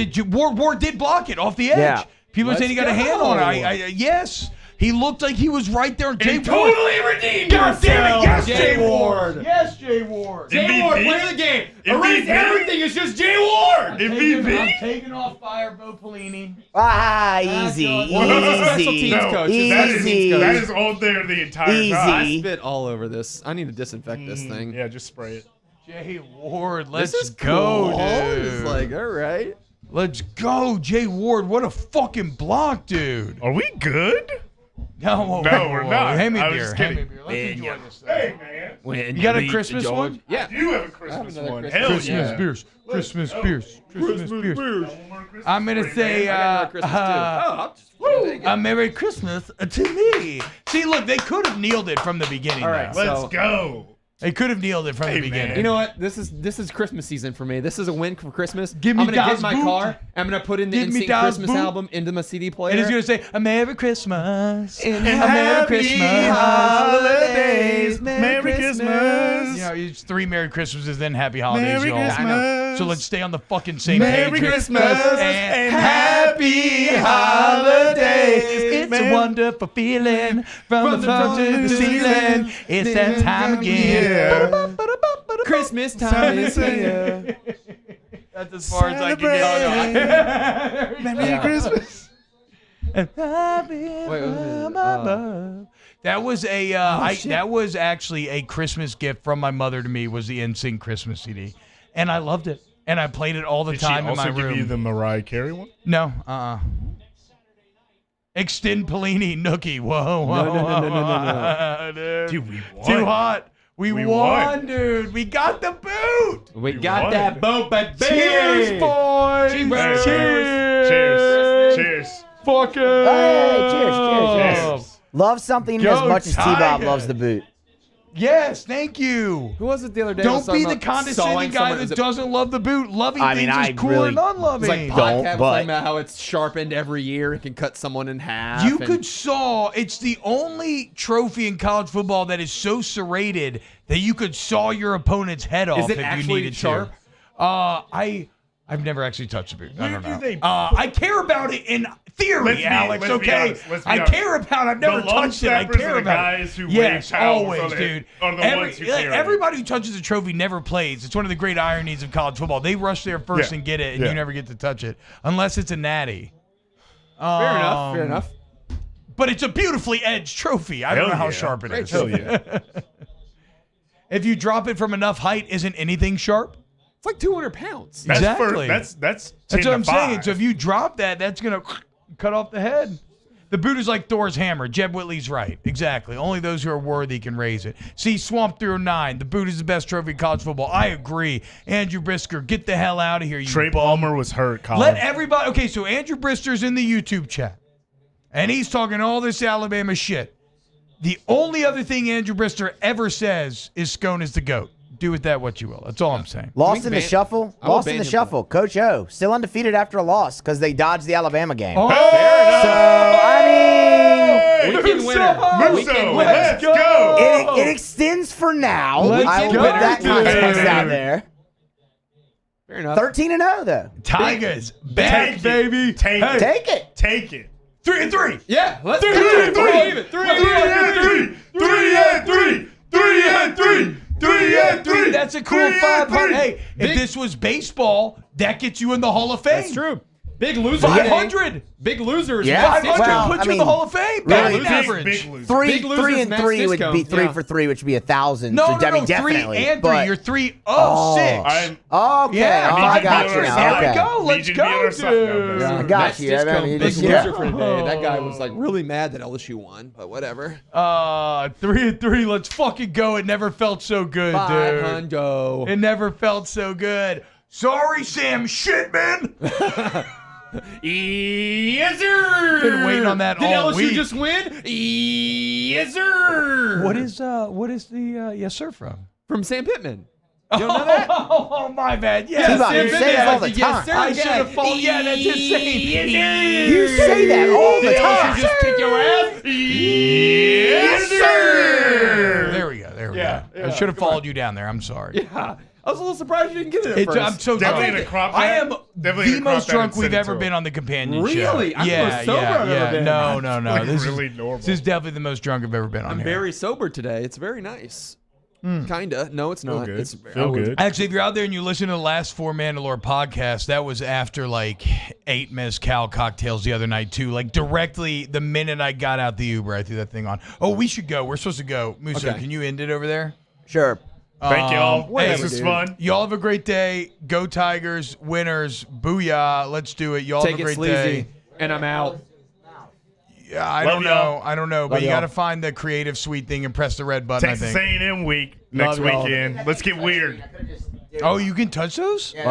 Ward did block it off the edge. Yeah. People are saying he got a Let's hand on go. it. Yes. He looked like he was right there. Jay Ward. Totally redeemed God damn it. Yes, Jay Jay Ward. Ward. Yes, Jay Ward. Jay Ward, MVP? play the game. MVP? Erase everything. It's just Jay Ward. I'm MVP. taking off fire, Bo Pelini. Ah, easy, Special easy. teams No, coach. that is, Easy. that is on there the entire Easy. time. I spit all over this. I need to disinfect this thing. Yeah, just spray it. Jay Ward, This let's is go, cool. dude. It's like, all right. Let's go, Jay Ward. What a fucking block, dude. Are we good? No, whoa, No, whoa, we're whoa. not. Hand me I a was beer. just Hand me a kidding. beer. Let's enjoy this thing. Hey, man. When You got a Christmas one? Yeah. You have a Christmas another one. Christmas Hell one. Christmas yeah. beers. Christmas beers. Christmas beers. beers. I'm gonna say I got another Christmas too. I'll just take it. a Merry Christmas to me. See, look, they could have kneeled it from the beginning. All right, though. Let's So- go. They could have kneeled it from the Hey, beginning. man. You know what? This is Christmas season for me. This is a win for Christmas. Give me I'm gonna Das get my Boot. car. I'm gonna put in the Give me NSYNC Das Christmas Boot. album into my CD player. And he's gonna say a Merry Christmas And a Merry happy Christmas holidays. Merry Christmas. You know, it's 3 Merry Christmases, then Happy Holidays, Merry y'all. Christmas. So let's stay on the fucking same Merry page. Christmas and and Happy happy Holidays. It's Man. a wonderful feeling from the front to the ceiling. It's that time again. Christmas time is here. That's as far as I can get. Merry Yeah. Christmas. Wait, what was it? That was a that was actually a Christmas gift from my mother to me. Was the NSYNC Christmas CD, and I loved it, and I played it all the Did she time in also my give room. you the Mariah Carey one? No, Extend Pelini, Nookie. Whoa. No. Dude, we won. Too hot. We We won, won. dude. We got the boot. We got won. that boat, baby. Cheers, boys. Cheers. Cheers. Cheers. Fucking. Hey, cheers. Cheers. Love something Go as much as T-Bob Tigers. loves the boot. Yes, thank you. Who was it the other day? Don't be the condescending guy that doesn't love the boot. Loving I mean, things I is cooler really- than unloving. It's like Don't, podcast but- talking about how it's sharpened every year. It can cut someone in half. You and- could saw. It's the only trophy in college football that is so serrated that you could saw your opponent's head off it if you actually needed sharp? to. I've never actually touched a boot. I Where don't do know. they I care about it in theory, Let's be- Alex. let's be Okay, honest, let's be I honest. care about. I've never The long touched it. I snappers care are the about guys it. who Yes, wave towels always, on it, dude. are the ones who carry it. Everybody who touches a trophy never plays. It's one of the great ironies of college football. They rush there first Yeah, and get it, and yeah. you never get to touch it unless it's a natty. Fair enough. Fair enough. But it's a beautifully edged trophy. I don't Hell know how yeah. sharp it is. Hell yeah. If you drop it from enough height, isn't anything sharp? It's like 200 pounds. That's Exactly. that's 10 That's what to I'm 5. saying. So if you drop that, that's going to cut off the head. The boot is like Thor's hammer. Jeb Whitley's right. Exactly. Only those who are worthy can raise it. See, Swamp 309, the boot is the best trophy in college football. I agree. Andrew Brisker, get the hell out of here, you Trey bum. Palmer was hurt, Colin. Let everybody. Okay, so Andrew Brister's in the YouTube chat, and he's talking all this Alabama shit. The only other thing Andrew Brister ever says is Scone is the GOAT. Do with that what you will. That's all I'm saying. Lost in the shuffle. I will Lost in ban the him for shuffle. Coach O still undefeated after a loss because they dodged the Alabama game. Oh, So I mean, Weekend winner. Musso, winner. let's go. it extends for now. Let's I will go, put that dude. context out there. Fair enough. 13-0 though. Tigers back, Take it. baby. Take Hey, it. Take it. Take it. 3-3. Yeah, let's go. 3-3. Believe it. 3-3. That's a cool 500. Hey, if this was baseball, that gets you in the Hall of Fame. That's true. Big loser. 500. Big losers. Yeah. 500 Well, puts I you in the mean, Hall of Fame. really, Batting big- average. Big loser. Three losers, and Matt 3 would be Stiscombe. 3 Yeah. for 3, which would be 1,000. No, so, no, I mean, no. definitely. 3 and 3. But- You're 3-0-6. I'm Okay. Yeah, oh, I I need got you you to now. There Okay. we go. Let's Need you to be on go, our side, though, dude. bro. I got Matt you. I Stiscombe, mean, big just- loser for today. That guy was like really mad that LSU won, but whatever. 3-3. Let's fucking go. It never felt so good, dude. 500. It never felt so good. Sorry, Sam Shitman. Yes, sir. Been waiting on that Did all LSU week. just win? Yes, sir. What is the yes sir from? From Sam Pittman? You don't know that? Oh, my bad. Yeah, T-Bob, Sam you say Pittman. that all the Yes, time. sir. I should have followed. Yeah, that's insane. You say that all the Did time. LSU just kick your ass? Yes, sir. There we go. There we Yeah, go. I should have followed you down there. I'm sorry. Yeah. I was a little surprised you didn't get it at first. I'm so Definitely drunk. in a crop I hat. am Definitely in the a crop most hat drunk and we've send it ever to been him. on the companion show. Really? I'm the yeah, most sober yeah, I've ever yeah. been. No. Like This really is normal. this is definitely the most drunk I've ever been on I'm here. very sober today. It's very nice. Kinda. No, it's not. good. It's Feel good. Actually, if you're out there and you listen to the last 4 Mandalore podcasts, that was after like 8 mezcal cocktails the other night too. Like directly the minute I got out the Uber, I threw that thing on. Oh, we should go. We're supposed to go. Musso, Okay. can you end it over there? Sure. Thank y'all. Whatever, This is dude. fun. Y'all have a great day. Go Tigers, winners, booyah. Let's do it. Y'all Take have a it great sleazy. day. And I'm out. Yeah, I Love don't know. y'all. I don't know, Love but you y'all. got to find the creative sweet thing and press the red button. Texas I think. A&M week next Love y'all. weekend. Let's get weird. Oh, you can touch those?